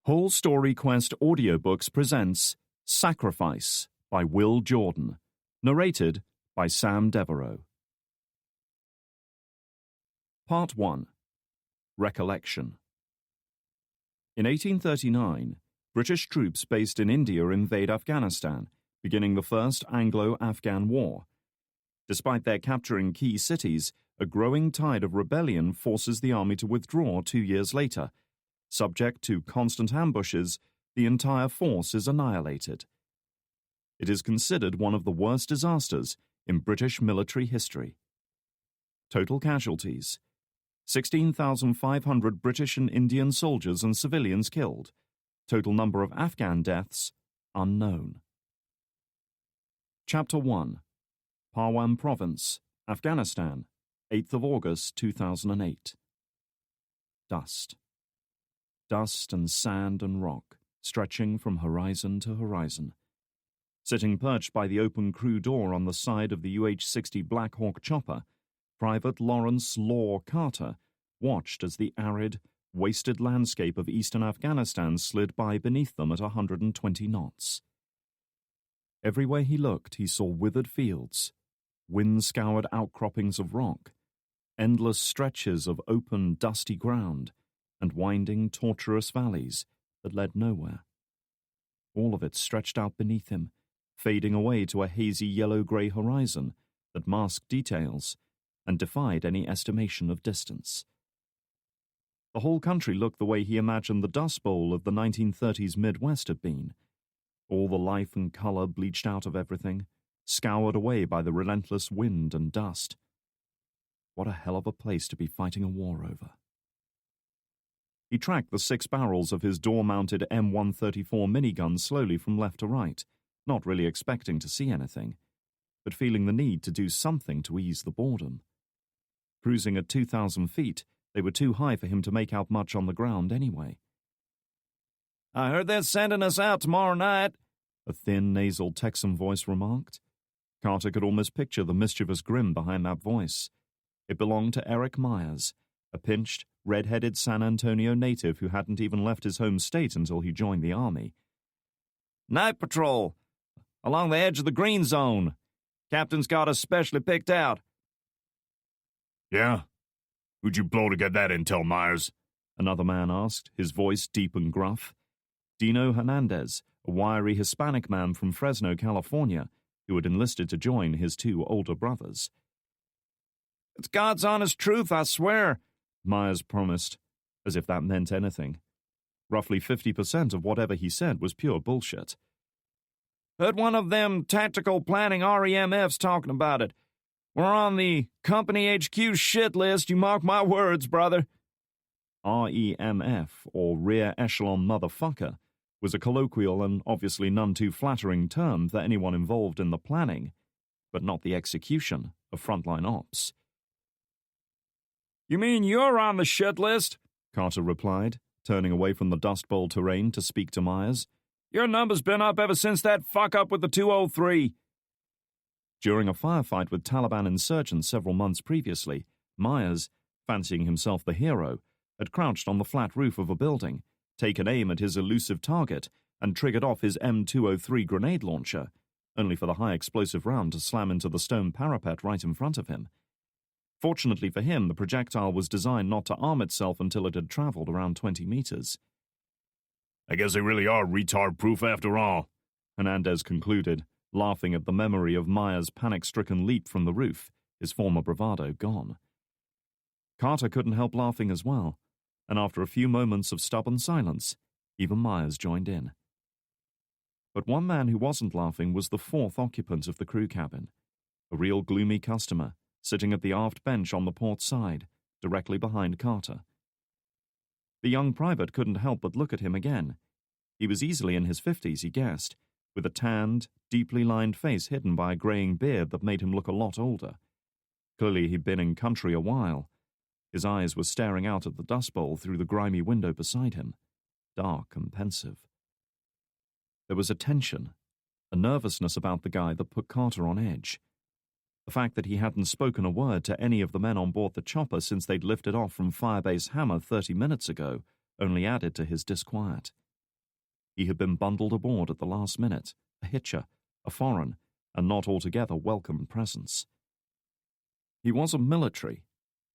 Whole Story Quest Audiobooks presents Sacrifice by Will Jordan, narrated by Sam Devereaux. Part 1. Recollection. In 1839, British troops based in India invade Afghanistan, beginning the First Anglo-Afghan War. Despite their capturing key cities, a growing tide of rebellion forces the army to withdraw 2 years later. Subject to constant ambushes, the entire force is annihilated. It is considered one of the worst disasters in British military history. Total casualties: 16,500 British and Indian soldiers and civilians killed. Total number of Afghan deaths unknown. Chapter 1. Parwan Province, Afghanistan, 8th of August 2008. Dust. Dust and sand and rock, stretching from horizon to horizon. Sitting perched by the open crew door on the side of the UH-60 Black Hawk chopper, Private Lawrence Law Carter watched as the arid, wasted landscape of eastern Afghanistan slid by beneath them at 120 knots. Everywhere he looked, he saw withered fields, wind-scoured outcroppings of rock, endless stretches of open, dusty ground, and winding, tortuous valleys that led nowhere. All of it stretched out beneath him, fading away to a hazy yellow-grey horizon that masked details and defied any estimation of distance. The whole country looked the way he imagined the Dust Bowl of the 1930s Midwest had been. All the life and color bleached out of everything, scoured away by the relentless wind and dust. What a hell of a place to be fighting a war over. He tracked the 6 barrels of his door-mounted M134 minigun slowly from left to right, not really expecting to see anything, but feeling the need to do something to ease the boredom. Cruising at 2,000 feet, they were too high for him to make out much on the ground anyway. "I heard they're sending us out tomorrow night," a thin, nasal Texan voice remarked. Carter could almost picture the mischievous grin behind that voice. It belonged to Eric Myers, a pinched, red-headed San Antonio native who hadn't even left his home state until he joined the army. "Night patrol, along the edge of the green zone. Captain's got us specially picked out." "Yeah? Who'd you blow to get that intel, Myers?" another man asked, his voice deep and gruff. Dino Hernandez, a wiry Hispanic man from Fresno, California, who had enlisted to join his 2 older brothers. "It's God's honest truth, I swear," Myers promised, as if that meant anything. Roughly 50% of whatever he said was pure bullshit. "Heard one of them tactical planning REMFs talking about it. We're on the company HQ shit list, you mark my words, brother." REMF, or Rear Echelon Motherfucker, was a colloquial and obviously none too flattering term for anyone involved in the planning, but not the execution, of frontline ops. "You mean you're on the shit list?" Carter replied, turning away from the Dust Bowl terrain to speak to Myers. "Your number's been up ever since that fuck-up with the 203. During a firefight with Taliban insurgents several months previously, Myers, fancying himself the hero, had crouched on the flat roof of a building, taken aim at his elusive target, and triggered off his M203 grenade launcher, only for the high-explosive round to slam into the stone parapet right in front of him. Fortunately for him, the projectile was designed not to arm itself until it had traveled around 20 meters. "I guess they really are retard-proof after all," Hernandez concluded, laughing at the memory of Myers' panic-stricken leap from the roof, his former bravado gone. Carter couldn't help laughing as well, and after a few moments of stubborn silence, even Myers joined in. But one man who wasn't laughing was the 4th occupant of the crew cabin, a real gloomy customer, sitting at the aft bench on the port side, directly behind Carter. The young private couldn't help but look at him again. He was easily in his 50s, he guessed, with a tanned, deeply lined face hidden by a graying beard that made him look a lot older. Clearly he'd been in country a while. His eyes were staring out at the Dust Bowl through the grimy window beside him, dark and pensive. There was a tension, a nervousness about the guy that put Carter on edge. The fact that he hadn't spoken a word to any of the men on board the chopper since they'd lifted off from Firebase Hammer 30 minutes ago only added to his disquiet. he had been bundled aboard at the last minute, a hitcher, a foreign, and not altogether welcome presence. He wasn't military.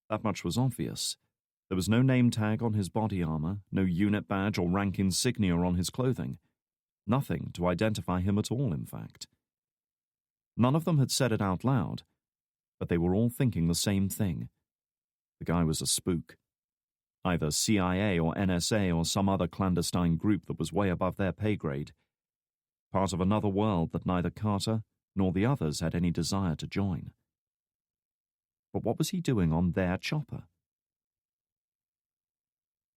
That much was obvious. There was no name tag on his body armor, no unit badge or rank insignia on his clothing. Nothing to identify him at all, in fact. None of them had said it out loud, but they were all thinking the same thing. The guy was a spook. Either CIA or NSA or some other clandestine group that was way above their pay grade. Part of another world that neither Carter nor the others had any desire to join. But what was he doing on their chopper?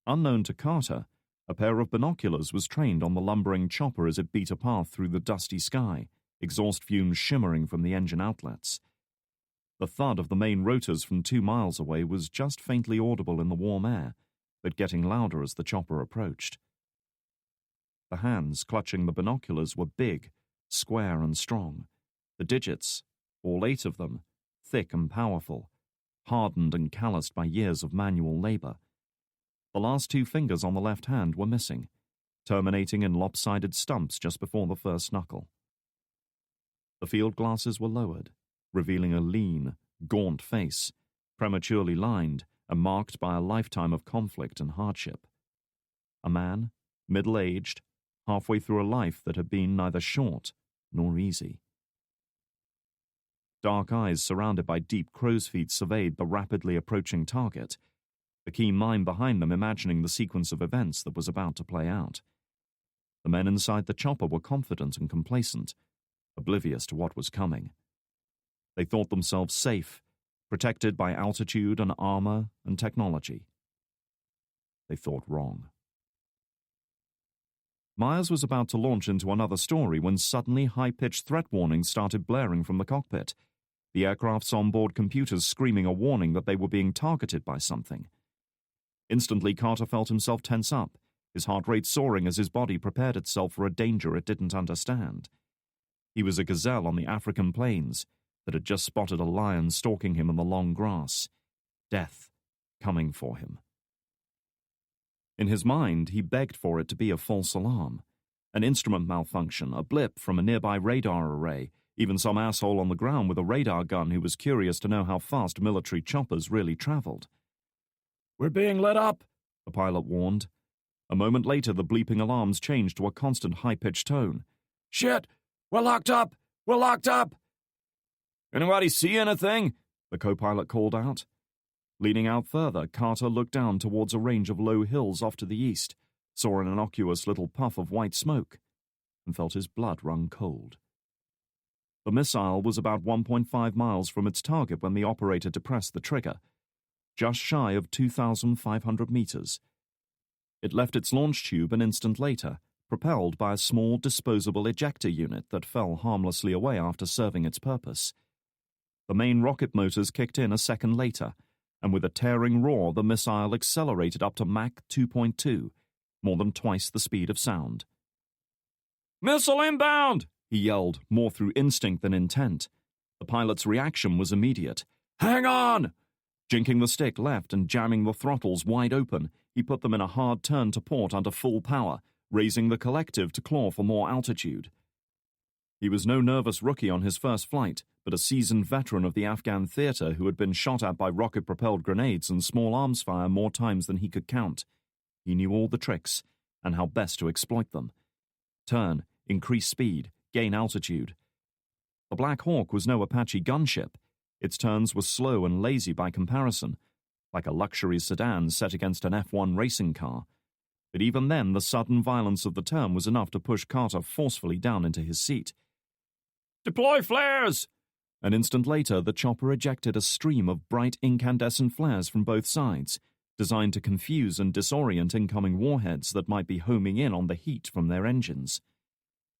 Unknown to Carter, a pair of binoculars was trained on the lumbering chopper as it beat a path through the dusty sky, exhaust fumes shimmering from the engine outlets. The thud of the main rotors from 2 miles away was just faintly audible in the warm air, but getting louder as the chopper approached. The hands clutching the binoculars were big, square and strong. The digits, all 8 of them, thick and powerful, hardened and calloused by years of manual labor. The last 2 fingers on the left hand were missing, terminating in lopsided stumps just before the first knuckle. The field glasses were lowered, revealing a lean, gaunt face, prematurely lined and marked by a lifetime of conflict and hardship. A man, middle-aged, halfway through a life that had been neither short nor easy. Dark eyes surrounded by deep crow's feet surveyed the rapidly approaching target, the keen mind behind them imagining the sequence of events that was about to play out. The men inside the chopper were confident and complacent, oblivious to what was coming. They thought themselves safe, protected by altitude and armor and technology. They thought wrong. Myers was about to launch into another story when suddenly high-pitched threat warnings started blaring from the cockpit, the aircraft's onboard computers screaming a warning that they were being targeted by something. Instantly, Carter felt himself tense up, his heart rate soaring as his body prepared itself for a danger it didn't understand. He was a gazelle on the African plains that had just spotted a lion stalking him in the long grass. Death coming for him. In his mind, he begged for it to be a false alarm, an instrument malfunction, a blip from a nearby radar array, even some asshole on the ground with a radar gun who was curious to know how fast military choppers really traveled. "We're being lit up," the pilot warned. A moment later, the bleeping alarms changed to a constant high-pitched tone. "Shit! We're locked up! We're locked up!" "Anybody see anything?" the co-pilot called out. Leaning out further, Carter looked down towards a range of low hills off to the east, saw an innocuous little puff of white smoke, and felt his blood run cold. The missile was about 1.5 miles from its target when the operator depressed the trigger, just shy of 2,500 meters. It left its launch tube an instant later, propelled by a small disposable ejector unit that fell harmlessly away after serving its purpose. The main rocket motors kicked in a second later, and with a tearing roar, the missile accelerated up to Mach 2.2, more than twice the speed of sound. "Missile inbound!" he yelled, more through instinct than intent. The pilot's reaction was immediate. "Hang on!" Jinking the stick left and jamming the throttles wide open, he put them in a hard turn to port under full power, raising the collective to claw for more altitude. He was no nervous rookie on his first flight, but a seasoned veteran of the Afghan theater who had been shot at by rocket-propelled grenades and small arms fire more times than he could count. He knew all the tricks, and how best to exploit them. Turn, increase speed, gain altitude. The Black Hawk was no Apache gunship. Its turns were slow and lazy by comparison, like a luxury sedan set against an F1 racing car. But even then, the sudden violence of the turn was enough to push Carter forcefully down into his seat. "Deploy flares!" An instant later, the chopper ejected a stream of bright incandescent flares from both sides, designed to confuse and disorient incoming warheads that might be homing in on the heat from their engines.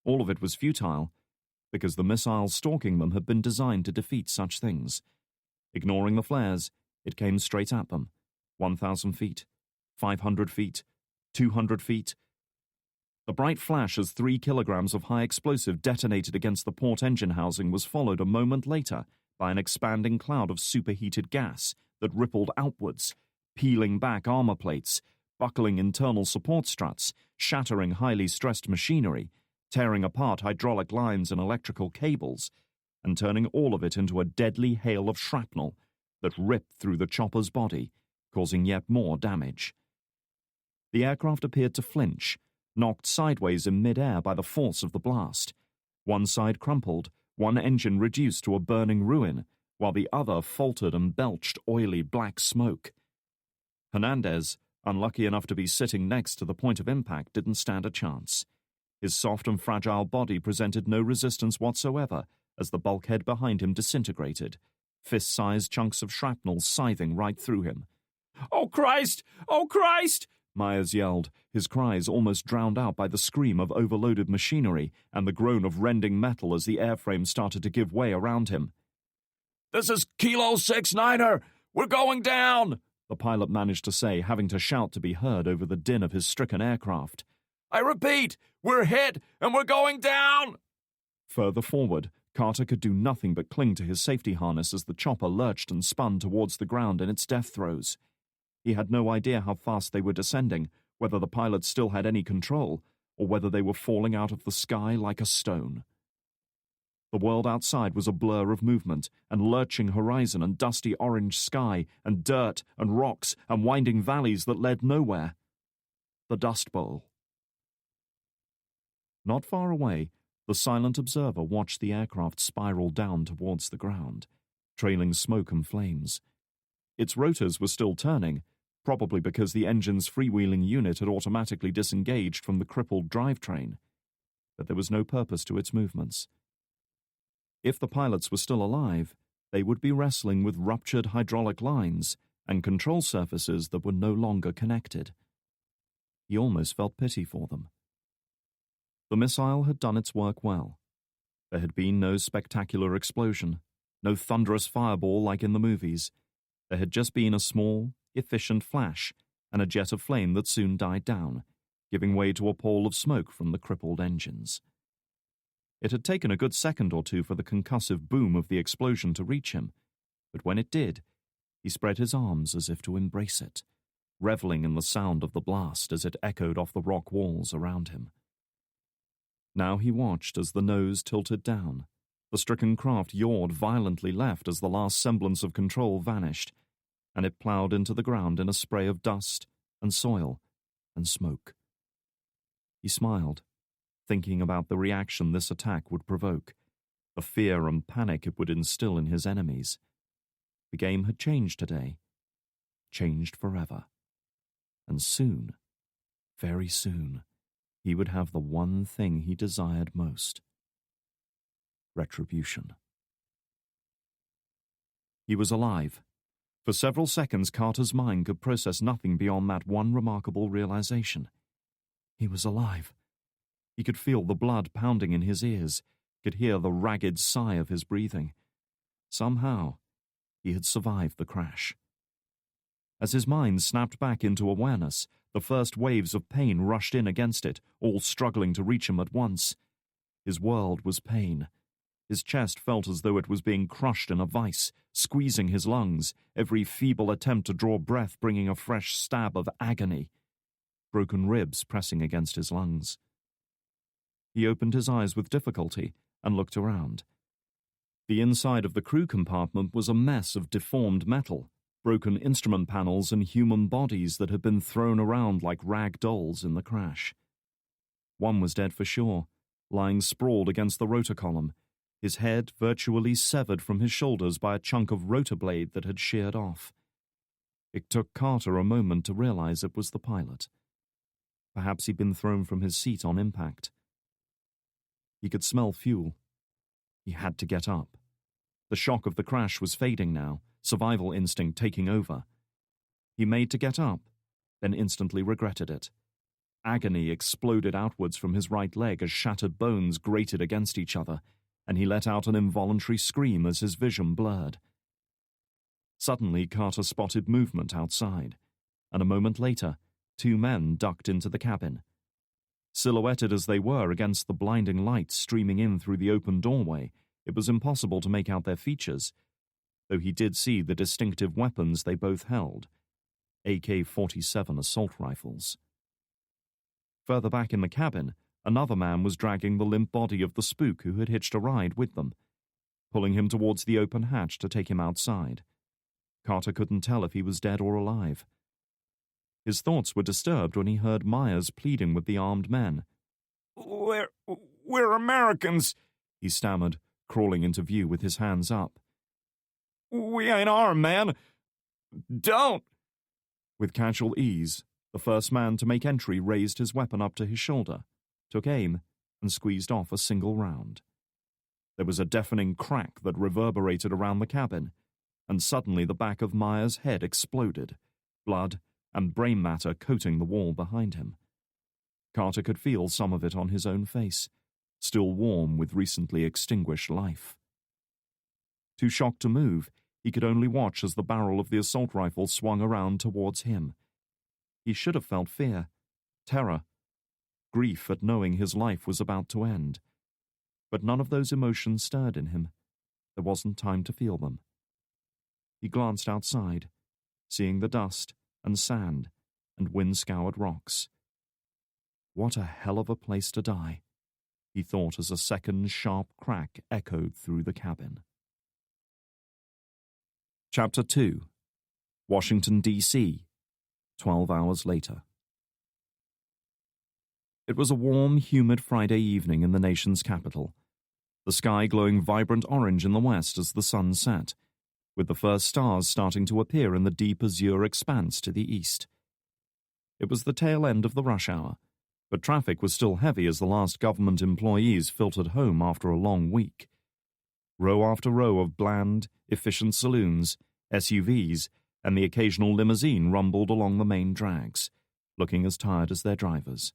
All of it was futile, because the missiles stalking them had been designed to defeat such things. Ignoring the flares, it came straight at them. 1,000 feet, 500 feet, 200 feet. The bright flash as 3 kilograms of high explosive detonated against the port engine housing was followed a moment later by an expanding cloud of superheated gas that rippled outwards, peeling back armor plates, buckling internal support struts, shattering highly stressed machinery, tearing apart hydraulic lines and electrical cables, and turning all of it into a deadly hail of shrapnel that ripped through the chopper's body, causing yet more damage. The aircraft appeared to flinch, knocked sideways in mid-air by the force of the blast. One side crumpled, one engine reduced to a burning ruin, while the other faltered and belched oily black smoke. Hernandez, unlucky enough to be sitting next to the point of impact, didn't stand a chance. His soft and fragile body presented no resistance whatsoever as the bulkhead behind him disintegrated, fist-sized chunks of shrapnel scything right through him. "Oh, Christ! Oh, Christ!" Myers yelled, his cries almost drowned out by the scream of overloaded machinery and the groan of rending metal as the airframe started to give way around him. "This is Kilo 6-9er! We're going down!" the pilot managed to say, having to shout to be heard over the din of his stricken aircraft. "I repeat, we're hit and we're going down!" Further forward, Carter could do nothing but cling to his safety harness as the chopper lurched and spun towards the ground in its death throes. He had no idea how fast they were descending, whether the pilots still had any control, or whether they were falling out of the sky like a stone. The world outside was a blur of movement, and lurching horizon and dusty orange sky, and dirt and rocks and winding valleys that led nowhere. The Dust Bowl. Not far away, the silent observer watched the aircraft spiral down towards the ground, trailing smoke and flames. Its rotors were still turning, probably because the engine's freewheeling unit had automatically disengaged from the crippled drivetrain, but there was no purpose to its movements. If the pilots were still alive, they would be wrestling with ruptured hydraulic lines and control surfaces that were no longer connected. He almost felt pity for them. The missile had done its work well. There had been no spectacular explosion, no thunderous fireball like in the movies. There had just been a small, efficient flash and a jet of flame that soon died down, giving way to a pall of smoke from the crippled engines. It had taken a good second or two for the concussive boom of the explosion to reach him, but when it did, he spread his arms as if to embrace it, reveling in the sound of the blast as it echoed off the rock walls around him. Now he watched as the nose tilted down. The stricken craft yawed violently left as the last semblance of control vanished, and it ploughed into the ground in a spray of dust and soil and smoke. He smiled, thinking about the reaction this attack would provoke, the fear and panic it would instill in his enemies. The game had changed today, changed forever. And soon, very soon, he would have the one thing he desired most: retribution. He was alive. For several seconds, Carter's mind could process nothing beyond that one remarkable realization. He was alive. He could feel the blood pounding in his ears, could hear the ragged sigh of his breathing. Somehow, he had survived the crash. As his mind snapped back into awareness, the first waves of pain rushed in against it, all struggling to reach him at once. His world was pain. His chest felt as though it was being crushed in a vice, squeezing his lungs, every feeble attempt to draw breath bringing a fresh stab of agony. Broken ribs pressing against his lungs. He opened his eyes with difficulty and looked around. The inside of the crew compartment was a mess of deformed metal, broken instrument panels and human bodies that had been thrown around like rag dolls in the crash. One was dead for sure, lying sprawled against the rotor column, his head virtually severed from his shoulders by a chunk of rotor blade that had sheared off. It took Carter a moment to realize it was the pilot. Perhaps he'd been thrown from his seat on impact. He could smell fuel. He had to get up. The shock of the crash was fading now, survival instinct taking over. He made to get up, then instantly regretted it. Agony exploded outwards from his right leg as shattered bones grated against each other, and he let out an involuntary scream as his vision blurred. Suddenly, Carter spotted movement outside, and a moment later, two men ducked into the cabin. Silhouetted as they were against the blinding light streaming in through the open doorway, it was impossible to make out their features, though he did see the distinctive weapons they both held. AK-47 assault rifles. Further back in the cabin, another man was dragging the limp body of the spook who had hitched a ride with them, pulling him towards the open hatch to take him outside. Carter couldn't tell if he was dead or alive. His thoughts were disturbed when he heard Myers pleading with the armed men. We're Americans, he stammered, crawling into view with his hands up. We ain't armed, man. Don't! With casual ease, the first man to make entry raised his weapon up to his shoulder, took aim, and squeezed off a single round. There was a deafening crack that reverberated around the cabin, and suddenly the back of Myers' head exploded, blood and brain matter coating the wall behind him. Carter could feel some of it on his own face, still warm with recently extinguished life. Too shocked to move, he could only watch as the barrel of the assault rifle swung around towards him. He should have felt fear, terror, grief at knowing his life was about to end. But none of those emotions stirred in him. There wasn't time to feel them. He glanced outside, seeing the dust and sand and wind-scoured rocks. What a hell of a place to die, he thought as a second sharp crack echoed through the cabin. Chapter 2. Washington, D.C., 12 hours later. It was a warm, humid Friday evening in the nation's capital, the sky glowing vibrant orange in the west as the sun set, with the first stars starting to appear in the deep azure expanse to the east. It was the tail end of the rush hour, but traffic was still heavy as the last government employees filtered home after a long week. Row after row of bland, efficient saloons, SUVs, and the occasional limousine rumbled along the main drags, looking as tired as their drivers.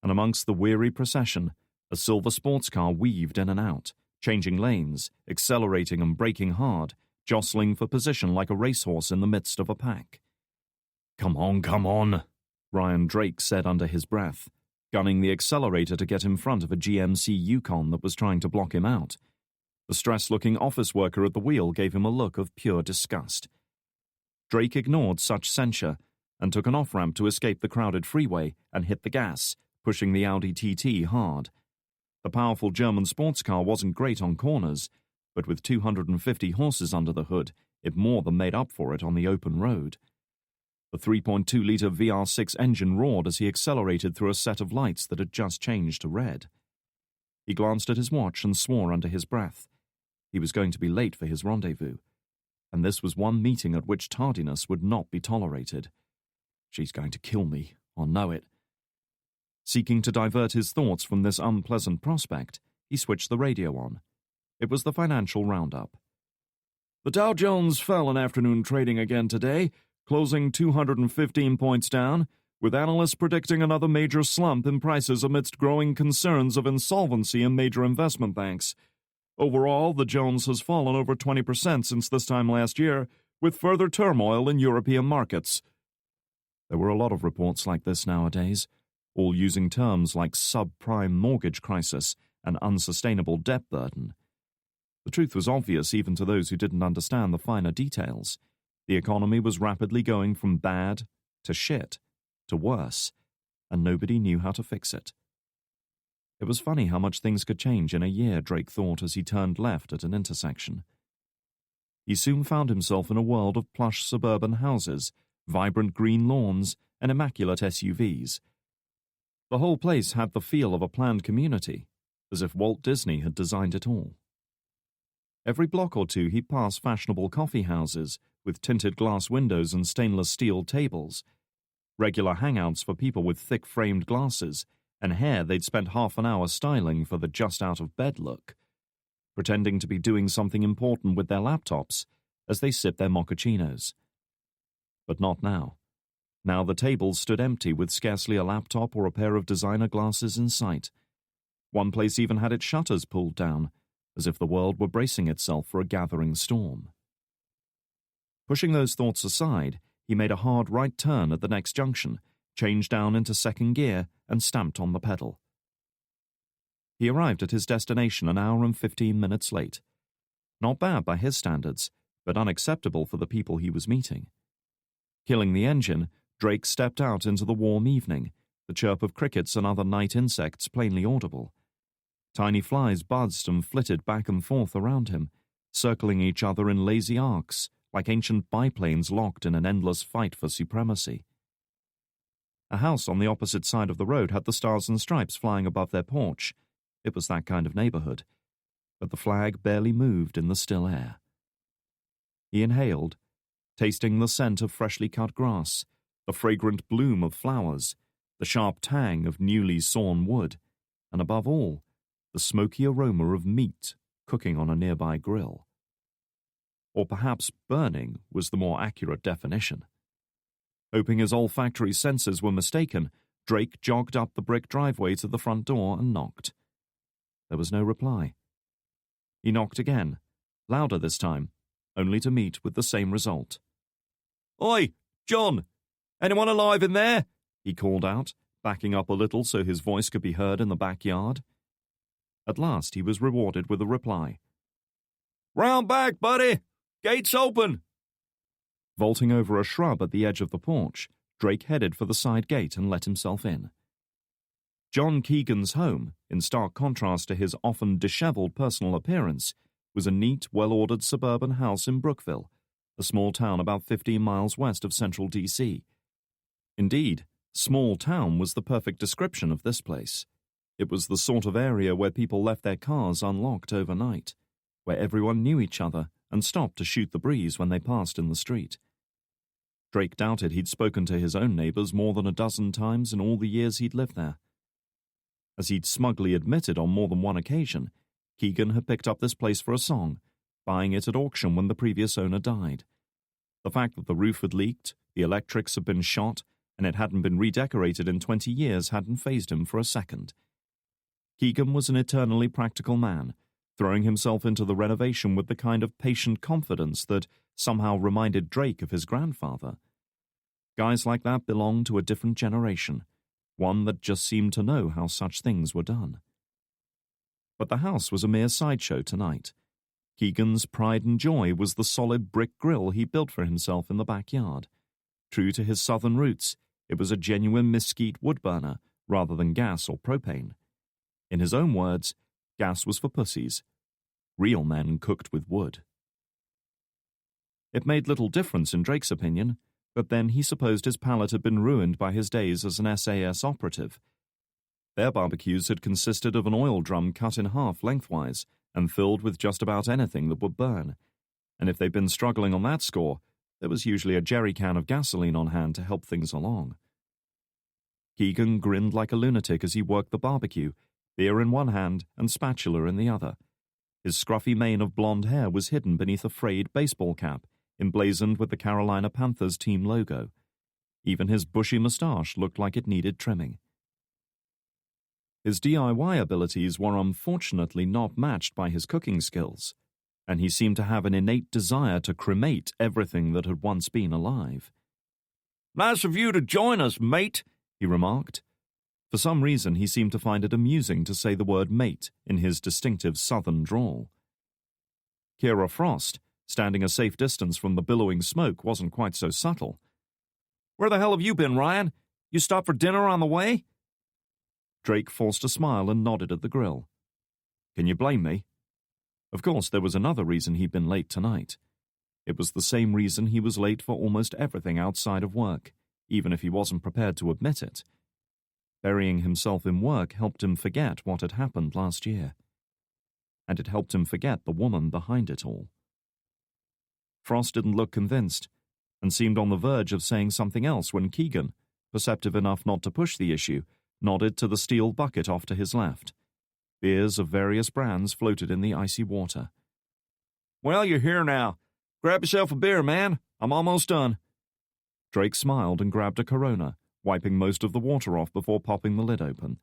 And amongst the weary procession, a silver sports car weaved in and out, changing lanes, accelerating and braking hard, jostling for position like a racehorse in the midst of a pack. "Come on," Ryan Drake said under his breath, gunning the accelerator to get in front of a GMC Yukon that was trying to block him out. The stressed-looking office worker at the wheel gave him a look of pure disgust. Drake ignored such censure and took an off-ramp to escape the crowded freeway and hit the gas, pushing the Audi TT hard. The powerful German sports car wasn't great on corners, but with 250 horses under the hood, it more than made up for it on the open road. The 3.2-litre VR6 engine roared as he accelerated through a set of lights that had just changed to red. He glanced at his watch and swore under his breath. He was going to be late for his rendezvous, and this was one meeting at which tardiness would not be tolerated. She's going to kill me, I'll know it. Seeking to divert his thoughts from this unpleasant prospect, he switched the radio on. It was the financial roundup. The Dow Jones fell in afternoon trading again today, closing 215 points down, with analysts predicting another major slump in prices amidst growing concerns of insolvency in major investment banks. Overall, the Jones has fallen over 20% since this time last year, with further turmoil in European markets. There were a lot of reports like this nowadays, all using terms like subprime mortgage crisis and unsustainable debt burden. The truth was obvious even to those who didn't understand the finer details. The economy was rapidly going from bad to shit to worse, and nobody knew how to fix it. It was funny how much things could change in a year, Drake thought as he turned left at an intersection. He soon found himself in a world of plush suburban houses, vibrant green lawns, and immaculate SUVs. The whole place had the feel of a planned community, as if Walt Disney had designed it all. Every block or two he passed fashionable coffee houses with tinted glass windows and stainless steel tables, regular hangouts for people with thick-framed glasses and hair they'd spent half an hour styling for the just-out-of-bed look, pretending to be doing something important with their laptops as they sipped their mochachinos. But not now. Now the tables stood empty with scarcely a laptop or a pair of designer glasses in sight. One place even had its shutters pulled down, as if the world were bracing itself for a gathering storm. Pushing those thoughts aside, he made a hard right turn at the next junction, changed down into second gear, and stamped on the pedal. He arrived at his destination an hour and 15 minutes late. Not bad by his standards, but unacceptable for the people he was meeting. Killing the engine, Drake stepped out into the warm evening, the chirp of crickets and other night insects plainly audible. Tiny flies buzzed and flitted back and forth around him, circling each other in lazy arcs, like ancient biplanes locked in an endless fight for supremacy. A house on the opposite side of the road had the stars and stripes flying above their porch. It was that kind of neighborhood. But the flag barely moved in the still air. He inhaled, tasting the scent of freshly cut grass, the fragrant bloom of flowers, the sharp tang of newly sawn wood, and above all, the smoky aroma of meat cooking on a nearby grill. Or perhaps burning was the more accurate definition. Hoping his olfactory senses were mistaken, Drake jogged up the brick driveway to the front door and knocked. There was no reply. He knocked again, louder this time, only to meet with the same result. "Oi, John! Anyone alive in there?" he called out, backing up a little so his voice could be heard in the backyard. At last he was rewarded with a reply. "Round back, buddy! Gate's open!" Vaulting over a shrub at the edge of the porch, Drake headed for the side gate and let himself in. John Keegan's home, in stark contrast to his often disheveled personal appearance, was a neat, well-ordered suburban house in Brookville, a small town about 15 miles west of central D.C. Indeed, small town was the perfect description of this place. It was the sort of area where people left their cars unlocked overnight, where everyone knew each other and stopped to shoot the breeze when they passed in the street. Drake doubted he'd spoken to his own neighbors more than a dozen times in all the years he'd lived there. As he'd smugly admitted on more than one occasion, Keegan had picked up this place for a song, buying it at auction when the previous owner died. The fact that the roof had leaked, the electrics had been shot, and it hadn't been redecorated in 20 years hadn't fazed him for a second. Keegan was an eternally practical man, throwing himself into the renovation with the kind of patient confidence that somehow reminded Drake of his grandfather. Guys like that belonged to a different generation, one that just seemed to know how such things were done. But the house was a mere sideshow tonight. Keegan's pride and joy was the solid brick grill he built for himself in the backyard. True to his southern roots, it was a genuine mesquite wood burner rather than gas or propane. In his own words, gas was for pussies. Real men cooked with wood. It made little difference in Drake's opinion, but then he supposed his palate had been ruined by his days as an SAS operative. Their barbecues had consisted of an oil drum cut in half lengthwise and filled with just about anything that would burn, and if they'd been struggling on that score, there was usually a jerry can of gasoline on hand to help things along. Keegan grinned like a lunatic as he worked the barbecue, beer in one hand and spatula in the other. His scruffy mane of blonde hair was hidden beneath a frayed baseball cap, emblazoned with the Carolina Panthers team logo. Even his bushy mustache looked like it needed trimming. His DIY abilities were unfortunately not matched by his cooking skills, and he seemed to have an innate desire to cremate everything that had once been alive. "Nice of you to join us, mate," he remarked. For some reason, he seemed to find it amusing to say the word mate in his distinctive southern drawl. Kira Frost, standing a safe distance from the billowing smoke, wasn't quite so subtle. "Where the hell have you been, Ryan? You stopped for dinner on the way?" Drake forced a smile and nodded at the grill. Can you blame me? Of course, there was another reason he'd been late tonight. It was the same reason he was late for almost everything outside of work, even if he wasn't prepared to admit it. Burying himself in work helped him forget what had happened last year. And it helped him forget the woman behind it all. Frost didn't look convinced, and seemed on the verge of saying something else when Keegan, perceptive enough not to push the issue, nodded to the steel bucket off to his left. Beers of various brands floated in the icy water. "Well, you're here now. Grab yourself a beer, man. I'm almost done." Drake smiled and grabbed a Corona, wiping most of the water off before popping the lid open.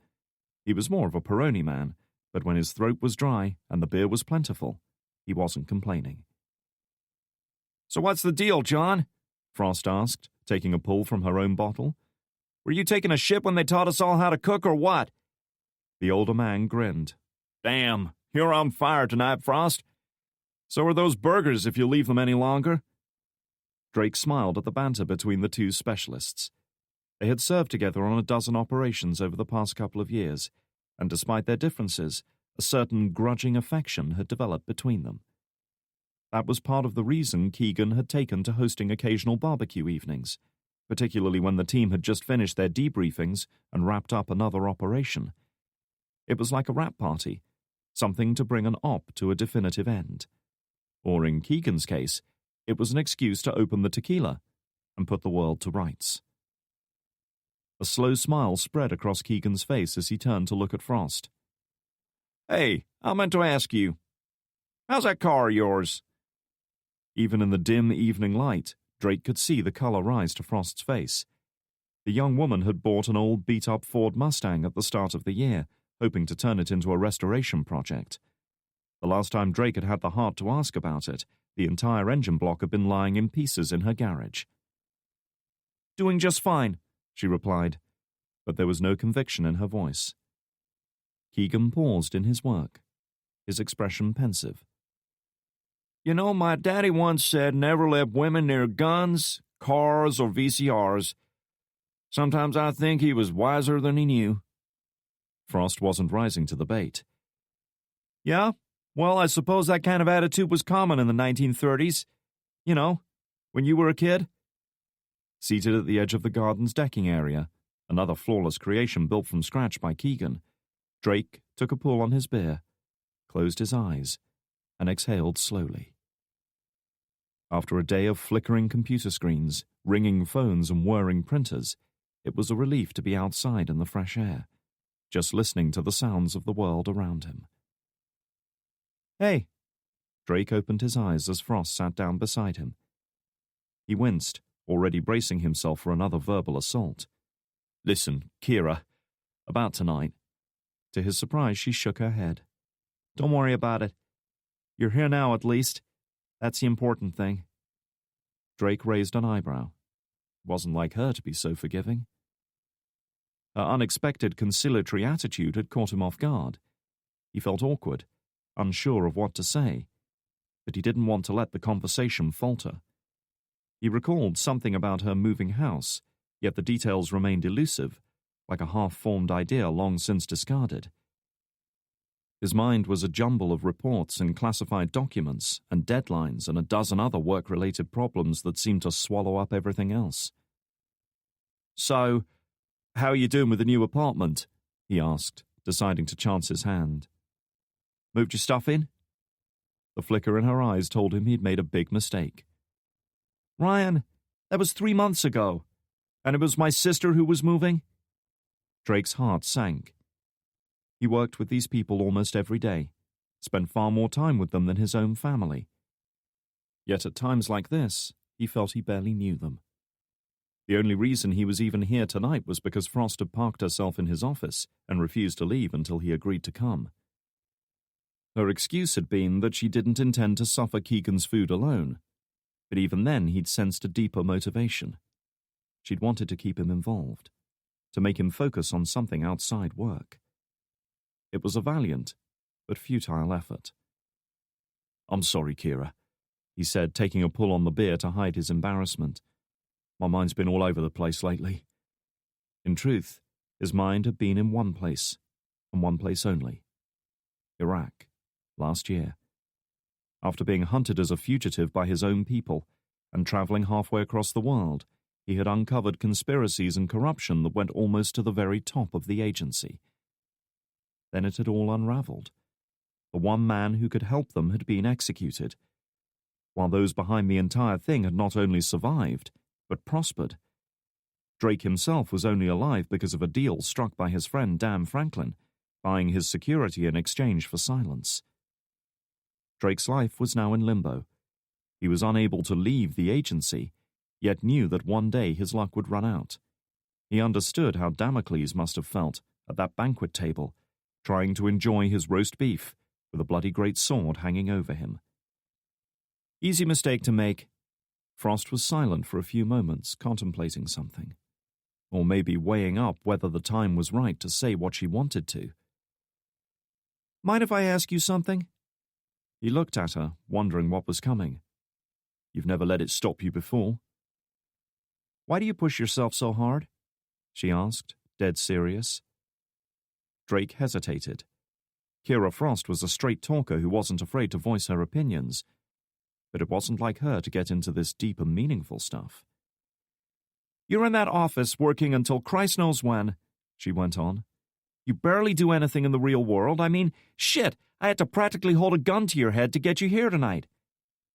He was more of a Peroni man, but when his throat was dry and the beer was plentiful, he wasn't complaining. "So what's the deal, John?" Frost asked, taking a pull from her own bottle. "Were you taking a shit when they taught us all how to cook or what?" The older man grinned. "Damn, you're on fire tonight, Frost. So are those burgers if you leave them any longer." Drake smiled at the banter between the two specialists. They had served together on a dozen operations over the past couple of years, and despite their differences, a certain grudging affection had developed between them. That was part of the reason Keegan had taken to hosting occasional barbecue evenings, particularly when the team had just finished their debriefings and wrapped up another operation. It was like a wrap party, something to bring an op to a definitive end. Or in Keegan's case, it was an excuse to open the tequila and put the world to rights. A slow smile spread across Keegan's face as he turned to look at Frost. "Hey, I meant to ask you, how's that car of yours?" Even in the dim evening light, Drake could see the color rise to Frost's face. The young woman had bought an old beat-up Ford Mustang at the start of the year, hoping to turn it into a restoration project. The last time Drake had had the heart to ask about it, the entire engine block had been lying in pieces in her garage. "Doing just fine," she replied, but there was no conviction in her voice. Keegan paused in his work, his expression pensive. "You know, my daddy once said never let women near guns, cars, or VCRs. Sometimes I think he was wiser than he knew." Frost wasn't rising to the bait. "Yeah? Well, I suppose that kind of attitude was common in the 1930s. You know, when you were a kid." Seated at the edge of the garden's decking area, another flawless creation built from scratch by Keegan, Drake took a pull on his beer, closed his eyes, and exhaled slowly. After a day of flickering computer screens, ringing phones, and whirring printers, it was a relief to be outside in the fresh air, just listening to the sounds of the world around him. "Hey!" Drake opened his eyes as Frost sat down beside him. He winced, already bracing himself for another verbal assault. "Listen, Kira, about tonight." To his surprise, she shook her head. "Don't worry about it. You're here now, at least. That's the important thing." Drake raised an eyebrow. It wasn't like her to be so forgiving. Her unexpected conciliatory attitude had caught him off guard. He felt awkward, unsure of what to say, but he didn't want to let the conversation falter. He recalled something about her moving house, yet the details remained elusive, like a half-formed idea long since discarded. His mind was a jumble of reports and classified documents and deadlines and a dozen other work-related problems that seemed to swallow up everything else. "So, how are you doing with the new apartment?" he asked, deciding to chance his hand. "Moved your stuff in?" The flicker in her eyes told him he'd made a big mistake. "Ryan, that was 3 months ago, and it was my sister who was moving." Drake's heart sank. He worked with these people almost every day, spent far more time with them than his own family. Yet at times like this, he felt he barely knew them. The only reason he was even here tonight was because Frost had parked herself in his office and refused to leave until he agreed to come. Her excuse had been that she didn't intend to suffer Keegan's food alone, but even then he'd sensed a deeper motivation. She'd wanted to keep him involved, to make him focus on something outside work. It was a valiant, but futile effort. "I'm sorry, Kira," he said, taking a pull on the beer to hide his embarrassment. "My mind's been all over the place lately." In truth, his mind had been in one place, and one place only. Iraq, last year. After being hunted as a fugitive by his own people and traveling halfway across the world, he had uncovered conspiracies and corruption that went almost to the very top of the agency. Then it had all unraveled. The one man who could help them had been executed, while those behind the entire thing had not only survived, but prospered. Drake himself was only alive because of a deal struck by his friend Dan Franklin, buying his security in exchange for silence. Drake's life was now in limbo. He was unable to leave the agency, yet knew that one day his luck would run out. He understood how Damocles must have felt at that banquet table, trying to enjoy his roast beef with a bloody great sword hanging over him. Easy mistake to make. Frost was silent for a few moments, contemplating something, or maybe weighing up whether the time was right to say what she wanted to. "Mind if I ask you something?" He looked at her, wondering what was coming. You've never let it stop you before. Why do you push yourself so hard? She asked, dead serious. Drake hesitated. Kira Frost was a straight talker who wasn't afraid to voice her opinions, but it wasn't like her to get into this deep and meaningful stuff. You're in that office working until Christ knows when, she went on. You barely do anything in the real world. I mean, shit, I had to practically hold a gun to your head to get you here tonight.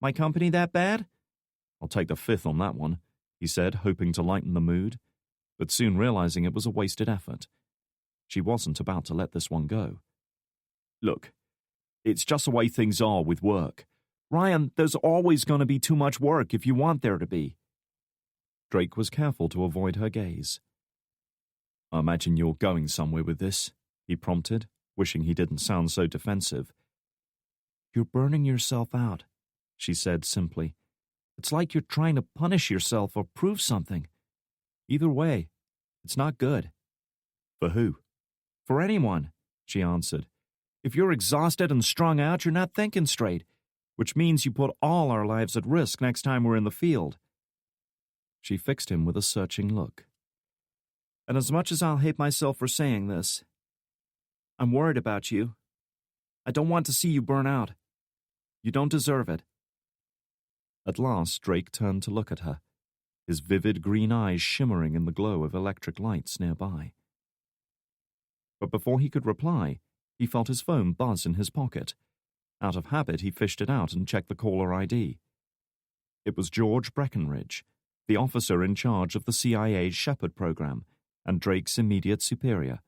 My company that bad? I'll take the fifth on that one, he said, hoping to lighten the mood, but soon realizing it was a wasted effort. She wasn't about to let this one go. Look, it's just the way things are with work. Ryan, there's always going to be too much work if you want there to be. Drake was careful to avoid her gaze. I imagine you're going somewhere with this, he prompted, wishing he didn't sound so defensive. You're burning yourself out, she said simply. It's like you're trying to punish yourself or prove something. Either way, it's not good. For who? For anyone, she answered. If you're exhausted and strung out, you're not thinking straight, which means you put all our lives at risk next time we're in the field. She fixed him with a searching look. And as much as I'll hate myself for saying this, I'm worried about you. I don't want to see you burn out. You don't deserve it. At last, Drake turned to look at her, his vivid green eyes shimmering in the glow of electric lights nearby. But before he could reply, he felt his phone buzz in his pocket. Out of habit, he fished it out and checked the caller ID. It was George Breckenridge, the officer in charge of the CIA's Shepherd program, and Drake's immediate superior.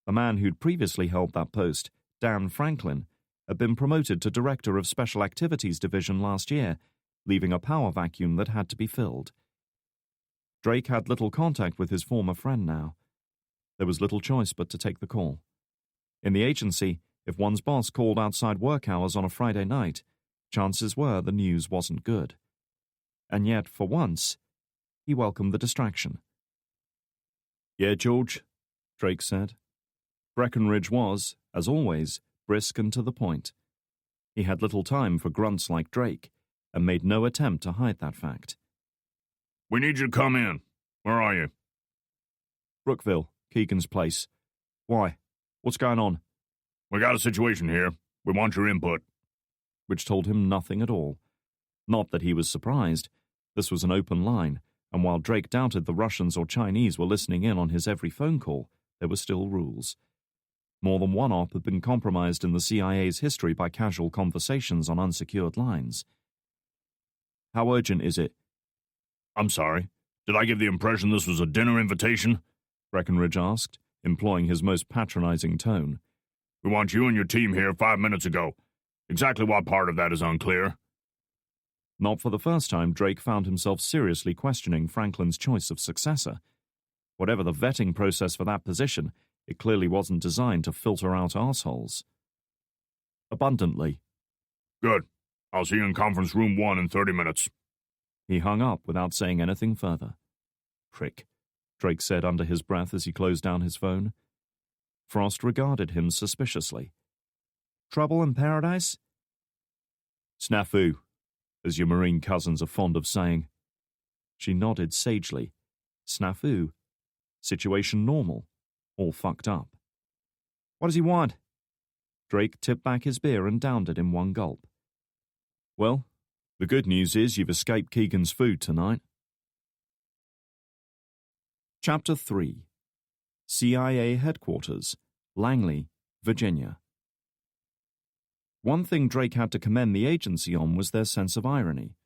The man who'd previously held that post, Dan Franklin, had been promoted to Director of Special Activities Division last year, leaving a power vacuum that had to be filled. Drake had little contact with his former friend now. There was little choice but to take the call. In the agency, if one's boss called outside work hours on a Friday night, chances were the news wasn't good. And yet, for once, he welcomed the distraction. Yeah, George, Drake said. Breckenridge was, as always, brisk and to the point. He had little time for grunts like Drake, and made no attempt to hide that fact. We need you to come in. Where are you? Brookville, Keegan's place. Why? What's going on? We got a situation here. We want your input. Which told him nothing at all. Not that he was surprised. This was an open line, and while Drake doubted the Russians or Chinese were listening in on his every phone call, there were still rules. More than one op had been compromised in the CIA's history by casual conversations on unsecured lines. How urgent is it? I'm sorry. Did I give the impression this was a dinner invitation? Breckenridge asked, employing his most patronizing tone. We want you and your team here 5 minutes ago. Exactly what part of that is unclear. Not for the first time, Drake found himself seriously questioning Franklin's choice of successor. Whatever the vetting process for that position, it clearly wasn't designed to filter out arseholes. Abundantly. Good. I'll see you in conference room 1 in 30 minutes. He hung up without saying anything further. Prick, Drake said under his breath as he closed down his phone. Frost regarded him suspiciously. Trouble in paradise? Snafu, as your Marine cousins are fond of saying. She nodded sagely. Snafu. Situation normal. All fucked up. What does he want? Drake tipped back his beer and downed it in one gulp. Well, the good news is you've escaped Keegan's food tonight. Chapter 3. CIA Headquarters, Langley, Virginia. One thing Drake had to commend the agency on was their sense of irony.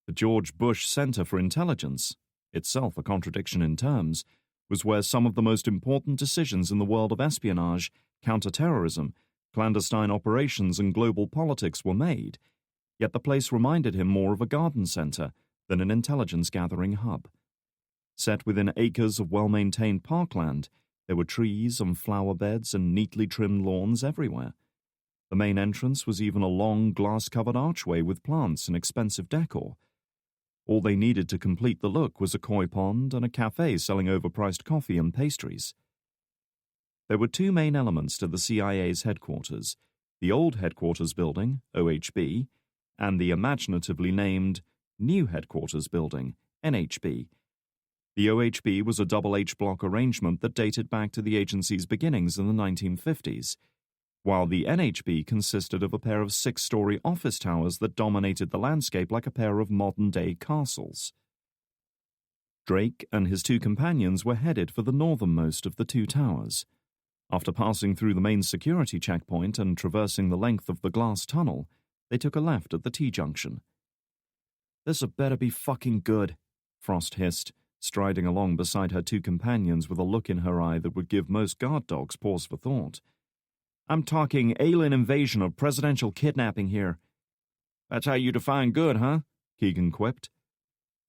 The George Bush Center for Intelligence, itself a contradiction in terms, was where some of the most important decisions in the world of espionage, counterterrorism, clandestine operations, and global politics were made, yet the place reminded him more of a garden center than an intelligence-gathering hub. Set within acres of well-maintained parkland, there were trees and flower beds and neatly trimmed lawns everywhere. The main entrance was even a long, glass-covered archway with plants and expensive decor. All they needed to complete the look was a koi pond and a cafe selling overpriced coffee and pastries. There were two main elements to the CIA's headquarters, the old headquarters building, OHB, and the imaginatively named new headquarters building, NHB. The OHB was a double H-block arrangement that dated back to the agency's beginnings in the 1950s, while the NHB consisted of a pair of 6-story office towers that dominated the landscape like a pair of modern-day castles. Drake and his 2 companions were headed for the northernmost of the 2 towers. After passing through the main security checkpoint and traversing the length of the glass tunnel, they took a left at the T-junction. "This'd better be fucking good," Frost hissed, striding along beside her 2 companions with a look in her eye that would give most guard dogs pause for thought. "I'm talking alien invasion or presidential kidnapping here." "That's how you define good, huh?" Keegan quipped.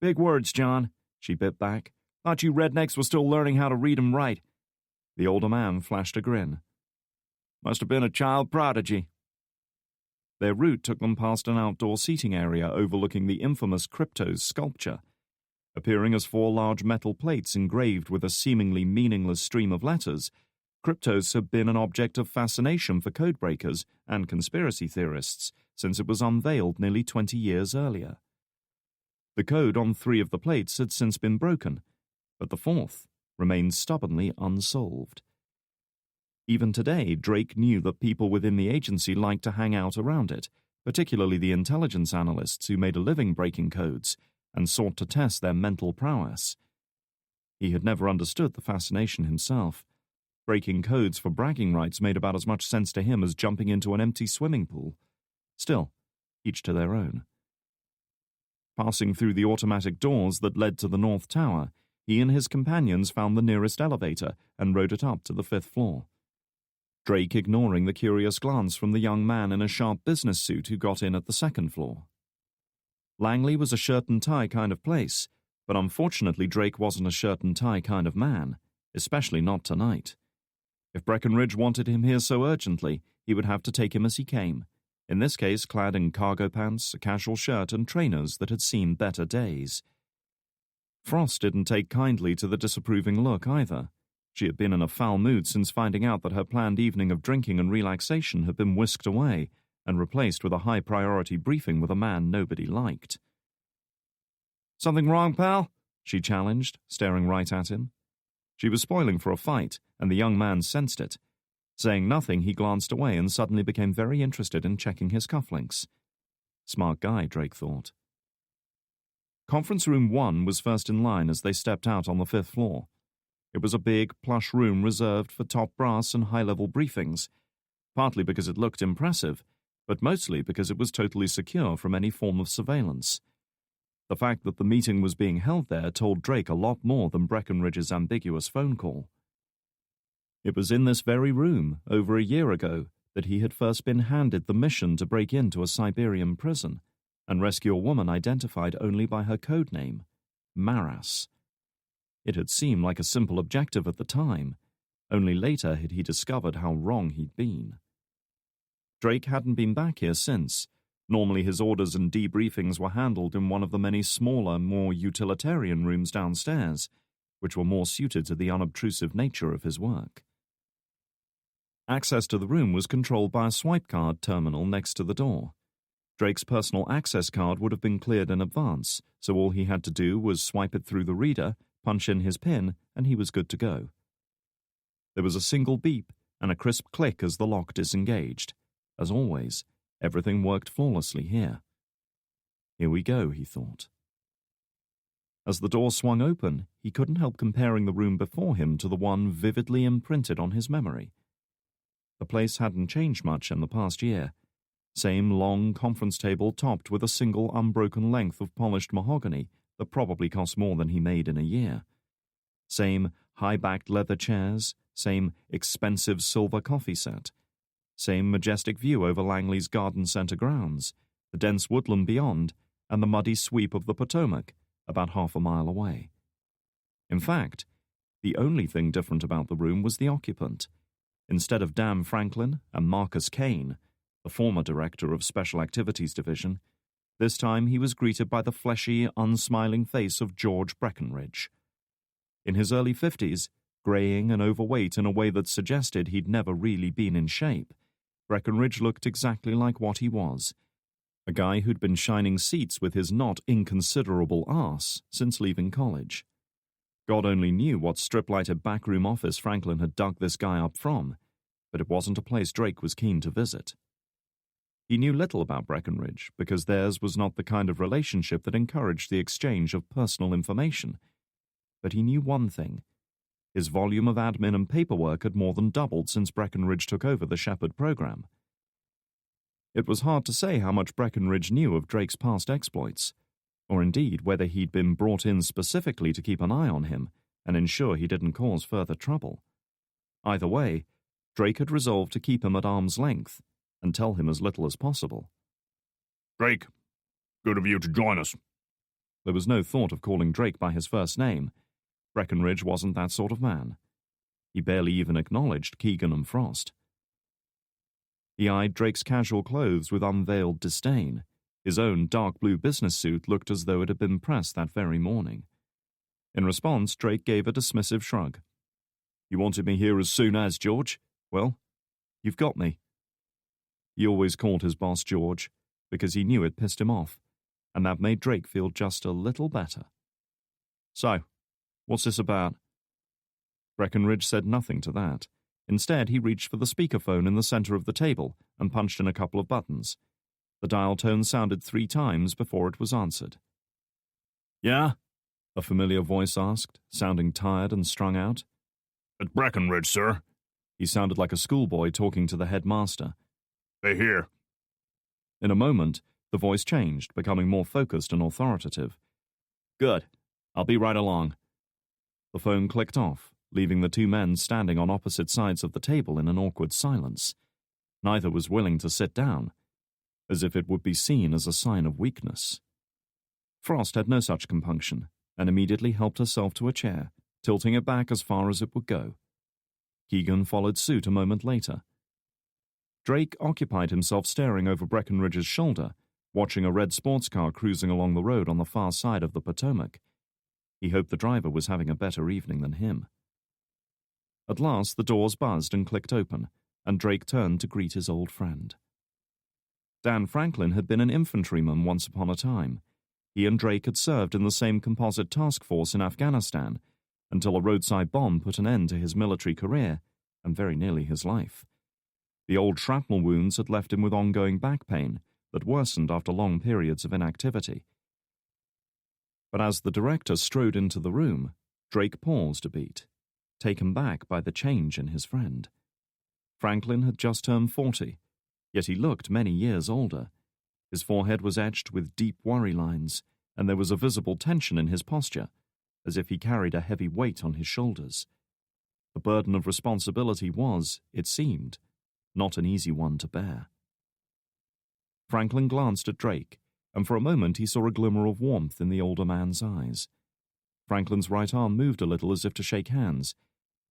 "Big words, John," she bit back. "Thought you rednecks were still learning how to read and write." The older man flashed a grin. "Must have been a child prodigy." Their route took them past an outdoor seating area overlooking the infamous Crypto's sculpture. Appearing as 4 large metal plates engraved with a seemingly meaningless stream of letters, Cryptos had been an object of fascination for codebreakers and conspiracy theorists since it was unveiled nearly 20 years earlier. The code on 3 of the plates had since been broken, but the 4th remained stubbornly unsolved. Even today, Drake knew that people within the agency liked to hang out around it, particularly the intelligence analysts who made a living breaking codes and sought to test their mental prowess. He had never understood the fascination himself. Breaking codes for bragging rights made about as much sense to him as jumping into an empty swimming pool. Still, each to their own. Passing through the automatic doors that led to the North Tower, he and his companions found the nearest elevator and rode it up to the 5th floor. Drake ignoring the curious glance from the young man in a sharp business suit who got in at the 2nd floor. Langley was a shirt-and-tie kind of place, but unfortunately Drake wasn't a shirt-and-tie kind of man, especially not tonight. If Breckenridge wanted him here so urgently, he would have to take him as he came, in this case clad in cargo pants, a casual shirt, and trainers that had seen better days. Frost didn't take kindly to the disapproving look either. She had been in a foul mood since finding out that her planned evening of drinking and relaxation had been whisked away and replaced with a high-priority briefing with a man nobody liked. "Something wrong, pal?" she challenged, staring right at him. She was spoiling for a fight, and the young man sensed it. Saying nothing, he glanced away and suddenly became very interested in checking his cufflinks. Smart guy, Drake thought. Conference Room 1 was first in line as they stepped out on the 5th floor. It was a big, plush room reserved for top brass and high-level briefings, partly because it looked impressive, but mostly because it was totally secure from any form of surveillance. The fact that the meeting was being held there told Drake a lot more than Breckenridge's ambiguous phone call. It was in this very room, over a year ago, that he had first been handed the mission to break into a Siberian prison and rescue a woman identified only by her code name, Maras. It had seemed like a simple objective at the time. Only later had he discovered how wrong he'd been. Drake hadn't been back here since. Normally his orders and debriefings were handled in one of the many smaller, more utilitarian rooms downstairs, which were more suited to the unobtrusive nature of his work. Access to the room was controlled by a swipe card terminal next to the door. Drake's personal access card would have been cleared in advance, so all he had to do was swipe it through the reader, punch in his PIN, and he was good to go. There was a single beep and a crisp click as the lock disengaged. As always, everything worked flawlessly here. Here we go, he thought. As the door swung open, he couldn't help comparing the room before him to the one vividly imprinted on his memory. The place hadn't changed much in the past year. Same long conference table topped with a single unbroken length of polished mahogany that probably cost more than he made in a year. Same high-backed leather chairs, same expensive silver coffee set. Same majestic view over Langley's garden center grounds, the dense woodland beyond, and the muddy sweep of the Potomac, about half a mile away. In fact, the only thing different about the room was the occupant. Instead of Dan Franklin and Marcus Kane, the former director of Special Activities Division, this time he was greeted by the fleshy, unsmiling face of George Breckenridge. In his early 50s, graying and overweight in a way that suggested he'd never really been in shape, Breckenridge looked exactly like what he was, a guy who'd been shining seats with his not inconsiderable arse since leaving college. God only knew what strip-lighted backroom office Franklin had dug this guy up from, but it wasn't a place Drake was keen to visit. He knew little about Breckenridge because theirs was not the kind of relationship that encouraged the exchange of personal information. But he knew one thing. His volume of admin and paperwork had more than doubled since Breckenridge took over the Shepherd program. It was hard to say how much Breckenridge knew of Drake's past exploits, or indeed whether he'd been brought in specifically to keep an eye on him and ensure he didn't cause further trouble. Either way, Drake had resolved to keep him at arm's length and tell him as little as possible. Drake, good of you to join us. There was no thought of calling Drake by his first name. Breckenridge wasn't that sort of man. He barely even acknowledged Keegan and Frost. He eyed Drake's casual clothes with unveiled disdain. His own dark blue business suit looked as though it had been pressed that very morning. In response, Drake gave a dismissive shrug. You wanted me here as soon as, George? Well, you've got me. He always called his boss George, because he knew it pissed him off, and that made Drake feel just a little better. So, what's this about? Breckenridge said nothing to that. Instead, he reached for the speakerphone in the center of the table and punched in a couple of buttons. The dial tone sounded 3 times before it was answered. Yeah? A familiar voice asked, sounding tired and strung out. It's Breckenridge, sir. He sounded like a schoolboy talking to the headmaster. They hear. In a moment, the voice changed, becoming more focused and authoritative. Good. I'll be right along. The phone clicked off, leaving the 2 men standing on opposite sides of the table in an awkward silence. Neither was willing to sit down, as if it would be seen as a sign of weakness. Frost had no such compunction, and immediately helped herself to a chair, tilting it back as far as it would go. Keegan followed suit a moment later. Drake occupied himself staring over Breckenridge's shoulder, watching a red sports car cruising along the road on the far side of the Potomac. He hoped the driver was having a better evening than him. At last, the doors buzzed and clicked open, and Drake turned to greet his old friend. Dan Franklin had been an infantryman once upon a time. He and Drake had served in the same composite task force in Afghanistan, until a roadside bomb put an end to his military career, and very nearly his life. The old shrapnel wounds had left him with ongoing back pain that worsened after long periods of inactivity. But as the director strode into the room, Drake paused a beat, taken back by the change in his friend. Franklin had just turned 40, yet he looked many years older. His forehead was etched with deep worry lines, and there was a visible tension in his posture, as if he carried a heavy weight on his shoulders. The burden of responsibility was, it seemed, not an easy one to bear. Franklin glanced at Drake, and for a moment he saw a glimmer of warmth in the older man's eyes. Franklin's right arm moved a little as if to shake hands,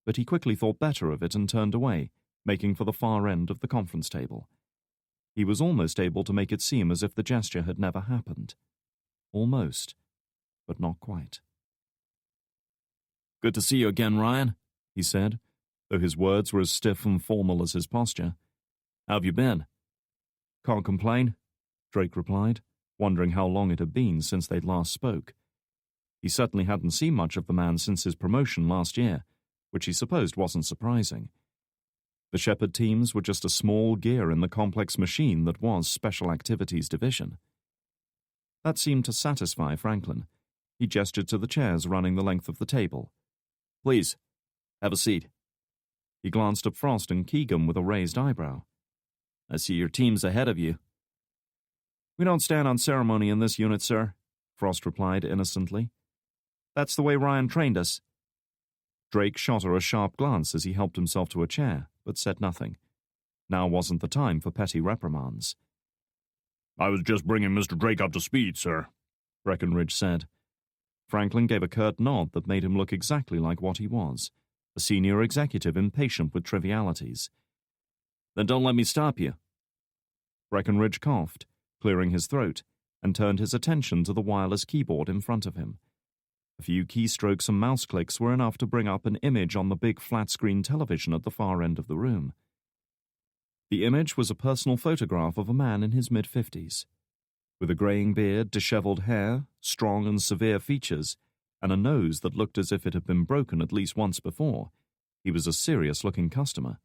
but he quickly thought better of it and turned away, making for the far end of the conference table. He was almost able to make it seem as if the gesture had never happened. Almost, but not quite. Good to see you again, Ryan, he said, though his words were as stiff and formal as his posture. How have you been? Can't complain, Drake replied, wondering how long it had been since they'd last spoke. He certainly hadn't seen much of the man since his promotion last year, which he supposed wasn't surprising. The Shepherd teams were just a small gear in the complex machine that was Special Activities Division. That seemed to satisfy Franklin. He gestured to the chairs running the length of the table. Please, have a seat. He glanced at Frost and Keegan with a raised eyebrow. I see your team's ahead of you. We don't stand on ceremony in this unit, sir, Frost replied innocently. That's the way Ryan trained us. Drake shot her a sharp glance as he helped himself to a chair, but said nothing. Now wasn't the time for petty reprimands. I was just bringing Mr. Drake up to speed, sir, Breckenridge said. Franklin gave a curt nod that made him look exactly like what he was, a senior executive impatient with trivialities. Then don't let me stop you. Breckenridge coughed, clearing his throat, and turned his attention to the wireless keyboard in front of him. A few keystrokes and mouse clicks were enough to bring up an image on the big flat-screen television at the far end of the room. The image was a personal photograph of a man in his mid-50s. With a greying beard, dishevelled hair, strong and severe features, and a nose that looked as if it had been broken at least once before, he was a serious-looking customer.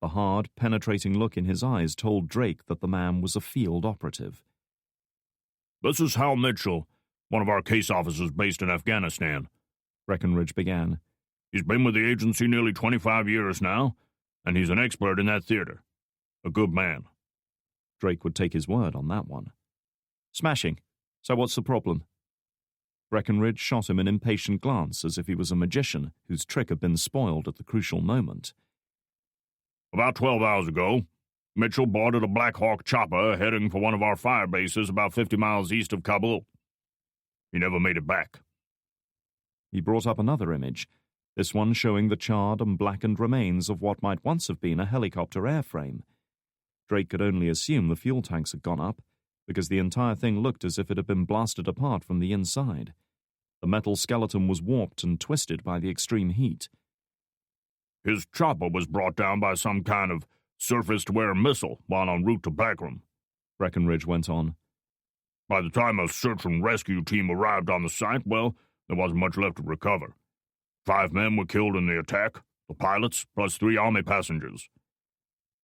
The hard, penetrating look in his eyes told Drake that the man was a field operative. "This is Hal Mitchell, one of our case officers based in Afghanistan," Breckenridge began. "He's been with the agency nearly 25 years now, and he's an expert in that theater. A good man." Drake would take his word on that one. "Smashing. So what's the problem?" Breckenridge shot him an impatient glance as if he was a magician whose trick had been spoiled at the crucial moment. "About 12 hours ago, Mitchell boarded a Black Hawk chopper heading for one of our fire bases about 50 miles east of Kabul. He never made it back." He brought up another image, this one showing the charred and blackened remains of what might once have been a helicopter airframe. Drake could only assume the fuel tanks had gone up, because the entire thing looked as if it had been blasted apart from the inside. The metal skeleton was warped and twisted by the extreme heat. "His chopper was brought down by some kind of surface-to-air missile while en route to Bagram," Breckenridge went on. "By the time a search and rescue team arrived on the site, well, there wasn't much left to recover. 5 men were killed in the attack, the pilots, plus 3 Army passengers."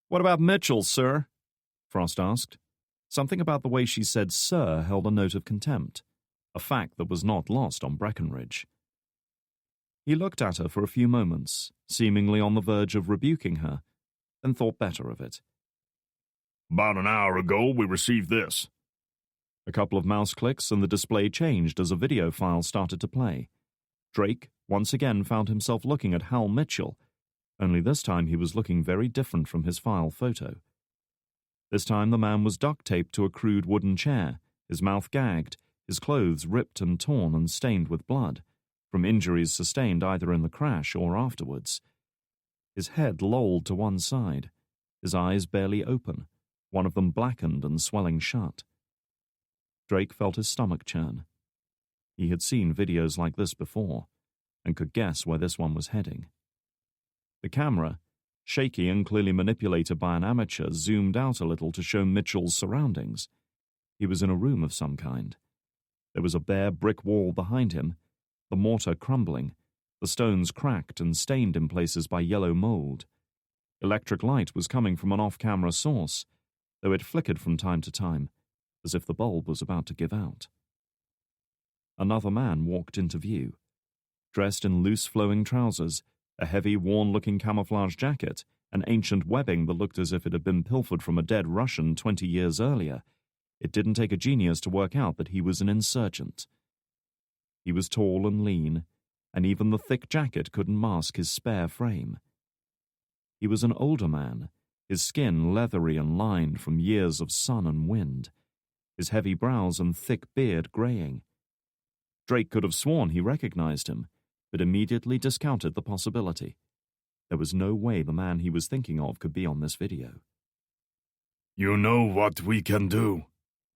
"What about Mitchell, sir?" Frost asked. Something about the way she said sir held a note of contempt, a fact that was not lost on Breckenridge. He looked at her for a few moments, seemingly on the verge of rebuking her, then thought better of it. "About an hour ago, we received this." A couple of mouse clicks and the display changed as a video file started to play. Drake once again found himself looking at Hal Mitchell, only this time he was looking very different from his file photo. This time the man was duct-taped to a crude wooden chair, his mouth gagged, his clothes ripped and torn and stained with blood, from injuries sustained either in the crash or afterwards. His head lolled to one side, his eyes barely open, one of them blackened and swelling shut. Drake felt his stomach churn. He had seen videos like this before, and could guess where this one was heading. The camera, shaky and clearly manipulated by an amateur, zoomed out a little to show Mitchell's surroundings. He was in a room of some kind. There was a bare brick wall behind him, the mortar crumbling, the stones cracked and stained in places by yellow mold. Electric light was coming from an off-camera source, though it flickered from time to time, as if the bulb was about to give out. Another man walked into view. Dressed in loose flowing trousers, a heavy, worn-looking camouflage jacket, and ancient webbing that looked as if it had been pilfered from a dead Russian 20 years earlier, it didn't take a genius to work out that he was an insurgent. He was tall and lean, and even the thick jacket couldn't mask his spare frame. He was an older man, his skin leathery and lined from years of sun and wind, his heavy brows and thick beard graying. Drake could have sworn he recognized him, but immediately discounted the possibility. There was no way the man he was thinking of could be on this video. "You know what we can do,"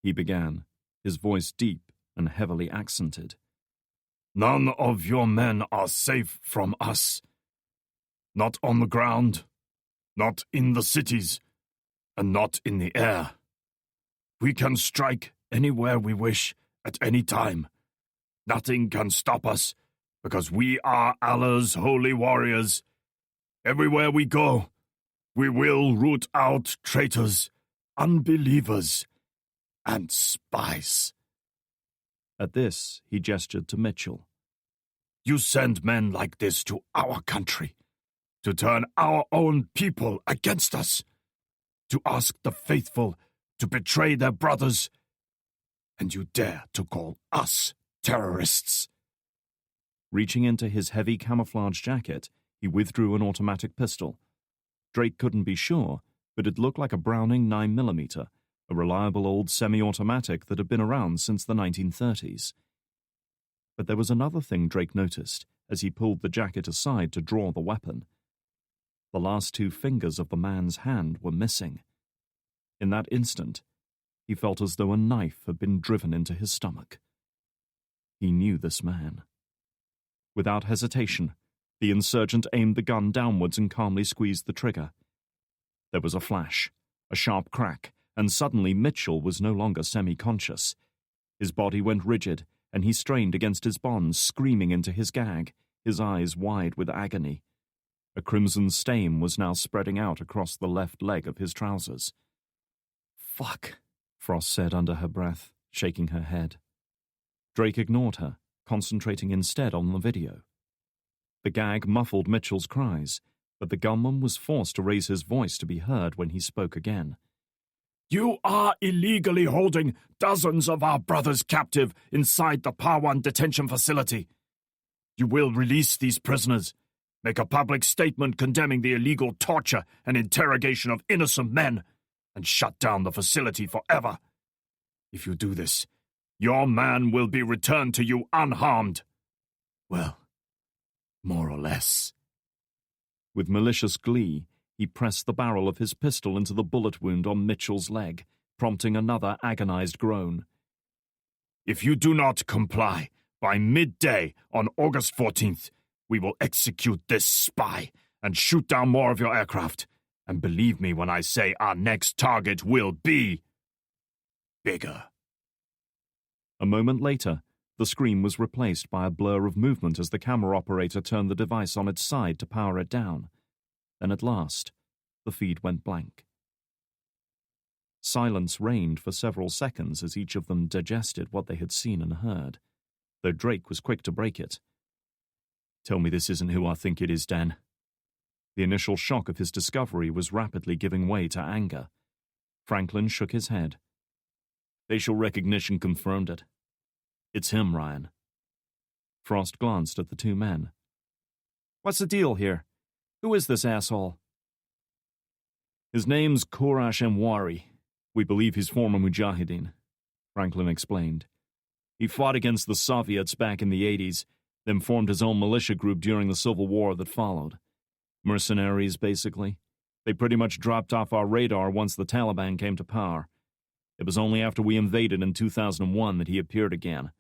he began, his voice deep and heavily accented. "None of your men are safe from us. Not on the ground, not in the cities, and not in the air. We can strike anywhere we wish at any time. Nothing can stop us, because we are Allah's holy warriors. Everywhere we go, we will root out traitors, unbelievers, and spies." At this, he gestured to Mitchell. "You send men like this to our country, to turn our own people against us, to ask the faithful to betray their brothers, and you dare to call us terrorists." Reaching into his heavy camouflage jacket, he withdrew an automatic pistol. Drake couldn't be sure, but it looked like a Browning 9mm, a reliable old semi-automatic that had been around since the 1930s. But there was another thing Drake noticed as he pulled the jacket aside to draw the weapon. The last 2 fingers of the man's hand were missing. In that instant, he felt as though a knife had been driven into his stomach. He knew this man. Without hesitation, the insurgent aimed the gun downwards and calmly squeezed the trigger. There was a flash, a sharp crack, and suddenly Mitchell was no longer semi-conscious. His body went rigid, and he strained against his bonds, screaming into his gag, his eyes wide with agony. A crimson stain was now spreading out across the left leg of his trousers. "Fuck," Frost said under her breath, shaking her head. Drake ignored her, concentrating instead on the video. The gag muffled Mitchell's cries, but the gunman was forced to raise his voice to be heard when he spoke again. "You are illegally holding dozens of our brothers captive inside the Parwan detention facility. You will release these prisoners, make a public statement condemning the illegal torture and interrogation of innocent men, and shut down the facility forever. If you do this, your man will be returned to you unharmed. Well, more or less." With malicious glee, he pressed the barrel of his pistol into the bullet wound on Mitchell's leg, prompting another agonized groan. "If you do not comply, by midday on August 14th, we will execute this spy and shoot down more of your aircraft. And believe me when I say our next target will be bigger." A moment later, the screen was replaced by a blur of movement as the camera operator turned the device on its side to power it down. Then at last, the feed went blank. Silence reigned for several seconds as each of them digested what they had seen and heard, though Drake was quick to break it. "Tell me this isn't who I think it is, Dan." The initial shock of his discovery was rapidly giving way to anger. Franklin shook his head. "Facial recognition confirmed it. It's him, Ryan." Frost glanced at the two men. "What's the deal here? Who is this asshole?" "His name's Kourash Emwari. We believe he's former Mujahideen," Franklin explained. "He fought against the Soviets back in the 80s, then formed his own militia group during the civil war that followed. Mercenaries, basically. They pretty much dropped off our radar once the Taliban came to power. It was only after we invaded in 2001 that he appeared again,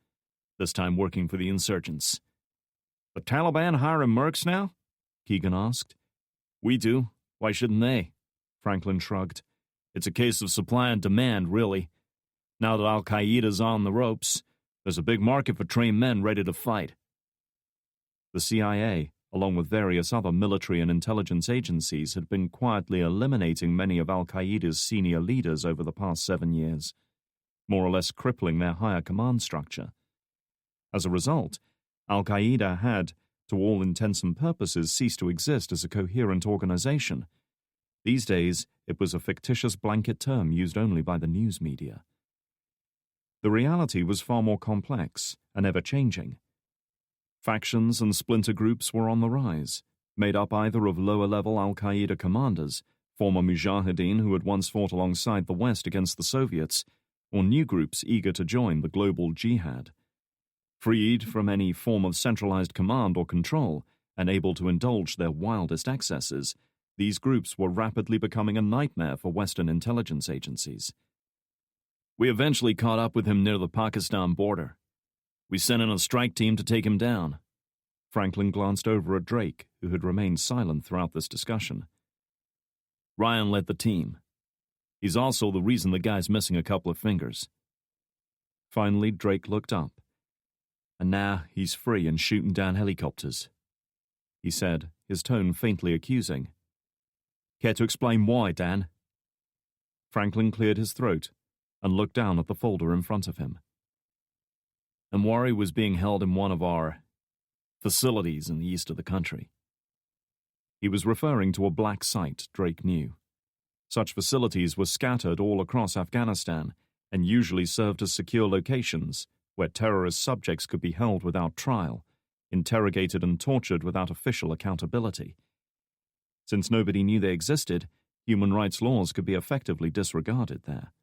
this time working for the insurgents." "The Taliban hiring mercs now?" Keegan asked. "We do. Why shouldn't they?" Franklin shrugged. "It's a case of supply and demand, really. Now that Al-Qaeda's on the ropes, there's a big market for trained men ready to fight." The CIA, along with various other military and intelligence agencies, had been quietly eliminating many of Al-Qaeda's senior leaders over the past 7 years, more or less crippling their higher command structure. As a result, Al-Qaeda had, to all intents and purposes, ceased to exist as a coherent organization. These days, it was a fictitious blanket term used only by the news media. The reality was far more complex and ever-changing. Factions and splinter groups were on the rise, made up either of lower-level Al-Qaeda commanders, former Mujahideen who had once fought alongside the West against the Soviets, or new groups eager to join the global jihad. Freed from any form of centralized command or control, and able to indulge their wildest excesses, these groups were rapidly becoming a nightmare for Western intelligence agencies. "We eventually caught up with him near the Pakistan border. We sent in a strike team to take him down." Franklin glanced over at Drake, who had remained silent throughout this discussion. "Ryan led the team. He's also the reason the guy's missing a couple of fingers." Finally, Drake looked up. "And now he's free and shooting down helicopters," he said, his tone faintly accusing. "Care to explain why, Dan?" Franklin cleared his throat and looked down at the folder in front of him. "Emwari was being held in one of our facilities in the east of the country." He was referring to a black site Drake knew. Such facilities were scattered all across Afghanistan and usually served as secure locations where terrorist subjects could be held without trial, interrogated and tortured without official accountability. Since nobody knew they existed, human rights laws could be effectively disregarded there.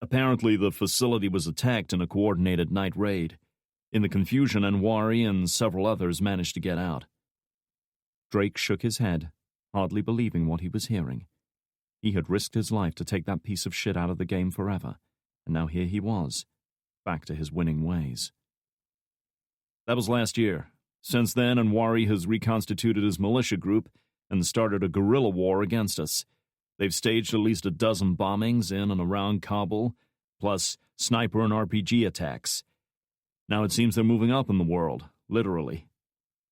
"Apparently the facility was attacked in a coordinated night raid. In the confusion, Emwari and several others managed to get out." Drake shook his head, hardly believing what he was hearing. He had risked his life to take that piece of shit out of the game forever, and now here he was, back to his winning ways. "That was last year. Since then, Emwari has reconstituted his militia group and started a guerrilla war against us. They've staged at least a dozen bombings in and around Kabul, plus sniper and RPG attacks. Now it seems they're moving up in the world, literally.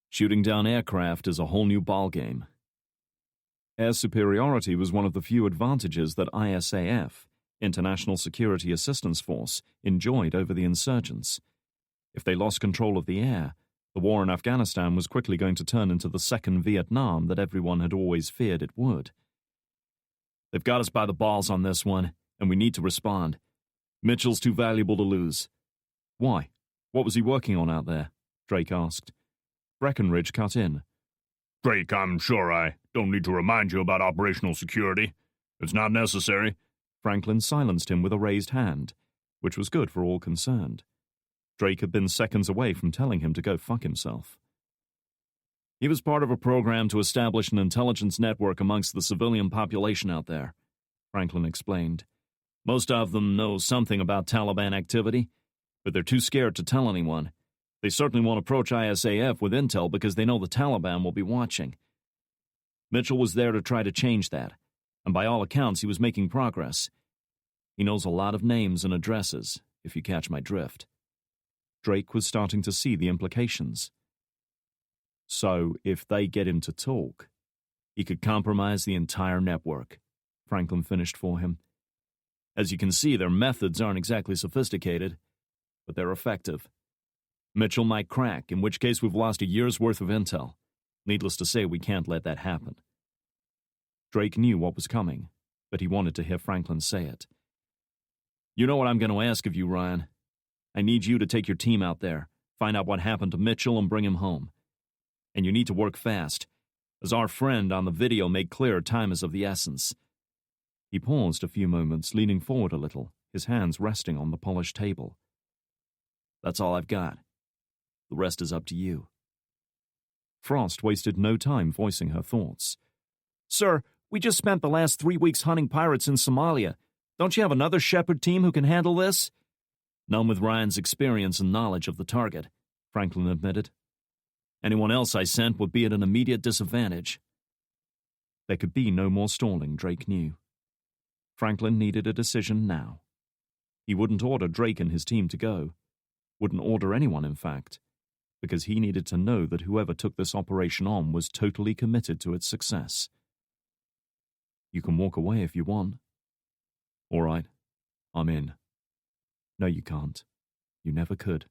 Shooting down aircraft is a whole new ballgame. Air superiority was one of the few advantages that ISAF, International Security Assistance Force, enjoyed over the insurgents. If they lost control of the air, the war in Afghanistan was quickly going to turn into the second Vietnam that everyone had always feared it would. They've got us by the balls on this one, and we need to respond. Mitchell's too valuable to lose. Why? What was he working on out there? Drake asked. Breckenridge cut in. Drake, I'm sure I don't need to remind you about operational security. It's not necessary. Franklin silenced him with a raised hand, which was good for all concerned. Drake had been seconds away from telling him to go fuck himself. He was part of a program to establish an intelligence network amongst the civilian population out there, Franklin explained. Most of them know something about Taliban activity, but they're too scared to tell anyone. They certainly won't approach ISAF with intel because they know the Taliban will be watching. Mitchell was there to try to change that, and by all accounts he was making progress. He knows a lot of names and addresses, if you catch my drift. Drake was starting to see the implications. So, if they get him to talk, he could compromise the entire network, Franklin finished for him. As you can see, their methods aren't exactly sophisticated, but they're effective. Mitchell might crack, in which case we've lost a year's worth of intel. Needless to say, we can't let that happen. Drake knew what was coming, but he wanted to hear Franklin say it. You know what I'm going to ask of you, Ryan. I need you to take your team out there, find out what happened to Mitchell and bring him home. And you need to work fast. As our friend on the video made clear, time is of the essence. He paused a few moments, leaning forward a little, his hands resting on the polished table. That's all I've got. The rest is up to you. Frost wasted no time voicing her thoughts. Sir, we just spent the last 3 weeks hunting pirates in Somalia. Don't you have another Shepherd team who can handle this? None with Ryan's experience and knowledge of the target, Franklin admitted. Anyone else I sent would be at an immediate disadvantage. There could be no more stalling, Drake knew. Franklin needed a decision now. He wouldn't order Drake and his team to go. Wouldn't order anyone, in fact, because he needed to know that whoever took this operation on was totally committed to its success. You can walk away if you want. All right, I'm in. No, you can't. You never could.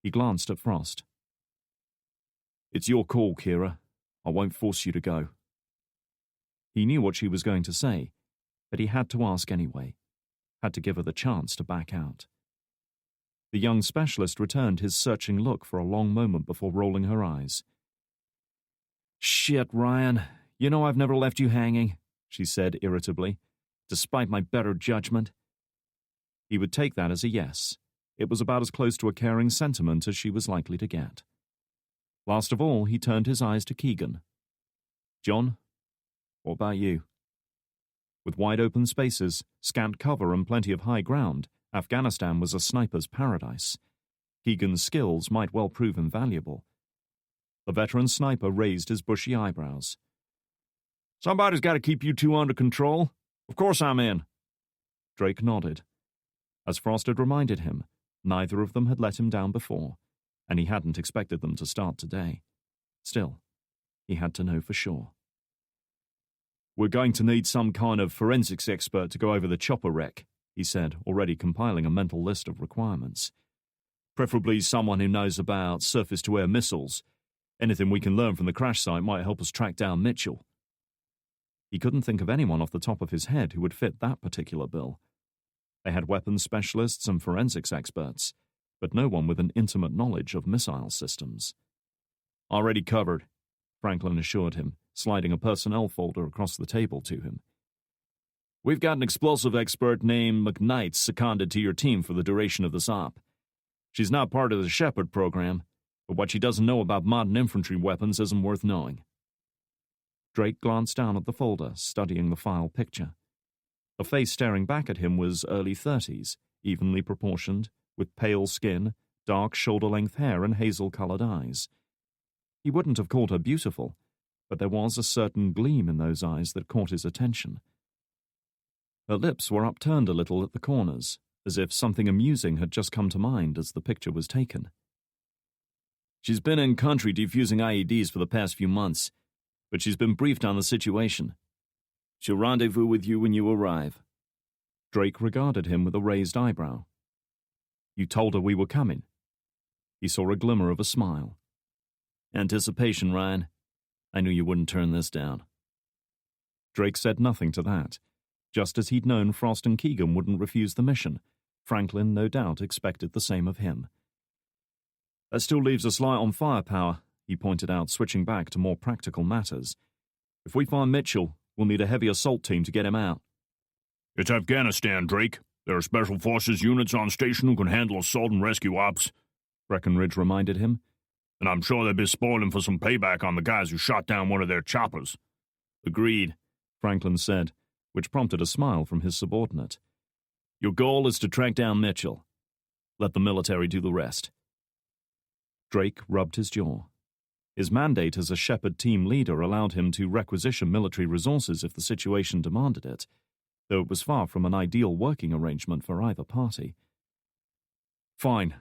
He glanced at Frost. It's your call, Kira. I won't force you to go. He knew what she was going to say, but he had to ask anyway. Had to give her the chance to back out. The young specialist returned his searching look for a long moment before rolling her eyes. Shit, Ryan. You know I've never left you hanging, she said irritably, despite my better judgment. He would take that as a yes. It was about as close to a caring sentiment as she was likely to get. Last of all, he turned his eyes to Keegan. John, what about you? With wide-open spaces, scant cover and plenty of high ground, Afghanistan was a sniper's paradise. Keegan's skills might well prove invaluable. The veteran sniper raised his bushy eyebrows. Somebody's got to keep you two under control. Of course I'm in. Drake nodded. As Frost had reminded him, neither of them had let him down before, and he hadn't expected them to start today. Still, he had to know for sure. We're going to need some kind of forensics expert to go over the chopper wreck, he said, already compiling a mental list of requirements. Preferably someone who knows about surface-to-air missiles. Anything we can learn from the crash site might help us track down Mitchell. He couldn't think of anyone off the top of his head who would fit that particular bill. They had weapons specialists and forensics experts, but no one with an intimate knowledge of missile systems. Already covered, Franklin assured him, sliding a personnel folder across the table to him. We've got an explosive expert named McKnight seconded to your team for the duration of this op. She's not part of the Shepherd program, but what she doesn't know about modern infantry weapons isn't worth knowing. Drake glanced down at the folder, studying the file picture. The face staring back at him was early 30s, evenly proportioned, with pale skin, dark shoulder-length hair and hazel-colored eyes. He wouldn't have called her beautiful, but there was a certain gleam in those eyes that caught his attention. Her lips were upturned a little at the corners, as if something amusing had just come to mind as the picture was taken. She's been in country defusing IEDs for the past few months, but she's been briefed on the situation. She'll rendezvous with you when you arrive. Drake regarded him with a raised eyebrow. You told her we were coming. He saw a glimmer of a smile. Anticipation, Ryan. I knew you wouldn't turn this down. Drake said nothing to that. Just as he'd known Frost and Keegan wouldn't refuse the mission, Franklin no doubt expected the same of him. That still leaves us light on firepower, he pointed out, switching back to more practical matters. If we find Mitchell, we'll need a heavy assault team to get him out. It's Afghanistan, Drake. There are special forces units on station who can handle assault and rescue ops, Breckenridge reminded him. And I'm sure they'll be spoiling for some payback on the guys who shot down one of their choppers. Agreed, Franklin said, which prompted a smile from his subordinate. Your goal is to track down Mitchell. Let the military do the rest. Drake rubbed his jaw. His mandate as a Shepherd team leader allowed him to requisition military resources if the situation demanded it, though it was far from an ideal working arrangement for either party. Fine,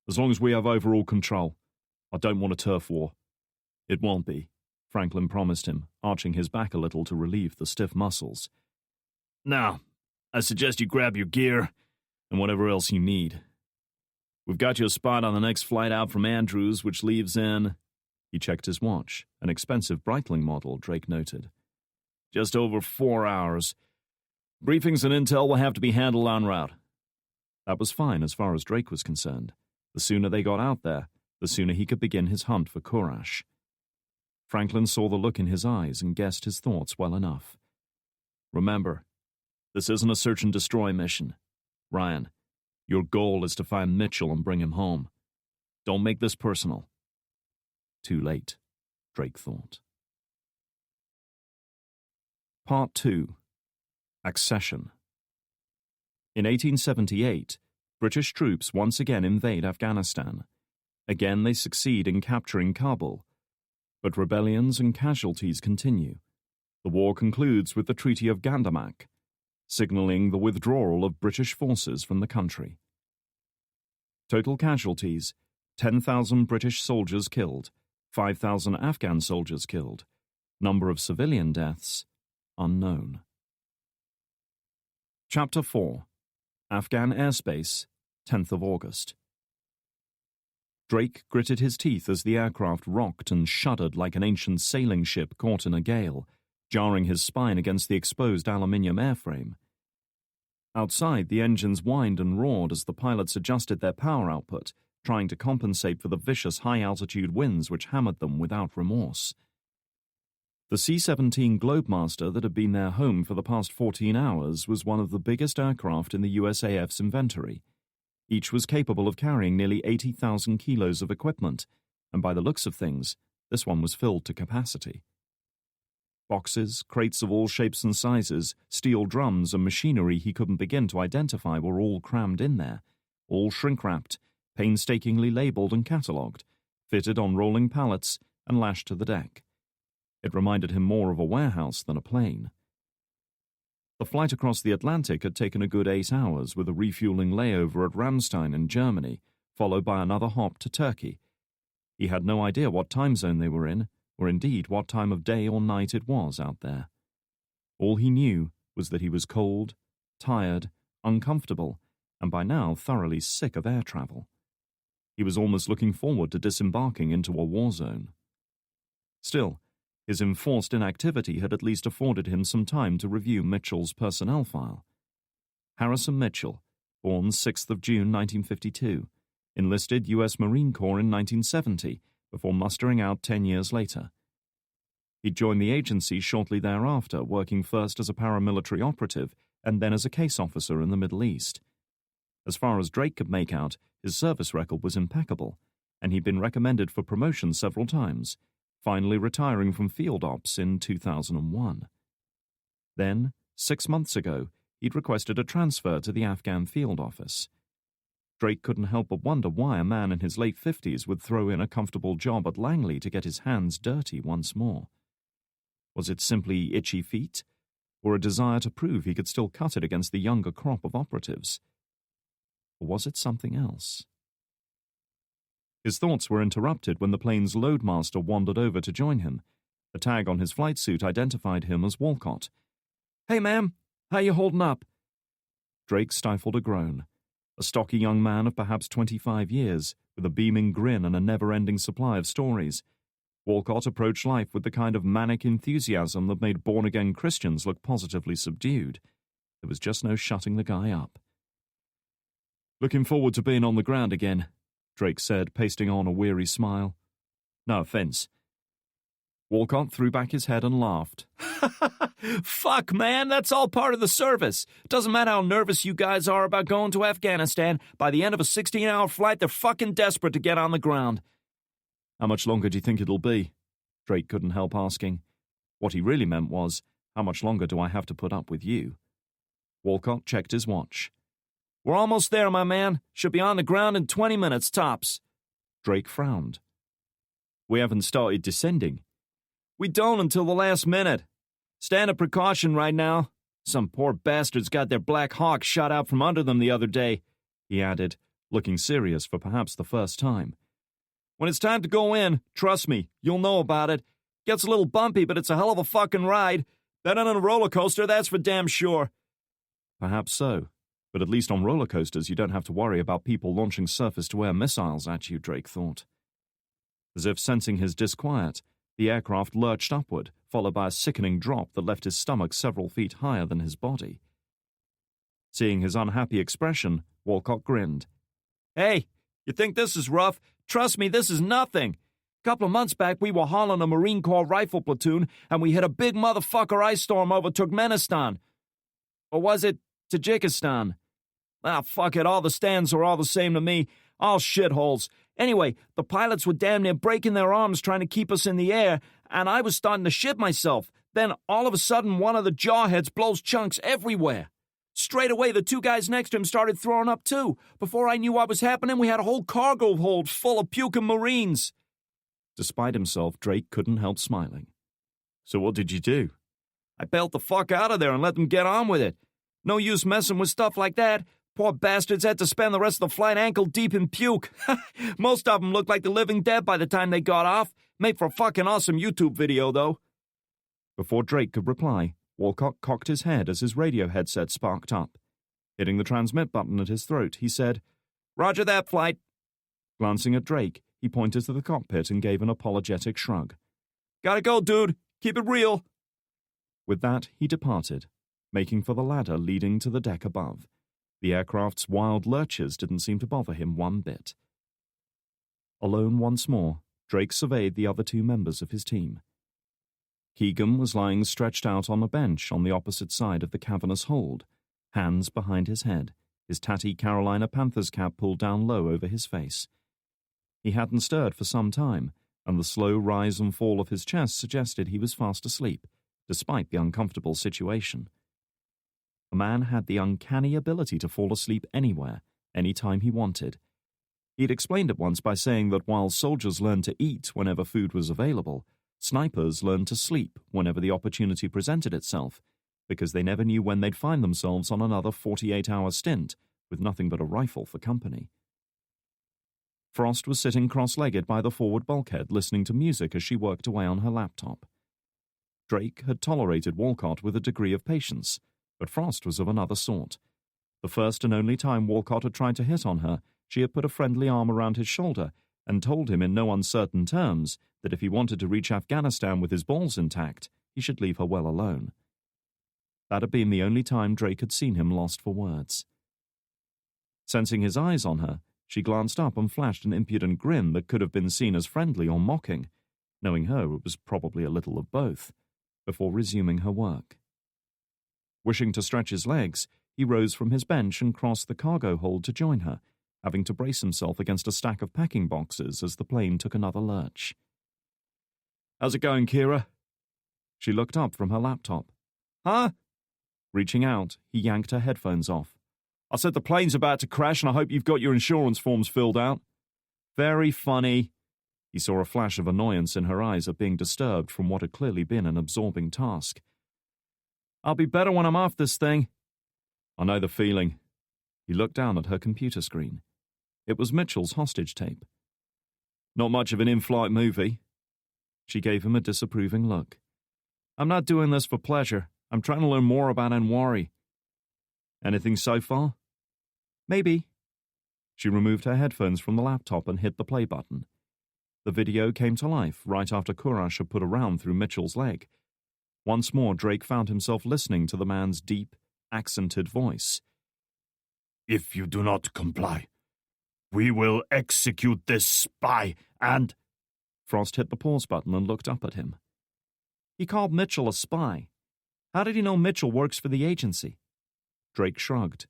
as long as we have overall control. I don't want a turf war. It won't be, Franklin promised him, arching his back a little to relieve the stiff muscles. Now, I suggest you grab your gear and whatever else you need. We've got you a spot on the next flight out from Andrews, which leaves in... He checked his watch, an expensive Breitling model, Drake noted. Just over 4 hours. Briefings and intel will have to be handled en route. That was fine as far as Drake was concerned. The sooner they got out there, the sooner he could begin his hunt for Korash. Franklin saw the look in his eyes and guessed his thoughts well enough. Remember, this isn't a search and destroy mission. Ryan, your goal is to find Mitchell and bring him home. Don't make this personal. Too late, Drake thought. Part 2. Accession. In 1878, British troops once again invade Afghanistan. Again they succeed in capturing Kabul. But rebellions and casualties continue. The war concludes with the Treaty of Gandamak, signaling the withdrawal of British forces from the country. Total casualties: 10,000 British soldiers killed, 5,000 Afghan soldiers killed. Number of civilian deaths unknown. Chapter 4. Afghan Airspace, 10th of August. Drake gritted his teeth as the aircraft rocked and shuddered like an ancient sailing ship caught in a gale, jarring his spine against the exposed aluminium airframe. Outside, the engines whined and roared as the pilots adjusted their power output, trying to compensate for the vicious high-altitude winds which hammered them without remorse. The C-17 Globemaster that had been their home for the past 14 hours was one of the biggest aircraft in the USAF's inventory. Each was capable of carrying nearly 80,000 kilos of equipment, and by the looks of things, this one was filled to capacity. Boxes, crates of all shapes and sizes, steel drums, and machinery he couldn't begin to identify were all crammed in there, all shrink-wrapped, painstakingly labelled and catalogued, fitted on rolling pallets, and lashed to the deck. It reminded him more of a warehouse than a plane. The flight across the Atlantic had taken a good 8 hours, with a refueling layover at Ramstein in Germany, followed by another hop to Turkey. He had no idea what time zone they were in, or indeed what time of day or night it was out there. All he knew was that he was cold, tired, uncomfortable, and by now thoroughly sick of air travel. He was almost looking forward to disembarking into a war zone. Still, his enforced inactivity had at least afforded him some time to review Mitchell's personnel file. Harrison Mitchell, born 6th of June 1952, enlisted U.S. Marine Corps in 1970, before mustering out 10 years later. He joined the agency shortly thereafter, working first as a paramilitary operative and then as a case officer in the Middle East. As far as Drake could make out, his service record was impeccable, and he'd been recommended for promotion several times, finally retiring from field ops in 2001. Then, 6 months ago, he'd requested a transfer to the Afghan field office. Drake couldn't help but wonder why a man in his late 50s would throw in a comfortable job at Langley to get his hands dirty once more. Was it simply itchy feet? Or a desire to prove he could still cut it against the younger crop of operatives? Or was it something else? His thoughts were interrupted when the plane's loadmaster wandered over to join him. The tag on his flight suit identified him as Walcott. "Hey, ma'am, how you holding up?" Drake stifled a groan. A stocky young man of perhaps 25 years, with a beaming grin and a never-ending supply of stories. Walcott approached life with the kind of manic enthusiasm that made born-again Christians look positively subdued. There was just no shutting the guy up. "Looking forward to being on the ground again," Drake said, pasting on a weary smile. "No offense." Walcott threw back his head and laughed. "Fuck, man, that's all part of the service. Doesn't matter how nervous you guys are about going to Afghanistan. By the end of a 16-hour flight, they're fucking desperate to get on the ground." "How much longer do you think it'll be?" Drake couldn't help asking. What he really meant was, how much longer do I have to put up with you? Walcott checked his watch. "We're almost there, my man. Should be on the ground in 20 minutes, tops." Drake frowned. "We haven't started descending." "We don't until the last minute. Stand of precaution right now. Some poor bastards got their Black Hawk shot out from under them the other day," he added, looking serious for perhaps the first time. "When it's time to go in, trust me, you'll know about it. Gets a little bumpy, but it's a hell of a fucking ride. Better than a roller coaster, that's for damn sure." Perhaps so, but at least on roller coasters you don't have to worry about people launching surface-to-air missiles at you, Drake thought. As if sensing his disquiet, the aircraft lurched upward, followed by a sickening drop that left his stomach several feet higher than his body. Seeing his unhappy expression, Walcott grinned. "Hey, you think this is rough? Trust me, this is nothing. A couple of months back, we were hauling a Marine Corps rifle platoon, and we hit a big motherfucker ice storm over Turkmenistan. Or was it Tajikistan? Fuck it, all the stands are all the same to me. All shitholes. Anyway, the pilots were damn near breaking their arms trying to keep us in the air, and I was starting to shit myself. Then, all of a sudden, one of the jawheads blows chunks everywhere. Straight away, the two guys next to him started throwing up too. Before I knew what was happening, we had a whole cargo hold full of puking Marines." Despite himself, Drake couldn't help smiling. "So what did you do?" "I bailed the fuck out of there and let them get on with it. No use messing with stuff like that. Poor bastards had to spend the rest of the flight ankle-deep in puke. Most of them looked like the living dead by the time they got off. Made for a fucking awesome YouTube video, though." Before Drake could reply, Walcott cocked his head as his radio headset sparked up. Hitting the transmit button at his throat, he said, "Roger that, flight." Glancing at Drake, he pointed to the cockpit and gave an apologetic shrug. "Gotta go, dude. Keep it real." With that, he departed, making for the ladder leading to the deck above. The aircraft's wild lurches didn't seem to bother him one bit. Alone once more, Drake surveyed the other two members of his team. Keegan was lying stretched out on a bench on the opposite side of the cavernous hold, hands behind his head, his tatty Carolina Panthers cap pulled down low over his face. He hadn't stirred for some time, and the slow rise and fall of his chest suggested he was fast asleep, despite the uncomfortable situation. A man had the uncanny ability to fall asleep anywhere, any time he wanted. He'd explained it once by saying that while soldiers learned to eat whenever food was available, snipers learned to sleep whenever the opportunity presented itself, because they never knew when they'd find themselves on another 48-hour stint with nothing but a rifle for company. Frost was sitting cross-legged by the forward bulkhead listening to music as she worked away on her laptop. Drake had tolerated Walcott with a degree of patience, but Frost was of another sort. The first and only time Walcott had tried to hit on her, she had put a friendly arm around his shoulder and told him in no uncertain terms that if he wanted to reach Afghanistan with his balls intact, he should leave her well alone. That had been the only time Drake had seen him lost for words. Sensing his eyes on her, she glanced up and flashed an impudent grin that could have been seen as friendly or mocking. Knowing her, it was probably a little of both, before resuming her work. Wishing to stretch his legs, he rose from his bench and crossed the cargo hold to join her, having to brace himself against a stack of packing boxes as the plane took another lurch. "How's it going, Kira?" She looked up from her laptop. "Huh?" Reaching out, he yanked her headphones off. "I said the plane's about to crash and I hope you've got your insurance forms filled out." "Very funny." He saw a flash of annoyance in her eyes at being disturbed from what had clearly been an absorbing task. "I'll be better when I'm off this thing." "I know the feeling." He looked down at her computer screen. It was Mitchell's hostage tape. "Not much of an in-flight movie." She gave him a disapproving look. "I'm not doing this for pleasure. I'm trying to learn more about Anwari." "Anything so far?" "Maybe." She removed her headphones from the laptop and hit the play button. The video came to life right after Kurash had put a round through Mitchell's leg. Once more, Drake found himself listening to the man's deep, accented voice. "If you do not comply, we will execute this spy and—" Frost hit the pause button and looked up at him. He called Mitchell a spy. How did he know Mitchell works for the agency? Drake shrugged.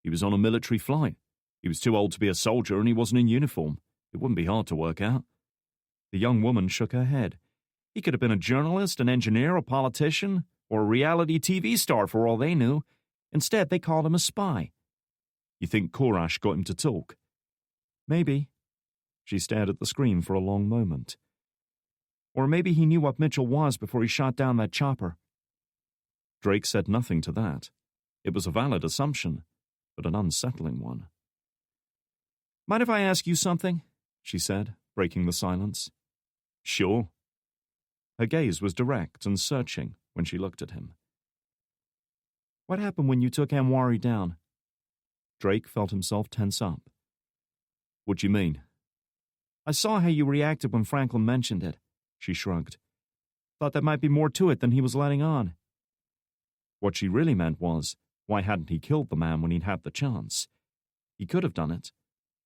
He was on a military flight. He was too old to be a soldier and he wasn't in uniform. It wouldn't be hard to work out. The young woman shook her head. He could have been a journalist, an engineer, a politician, or a reality TV star for all they knew. Instead, they called him a spy. You think Kurash got him to talk? Maybe. She stared at the screen for a long moment. Or maybe he knew what Mitchell was before he shot down that chopper. Drake said nothing to that. It was a valid assumption, but an unsettling one. "Mind if I ask you something?" she said, breaking the silence. "Sure." Her gaze was direct and searching when she looked at him. "What happened when you took Anwari down?" Drake felt himself tense up. "What do you mean?" "I saw how you reacted when Franklin mentioned it," she shrugged. "Thought there might be more to it than he was letting on." What she really meant was, why hadn't he killed the man when he'd had the chance? He could have done it,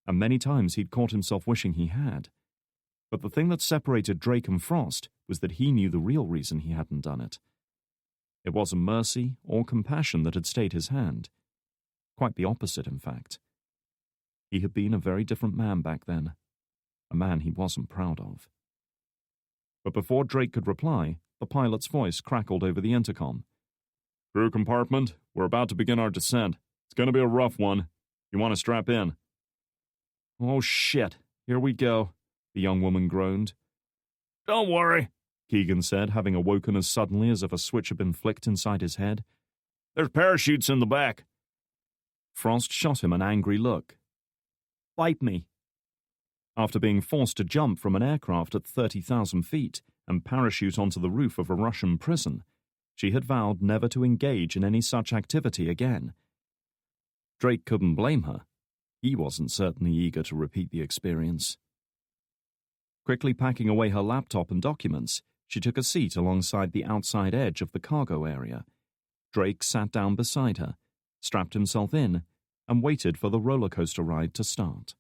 and many times he'd caught himself wishing he had. But the thing that separated Drake and Frost was that he knew the real reason he hadn't done it. It wasn't mercy or compassion that had stayed his hand. Quite the opposite, in fact. He had been a very different man back then, a man he wasn't proud of. But before Drake could reply, the pilot's voice crackled over the intercom. "Crew compartment, we're about to begin our descent. It's going to be a rough one. You want to strap in?" "Oh, shit. Here we go," the young woman groaned. "Don't worry," Keegan said, having awoken as suddenly as if a switch had been flicked inside his head. "There's parachutes in the back." Frost shot him an angry look. "Bite me." After being forced to jump from an aircraft at 30,000 feet and parachute onto the roof of a Russian prison, she had vowed never to engage in any such activity again. Drake couldn't blame her. He wasn't certainly eager to repeat the experience. Quickly packing away her laptop and documents, she took a seat alongside the outside edge of the cargo area. Drake sat down beside her, strapped himself in, and waited for the roller coaster ride to start.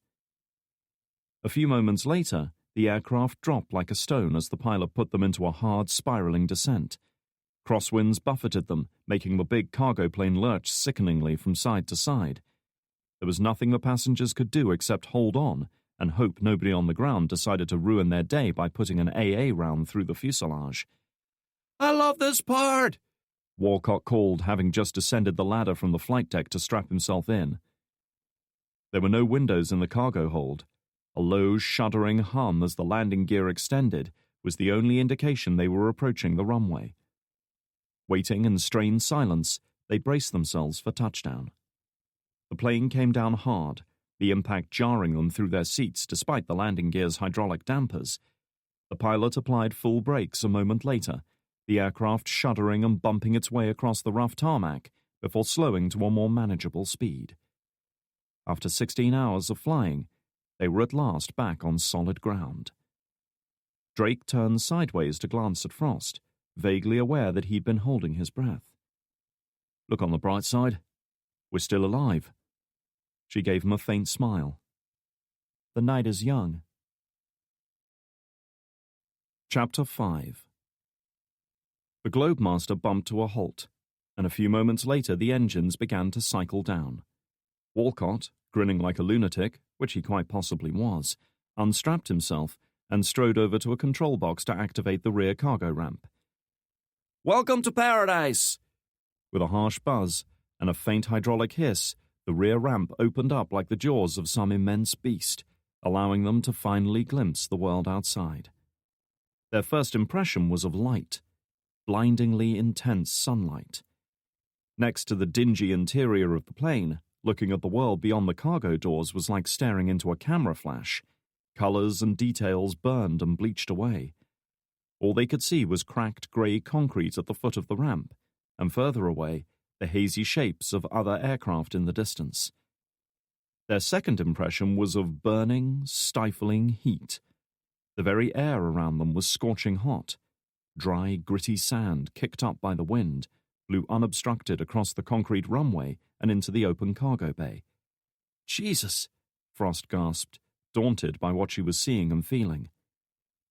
A few moments later, the aircraft dropped like a stone as the pilot put them into a hard, spiraling descent. Crosswinds buffeted them, making the big cargo plane lurch sickeningly from side to side. There was nothing the passengers could do except hold on and hope nobody on the ground decided to ruin their day by putting an AA round through the fuselage. "I love this part!" Walcott called, having just descended the ladder from the flight deck to strap himself in. There were no windows in the cargo hold. A low, shuddering hum as the landing gear extended was the only indication they were approaching the runway. Waiting in strained silence, they braced themselves for touchdown. The plane came down hard, the impact jarring them through their seats despite the landing gear's hydraulic dampers. The pilot applied full brakes a moment later, the aircraft shuddering and bumping its way across the rough tarmac before slowing to a more manageable speed. After 16 hours of flying, they were at last back on solid ground. Drake turned sideways to glance at Frost, vaguely aware that he'd been holding his breath. "Look on the bright side. We're still alive." She gave him a faint smile. "The night is young." Chapter 5. The Globemaster bumped to a halt, and a few moments later the engines began to cycle down. Walcott, grinning like a lunatic, which he quite possibly was, unstrapped himself and strode over to a control box to activate the rear cargo ramp. "Welcome to paradise!" With a harsh buzz and a faint hydraulic hiss, the rear ramp opened up like the jaws of some immense beast, allowing them to finally glimpse the world outside. Their first impression was of light, blindingly intense sunlight. Next to the dingy interior of the plane, looking at the world beyond the cargo doors was like staring into a camera flash. Colors and details burned and bleached away. All they could see was cracked grey concrete at the foot of the ramp, and further away, the hazy shapes of other aircraft in the distance. Their second impression was of burning, stifling heat. The very air around them was scorching hot. Dry, gritty sand, kicked up by the wind, blew unobstructed across the concrete runway and into the open cargo bay. "Jesus!" Frost gasped, daunted by what she was seeing and feeling.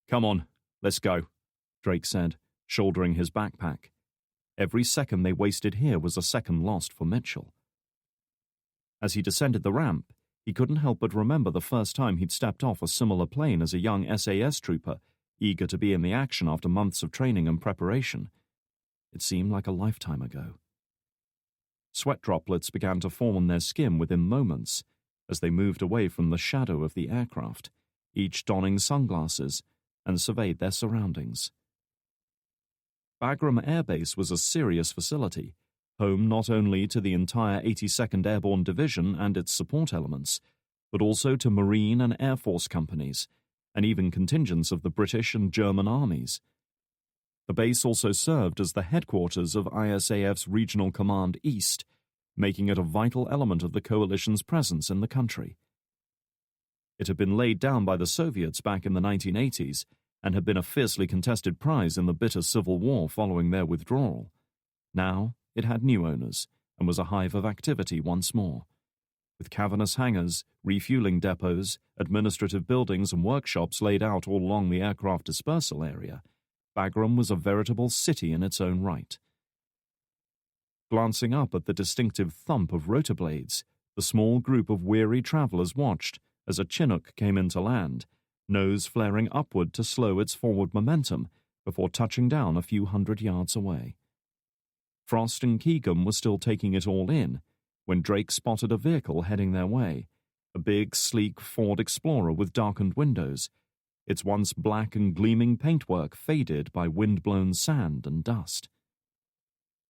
"Come on, let's go," Drake said, shouldering his backpack. Every second they wasted here was a second lost for Mitchell. As he descended the ramp, he couldn't help but remember the first time he'd stepped off a similar plane as a young SAS trooper, eager to be in the action after months of training and preparation. It seemed like a lifetime ago. Sweat droplets began to form on their skin within moments as they moved away from the shadow of the aircraft, each donning sunglasses, and surveyed their surroundings. Bagram Air Base was a serious facility, home not only to the entire 82nd Airborne Division and its support elements, but also to Marine and Air Force companies, and even contingents of the British and German armies. The base also served as the headquarters of ISAF's Regional Command East, making it a vital element of the coalition's presence in the country. It had been laid down by the Soviets back in the 1980s and had been a fiercely contested prize in the bitter civil war following their withdrawal. Now it had new owners and was a hive of activity once more. With cavernous hangars, refueling depots, administrative buildings and workshops laid out all along the aircraft dispersal area, Bagram was a veritable city in its own right. Glancing up at the distinctive thump of rotor blades, the small group of weary travelers watched as a Chinook came into land, nose flaring upward to slow its forward momentum before touching down a few hundred yards away. Frost and Keegan were still taking it all in when Drake spotted a vehicle heading their way, a big, sleek Ford Explorer with darkened windows, its once black and gleaming paintwork faded by wind-blown sand and dust.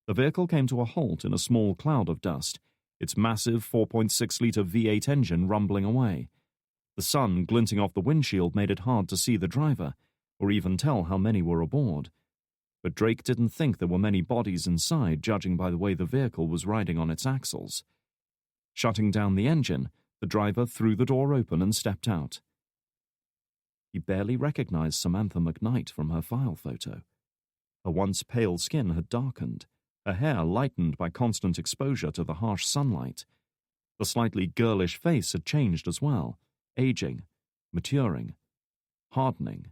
The vehicle came to a halt in a small cloud of dust, its massive 4.6-litre V8 engine rumbling away. The sun glinting off the windshield made it hard to see the driver, or even tell how many were aboard. But Drake didn't think there were many bodies inside, judging by the way the vehicle was riding on its axles. Shutting down the engine, the driver threw the door open and stepped out. He barely recognized Samantha McKnight from her file photo. Her once pale skin had darkened, her hair lightened by constant exposure to the harsh sunlight. The slightly girlish face had changed as well, aging, maturing, hardening.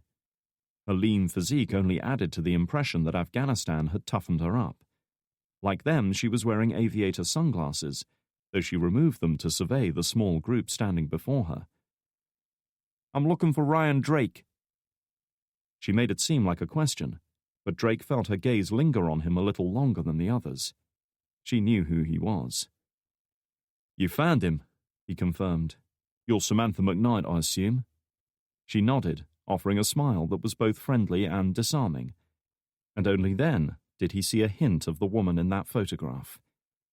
Her lean physique only added to the impression that Afghanistan had toughened her up. Like them, she was wearing aviator sunglasses, though she removed them to survey the small group standing before her. "I'm looking for Ryan Drake." She made it seem like a question, but Drake felt her gaze linger on him a little longer than the others. She knew who he was. "You found him," he confirmed. "You're Samantha McKnight, I assume?" She nodded, offering a smile that was both friendly and disarming. And only then did he see a hint of the woman in that photograph.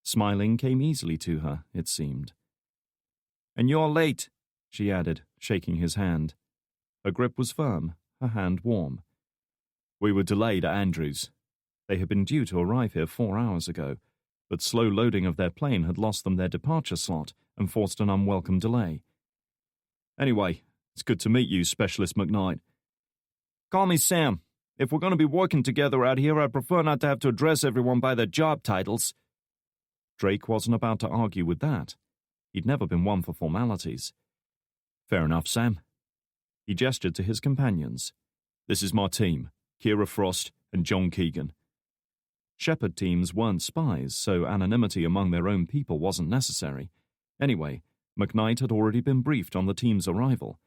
Smiling came easily to her, it seemed. "And you're late," she added, shaking his hand. Her grip was firm, her hand warm. "We were delayed at Andrews. They had been due to arrive here 4 hours ago, but slow loading of their plane had lost them their departure slot and forced an unwelcome delay. Anyway, it's good to meet you, Specialist McKnight. Call me Sam. If we're going to be working together out here, I'd prefer not to have to address everyone by their job titles." Drake wasn't about to argue with that. He'd never been one for formalities. "Fair enough, Sam." He gestured to his companions. "This is my team, Kira Frost and John Keegan." Shepherd teams weren't spies, so anonymity among their own people wasn't necessary. Anyway, McKnight had already been briefed on the team's arrival.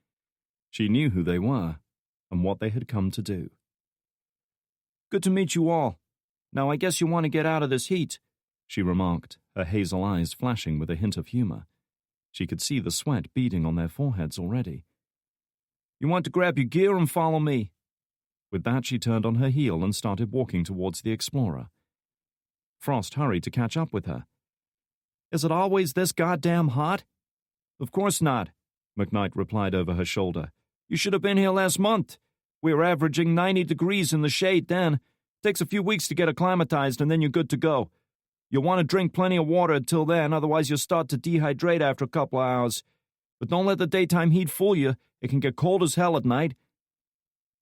She knew who they were and what they had come to do. "Good to meet you all. Now I guess you want to get out of this heat," she remarked, her hazel eyes flashing with a hint of humor. She could see the sweat beading on their foreheads already. You want to grab your gear and follow me." With that, she turned on her heel and started walking towards the Explorer. Frost hurried to catch up with her. "Is it always this goddamn hot?" "Of course not," McKnight replied over her shoulder. "You should have been here last month. We were averaging 90 degrees in the shade then. Takes a few weeks to get acclimatized and then you're good to go. You'll want to drink plenty of water until then, otherwise you'll start to dehydrate after a couple of hours. But don't let the daytime heat fool you. It can get cold as hell at night."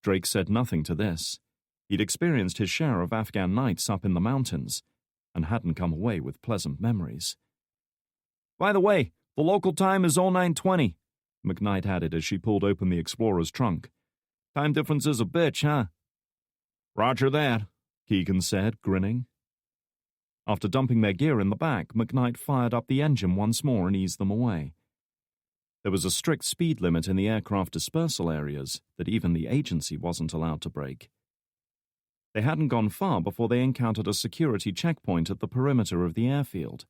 Drake said nothing to this. He'd experienced his share of Afghan nights up in the mountains and hadn't come away with pleasant memories. "By the way, the local time is 0920, McKnight added as she pulled open the Explorer's trunk. "Time difference is a bitch, huh?" "Roger that," Keegan said, grinning. After dumping their gear in the back, McKnight fired up the engine once more and eased them away. There was a strict speed limit in the aircraft dispersal areas that even the agency wasn't allowed to break. They hadn't gone far before they encountered a security checkpoint at the perimeter of the airfield.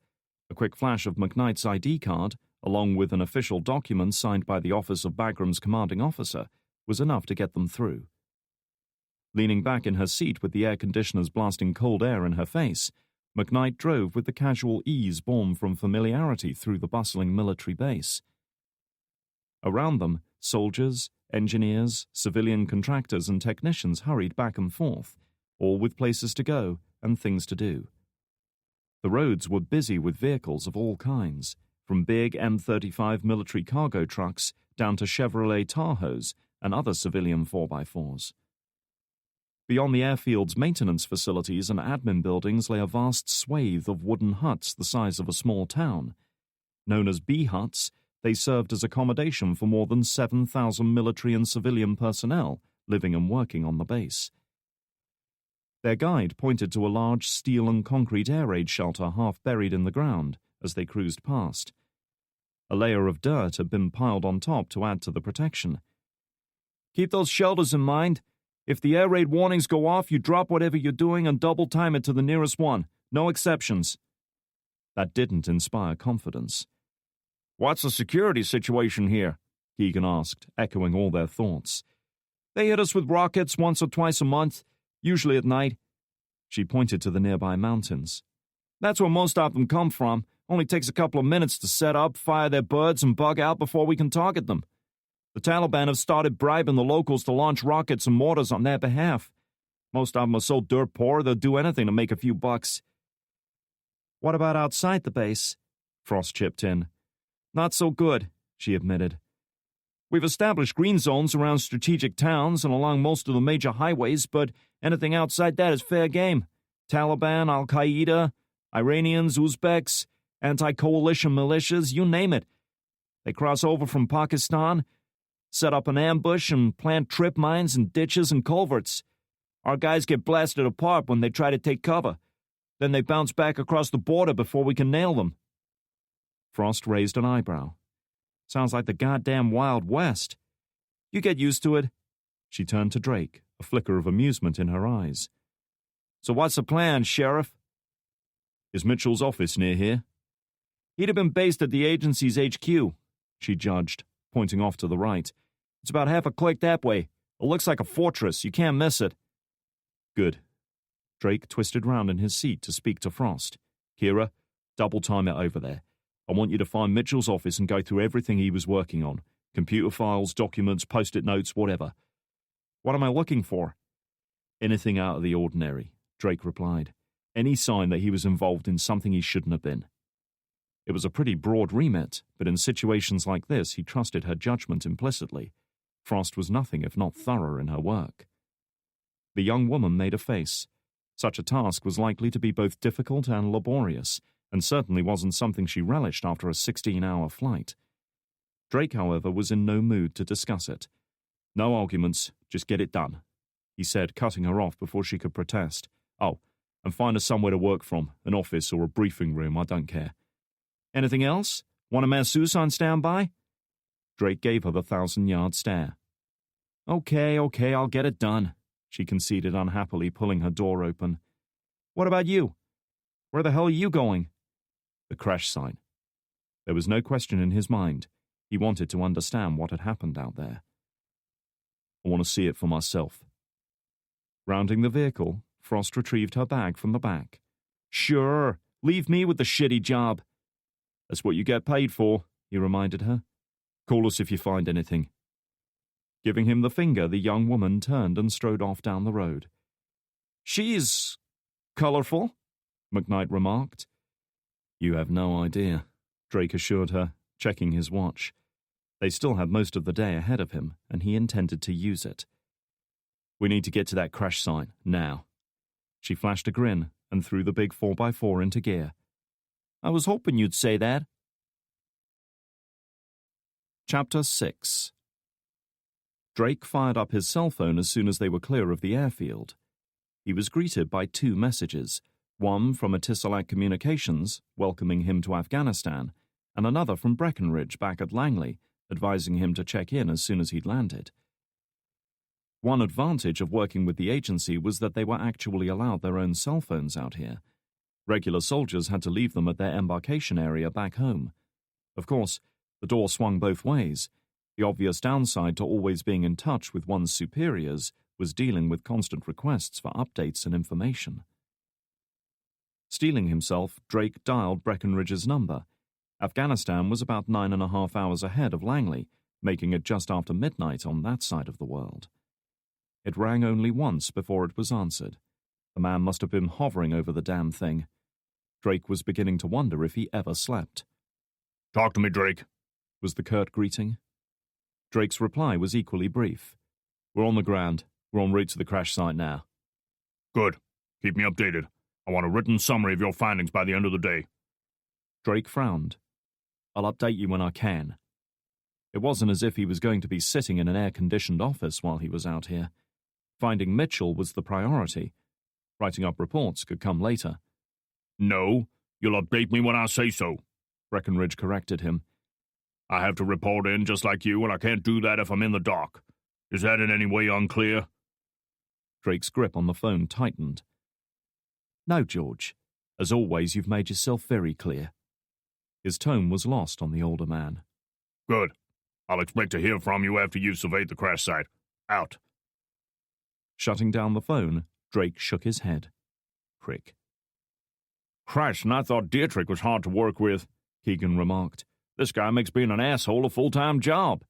A quick flash of McKnight's ID card, along with an official document signed by the office of Bagram's commanding officer, was enough to get them through. Leaning back in her seat with the air conditioners blasting cold air in her face, McKnight drove with the casual ease born from familiarity through the bustling military base. Around them, soldiers, engineers, civilian contractors, and technicians hurried back and forth, all with places to go and things to do. The roads were busy with vehicles of all kinds, from big M35 military cargo trucks down to Chevrolet Tahoes and other civilian 4x4s. Beyond the airfield's maintenance facilities and admin buildings lay a vast swathe of wooden huts the size of a small town. Known as B-huts, they served as accommodation for more than 7,000 military and civilian personnel living and working on the base. Their guide pointed to a large steel and concrete air raid shelter half buried in the ground as they cruised past. A layer of dirt had been piled on top to add to the protection. "Keep those shelters in mind. If the air raid warnings go off, you drop whatever you're doing and double time it to the nearest one. No exceptions." That didn't inspire confidence. "What's the security situation here?" Keegan asked, echoing all their thoughts. "They hit us with rockets once or twice a month, usually at night." She pointed to the nearby mountains. "That's where most of them come from. Only takes a couple of minutes to set up, fire their birds, and bug out before we can target them. The Taliban have started bribing the locals to launch rockets and mortars on their behalf. Most of them are so dirt poor they'll do anything to make a few bucks." "What about outside the base?" Frost chipped in. "Not so good," she admitted. "We've established green zones around strategic towns and along most of the major highways, but anything outside that is fair game. Taliban, Al-Qaeda, Iranians, Uzbeks, anti-coalition militias, you name it. They cross over from Pakistan, set up an ambush, and plant trip mines in ditches and culverts. Our guys get blasted apart when they try to take cover. Then they bounce back across the border before we can nail them." Frost raised an eyebrow. "Sounds like the goddamn Wild West. You get used to it." She turned to Drake, a flicker of amusement in her eyes. "So what's the plan, Sheriff?" "Is Mitchell's office near here?" "He'd have been based at the agency's HQ," she judged, pointing off to the right. "It's about half a click that way. It looks like a fortress. You can't miss it." "Good." Drake twisted round in his seat to speak to Frost. "Kira, double time it over there. I want you to find Mitchell's office and go through everything he was working on. Computer files, documents, post-it notes, whatever." "What am I looking for?" "Anything out of the ordinary," Drake replied. "Any sign that he was involved in something he shouldn't have been." It was a pretty broad remit, but in situations like this he trusted her judgment implicitly. Frost was nothing if not thorough in her work. The young woman made a face. Such a task was likely to be both difficult and laborious, and certainly wasn't something she relished after a 16-hour flight. Drake, however, was in no mood to discuss it. "No arguments, just get it done," he said, cutting her off before she could protest. "Oh, and find us somewhere to work from, an office or a briefing room, I don't care." "Anything else? Want a masseuse on standby?" Drake gave her the 1,000-yard stare. Okay, I'll get it done," she conceded unhappily, pulling her door open. "What about you? Where the hell are you going?" The crash site. There was no question in his mind. He wanted to understand what had happened out there. I want to see it for myself. Rounding the vehicle, Frost retrieved her bag from the back. Sure, leave me with the shitty job. That's what you get paid for, he reminded her. Call us if you find anything. Giving him the finger, the young woman turned and strode off down the road. She's colorful, McKnight remarked. You have no idea, Drake assured her, checking his watch. They still had most of the day ahead of him, and he intended to use it. We need to get to that crash site, now. She flashed a grin and threw the big 4x4 into gear. I was hoping you'd say that. Chapter 6. Drake fired up his cell phone as soon as they were clear of the airfield. He was greeted by 2 messages, one from Etisalat Communications, welcoming him to Afghanistan, and another from Breckenridge back at Langley, advising him to check in as soon as he'd landed. One advantage of working with the agency was that they were actually allowed their own cell phones out here. Regular soldiers had to leave them at their embarkation area back home. Of course, the door swung both ways. The obvious downside to always being in touch with one's superiors was dealing with constant requests for updates and information. Steeling himself, Drake dialed Breckenridge's number. Afghanistan was about 9.5 hours ahead of Langley, making it just after midnight on that side of the world. It rang only once before it was answered. The man must have been hovering over the damn thing. Drake was beginning to wonder if he ever slept. Talk to me, Drake, was the curt greeting. Drake's reply was equally brief. We're on the ground. We're en route to the crash site now. Good. Keep me updated. I want a written summary of your findings by the end of the day. Drake frowned. I'll update you when I can. It wasn't as if he was going to be sitting in an air-conditioned office while he was out here. Finding Mitchell was the priority. Writing up reports could come later. No, you'll update me when I say so, Breckenridge corrected him. I have to report in just like you, and I can't do that if I'm in the dark. Is that in any way unclear? Drake's grip on the phone tightened. No, George. As always, you've made yourself very clear. His tone was lost on the older man. Good. I'll expect to hear from you after you've surveyed the crash site. Out. Shutting down the phone, Drake shook his head. Prick. Christ, and I thought Dietrich was hard to work with, Keegan remarked. This guy makes being an asshole a full-time job.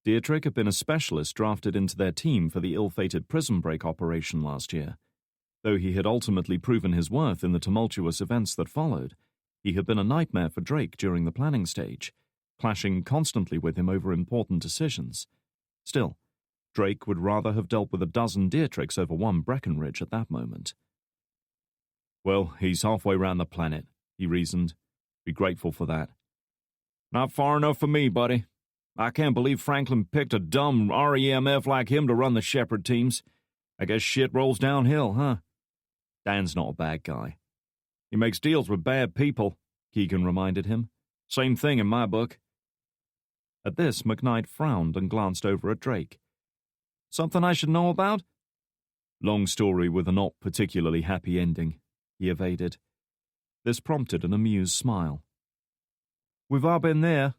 Dietrich had been a specialist drafted into their team for the ill-fated prison break operation last year. Though he had ultimately proven his worth in the tumultuous events that followed, he had been a nightmare for Drake during the planning stage, clashing constantly with him over important decisions. Still, Drake would rather have dealt with a dozen Dietrichs over one Breckenridge at that moment. Well, he's halfway round the planet, he reasoned. Be grateful for that. Not far enough for me, buddy. I can't believe Franklin picked a dumb REMF like him to run the Shepherd teams. I guess shit rolls downhill, huh? Dan's not a bad guy. He makes deals with bad people, Keegan reminded him. Same thing in my book. At this, McKnight frowned and glanced over at Drake. Something I should know about? Long story with a not particularly happy ending, he evaded. This prompted an amused smile. We've all been there.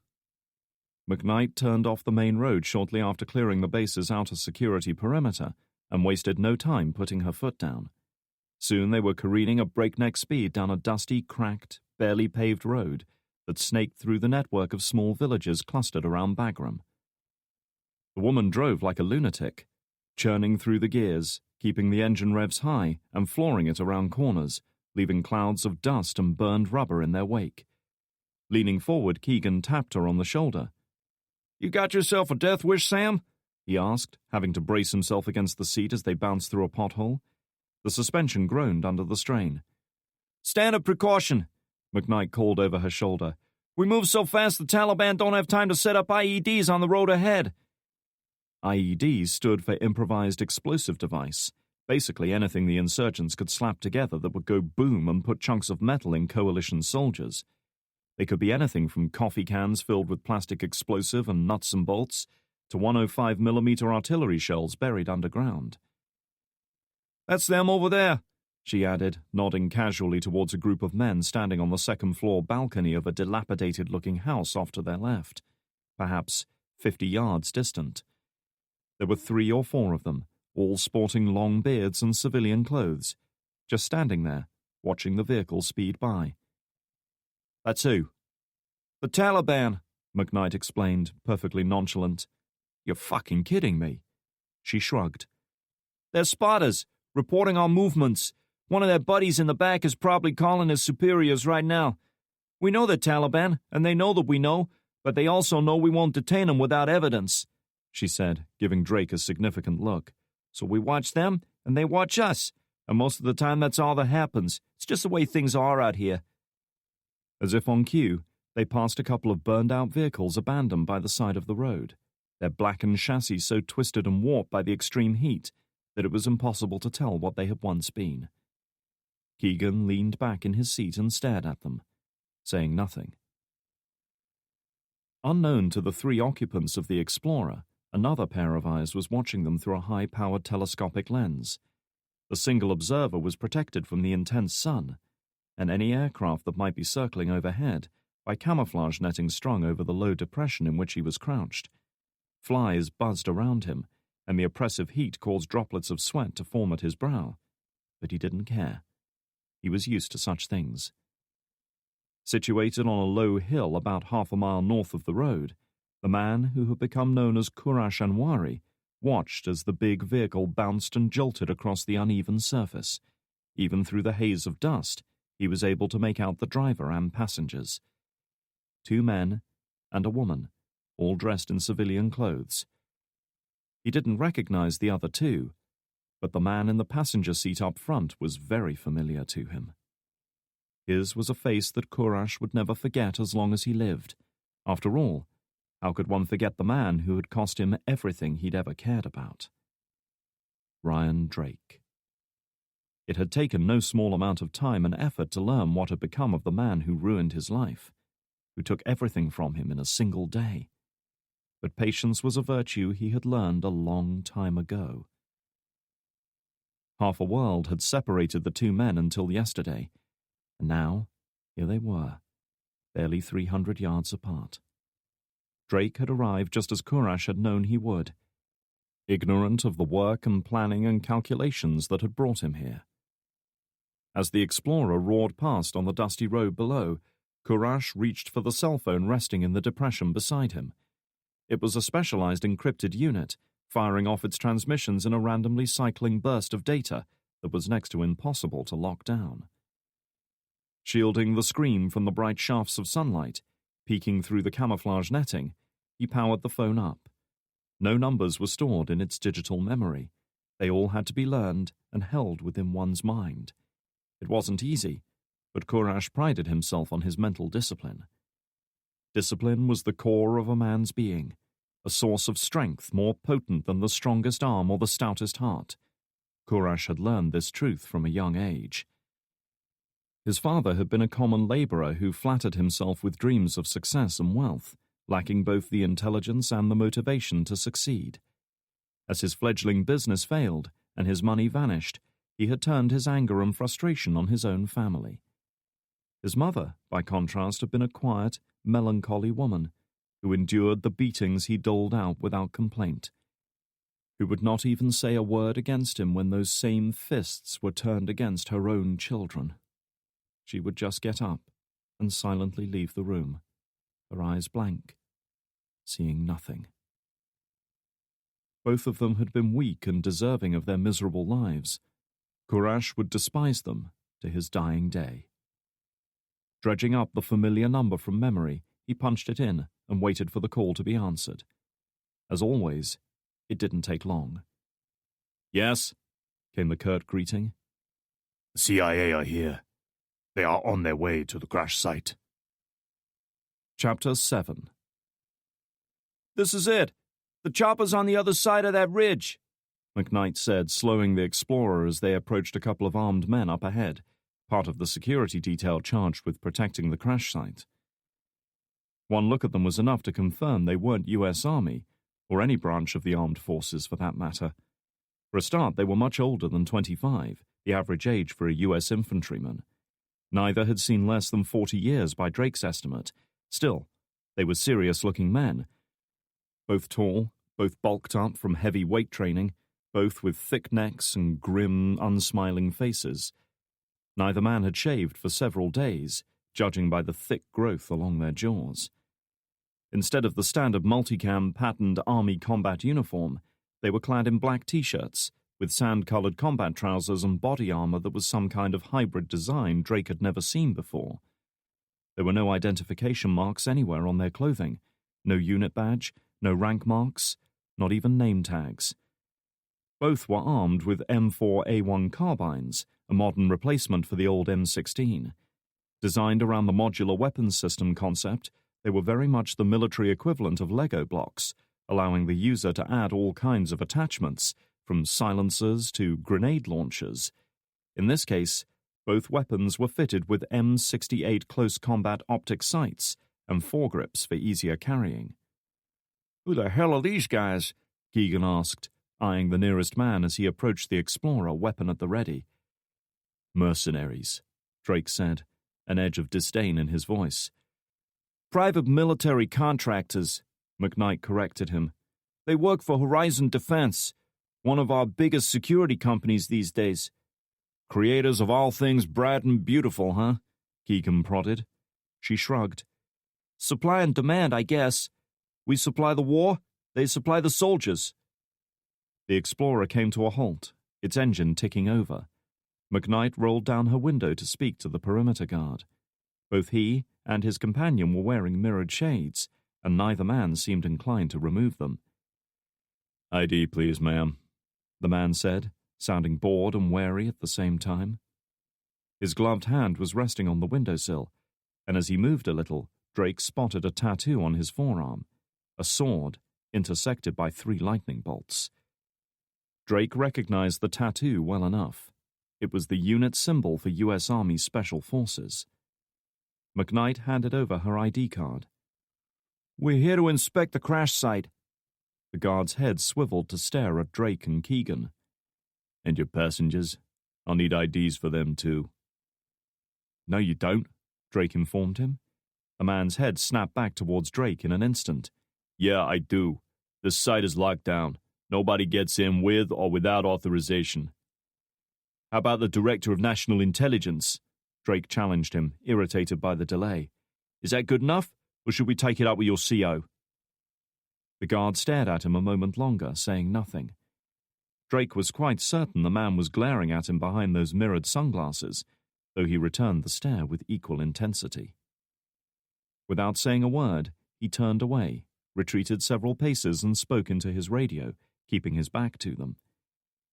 McKnight turned off the main road shortly after clearing the base's outer security perimeter and wasted no time putting her foot down. Soon they were careening at breakneck speed down a dusty, cracked, barely paved road that snaked through the network of small villages clustered around Bagram. The woman drove like a lunatic, churning through the gears, keeping the engine revs high and flooring it around corners, leaving clouds of dust and burned rubber in their wake. Leaning forward, Keegan tapped her on the shoulder. You got yourself a death wish, Sam? He asked, having to brace himself against the seat as they bounced through a pothole. The suspension groaned under the strain. Stand of precaution, McKnight called over her shoulder. We move so fast the Taliban don't have time to set up IEDs on the road ahead. IEDs stood for Improvised Explosive Device, basically anything the insurgents could slap together that would go boom and put chunks of metal in coalition soldiers. They could be anything from coffee cans filled with plastic explosive and nuts and bolts to 105mm artillery shells buried underground. That's them over there, she added, nodding casually towards a group of men standing on the second-floor balcony of a dilapidated-looking house off to their left, perhaps 50 yards distant. There were 3 or 4 of them, all sporting long beards and civilian clothes, just standing there, watching the vehicle speed by. That's who? The Taliban, McKnight explained, perfectly nonchalant. You're fucking kidding me. She shrugged. They're spotters, reporting our movements. One of their buddies in the back is probably calling his superiors right now. We know they're Taliban, and they know that we know, but they also know we won't detain them without evidence, she said, giving Drake a significant look. So we watch them, and they watch us, and most of the time that's all that happens. It's just the way things are out here. As if on cue, they passed a couple of burned-out vehicles abandoned by the side of the road, their blackened chassis so twisted and warped by the extreme heat that it was impossible to tell what they had once been. Keegan leaned back in his seat and stared at them, saying nothing. Unknown to the 3 occupants of the Explorer, another pair of eyes was watching them through a high-powered telescopic lens. The single observer was protected from the intense sun, and any aircraft that might be circling overhead, by camouflage netting strung over the low depression in which he was crouched. Flies buzzed around him, and the oppressive heat caused droplets of sweat to form at his brow. But he didn't care. He was used to such things. Situated on a low hill about half a mile north of the road, the man who had become known as Kurash Anwari watched as the big vehicle bounced and jolted across the uneven surface. Even through the haze of dust, he was able to make out the driver and passengers. 2 men and a woman, all dressed in civilian clothes. He didn't recognize the other 2, but the man in the passenger seat up front was very familiar to him. His was a face that Kurash would never forget as long as he lived. After all, how could one forget the man who had cost him everything he'd ever cared about? Ryan Drake. It had taken no small amount of time and effort to learn what had become of the man who ruined his life, who took everything from him in a single day. But patience was a virtue he had learned a long time ago. Half a world had separated the 2 men until yesterday, and now, here they were, barely 300 yards apart. Drake had arrived just as Kurash had known he would, ignorant of the work and planning and calculations that had brought him here. As the Explorer roared past on the dusty road below, Kurash reached for the cell phone resting in the depression beside him. It was a specialized encrypted unit, firing off its transmissions in a randomly cycling burst of data that was next to impossible to lock down. Shielding the screen from the bright shafts of sunlight, peeking through the camouflage netting, he powered the phone up. No numbers were stored in its digital memory. They all had to be learned and held within one's mind. It wasn't easy, but Kurash prided himself on his mental discipline. Discipline was the core of a man's being, a source of strength more potent than the strongest arm or the stoutest heart. Kurash had learned this truth from a young age. His father had been a common laborer who flattered himself with dreams of success and wealth, lacking both the intelligence and the motivation to succeed. As his fledgling business failed and his money vanished, he had turned his anger and frustration on his own family. His mother, by contrast, had been a quiet, melancholy woman who endured the beatings he doled out without complaint, who would not even say a word against him when those same fists were turned against her own children. She would just get up and silently leave the room, her eyes blank, seeing nothing. Both of them had been weak and deserving of their miserable lives. Kurash would despise them to his dying day. Dredging up the familiar number from memory, he punched it in and waited for the call to be answered. As always, it didn't take long. Yes, came the curt greeting. the CIA are here. They are on their way to the crash site. Chapter 7. This is it. The chopper's on the other side of that ridge, McKnight said, slowing the Explorer as they approached a couple of armed men up ahead, part of the security detail charged with protecting the crash site. One look at them was enough to confirm they weren't U.S. Army, or any branch of the armed forces for that matter. For a start, they were much older than 25, the average age for a U.S. infantryman. Neither had seen less than 40 years by Drake's estimate. Still, they were serious-looking men. Both tall, both bulked up from heavy weight training, both with thick necks and grim, unsmiling faces. Neither man had shaved for several days, judging by the thick growth along their jaws. Instead of the standard multicam patterned army combat uniform, they were clad in black t-shirts, with sand-colored combat trousers and body armor that was some kind of hybrid design Drake had never seen before. There were no identification marks anywhere on their clothing, no unit badge, no rank marks, not even name tags. Both were armed with M4A1 carbines, a modern replacement for the old M16. Designed around the modular weapons system concept, they were very much the military equivalent of Lego blocks, allowing the user to add all kinds of attachments, from silencers to grenade launchers. In this case, both weapons were fitted with M68 close combat optic sights and foregrips for easier carrying. "Who the hell are these guys?" Keegan asked, eyeing the nearest man as he approached the Explorer, weapon at the ready. "Mercenaries," Drake said, an edge of disdain in his voice. "Private military contractors," McKnight corrected him. "They work for Horizon Defense, one of our biggest security companies these days." "Creators of all things bright and beautiful, huh?" Keegan prodded. She shrugged. "Supply and demand, I guess. We supply the war, they supply the soldiers." The Explorer came to a halt, its engine ticking over. McKnight rolled down her window to speak to the perimeter guard. Both he and his companion were wearing mirrored shades, and neither man seemed inclined to remove them. "ID, please, ma'am," the man said, sounding bored and wary at the same time. His gloved hand was resting on the windowsill, and as he moved a little, Drake spotted a tattoo on his forearm, a sword intersected by 3 lightning bolts. Drake recognized the tattoo well enough. It was the unit symbol for U.S. Army Special Forces. McKnight handed over her ID card. "We're here to inspect the crash site." The guard's head swiveled to stare at Drake and Keegan. "And your passengers? I'll need IDs for them, too." "No, you don't," Drake informed him. The man's head snapped back towards Drake in an instant. "Yeah, I do. This site is locked down. Nobody gets in with or without authorization." "How about the Director of National Intelligence?" Drake challenged him, irritated by the delay. "Is that good enough, or should we take it up with your CO?" The guard stared at him a moment longer, saying nothing. Drake was quite certain the man was glaring at him behind those mirrored sunglasses, though he returned the stare with equal intensity. Without saying a word, he turned away, retreated several paces and spoke into his radio, keeping his back to them.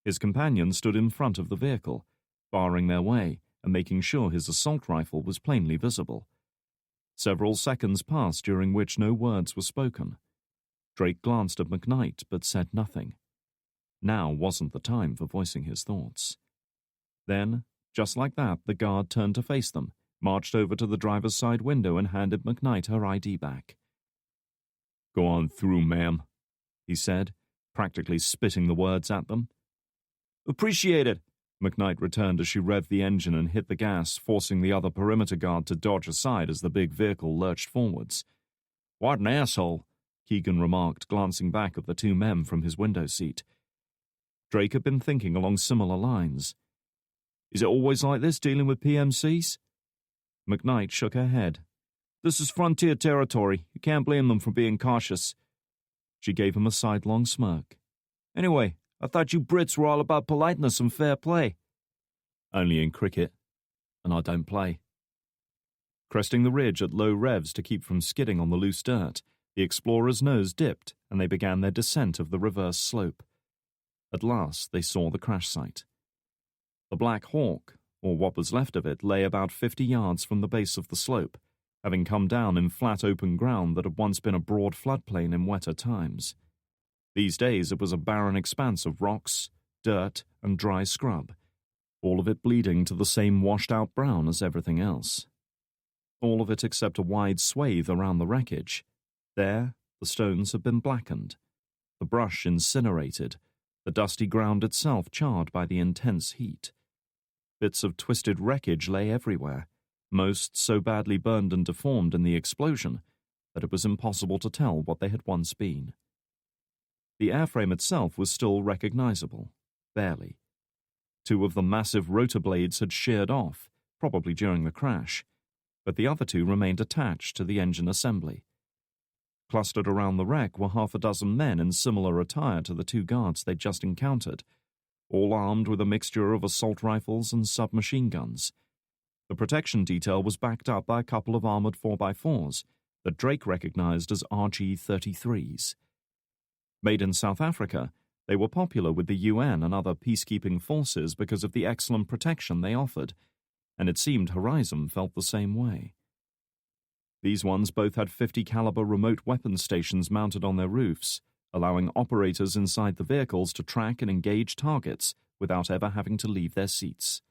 His companion stood in front of the vehicle, barring their way and making sure his assault rifle was plainly visible. Several seconds passed during which no words were spoken. Drake glanced at McKnight but said nothing. Now wasn't the time for voicing his thoughts. Then, just like that, the guard turned to face them, marched over to the driver's side window and handed McKnight her ID back. "Go on through, ma'am," he said, practically spitting the words at them. "Appreciate it," McKnight returned as she revved the engine and hit the gas, forcing the other perimeter guard to dodge aside as the big vehicle lurched forwards. "What an asshole," Keegan remarked, glancing back at the 2 men from his window seat. Drake had been thinking along similar lines. "Is it always like this dealing with PMCs?" McKnight shook her head. "This is frontier territory. You can't blame them for being cautious." She gave him a sidelong smirk. "Anyway, I thought you Brits were all about politeness and fair play." "Only in cricket, and I don't play." Cresting the ridge at low revs to keep from skidding on the loose dirt, the Explorer's nose dipped and they began their descent of the reverse slope. At last they saw the crash site. The Black Hawk, or what was left of it, lay about 50 yards from the base of the slope, having come down in flat open ground that had once been a broad floodplain in wetter times. These days it was a barren expanse of rocks, dirt, and dry scrub, all of it bleeding to the same washed-out brown as everything else. All of it except a wide swathe around the wreckage. There, the stones had been blackened, the brush incinerated, the dusty ground itself charred by the intense heat. Bits of twisted wreckage lay everywhere, most so badly burned and deformed in the explosion that it was impossible to tell what they had once been. the airframe itself was still recognizable, barely. Two of the massive rotor blades had sheared off, probably during the crash, but the other two remained attached to the engine assembly. Clustered around the wreck were half a dozen men in similar attire to the two guards they'd just encountered, all armed with a mixture of assault rifles and submachine guns. The protection detail was backed up by a couple of armored 4x4s that Drake recognized as RG-33s. Made in South Africa, they were popular with the UN and other peacekeeping forces because of the excellent protection they offered, and it seemed Horizon felt the same way. These ones both had 50 caliber remote weapon stations mounted on their roofs, allowing operators inside the vehicles to track and engage targets without ever having to leave their seats.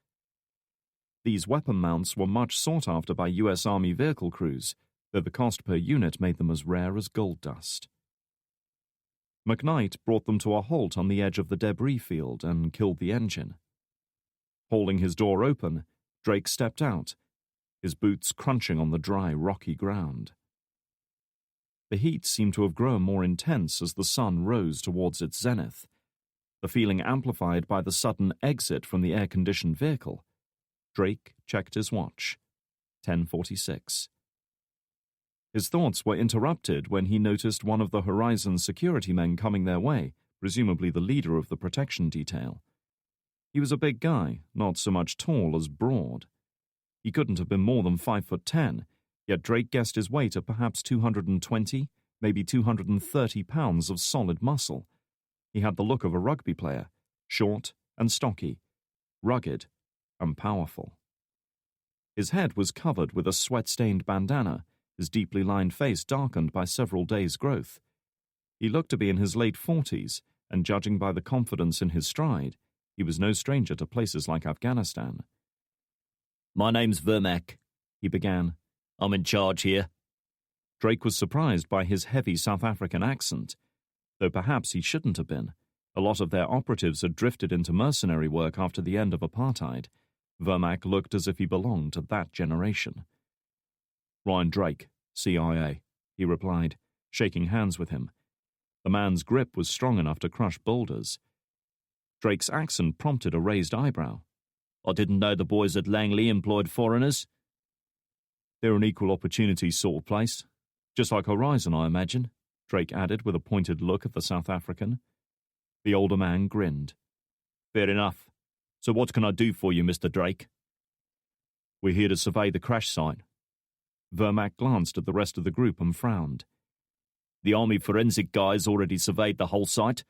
These weapon mounts were much sought after by US Army vehicle crews, though the cost per unit made them as rare as gold dust. McKnight brought them to a halt on the edge of the debris field and killed the engine. Holding his door open, Drake stepped out, his boots crunching on the dry, rocky ground. The heat seemed to have grown more intense as the sun rose towards its zenith, the feeling amplified by the sudden exit from the air-conditioned vehicle. Drake checked his watch. 10:46. His thoughts were interrupted when he noticed one of the Horizon security men coming their way, presumably the leader of the protection detail. He was a big guy, not so much tall as broad. He couldn't have been more than 5'10", yet Drake guessed his weight at perhaps 220, maybe 230 pounds of solid muscle. He had the look of a rugby player, short and stocky, rugged and powerful. His head was covered with a sweat-stained bandana, his deeply lined face darkened by several days' growth. He looked to be in his late 40s, and judging by the confidence in his stride, he was no stranger to places like Afghanistan. "My name's Vermac," he began. "I'm in charge here." Drake was surprised by his heavy South African accent, though perhaps he shouldn't have been. A lot of their operatives had drifted into mercenary work after the end of apartheid. Vermac looked as if he belonged to that generation. "Ryan Drake, CIA," he replied, shaking hands with him. The man's grip was strong enough to crush boulders. Drake's accent prompted a raised eyebrow. "I didn't know the boys at Langley employed foreigners." "They're an equal opportunity sort of place. Just like Horizon, I imagine," Drake added with a pointed look at the South African. The older man grinned. "Fair enough. So what can I do for you, Mr. Drake?" "We're here to survey the crash site." Vermac glanced at the rest of the group and frowned. "The Army forensic guys already surveyed the whole site.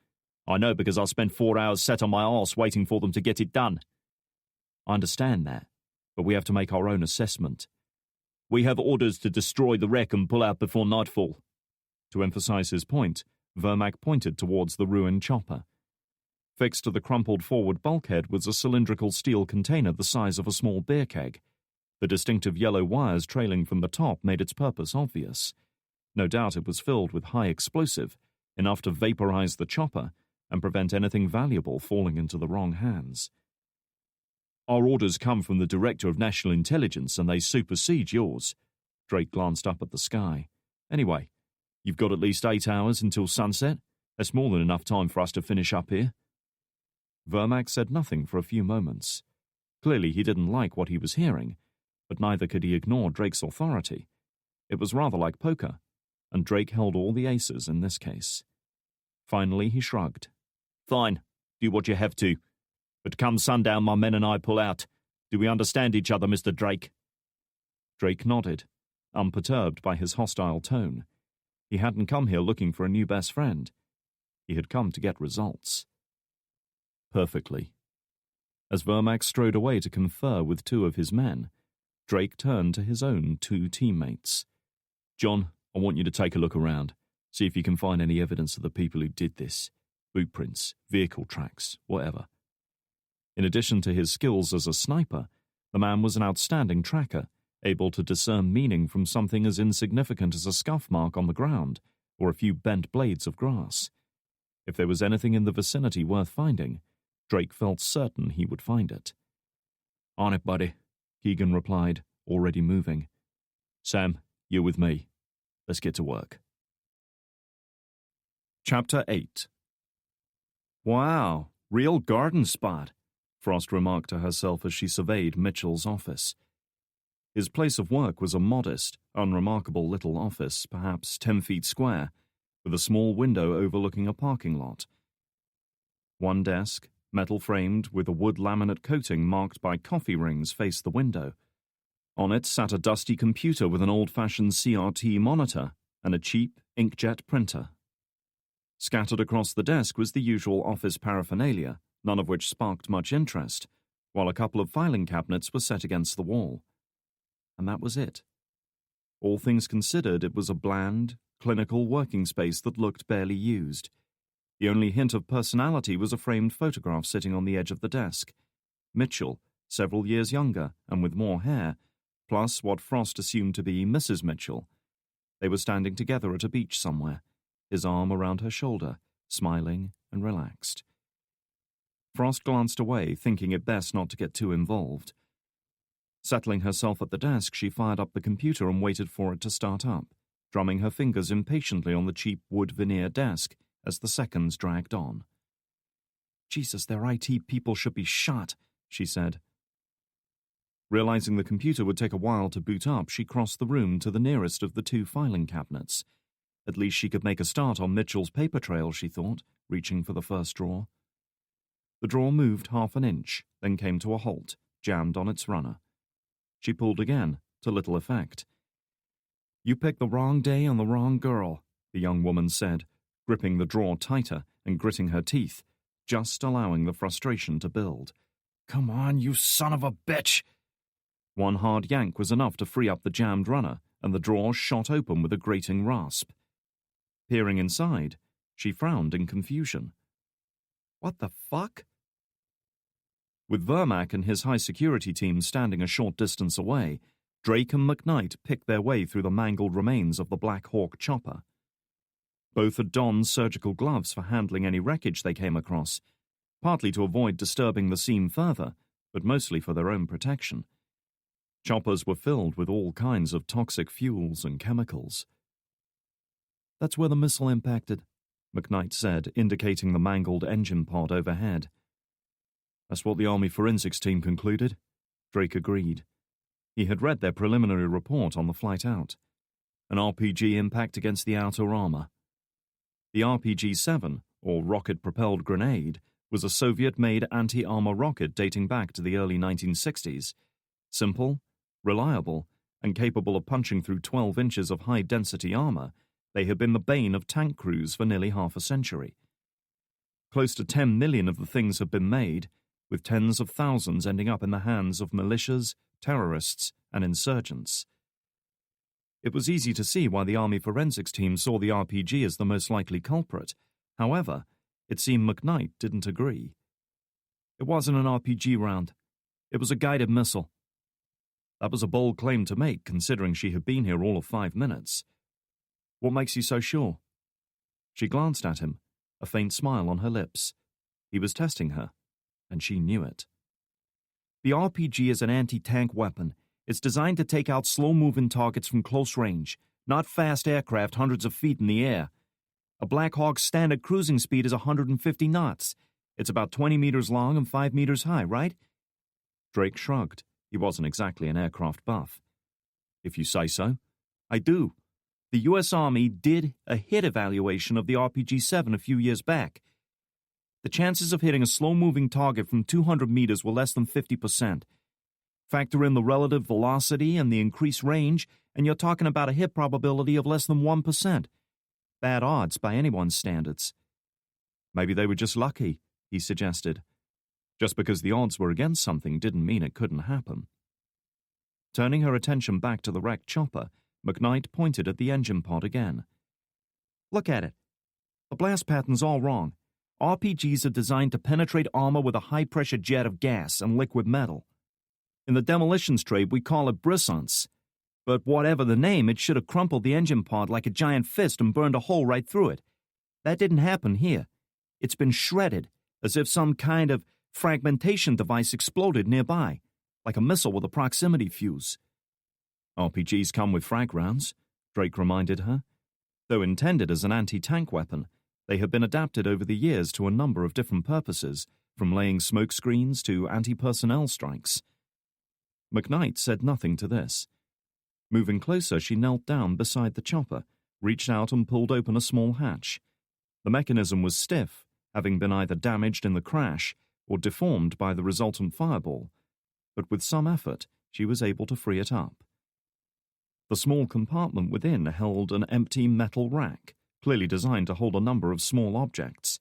I know because I spent 4 hours sat on my arse waiting for them to get it done." "I understand that, but we have to make our own assessment." "We have orders to destroy the wreck and pull out before nightfall." To emphasize his point, Vermac pointed towards the ruined chopper. Fixed to the crumpled forward bulkhead was a cylindrical steel container the size of a small beer keg. The distinctive yellow wires trailing from the top made its purpose obvious. No doubt it was filled with high explosive, enough to vaporize the chopper and prevent anything valuable falling into the wrong hands. "Our orders come from the Director of National Intelligence and they supersede yours." Drake glanced up at the sky. "Anyway, you've got at least 8 hours until sunset. That's more than enough time for us to finish up here." Vermac said nothing for a few moments. Clearly he didn't like what he was hearing, but neither could he ignore Drake's authority. It was rather like poker, and Drake held all the aces in this case. Finally he shrugged. "Fine, do what you have to. But come sundown, my men and I pull out. Do we understand each other, Mr. Drake?" Drake nodded, unperturbed by his hostile tone. He hadn't come here looking for a new best friend. He had come to get results. "Perfectly." As Vermac strode away to confer with 2 of his men, Drake turned to his own 2 teammates. "John, I want you to take a look around. See if you can find any evidence of the people who did this. Boot prints, vehicle tracks, whatever." In addition to his skills as a sniper, the man was an outstanding tracker, able to discern meaning from something as insignificant as a scuff mark on the ground or a few bent blades of grass. If there was anything in the vicinity worth finding, Drake felt certain he would find it. "On it, buddy," Keegan replied, already moving. "Sam, you're with me. Let's get to work." Chapter 8. Wow, real garden spot, Frost remarked to herself as she surveyed Mitchell's office. His place of work was a modest, unremarkable little office, perhaps 10 feet square, with a small window overlooking a parking lot. One desk, metal-framed with a wood laminate coating marked by coffee rings, faced the window. On it sat a dusty computer with an old-fashioned CRT monitor and a cheap inkjet printer. Scattered across the desk was the usual office paraphernalia, none of which sparked much interest, while a couple of filing cabinets were set against the wall. And that was it. All things considered, it was a bland, clinical working space that looked barely used. The only hint of personality was a framed photograph sitting on the edge of the desk. Mitchell, several years younger and with more hair, plus what Frost assumed to be Mrs. Mitchell. They were standing together at a beach somewhere, his arm around her shoulder, smiling and relaxed. Frost glanced away, thinking it best not to get too involved. Settling herself at the desk, she fired up the computer and waited for it to start up, drumming her fingers impatiently on the cheap wood veneer desk as the seconds dragged on. Jesus, their IT people should be shot, she said. Realizing the computer would take a while to boot up, she crossed the room to the nearest of the two filing cabinets. At least she could make a start on Mitchell's paper trail, she thought, reaching for the first drawer. The drawer moved half an inch, then came to a halt, jammed on its runner. She pulled again, to little effect. "You picked the wrong day on the wrong girl," the young woman said, gripping the drawer tighter and gritting her teeth, just allowing the frustration to build. "Come on, you son of a bitch!" One hard yank was enough to free up the jammed runner, and the drawer shot open with a grating rasp. Peering inside, she frowned in confusion. "What the fuck?" With Vermac and his high-security team standing a short distance away, Drake and McKnight picked their way through the mangled remains of the Black Hawk chopper. Both had donned surgical gloves for handling any wreckage they came across, partly to avoid disturbing the scene further, but mostly for their own protection. Choppers were filled with all kinds of toxic fuels and chemicals. "That's where the missile impacted," McKnight said, indicating the mangled engine pod overhead. "That's what the Army forensics team concluded," Drake agreed. He had read their preliminary report on the flight out. An RPG impact against the outer armor. The RPG-7, or rocket-propelled grenade, was a Soviet-made anti-armor rocket dating back to the early 1960s. Simple, reliable, and capable of punching through 12 inches of high-density armor, they had been the bane of tank crews for nearly half a century. Close to 10 million of the things had been made, with tens of thousands ending up in the hands of militias, terrorists, and insurgents. It was easy to see why the Army forensics team saw the RPG as the most likely culprit. However, it seemed McKnight didn't agree. "It wasn't an RPG round. It was a guided missile." That was a bold claim to make, considering she had been here all of 5 minutes. "What makes you so sure?" She glanced at him, a faint smile on her lips. He was testing her, and she knew it. "The RPG is an anti-tank weapon. It's designed to take out slow-moving targets from close range, not fast aircraft hundreds of feet in the air. A Black Hawk's standard cruising speed is 150 knots. It's about 20 meters long and 5 meters high, right?" Drake shrugged. He wasn't exactly an aircraft buff. "If you say so." "I do. The U.S. Army did a hit evaluation of the RPG-7 a few years back. The chances of hitting a slow-moving target from 200 meters were less than 50%. Factor in the relative velocity and the increased range, and you're talking about a hit probability of less than 1%. Bad odds by anyone's standards." "Maybe they were just lucky," he suggested. Just because the odds were against something didn't mean it couldn't happen. Turning her attention back to the wrecked chopper, McKnight pointed at the engine pod again. "Look at it. The blast pattern's all wrong. RPGs are designed to penetrate armor with a high-pressure jet of gas and liquid metal. In the demolitions trade, we call it brisance. But whatever the name, it should have crumpled the engine pod like a giant fist and burned a hole right through it. That didn't happen here. It's been shredded, as if some kind of fragmentation device exploded nearby, like a missile with a proximity fuse." "RPGs come with frag rounds," Drake reminded her. Though intended as an anti-tank weapon, They had been adapted over the years to a number of different purposes, from laying smoke screens to anti-personnel strikes. McKnight said nothing to this. Moving closer, she knelt down beside the chopper, reached out and pulled open a small hatch. The mechanism was stiff, having been either damaged in the crash or deformed by the resultant fireball, but with some effort she was able to free it up. The small compartment within held an empty metal rack, clearly designed to hold a number of small objects.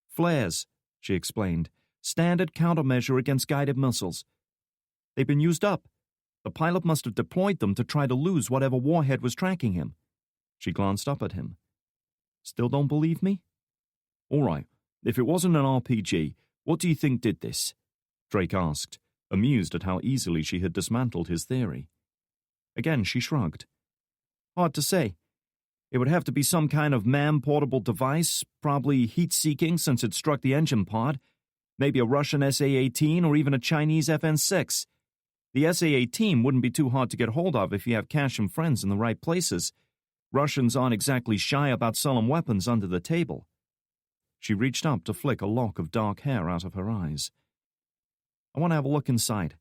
"Flares," she explained. "Standard countermeasure against guided missiles. They've been used up. The pilot must have deployed them to try to lose whatever warhead was tracking him." She glanced up at him. "Still don't believe me?" "All right, if it wasn't an RPG, what do you think did this?" Drake asked, amused at how easily she had dismantled his theory. Again she shrugged. "Hard to say. It would have to be some kind of man-portable device, probably heat-seeking since it struck the engine pod, maybe a Russian SA-18 or even a Chinese FN-6. The SA-18 wouldn't be too hard to get hold of if you have cash and friends in the right places. Russians aren't exactly shy about selling weapons under the table." She reached up to flick a lock of dark hair out of her eyes. "I want to have a look inside."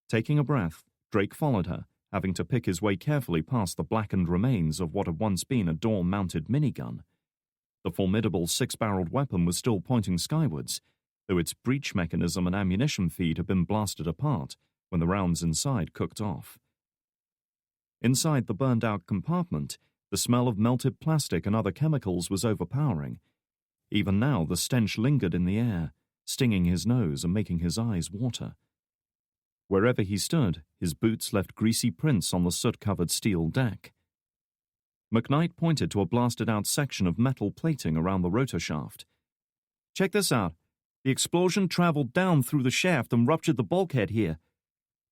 Taking a breath, Drake followed her, having to pick his way carefully past the blackened remains of what had once been a door-mounted minigun. The formidable six-barreled weapon was still pointing skywards, though its breech mechanism and ammunition feed had been blasted apart when the rounds inside cooked off. Inside the burned-out compartment, the smell of melted plastic and other chemicals was overpowering. Even now the stench lingered in the air, stinging his nose and making his eyes water. Wherever he stood, his boots left greasy prints on the soot-covered steel deck. McKnight pointed to a blasted-out section of metal plating around the rotor shaft. "Check this out. The explosion traveled down through the shaft and ruptured the bulkhead here.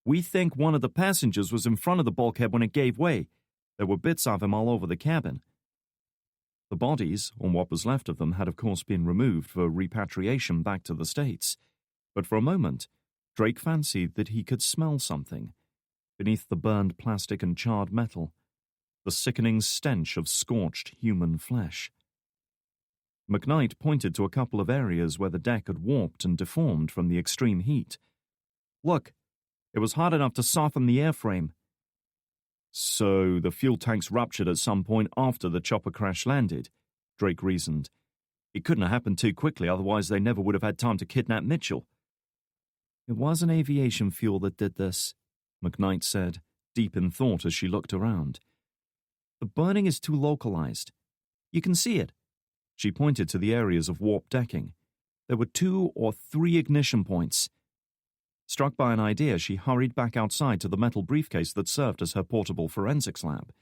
We think one of the passengers was in front of the bulkhead when it gave way. There were bits of him all over the cabin." The bodies, or what was left of them, had of course been removed for repatriation back to the States, but for a moment Drake fancied that he could smell something. Beneath the burned plastic and charred metal, the sickening stench of scorched human flesh. McKnight pointed to a couple of areas where the deck had warped and deformed from the extreme heat. "Look, it was hot enough to soften the airframe." "So the fuel tanks ruptured at some point after the chopper crash landed," Drake reasoned. "It couldn't have happened too quickly, otherwise they never would have had time to kidnap Mitchell." "It wasn't aviation fuel that did this," McKnight said, deep in thought as she looked around. "The burning is too localized. You can see it." She pointed to the areas of warped decking. There were 2 or 3 ignition points. Struck by an idea, she hurried back outside to the metal briefcase that served as her portable forensics lab.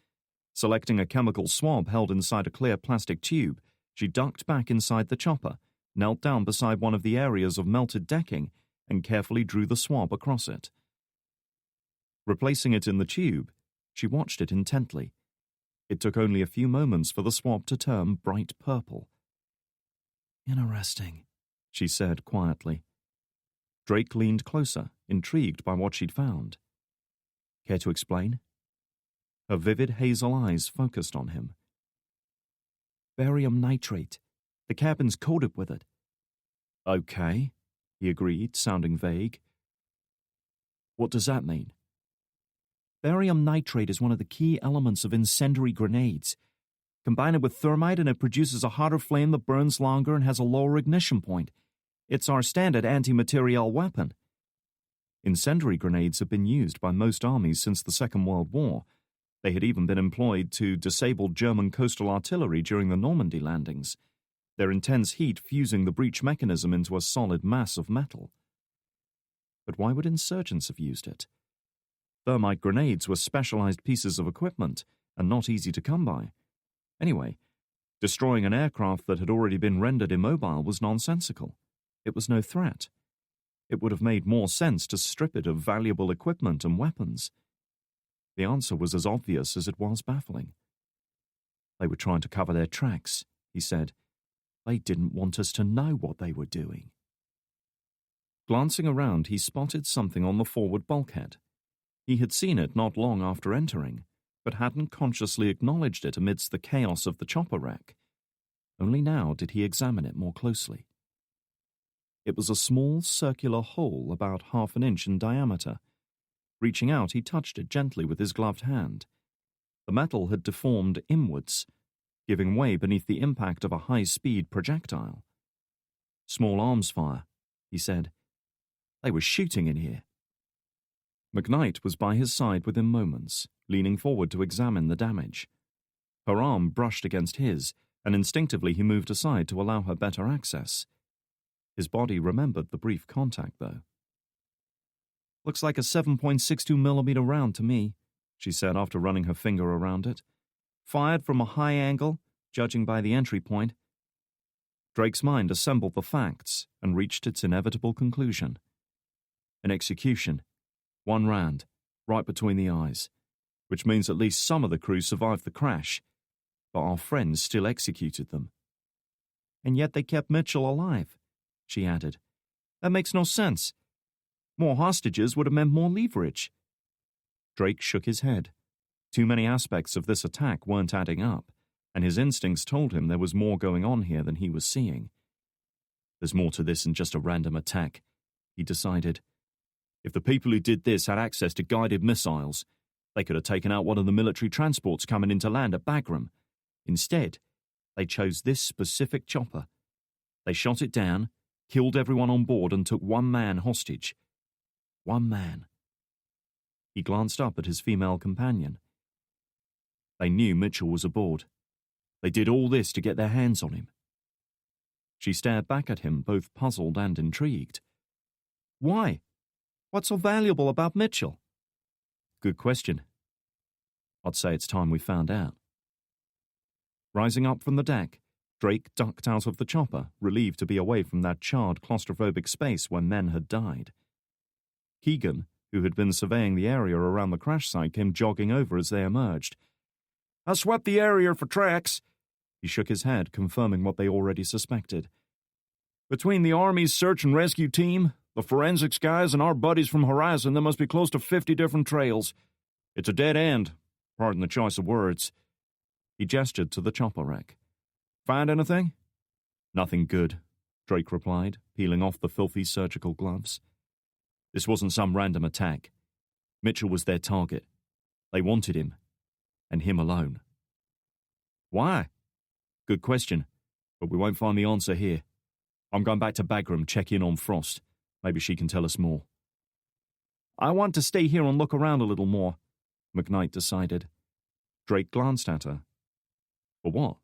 Selecting a chemical swab held inside a clear plastic tube, she ducked back inside the chopper, knelt down beside one of the areas of melted decking, and carefully drew the swab across it. Replacing it in the tube, she watched it intently. It took only a few moments for the swab to turn bright purple. "Interesting," she said quietly. Drake leaned closer, intrigued by what she'd found. "Care to explain?" Her vivid hazel eyes focused on him. "Barium nitrate. The cabin's coated with it." "Okay," he agreed, sounding vague. "What does that mean?" "Barium nitrate is one of the key elements of incendiary grenades. Combine it with thermite and it produces a hotter flame that burns longer and has a lower ignition point. It's our standard anti-materiel weapon." Incendiary grenades have been used by most armies since the Second World War. They had even been employed to disable German coastal artillery during the Normandy landings, their intense heat fusing the breech mechanism into a solid mass of metal. But why would insurgents have used it? Thermite grenades were specialized pieces of equipment and not easy to come by. Anyway, destroying an aircraft that had already been rendered immobile was nonsensical. It was no threat. It would have made more sense to strip it of valuable equipment and weapons. The answer was as obvious as it was baffling. "They were trying to cover their tracks," he said. "They didn't want us to know what they were doing." Glancing around, he spotted something on the forward bulkhead. He had seen it not long after entering, but hadn't consciously acknowledged it amidst the chaos of the chopper wreck. Only now did he examine it more closely. It was a small circular hole about 1/2 an inch in diameter. Reaching out, he touched it gently with his gloved hand. The metal had deformed inwards, giving way beneath the impact of a high-speed projectile. "Small arms fire," he said. "They were shooting in here." McKnight was by his side within moments, leaning forward to examine the damage. Her arm brushed against his, and instinctively he moved aside to allow her better access. His body remembered the brief contact, though. "Looks like a 7.62mm round to me," she said after running her finger around it. "Fired from a high angle, judging by the entry point." Drake's mind assembled the facts and reached its inevitable conclusion. An execution. 1 round, right between the eyes, which means at least some of the crew survived the crash, but our friends still executed them. "And yet they kept Mitchell alive," she added. "That makes no sense. More hostages would have meant more leverage." Drake shook his head. Too many aspects of this attack weren't adding up, and his instincts told him there was more going on here than he was seeing. "There's more to this than just a random attack," he decided. "If the people who did this had access to guided missiles, they could have taken out one of the military transports coming into land at Bagram. Instead, they chose this specific chopper. They shot it down, killed everyone on board, and took 1 man hostage. 1 man." He glanced up at his female companion. "They knew Mitchell was aboard. They did all this to get their hands on him." She stared back at him, both puzzled and intrigued. "Why? What's so valuable about Mitchell?" "Good question. I'd say it's time we found out." Rising up from the deck, Drake ducked out of the chopper, relieved to be away from that charred, claustrophobic space where men had died. Keegan, who had been surveying the area around the crash site, came jogging over as they emerged. "I swept the area for tracks." He shook his head, confirming what they already suspected. "Between the Army's search and rescue team, the forensics guys, and our buddies from Horizon, there must be close to 50 different trails. It's a dead end. Pardon the choice of words." He gestured to the chopper wreck. "Find anything?" "Nothing good," Drake replied, peeling off the filthy surgical gloves. "This wasn't some random attack. Mitchell was their target. They wanted him, and him alone." "Why?" "Good question, but we won't find the answer here. I'm going back to Bagram, check in on Frost. Maybe she can tell us more." "I want to stay here and look around a little more," McKnight decided. Drake glanced at her. "For what?"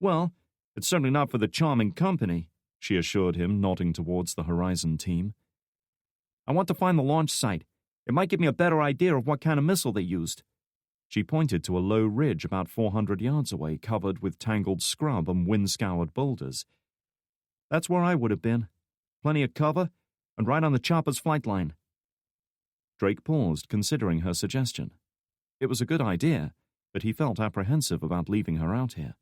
"Well, it's certainly not for the charming company," she assured him, nodding towards the Horizon team. "I want to find the launch site. It might give me a better idea of what kind of missile they used." She pointed to a low ridge about 400 yards away, covered with tangled scrub and wind-scoured boulders. "That's where I would have been. Plenty of cover, and right on the chopper's flight line." Drake paused, considering her suggestion. It was a good idea, but he felt apprehensive about leaving her out here.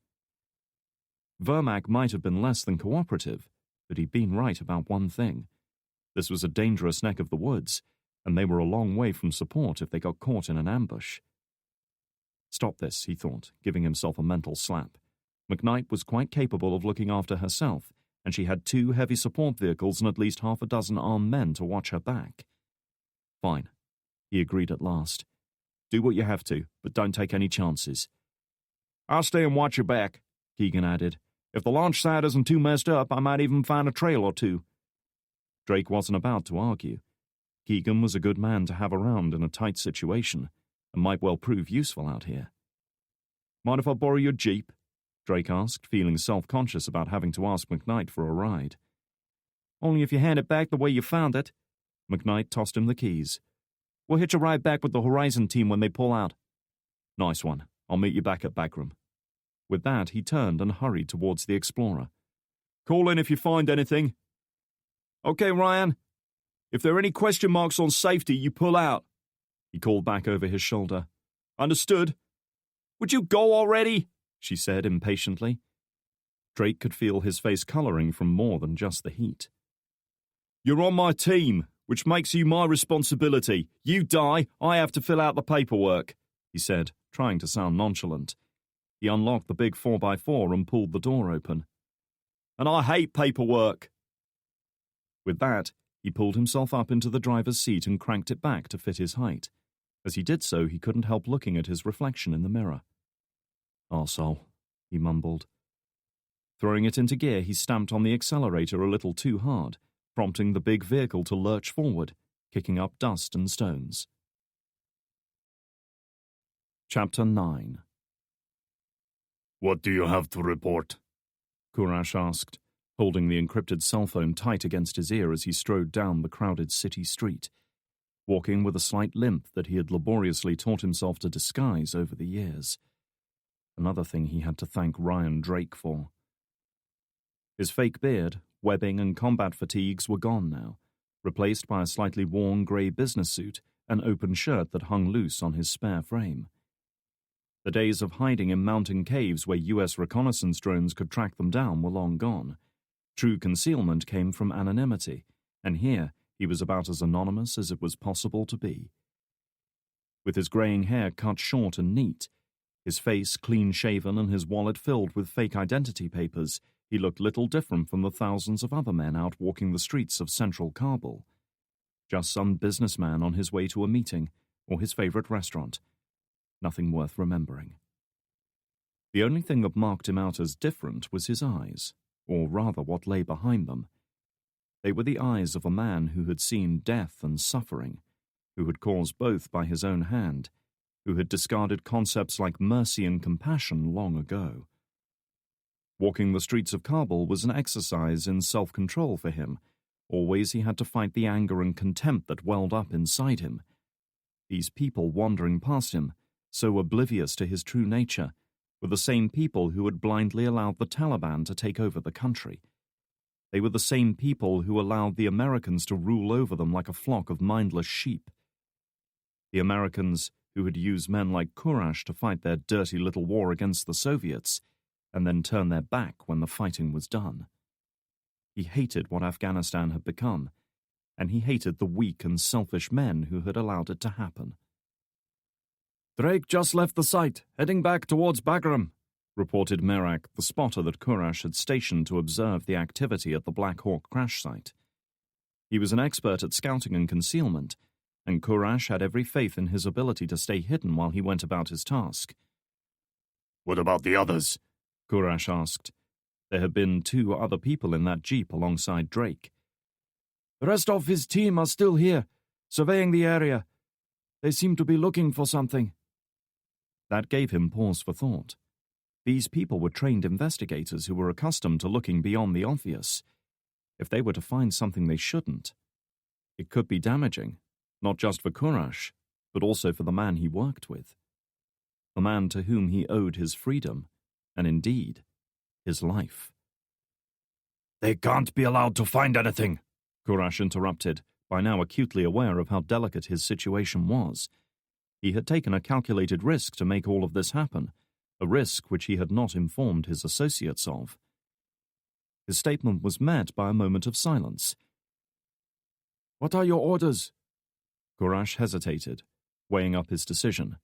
Vermac might have been less than cooperative, but he'd been right about one thing. This was a dangerous neck of the woods, and they were a long way from support if they got caught in an ambush. Stop this, he thought, giving himself a mental slap. McKnight was quite capable of looking after herself, and she had 2 heavy support vehicles and at least 6 armed men to watch her back. "Fine," he agreed at last. "Do what you have to, but don't take any chances." "I'll stay and watch your back," Keegan added. "If the launch site isn't too messed up, I might even find a trail or 2. Drake wasn't about to argue. Keegan was a good man to have around in a tight situation, and might well prove useful out here. "Mind if I borrow your Jeep?" Drake asked, feeling self-conscious about having to ask McKnight for a ride. "Only if you hand it back the way you found it." McKnight tossed him the keys. "We'll hitch a ride back with the Horizon team when they pull out." "Nice one. I'll meet you back at Bagram." With that, he turned and hurried towards the Explorer. "Call in if you find anything." "Okay, Ryan. If there are any question marks on safety, you pull out," he called back over his shoulder. "Understood?" "Would you go already?" she said impatiently. Drake could feel his face coloring from more than just the heat. "You're on my team, which makes you my responsibility. You die, I have to fill out the paperwork," he said, trying to sound nonchalant. He unlocked the big 4x4 and pulled the door open. "And I hate paperwork." With that, he pulled himself up into the driver's seat and cranked it back to fit his height. As he did so, he couldn't help looking at his reflection in the mirror. "Arsehole," he mumbled. Throwing it into gear, he stamped on the accelerator a little too hard, prompting the big vehicle to lurch forward, kicking up dust and stones. Chapter 9. "What do you have to report?" Courage asked, holding the encrypted cell phone tight against his ear as he strode down the crowded city street, walking with a slight limp that he had laboriously taught himself to disguise over the years. Another thing he had to thank Ryan Drake for. His fake beard, webbing and combat fatigues were gone now, replaced by a slightly worn grey business suit and open shirt that hung loose on his spare frame. The days of hiding in mountain caves where US reconnaissance drones could track them down were long gone. True concealment came from anonymity, and here he was about as anonymous as it was possible to be. With his greying hair cut short and neat, his face clean-shaven and his wallet filled with fake identity papers, he looked little different from the thousands of other men out walking the streets of central Kabul. Just some businessman on his way to a meeting or his favorite restaurant. Nothing worth remembering. The only thing that marked him out as different was his eyes, or rather what lay behind them. They were the eyes of a man who had seen death and suffering, who had caused both by his own hand, who had discarded concepts like mercy and compassion long ago. Walking the streets of Kabul was an exercise in self-control for him. Always he had to fight the anger and contempt that welled up inside him. These people wandering past him, so oblivious to his true nature, were the same people who had blindly allowed the Taliban to take over the country. They were the same people who allowed the Americans to rule over them like a flock of mindless sheep. The Americans who had used men like Courage to fight their dirty little war against the Soviets, and then turn their back when the fighting was done. He hated what Afghanistan had become, and he hated the weak and selfish men who had allowed it to happen. "Drake just left the site, heading back towards Bagram," reported Merak, the spotter that Courage had stationed to observe the activity at the Black Hawk crash site. He was an expert at scouting and concealment, and Courage had every faith in his ability to stay hidden while he went about his task. "What about the others?" Courage asked. There had been 2 other people in that jeep alongside Drake. "The rest of his team are still here, surveying the area. They seem to be looking for something." That gave him pause for thought. These people were trained investigators who were accustomed to looking beyond the obvious. If they were to find something they shouldn't, it could be damaging, not just for Courage, but also for the man he worked with. The man to whom he owed his freedom, and indeed, his life. "They can't be allowed to find anything," Courage interrupted, by now acutely aware of how delicate his situation was. He had taken a calculated risk to make all of this happen, a risk which he had not informed his associates of. His statement was met by a moment of silence. "What are your orders?" Courage hesitated, weighing up his decision.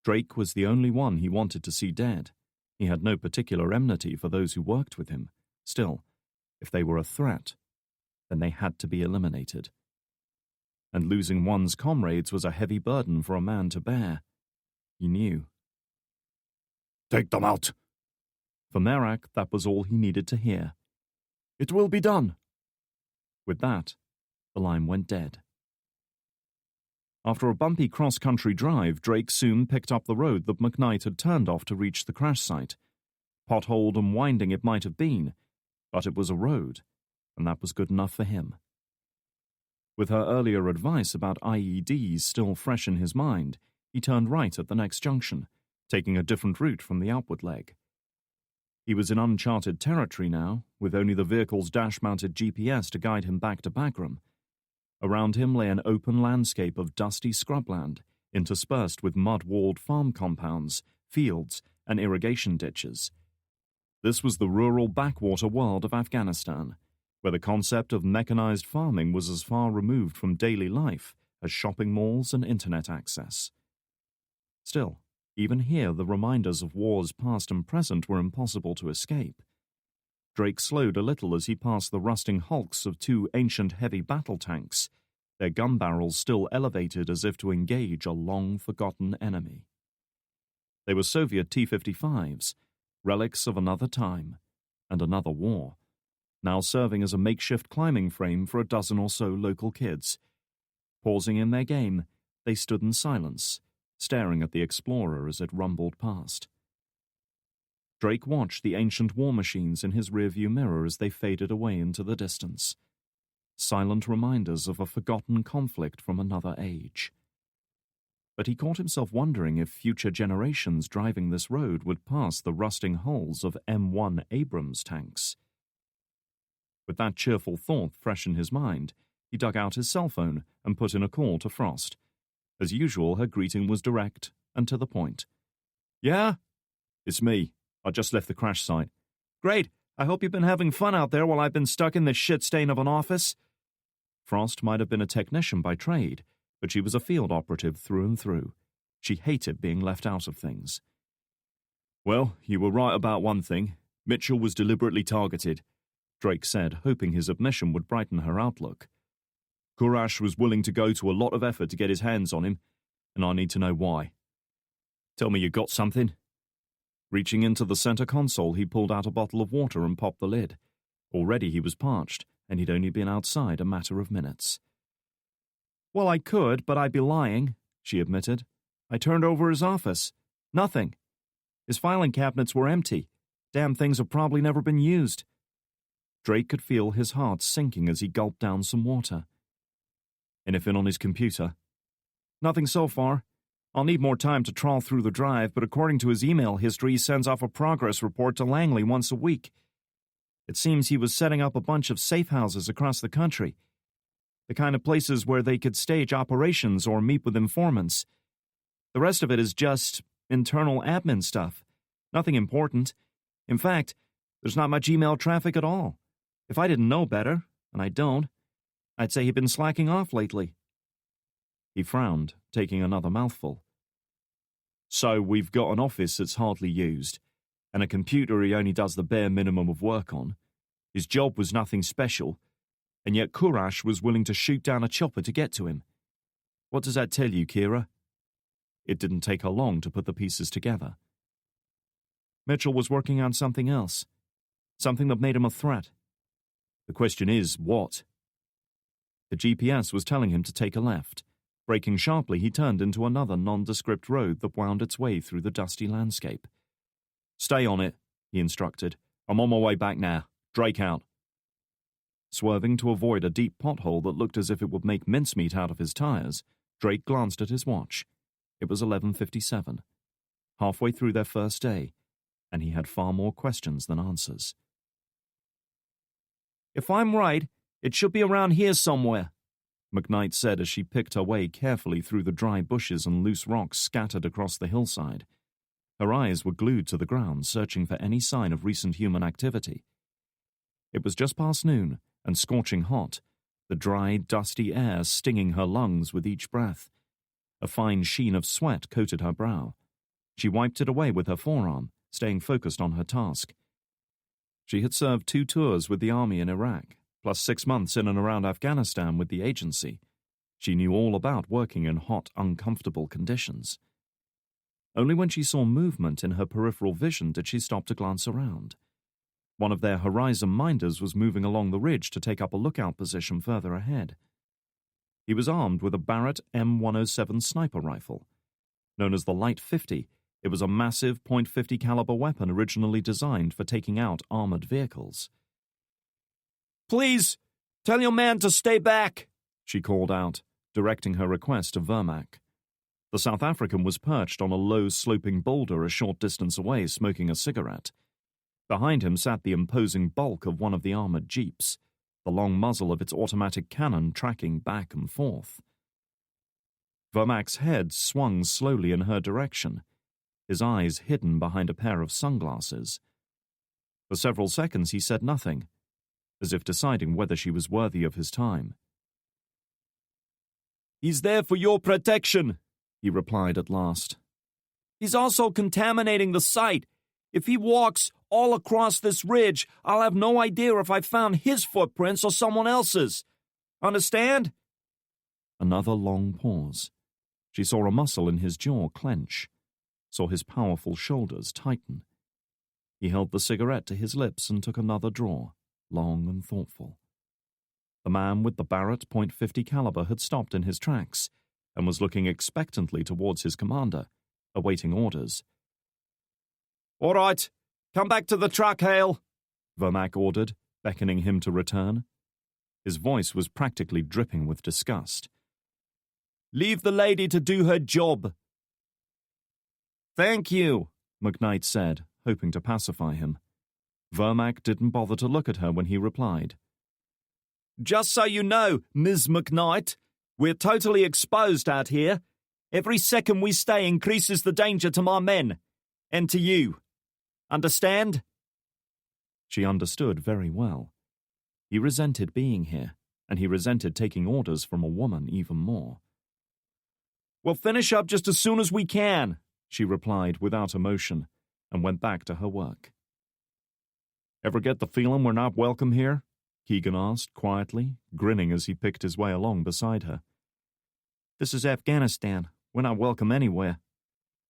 Drake was the only one he wanted to see dead. He had no particular enmity for those who worked with him. Still, if they were a threat, then they had to be eliminated. And losing one's comrades was a heavy burden for a man to bear. He knew. "Take them out." For Merak, that was all he needed to hear. "It will be done." With that, the line went dead. After a bumpy cross-country drive, Drake soon picked up the road that McKnight had turned off to reach the crash site. Potholed and winding it might have been, but it was a road, and that was good enough for him. With her earlier advice about IEDs still fresh in his mind, he turned right at the next junction, taking a different route from the outward leg. He was in uncharted territory now, with only the vehicle's dash-mounted GPS to guide him back to Bagram. Around him lay an open landscape of dusty scrubland, interspersed with mud-walled farm compounds, fields, and irrigation ditches. This was the rural backwater world of Afghanistan, where the concept of mechanized farming was as far removed from daily life as shopping malls and internet access. Still, Even here, the reminders of wars past and present were impossible to escape. Drake slowed a little as he passed the rusting hulks of two ancient heavy battle tanks, their gun barrels still elevated as if to engage a long-forgotten enemy. They were Soviet T-55s, relics of another time and another war, now serving as a makeshift climbing frame for a dozen or so local kids. Pausing in their game, they stood in silence, staring at the Explorer as it rumbled past. Drake watched the ancient war machines in his rearview mirror as they faded away into the distance, silent reminders of a forgotten conflict from another age. But he caught himself wondering if future generations driving this road would pass the rusting hulls of M1 Abrams tanks. With that cheerful thought fresh in his mind, he dug out his cell phone and put in a call to Frost. As usual, her greeting was direct and to the point. "Yeah? It's me. I just left the crash site." "Great. I hope you've been having fun out there while I've been stuck in this shit stain of an office." Frost might have been a technician by trade, but she was a field operative through and through. She hated being left out of things. "Well, you were right about one thing. Mitchell was deliberately targeted," Drake said, hoping his admission would brighten her outlook. "Kurash was willing to go to a lot of effort to get his hands on him, and I need to know why. Tell me you got something." Reaching into the center console, he pulled out a bottle of water and popped the lid. Already he was parched, and he'd only been outside a matter of minutes. "Well, I could, but I'd be lying," she admitted. "I turned over his office. Nothing. His filing cabinets were empty. Damn things have probably never been used." Drake could feel his heart sinking as he gulped down some water. "Anything on his computer?" "Nothing so far. I'll need more time to trawl through the drive, but according to his email history, he sends off a progress report to Langley once a week. It seems he was setting up a bunch of safe houses across the country, the kind of places where they could stage operations or meet with informants. The rest of it is just internal admin stuff. Nothing important. In fact, there's not much email traffic at all. If I didn't know better, and I don't, I'd say he'd been slacking off lately." He frowned, taking another mouthful. "So we've got an office that's hardly used, and a computer he only does the bare minimum of work on. His job was nothing special, and yet Kurash was willing to shoot down a chopper to get to him. What does that tell you, Kira?" It didn't take her long to put the pieces together. Mitchell was working on something else, something that made him a threat. The question is, what? The GPS was telling him to take a left. Braking sharply, he turned into another nondescript road that wound its way through the dusty landscape. "Stay on it," he instructed. "I'm on my way back now. Drake out." Swerving to avoid a deep pothole that looked as if it would make mincemeat out of his tires, Drake glanced at his watch. It was 11:57. Halfway through their first day, and he had far more questions than answers. "If I'm right, it should be around here somewhere," McKnight said as she picked her way carefully through the dry bushes and loose rocks scattered across the hillside. Her eyes were glued to the ground, searching for any sign of recent human activity. It was just past noon, and scorching hot, the dry, dusty air stinging her lungs with each breath. A fine sheen of sweat coated her brow. She wiped it away with her forearm, staying focused on her task. She had served 2 tours with the army in Iraq, plus 6 months in and around Afghanistan with the agency. She knew all about working in hot, uncomfortable conditions. Only when she saw movement in her peripheral vision did she stop to glance around. One of their horizon minders was moving along the ridge to take up a lookout position further ahead. He was armed with a Barrett M107 sniper rifle. Known as the Light 50, it was a massive .50 caliber weapon originally designed for taking out armored vehicles. "Please, tell your man to stay back," she called out, directing her request to Vermac. The South African was perched on a low, sloping boulder a short distance away, smoking a cigarette. Behind him sat the imposing bulk of one of the armored jeeps, the long muzzle of its automatic cannon tracking back and forth. Vermac's head swung slowly in her direction, his eyes hidden behind a pair of sunglasses. For several seconds he said nothing, as if deciding whether she was worthy of his time. "He's there for your protection," he replied at last. He's also contaminating the site. If he walks all across this ridge, I'll have no idea if I found his footprints or someone else's. Understand?" Another long pause. She saw a muscle in his jaw clench, saw his powerful shoulders tighten. He held the cigarette to his lips and took another draw, long and thoughtful. The man with the Barrett .50 caliber had stopped in his tracks and was looking expectantly towards his commander, awaiting orders. "All right, come back to the truck, Hale," Vermac ordered, beckoning him to return. His voice was practically dripping with disgust. "Leave the lady to do her job." "Thank you," McKnight said, hoping to pacify him. Vermac didn't bother to look at her when he replied. "Just so you know, Ms. McKnight, we're totally exposed out here. Every second we stay increases the danger to my men, and to you. Understand?" She understood very well. He resented being here, and he resented taking orders from a woman even more. "We'll finish up just as soon as we can," she replied without emotion, and went back to her work. "Ever get the feeling we're not welcome here?" Keegan asked quietly, grinning as he picked his way along beside her. "This is Afghanistan. We're not welcome anywhere."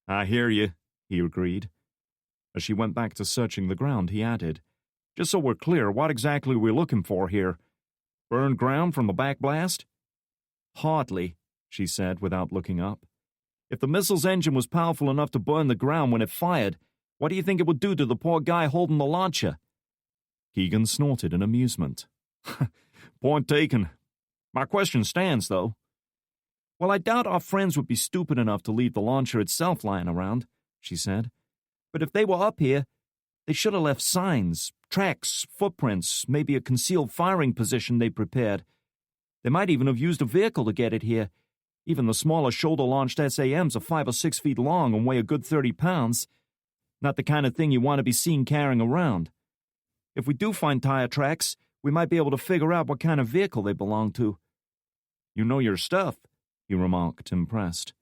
"I hear you," he agreed. As she went back to searching the ground, he added, "Just so we're clear, what exactly are we looking for here? Burned ground from the backblast?" "Hardly," she said without looking up. "If the missile's engine was powerful enough to burn the ground when it fired, what do you think it would do to the poor guy holding the launcher?" Keegan snorted in amusement. "Point taken. My question stands, though." "Well, I doubt our friends would be stupid enough to leave the launcher itself lying around," she said. "But if they were up here, they should have left signs, tracks, footprints, maybe a concealed firing position they prepared. They might even have used a vehicle to get it here. Even the smaller shoulder-launched SAMs are 5 or 6 feet long and weigh a good 30 pounds. Not the kind of thing you want to be seen carrying around. If we do find tire tracks, we might be able to figure out what kind of vehicle they belong to." "You know your stuff," he remarked, impressed.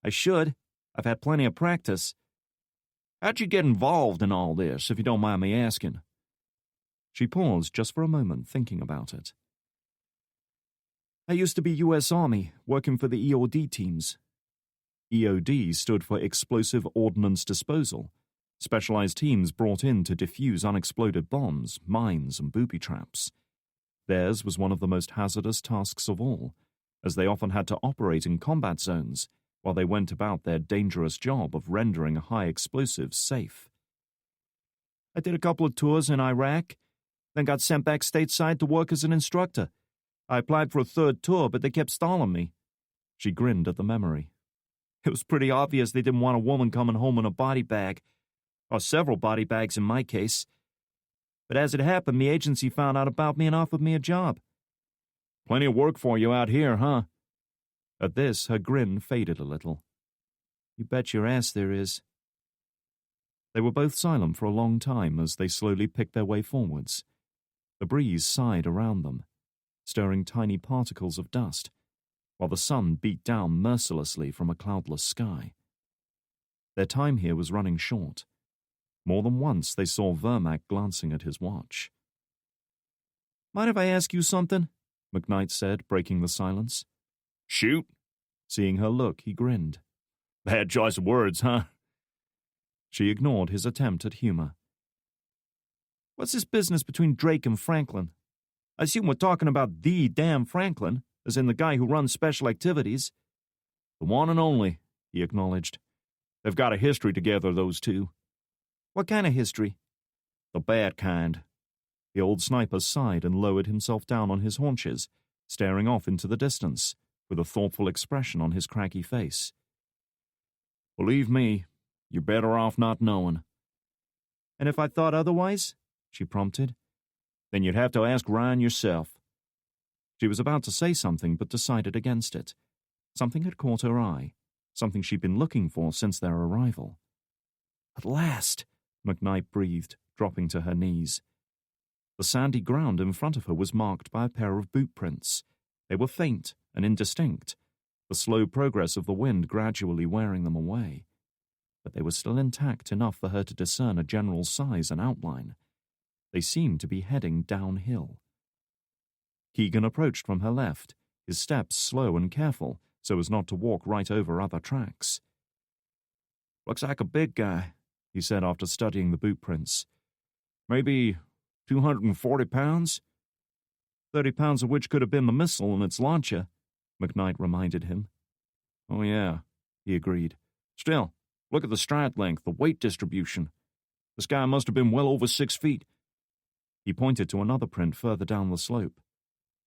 "I should. I've had plenty of practice." "How'd you get involved in all this, if you don't mind me asking?" She paused just for a moment, thinking about it. "I used to be U.S. Army, working for the EOD teams." EOD stood for Explosive Ordnance Disposal, specialized teams brought in to defuse unexploded bombs, mines, and booby traps. Theirs was one of the most hazardous tasks of all, as they often had to operate in combat zones while they went about their dangerous job of rendering high explosives safe. "I did a couple of tours in Iraq, then got sent back stateside to work as an instructor. I applied for a third tour, but they kept stalling me." She grinned at the memory. "It was pretty obvious they didn't want a woman coming home in a body bag, or several body bags in my case. But as it happened, the agency found out about me and offered me a job." "Plenty of work for you out here, huh?" At this, her grin faded a little. "You bet your ass there is." They were both silent for a long time as they slowly picked their way forwards. The breeze sighed around them, stirring tiny particles of dust, while the sun beat down mercilessly from a cloudless sky. Their time here was running short. More than once they saw Vermac glancing at his watch. "Mind if I ask you something?" McKnight said, breaking the silence. "Shoot." Seeing her look, he grinned. "Bad choice of words, huh?" She ignored his attempt at humor. "What's this business between Drake and Franklin? I assume we're talking about the damn Franklin, as in the guy who runs special activities." "The one and only," he acknowledged. "They've got a history together, those two." "What kind of history?" "The bad kind." The old sniper sighed and lowered himself down on his haunches, staring off into the distance, with a thoughtful expression on his craggy face. "Believe me, you're better off not knowing." "And if I thought otherwise?" she prompted. "Then you'd have to ask Ryan yourself." She was about to say something but decided against it. Something had caught her eye, something she'd been looking for since their arrival. "At last," McKnight breathed, dropping to her knees. The sandy ground in front of her was marked by a pair of boot prints. They were faint and indistinct, the slow progress of the wind gradually wearing them away. but they were still intact enough for her to discern a general size and outline. They seemed to be heading downhill. Keegan approached from her left, his steps slow and careful so as not to walk right over other tracks. "Looks like a big guy," he said after studying the boot prints. "Maybe 240 pounds? 30 pounds of which could have been the missile and its launcher," McKnight reminded him. "Oh, yeah," he agreed. "Still, look at the stride length, the weight distribution. This guy must have been well over 6 feet. He pointed to another print further down the slope,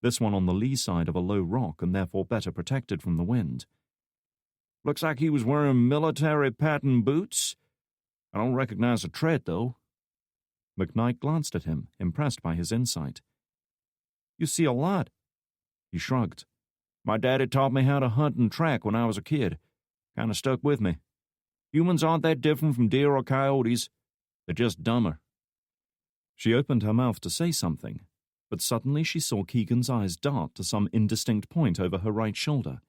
this one on the lee side of a low rock and therefore better protected from the wind. Looks like he was wearing military pattern boots. I don't recognize the tread, though." McKnight glanced at him, impressed by his insight. "You see a lot." He shrugged. "My daddy taught me how to hunt and track when I was a kid. Kind of stuck with me. Humans aren't that different from deer or coyotes. They're just dumber." She opened her mouth to say something, but suddenly she saw Keegan's eyes dart to some indistinct point over her right shoulder.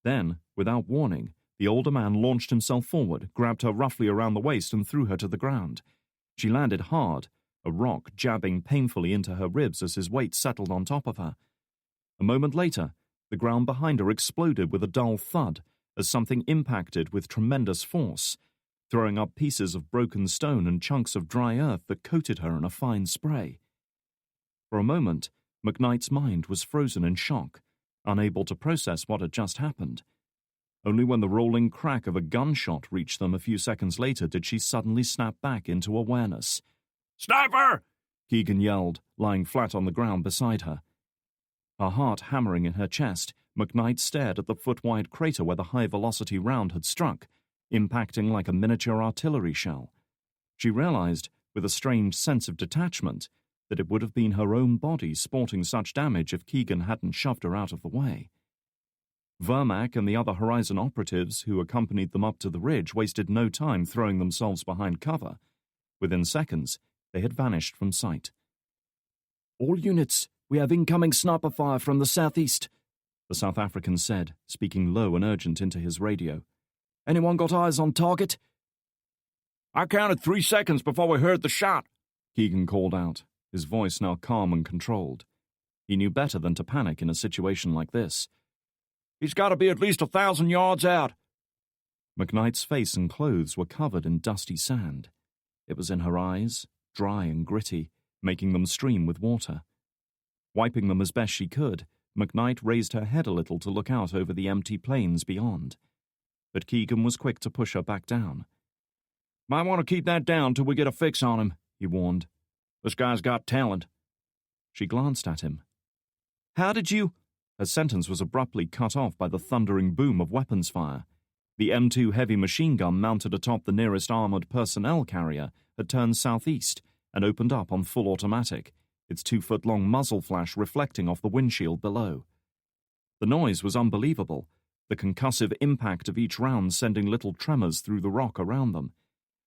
Then, without warning, the older man launched himself forward, grabbed her roughly around the waist and threw her to the ground. She landed hard, a rock jabbing painfully into her ribs as his weight settled on top of her. A moment later, the ground behind her exploded with a dull thud as something impacted with tremendous force, throwing up pieces of broken stone and chunks of dry earth that coated her in a fine spray. For a moment, McKnight's mind was frozen in shock, unable to process what had just happened. Only when the rolling crack of a gunshot reached them a few seconds later did she suddenly snap back into awareness. "Sniper!" Keegan yelled, lying flat on the ground beside her. Her heart hammering in her chest, McKnight stared at the foot-wide crater where the high-velocity round had struck, impacting like a miniature artillery shell. She realized, with a strange sense of detachment, that it would have been her own body sporting such damage if Keegan hadn't shoved her out of the way. Vermac and the other Horizon operatives who accompanied them up to the ridge wasted no time throwing themselves behind cover. Within seconds, they had vanished from sight. "All units, we have incoming sniper fire from the southeast," the South African said, speaking low and urgent into his radio. "Anyone got eyes on target?" "I counted 3 seconds before we heard the shot," Keegan called out, his voice now calm and controlled. He knew better than to panic in a situation like this. "He's got to be at least 1,000 yards out." McKnight's face and clothes were covered in dusty sand. It was in her eyes, dry and gritty, making them stream with water. Wiping them as best she could, McKnight raised her head a little to look out over the empty plains beyond. But Keegan was quick to push her back down. "Might want to keep that down till we get a fix on him," he warned. "This guy's got talent." She glanced at him. "How did you—" Her sentence was abruptly cut off by the thundering boom of weapons fire. The M2 heavy machine gun mounted atop the nearest armored personnel carrier had turned southeast and opened up on full automatic, its 2-foot-long muzzle flash reflecting off the windshield below. The noise was unbelievable, the concussive impact of each round sending little tremors through the rock around them.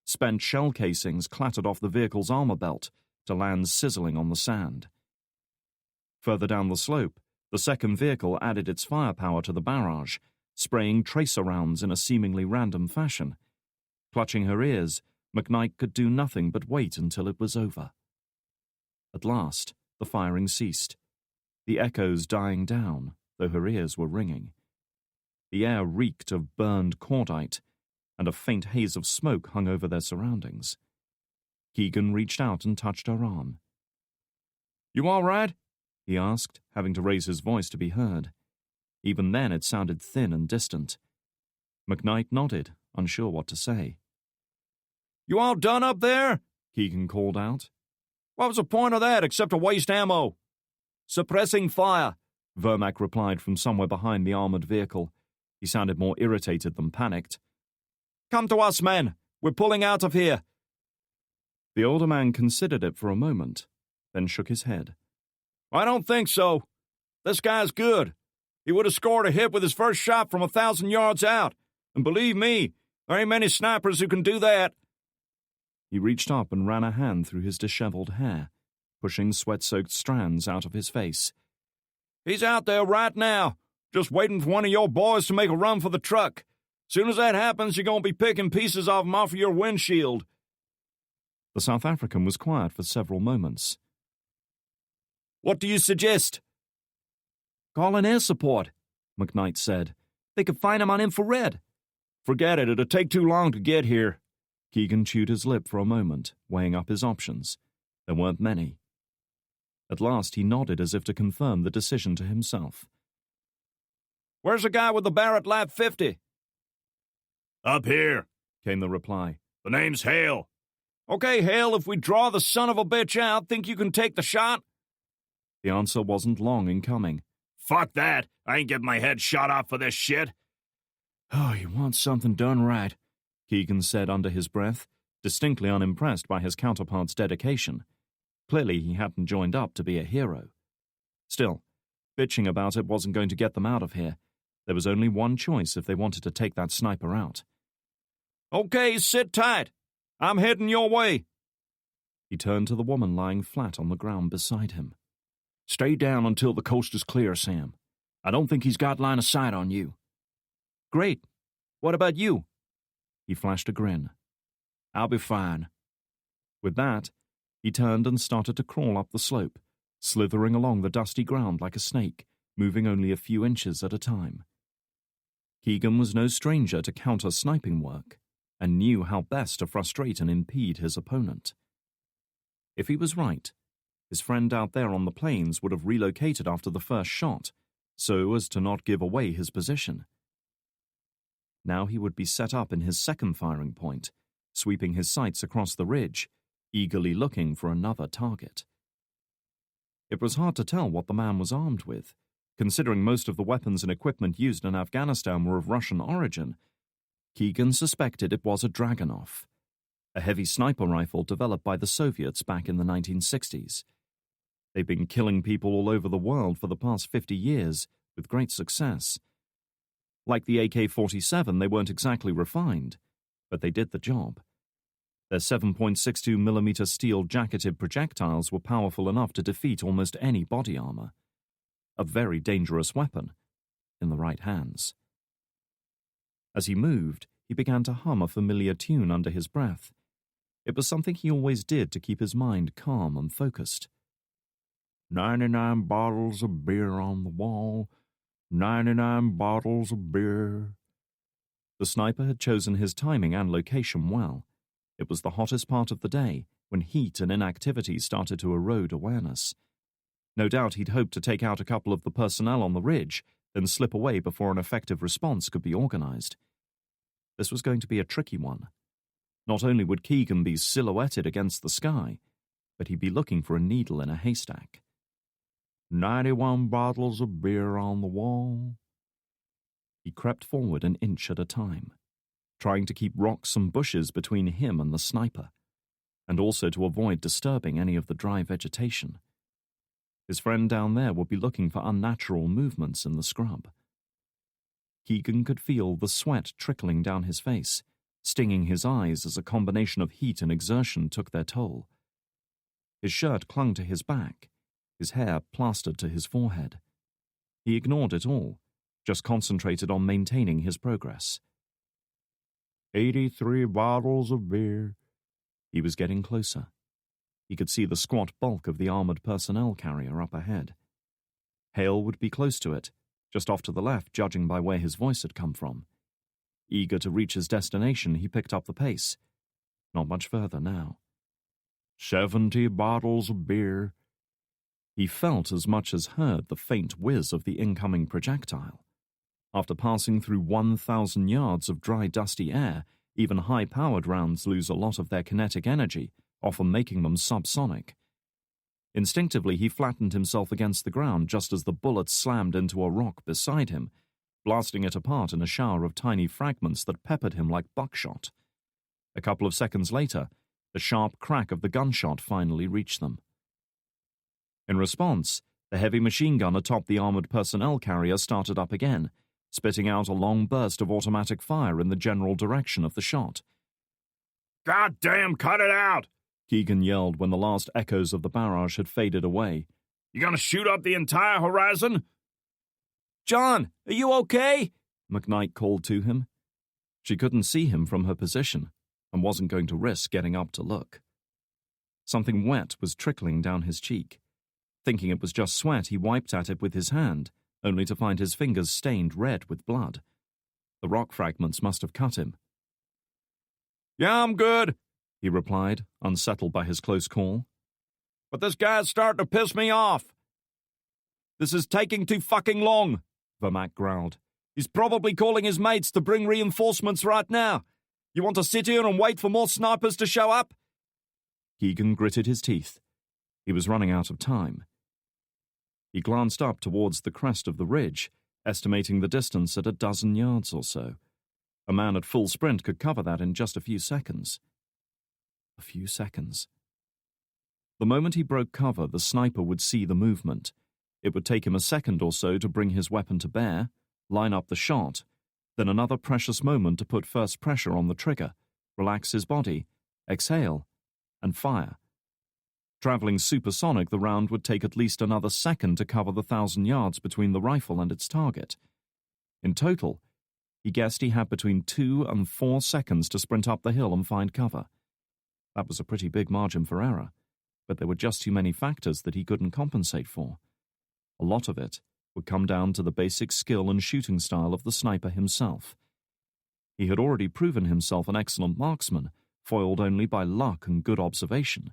Spent shell casings clattered off the vehicle's armor belt to land sizzling on the sand. Further down the slope, the second vehicle added its firepower to the barrage, spraying tracer rounds in a seemingly random fashion. Clutching her ears, McKnight could do nothing but wait until it was over. At last, the firing ceased, the echoes dying down, though her ears were ringing. The air reeked of burned cordite, and a faint haze of smoke hung over their surroundings. Keegan reached out and touched her arm. "You all right?" he asked, having to raise his voice to be heard. Even then it sounded thin and distant. McKnight nodded, unsure what to say. "You all done up there?" Keegan called out. "What was the point of that except to waste ammo?" "Suppressing fire," Vermac replied from somewhere behind the armored vehicle. He sounded more irritated than panicked. "Come to us, men. We're pulling out of here." The older man considered it for a moment, then shook his head. "I don't think so. This guy's good. He would have scored a hit with his first shot from 1,000 yards out. And believe me, there ain't many snipers who can do that." He reached up and ran a hand through his disheveled hair, pushing sweat-soaked strands out of his face. "He's out there right now, just waiting for one of your boys to make a run for the truck. Soon as that happens, you're going to be picking pieces of 'em off of your windshield. The South African was quiet for several moments. What do you suggest? Call in air support, McKnight said. They could find him on infrared. Forget it. It'll take too long to get here. Keegan chewed his lip for a moment, weighing up his options. There weren't many. At last he nodded as if to confirm the decision to himself. Where's the guy with the Barrett Lab 50? Up here, came the reply. The name's Hale. Okay, Hale, if we draw the son of a bitch out, think you can take the shot? The answer wasn't long in coming. Fuck that. I ain't getting my head shot off for this shit. Oh, you want something done right, Keegan said under his breath, distinctly unimpressed by his counterpart's dedication. Clearly he hadn't joined up to be a hero. Still, bitching about it wasn't going to get them out of here. There was only one choice if they wanted to take that sniper out. Okay, sit tight. I'm heading your way. He turned to the woman lying flat on the ground beside him. Stay down until the coast is clear, Sam. I don't think he's got line of sight on you. Great. What about you? He flashed a grin. I'll be fine. With that, he turned and started to crawl up the slope, slithering along the dusty ground like a snake, moving only a few inches at a time. Keegan was no stranger to counter-sniping work, and knew how best to frustrate and impede his opponent. If he was right, his friend out there on the plains would have relocated after the first shot, so as to not give away his position. Now he would be set up in his second firing point, sweeping his sights across the ridge, eagerly looking for another target. It was hard to tell what the man was armed with, considering most of the weapons and equipment used in Afghanistan were of Russian origin. Keegan suspected it was a Dragunov, a heavy sniper rifle developed by the Soviets back in the 1960s. They've been killing people all over the world for the past 50 years, with great success. Like the AK-47, they weren't exactly refined, but they did the job. Their 7.62mm steel jacketed projectiles were powerful enough to defeat almost any body armor. A very dangerous weapon, in the right hands. As he moved, he began to hum a familiar tune under his breath. It was something he always did to keep his mind calm and focused. 99 bottles of beer on the wall, 99 bottles of beer. The sniper had chosen his timing and location well. It was the hottest part of the day, when heat and inactivity started to erode awareness. No doubt he'd hoped to take out a couple of the personnel on the ridge, then slip away before an effective response could be organized. This was going to be a tricky one. Not only would Keegan be silhouetted against the sky, but he'd be looking for a needle in a haystack. 91 bottles of beer on the wall. He crept forward an inch at a time, trying to keep rocks and bushes between him and the sniper, and also to avoid disturbing any of the dry vegetation. His friend down there would be looking for unnatural movements in the scrub. Keegan could feel the sweat trickling down his face, stinging his eyes as a combination of heat and exertion took their toll. His shirt clung to his back, his hair plastered to his forehead. He ignored it all, just concentrated on maintaining his progress. 83 bottles of beer. He was getting closer. He could see the squat bulk of the armored personnel carrier up ahead. Hale would be close to it, just off to the left, judging by where his voice had come from. Eager to reach his destination, he picked up the pace. Not much further now. 70 bottles of beer. He felt as much as heard the faint whiz of the incoming projectile. After passing through 1,000 yards of dry, dusty air, even high-powered rounds lose a lot of their kinetic energy, often making them subsonic. Instinctively, he flattened himself against the ground just as the bullet slammed into a rock beside him, blasting it apart in a shower of tiny fragments that peppered him like buckshot. A couple of seconds later, the sharp crack of the gunshot finally reached them. In response, the heavy machine gun atop the armored personnel carrier started up again, spitting out a long burst of automatic fire in the general direction of the shot. God damn, cut it out! Keegan yelled when the last echoes of the barrage had faded away. You gonna shoot up the entire horizon? John, are you okay? McKnight called to him. She couldn't see him from her position and wasn't going to risk getting up to look. Something wet was trickling down his cheek. Thinking it was just sweat, he wiped at it with his hand, only to find his fingers stained red with blood. The rock fragments must have cut him. "Yeah, I'm good," he replied, unsettled by his close call. "But this guy's starting to piss me off. This is taking too fucking long," Vermac growled. "He's probably calling his mates to bring reinforcements right now. You want to sit here and wait for more snipers to show up?" Keegan gritted his teeth. He was running out of time. He glanced up towards the crest of the ridge, estimating the distance at 12 yards or so. A man at full sprint could cover that in just a few seconds. A few seconds. The moment he broke cover, the sniper would see the movement. It would take him a second or so to bring his weapon to bear, line up the shot, then another precious moment to put first pressure on the trigger, relax his body, exhale, and fire. Traveling supersonic, the round would take at least another second to cover the 1,000 yards between the rifle and its target. In total, he guessed he had between 2 and 4 seconds to sprint up the hill and find cover. That was a pretty big margin for error, but there were just too many factors that he couldn't compensate for. A lot of it would come down to the basic skill and shooting style of the sniper himself. He had already proven himself an excellent marksman, foiled only by luck and good observation.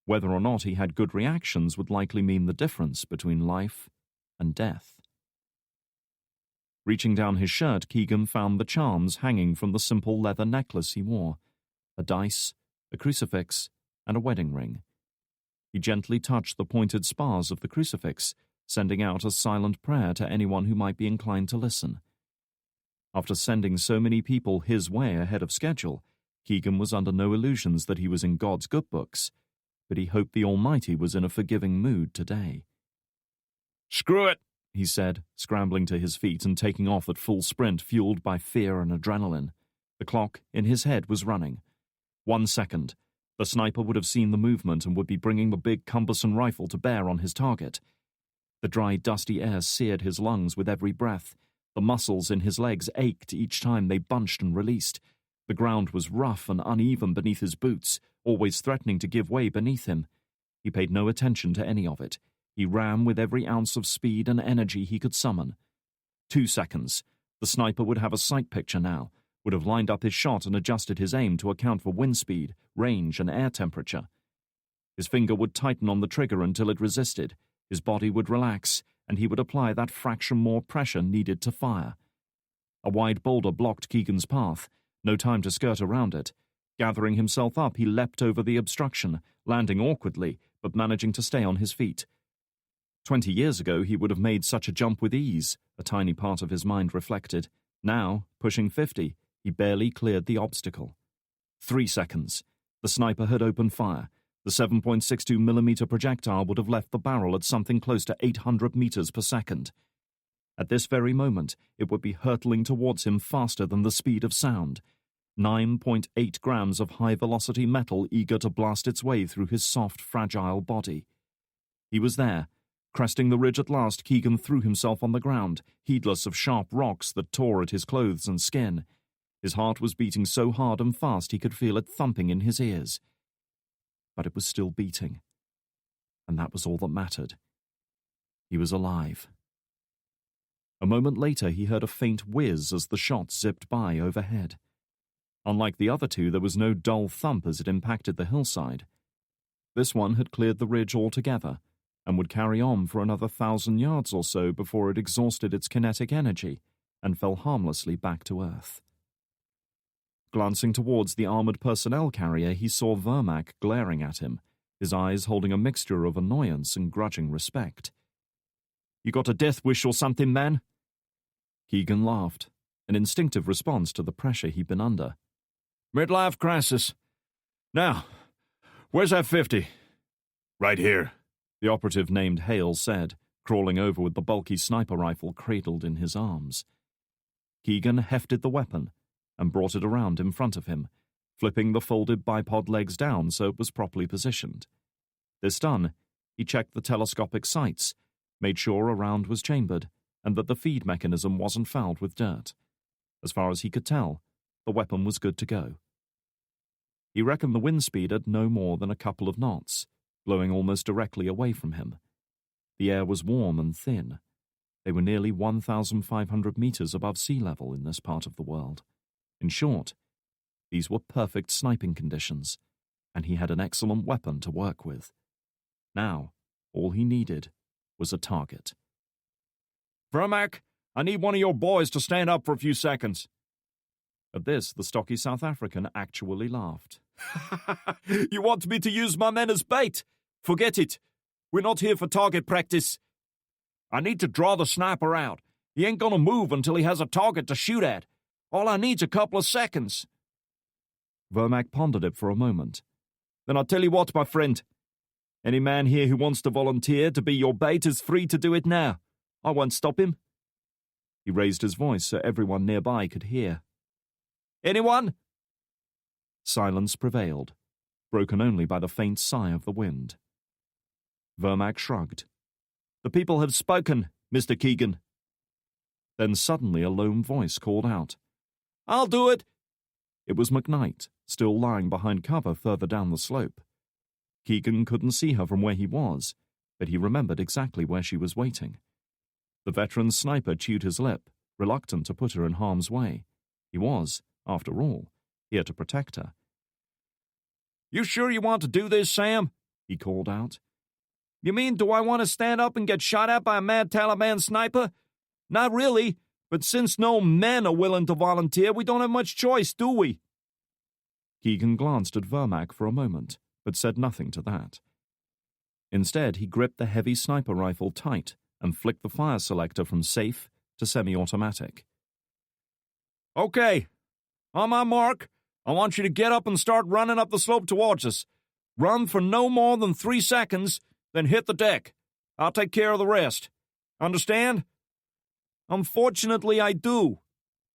Whether or not he had good reactions would likely mean the difference between life and death. Reaching down his shirt, Keegan found the charms hanging from the simple leather necklace he wore: a dice, a crucifix, and a wedding ring. He gently touched the pointed spars of the crucifix, sending out a silent prayer to anyone who might be inclined to listen. After sending so many people his way ahead of schedule, Keegan was under no illusions that he was in God's good books, but he hoped the Almighty was in a forgiving mood today. "Screw it," he said, scrambling to his feet and taking off at full sprint, fueled by fear and adrenaline. The clock in his head was running. 1 second. The sniper would have seen the movement and would be bringing the big cumbersome rifle to bear on his target. The dry, dusty air seared his lungs with every breath. The muscles in his legs ached each time they bunched and released. The ground was rough and uneven beneath his boots, always threatening to give way beneath him. He paid no attention to any of it. He ran with every ounce of speed and energy he could summon. 2 seconds. The sniper would have a sight picture now, would have lined up his shot and adjusted his aim to account for wind speed, range, and air temperature. His finger would tighten on the trigger until it resisted. His body would relax, and he would apply that fraction more pressure needed to fire. A wide boulder blocked Keegan's path. No time to skirt around it. Gathering himself up, he leapt over the obstruction, landing awkwardly, but managing to stay on his feet. 20 years ago, he would have made such a jump with ease, a tiny part of his mind reflected. Now, pushing 50, he barely cleared the obstacle. 3 seconds. The sniper had opened fire. The 7.62mm projectile would have left the barrel at something close to 800 meters per second. At this very moment, it would be hurtling towards him faster than the speed of sound. 9.8 grams of high-velocity metal eager to blast its way through his soft, fragile body. He was there. Cresting the ridge at last, Keegan threw himself on the ground, heedless of sharp rocks that tore at his clothes and skin. His heart was beating so hard and fast he could feel it thumping in his ears. But it was still beating. And that was all that mattered. He was alive. A moment later, he heard a faint whiz as the shot zipped by overhead. Unlike the other two, there was no dull thump as it impacted the hillside. This one had cleared the ridge altogether, and would carry on for another 1,000 yards or so before it exhausted its kinetic energy and fell harmlessly back to earth. Glancing towards the armored personnel carrier, he saw Vermac glaring at him, his eyes holding a mixture of annoyance and grudging respect. "You got a death wish or something, man?" Keegan laughed, an instinctive response to the pressure he'd been under. "Midlife crisis. Now, where's that 50? "Right here," the operative named Hale said, crawling over with the bulky sniper rifle cradled in his arms. Keegan hefted the weapon and brought it around in front of him, flipping the folded bipod legs down so it was properly positioned. This done, he checked the telescopic sights, made sure a round was chambered, and that the feed mechanism wasn't fouled with dirt. As far as he could tell, the weapon was good to go. He reckoned the wind speed at no more than a couple of knots, blowing almost directly away from him. The air was warm and thin. They were nearly 1,500 meters above sea level in this part of the world. In short, these were perfect sniping conditions, and he had an excellent weapon to work with. Now, all he needed was a target. Vermac, I need one of your boys to stand up for a few seconds. At this, the stocky South African actually laughed. You want me to use my men as bait? Forget it. We're not here for target practice. I need to draw the sniper out. He ain't gonna move until he has a target to shoot at. All I need's a couple of seconds. Vermac pondered it for a moment. Then I'll tell you what, my friend. Any man here who wants to volunteer to be your bait is free to do it now. I won't stop him. He raised his voice so everyone nearby could hear. Anyone? Silence prevailed, broken only by the faint sigh of the wind. Vermac shrugged. The people have spoken, Mr. Keegan. Then suddenly a lone voice called out. I'll do it. It was McKnight, still lying behind cover further down the slope. Keegan couldn't see her from where he was, but he remembered exactly where she was waiting. The veteran sniper chewed his lip, reluctant to put her in harm's way. He was, after all, here to protect her. You sure you want to do this, Sam? He called out. You mean, do I want to stand up and get shot at by a mad Taliban sniper? Not really, but since no men are willing to volunteer, we don't have much choice, do we? Keegan glanced at Vermac for a moment, but said nothing to that. Instead, he gripped the heavy sniper rifle tight and flicked the fire selector from safe to semi-automatic. Okay, on my mark, I want you to get up and start running up the slope towards us. Run for no more than 3 seconds, then hit the deck. I'll take care of the rest. Understand? Unfortunately, I do.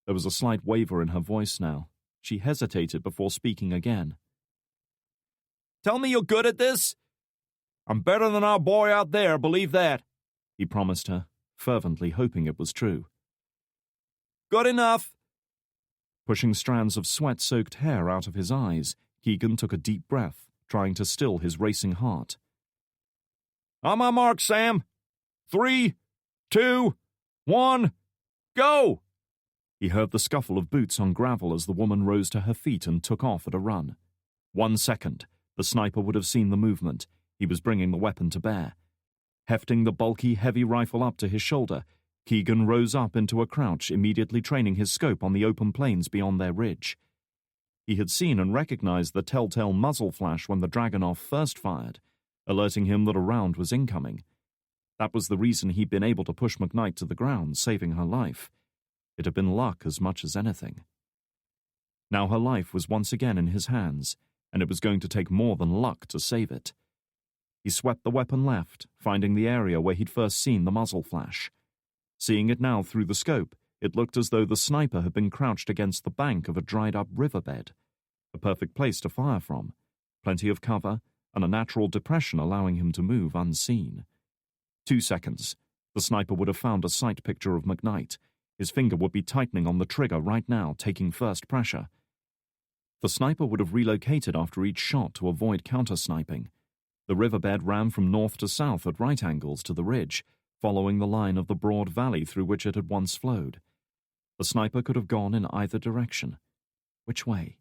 There was a slight waver in her voice now. She hesitated before speaking again. Tell me you're good at this? I'm better than our boy out there, believe that, he promised her, fervently hoping it was true. Good enough. Pushing strands of sweat-soaked hair out of his eyes, Keegan took a deep breath, trying to still his racing heart. On my mark, Sam. 3, 2, 1, go! He heard the scuffle of boots on gravel as the woman rose to her feet and took off at a run. 1 second. The sniper would have seen the movement. He was bringing the weapon to bear. Hefting the bulky, heavy rifle up to his shoulder, Keegan rose up into a crouch, immediately training his scope on the open plains beyond their ridge. He had seen and recognized the telltale muzzle flash when the Dragunov first fired, alerting him that a round was incoming. That was the reason he'd been able to push McKnight to the ground, saving her life. It had been luck as much as anything. Now her life was once again in his hands, and it was going to take more than luck to save it. He swept the weapon left, finding the area where he'd first seen the muzzle flash. Seeing it now through the scope, it looked as though the sniper had been crouched against the bank of a dried-up riverbed. A perfect place to fire from, plenty of cover, and a natural depression allowing him to move unseen. 2 seconds. The sniper would have found a sight picture of McKnight. His finger would be tightening on the trigger right now, taking first pressure. The sniper would have relocated after each shot to avoid counter-sniping. The riverbed ran from north to south at right angles to the ridge, following the line of the broad valley through which it had once flowed. The sniper could have gone in either direction. Which way?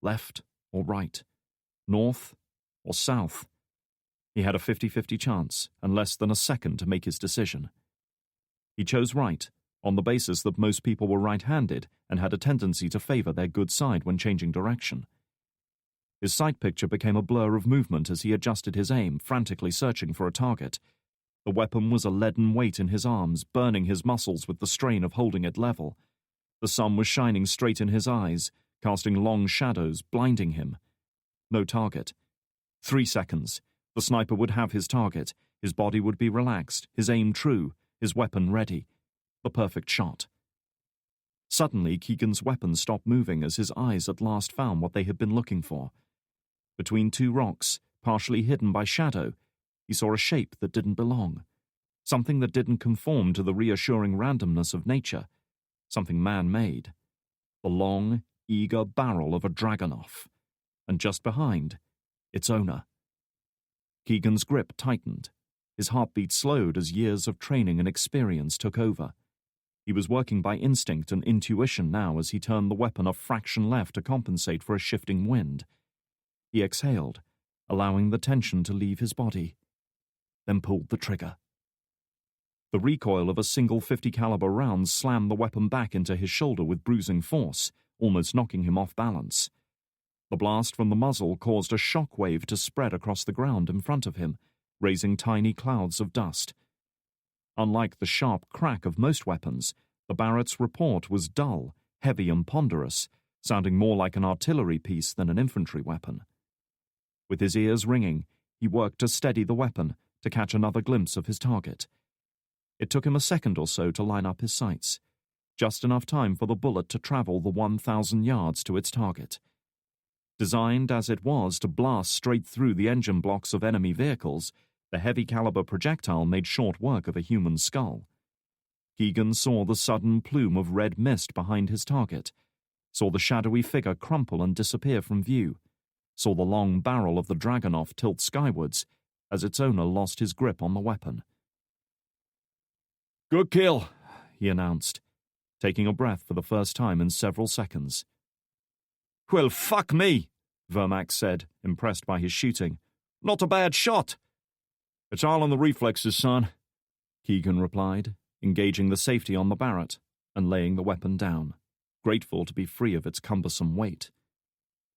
Left or right? North or south? He had a 50-50 chance and less than a second to make his decision. He chose right, on the basis that most people were right-handed and had a tendency to favor their good side when changing direction. His sight picture became a blur of movement as he adjusted his aim, frantically searching for a target. The weapon was a leaden weight in his arms, burning his muscles with the strain of holding it level. The sun was shining straight in his eyes, casting long shadows, blinding him. No target. 3 seconds. The sniper would have his target. His body would be relaxed, his aim true, his weapon ready. The perfect shot. Suddenly, Keegan's weapon stopped moving as his eyes at last found what they had been looking for. Between 2 rocks, partially hidden by shadow, he saw a shape that didn't belong. Something that didn't conform to the reassuring randomness of nature. Something man-made. The long, eager barrel of a Dragunov, and just behind, its owner. Keegan's grip tightened. His heartbeat slowed as years of training and experience took over. He was working by instinct and intuition now as he turned the weapon a fraction left to compensate for a shifting wind. He exhaled, allowing the tension to leave his body, then pulled the trigger. The recoil of a single .50 caliber round slammed the weapon back into his shoulder with bruising force, almost knocking him off balance. The blast from the muzzle caused a shock wave to spread across the ground in front of him, raising tiny clouds of dust. Unlike the sharp crack of most weapons, the Barrett's report was dull, heavy and ponderous, sounding more like an artillery piece than an infantry weapon. With his ears ringing, he worked to steady the weapon, to catch another glimpse of his target. It took him a second or so to line up his sights, just enough time for the bullet to travel the 1,000 yards to its target. Designed as it was to blast straight through the engine blocks of enemy vehicles, the heavy-caliber projectile made short work of a human skull. Keegan saw the sudden plume of red mist behind his target, saw the shadowy figure crumple and disappear from view, saw the long barrel of the Dragunov tilt skywards as its owner lost his grip on the weapon. "Good kill," he announced, taking a breath for the first time in several seconds. "Well, fuck me," Vermac said, impressed by his shooting. "Not a bad shot." "It's all in the reflexes, son," Keegan replied, engaging the safety on the Barrett and laying the weapon down, grateful to be free of its cumbersome weight.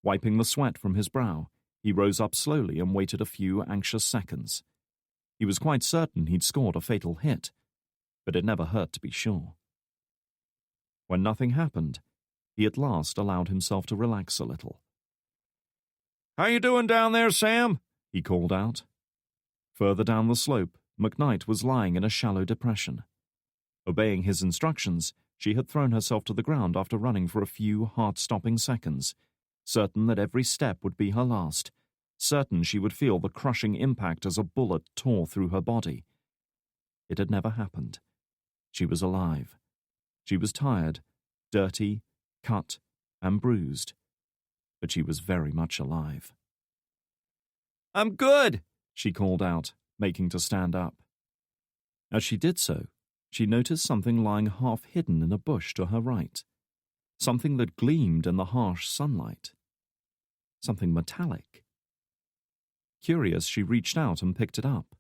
Wiping the sweat from his brow, he rose up slowly and waited a few anxious seconds. He was quite certain he'd scored a fatal hit, but it never hurt to be sure. When nothing happened, he at last allowed himself to relax a little. "How you doing down there, Sam?" he called out. Further down the slope, McKnight was lying in a shallow depression. Obeying his instructions, she had thrown herself to the ground after running for a few heart-stopping seconds, certain that every step would be her last, certain she would feel the crushing impact as a bullet tore through her body. It had never happened. She was alive. She was tired, dirty, cut, and bruised, but she was very much alive. "I'm good," she called out, making to stand up. As she did so, she noticed something lying half hidden in a bush to her right, something that gleamed in the harsh sunlight, something metallic. Curious, she reached out and picked it up.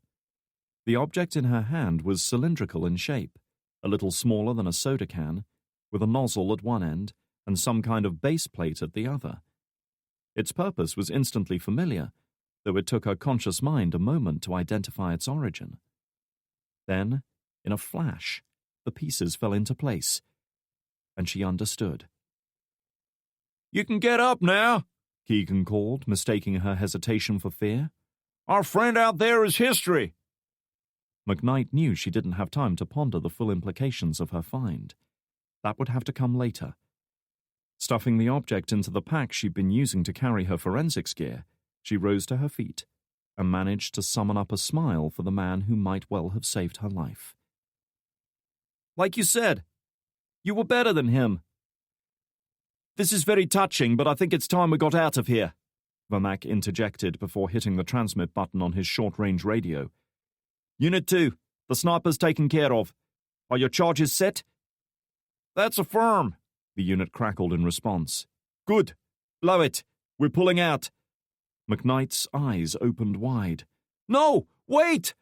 The object in her hand was cylindrical in shape, a little smaller than a soda can, with a nozzle at one end and some kind of base plate at the other. Its purpose was instantly familiar, though it took her conscious mind a moment to identify its origin. Then, in a flash, the pieces fell into place, and she understood. "You can get up now," Keegan called, mistaking her hesitation for fear. "Our friend out there is history." McKnight knew she didn't have time to ponder the full implications of her find. That would have to come later. Stuffing the object into the pack she'd been using to carry her forensics gear, she rose to her feet and managed to summon up a smile for the man who might well have saved her life. "Like you said, you were better than him. This is very touching, but I think it's time we got out of here," Vermac interjected before hitting the transmit button on his short-range radio. "Unit 2, the sniper's taken care of. Are your charges set?" "That's affirm," the unit crackled in response. "Good. Blow it. We're pulling out." McKnight's eyes opened wide. "No! Wait!"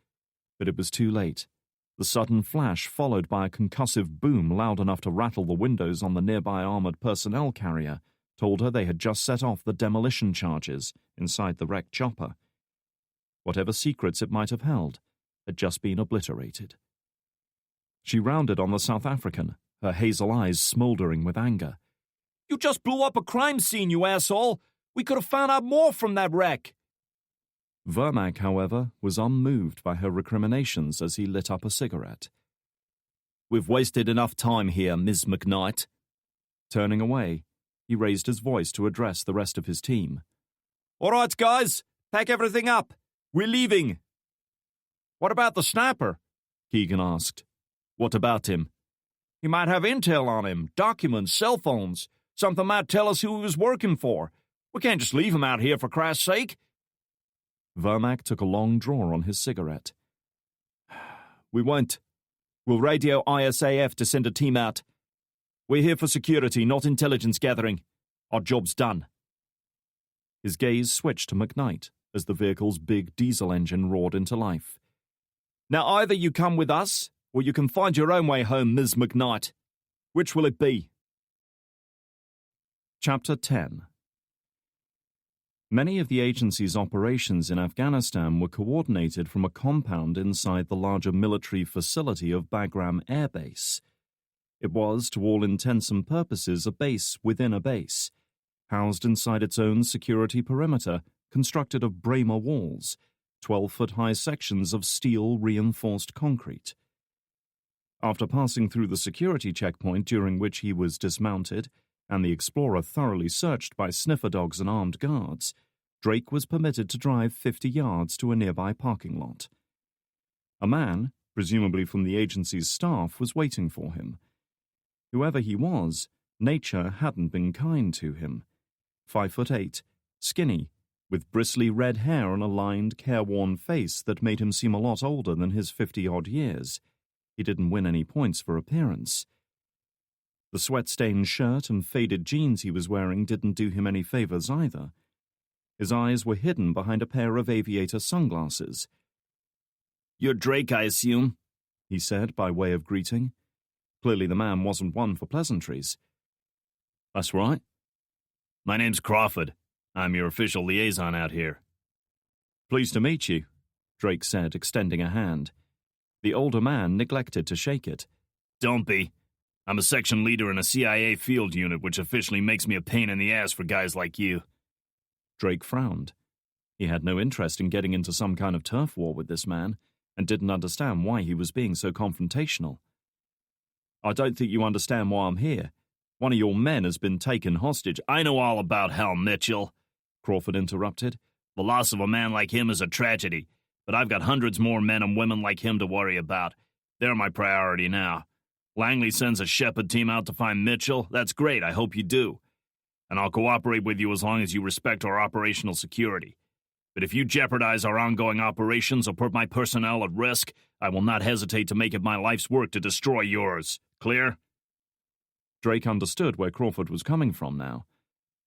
But it was too late. The sudden flash, followed by a concussive boom loud enough to rattle the windows on the nearby armored personnel carrier, told her they had just set off the demolition charges inside the wrecked chopper. Whatever secrets it might have held had just been obliterated. She rounded on the South African, her hazel eyes smoldering with anger. "You just blew up a crime scene, you asshole! We could have found out more from that wreck!" Vermac, however, was unmoved by her recriminations as he lit up a cigarette. "We've wasted enough time here, Ms. McKnight." Turning away, he raised his voice to address the rest of his team. "All right, guys, pack everything up. We're leaving." "What about the sniper?" Keegan asked. "What about him?" "He might have intel on him, documents, cell phones. Something might tell us who he was working for. We can't just leave him out here for Christ's sake." Vermac took a long draw on his cigarette. "We won't. We'll radio ISAF to send a team out. We're here for security, not intelligence gathering. Our job's done." His gaze switched to McKnight as the vehicle's big diesel engine roared into life. "Now either you come with us, or you can find your own way home, Ms. McKnight. Which will it be?" Chapter 10. Many of the agency's operations in Afghanistan were coordinated from a compound inside the larger military facility of Bagram Air Base. It was, to all intents and purposes, a base within a base, housed inside its own security perimeter, constructed of Bramer walls, 12-foot-high sections of steel-reinforced concrete. After passing through the security checkpoint during which he was dismounted, and the Explorer thoroughly searched by sniffer dogs and armed guards, Drake was permitted to drive 50 yards to a nearby parking lot. A man, presumably from the agency's staff, was waiting for him. Whoever he was, nature hadn't been kind to him. 5'8", skinny, with bristly red hair and a lined, careworn face that made him seem a lot older than his 50-odd years. He didn't win any points for appearance. The sweat-stained shirt and faded jeans he was wearing didn't do him any favors either. His eyes were hidden behind a pair of aviator sunglasses. "You're Drake, I assume," he said by way of greeting. Clearly the man wasn't one for pleasantries. "That's right. My name's Crawford. I'm your official liaison out here." "Pleased to meet you," Drake said, extending a hand. The older man neglected to shake it. "Don't be. I'm a section leader in a CIA field unit, which officially makes me a pain in the ass for guys like you." Drake frowned. He had no interest in getting into some kind of turf war with this man, and didn't understand why he was being so confrontational. "I don't think you understand why I'm here. One of your men has been taken hostage." "I know all about Hal Mitchell," Crawford interrupted. "The loss of a man like him is a tragedy, but I've got hundreds more men and women like him to worry about. They're my priority now. Langley sends a Shepherd team out to find Mitchell. That's great, I hope you do. And I'll cooperate with you as long as you respect our operational security. But if you jeopardize our ongoing operations or put my personnel at risk, I will not hesitate to make it my life's work to destroy yours. Clear?" Drake understood where Crawford was coming from now.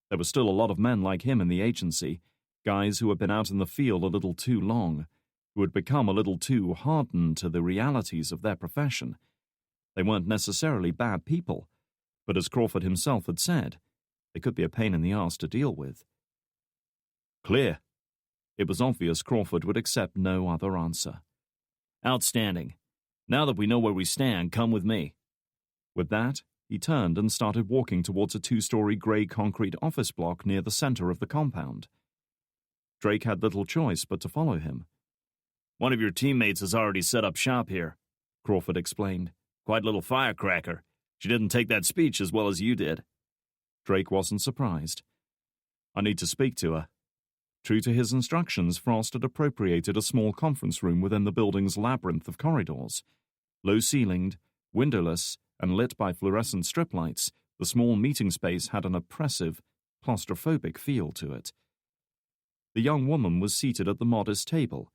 There were still a lot of men like him in the agency, guys who had been out in the field a little too long, who had become a little too hardened to the realities of their profession. They weren't necessarily bad people, but as Crawford himself had said, they could be a pain in the arse to deal with. "Clear." It was obvious Crawford would accept no other answer. "Outstanding. Now that we know where we stand, come with me." With that, he turned and started walking towards a 2-story grey concrete office block near the center of the compound. Drake had little choice but to follow him. "One of your teammates has already set up shop here," Crawford explained. "Quite a little firecracker. She didn't take that speech as well as you did." Drake wasn't surprised. "I need to speak to her." True to his instructions, Frost had appropriated a small conference room within the building's labyrinth of corridors. Low-ceilinged, windowless, and lit by fluorescent strip lights, the small meeting space had an oppressive, claustrophobic feel to it. The young woman was seated at the modest table.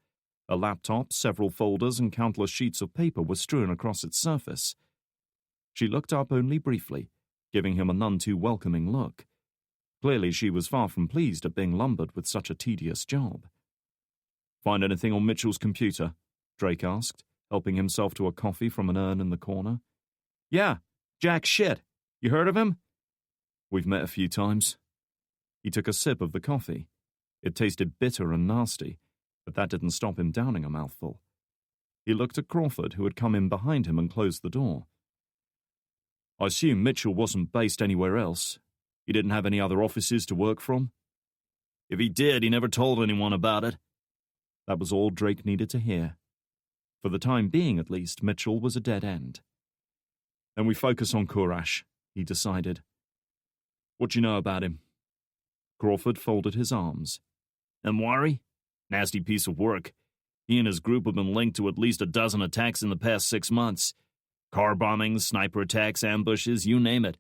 A laptop, several folders, and countless sheets of paper were strewn across its surface. She looked up only briefly, giving him a none too welcoming look. Clearly she was far from pleased at being lumbered with such a tedious job. "Find anything on Mitchell's computer?" Drake asked, helping himself to a coffee from an urn in the corner. "Yeah, Jack Shit. You heard of him?" "We've met a few times." He took a sip of the coffee. It tasted bitter and nasty, but that didn't stop him downing a mouthful. He looked at Crawford, who had come in behind him and closed the door. "I assume Mitchell wasn't based anywhere else. He didn't have any other offices to work from?" "If he did, he never told anyone about it." That was all Drake needed to hear. For the time being, at least, Mitchell was a dead end. "Then we focus on Kurash," he decided. "What do you know about him?" Crawford folded his arms. "Amwari? Nasty piece of work. He and his group have been linked to at least a dozen attacks in the past 6 months. Car bombings, sniper attacks, ambushes, you name it.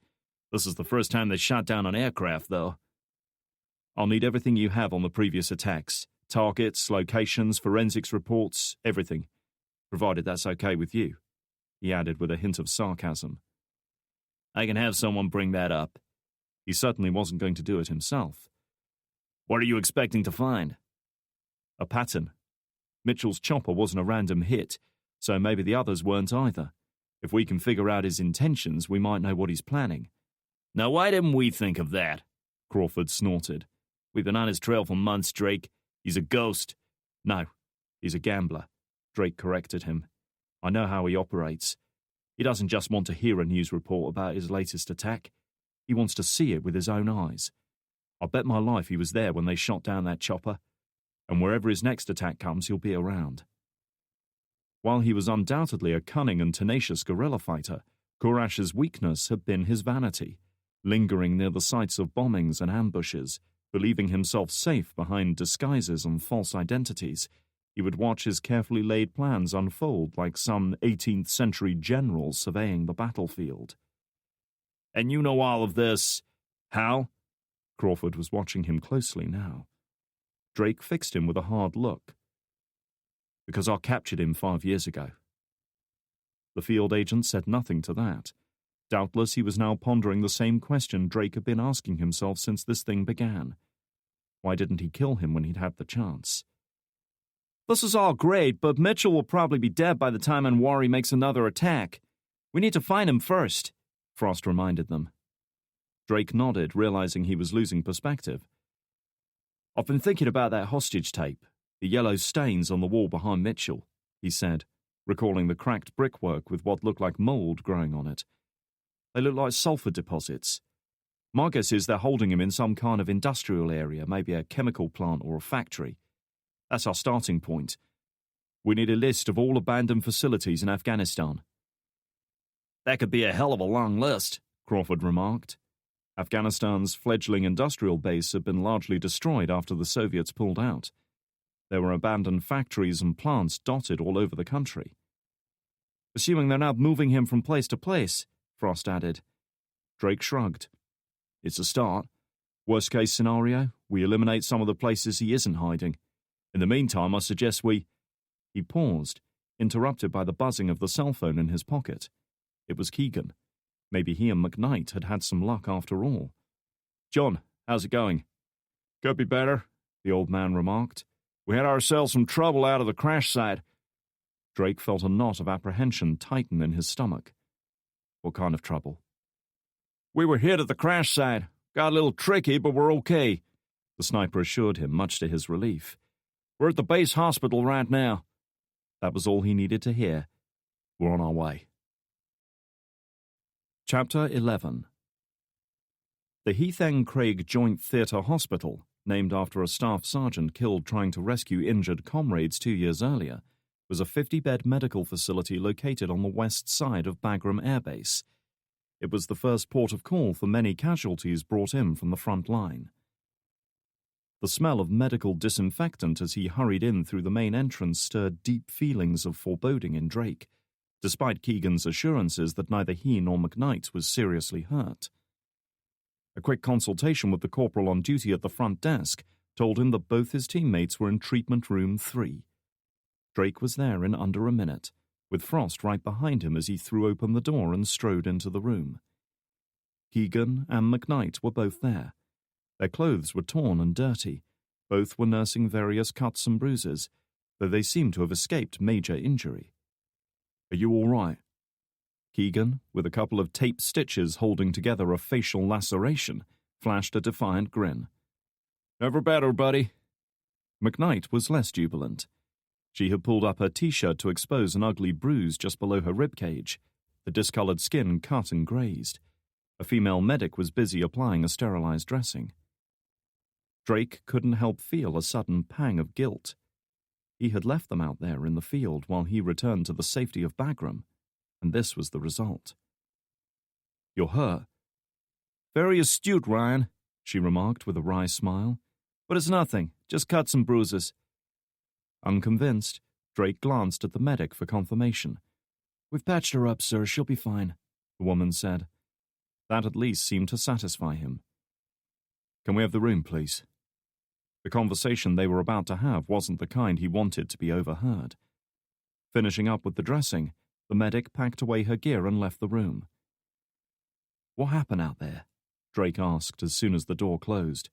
This is the first time they shot down an aircraft, though. I'll need everything you have on the previous attacks. Targets, locations, forensics reports, everything. Provided that's okay with you," he added with a hint of sarcasm. I can have someone bring that up. He certainly wasn't going to do it himself. What are you expecting to find? A pattern. Mitchell's chopper wasn't a random hit, so maybe the others weren't either. If we can figure out his intentions, we might know what he's planning. Now why didn't we think of that? Crawford snorted. We've been on his trail for months, Drake. He's a ghost. No, he's a gambler, Drake corrected him. I know how he operates. He doesn't just want to hear a news report about his latest attack. He wants to see it with his own eyes. I'll bet my life he was there when they shot down that chopper, and wherever his next attack comes, he'll be around. While he was undoubtedly a cunning and tenacious guerrilla fighter, Kurash's weakness had been his vanity, lingering near the sites of bombings and ambushes, believing himself safe behind disguises and false identities. He would watch his carefully laid plans unfold like some 18th century general surveying the battlefield. And you know all of this, how? Crawford was watching him closely now. Drake fixed him with a hard look. Because I captured him 5 years ago. The field agent said nothing to that. Doubtless he was now pondering the same question Drake had been asking himself since this thing began. Why didn't he kill him when he'd had the chance? This is all great, but Mitchell will probably be dead by the time Anwari makes another attack. We need to find him first, Frost reminded them. Drake nodded, realizing he was losing perspective. I've been thinking about that hostage tape, the yellow stains on the wall behind Mitchell, he said, recalling the cracked brickwork with what looked like mold growing on it. They look like sulfur deposits. My guess is they're holding him in some kind of industrial area, maybe a chemical plant or a factory. That's our starting point. We need a list of all abandoned facilities in Afghanistan. That could be a hell of a long list, Crawford remarked. Afghanistan's fledgling industrial base had been largely destroyed after the Soviets pulled out. There were abandoned factories and plants dotted all over the country. Assuming they're now moving him from place to place, Frost added. Drake shrugged. It's a start. Worst case scenario, we eliminate some of the places he isn't hiding. In the meantime, I suggest we... He paused, interrupted by the buzzing of the cell phone in his pocket. It was Keegan. Maybe he and McKnight had had some luck after all. John, how's it going? Could be better, the old man remarked. We had ourselves some trouble out of the crash site. Drake felt a knot of apprehension tighten in his stomach. What kind of trouble? We were hit at the crash site. Got a little tricky, but we're okay, the sniper assured him, much to his relief. We're at the base hospital right now. That was all he needed to hear. We're on our way. Chapter 11. The Heath N. Craig Joint Theatre Hospital, named after a staff sergeant killed trying to rescue injured comrades 2 years earlier, was a 50-bed medical facility located on the west side of Bagram Air Base. It was the first port of call for many casualties brought in from the front line. The smell of medical disinfectant as he hurried in through the main entrance stirred deep feelings of foreboding in Drake, despite Keegan's assurances that neither he nor McKnight was seriously hurt. A quick consultation with the corporal on duty at the front desk told him that both his teammates were in treatment room 3. Drake was there in under a minute, with Frost right behind him as he threw open the door and strode into the room. Keegan and McKnight were both there. Their clothes were torn and dirty. Both were nursing various cuts and bruises, though they seemed to have escaped major injury. Are you all right? Keegan, with a couple of tape stitches holding together a facial laceration, flashed a defiant grin. Never better, buddy. McKnight was less jubilant. She had pulled up her T-shirt to expose an ugly bruise just below her ribcage, the discolored skin cut and grazed. A female medic was busy applying a sterilized dressing. Drake couldn't help feel a sudden pang of guilt. He had left them out there in the field while he returned to the safety of Bagram, and this was the result. You're hurt. Very astute, Ryan, she remarked with a wry smile. But it's nothing, just cuts and bruises. Unconvinced, Drake glanced at the medic for confirmation. We've patched her up, sir. She'll be fine, the woman said. That at least seemed to satisfy him. "Can we have the room, please?" The conversation they were about to have wasn't the kind he wanted to be overheard. Finishing up with the dressing, the medic packed away her gear and left the room. "What happened out there?" Drake asked as soon as the door closed.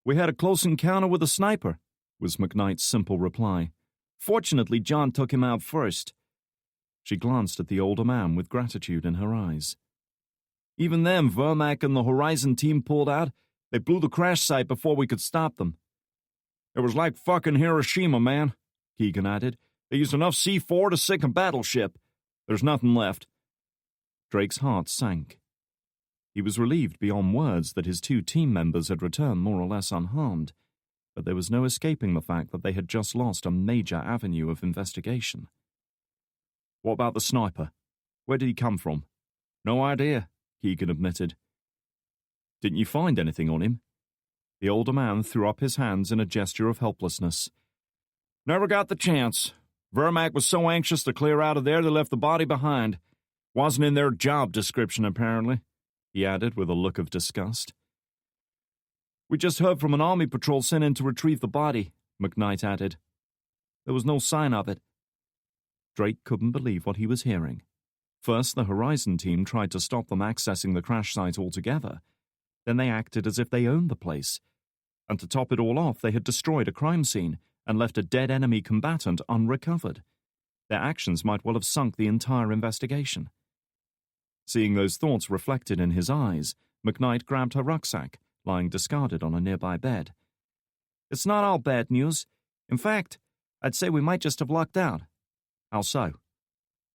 "We had a close encounter with a sniper," was McKnight's simple reply. "Fortunately, John took him out first." She glanced at the older man with gratitude in her eyes. "Even then, Vermac and the Horizon team pulled out. They blew the crash site before we could stop them." "It was like fucking Hiroshima, man," Keegan added. "They used enough C4 to sink a battleship. There's nothing left." Drake's heart sank. He was relieved beyond words that his 2 team members had returned more or less unharmed, but there was no escaping the fact that they had just lost a major avenue of investigation. "What about the sniper? Where did he come from?" "No idea," Keegan admitted. "Didn't you find anything on him?" The older man threw up his hands in a gesture of helplessness. "Never got the chance. Vermac was so anxious to clear out of there they left the body behind. Wasn't in their job description, apparently," he added with a look of disgust. "We just heard from an army patrol sent in to retrieve the body," McKnight added. "There was no sign of it." Drake couldn't believe what he was hearing. First, the Horizon team tried to stop them accessing the crash site altogether. Then they acted as if they owned the place. And to top it all off, they had destroyed a crime scene and left a dead enemy combatant unrecovered. Their actions might well have sunk the entire investigation. Seeing those thoughts reflected in his eyes, McKnight grabbed her rucksack, lying discarded on a nearby bed. "It's not all bad news. In fact, I'd say we might just have lucked out." "How so?"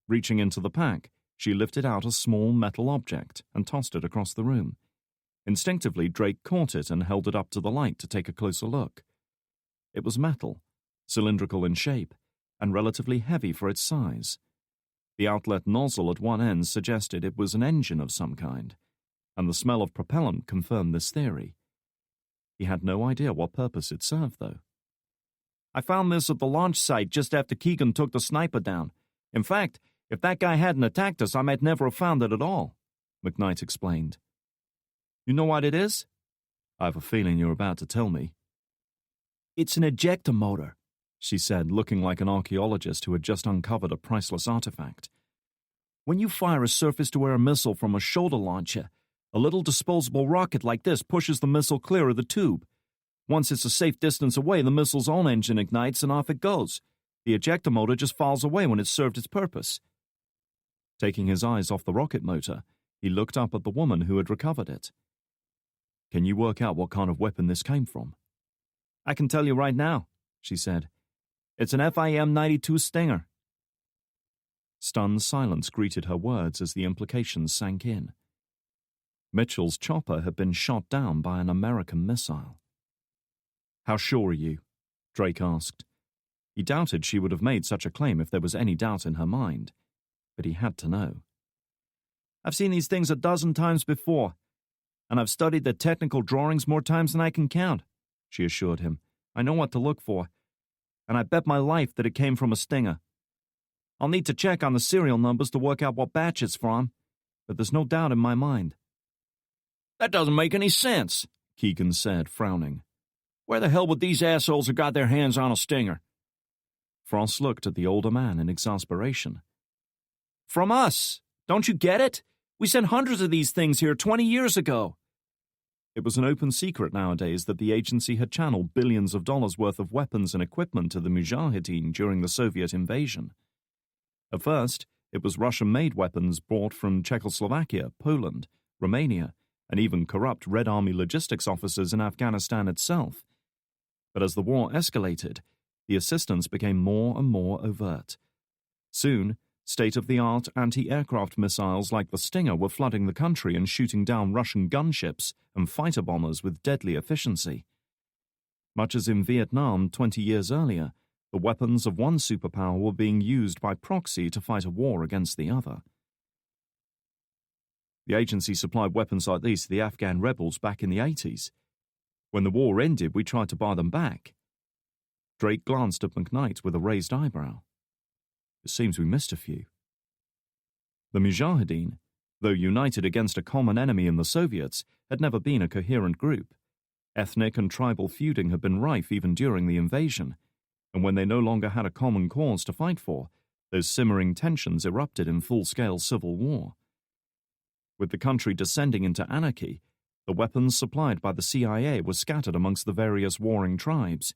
Reaching into the pack, she lifted out a small metal object and tossed it across the room. Instinctively, Drake caught it and held it up to the light to take a closer look. It was metal, cylindrical in shape, and relatively heavy for its size. The outlet nozzle at one end suggested it was an engine of some kind, and the smell of propellant confirmed this theory. He had no idea what purpose it served, though. "I found this at the launch site just after Keegan took the sniper down. In fact, if that guy hadn't attacked us, I might never have found it at all," McKnight explained. "You know what it is?" "I have a feeling you're about to tell me." "It's an ejector motor," she said, looking like an archaeologist who had just uncovered a priceless artifact. "When you fire a surface-to-air missile from a shoulder launcher, a little disposable rocket like this pushes the missile clear of the tube. Once it's a safe distance away, the missile's own engine ignites and off it goes. The ejector motor just falls away when it's served its purpose." Taking his eyes off the rocket motor, he looked up at the woman who had recovered it. "Can you work out what kind of weapon this came from?" "I can tell you right now," she said. "It's an FIM-92 Stinger." Stunned silence greeted her words as the implications sank in. Mitchell's chopper had been shot down by an American missile. "How sure are you?" Drake asked. He doubted she would have made such a claim if there was any doubt in her mind, but he had to know. "I've seen these things a dozen times before, and I've studied the technical drawings more times than I can count," she assured him. "I know what to look for, and I bet my life that it came from a Stinger. I'll need to check on the serial numbers to work out what batch it's from, but there's no doubt in my mind." "That doesn't make any sense," Keegan said, frowning. "Where the hell would these assholes have got their hands on a Stinger?" Frost looked at the older man in exasperation. "From us! Don't you get it? We sent hundreds of these things here 20 years ago." It was an open secret nowadays that the agency had channeled billions of dollars worth of weapons and equipment to the Mujahideen during the Soviet invasion. At first, it was Russian-made weapons brought from Czechoslovakia, Poland, Romania, and even corrupt Red Army logistics officers in Afghanistan itself. But as the war escalated, the assistance became more and more overt. Soon, state-of-the-art anti-aircraft missiles like the Stinger were flooding the country and shooting down Russian gunships and fighter bombers with deadly efficiency. Much as in Vietnam 20 years earlier, the weapons of one superpower were being used by proxy to fight a war against the other. The agency supplied weapons like these to the Afghan rebels back in the 80s. When the war ended, we tried to buy them back. Drake glanced at McKnight with a raised eyebrow. "It seems we missed a few." The Mujahideen, though united against a common enemy in the Soviets, had never been a coherent group. Ethnic and tribal feuding had been rife even during the invasion, and when they no longer had a common cause to fight for, those simmering tensions erupted in full-scale civil war. With the country descending into anarchy, the weapons supplied by the CIA were scattered amongst the various warring tribes,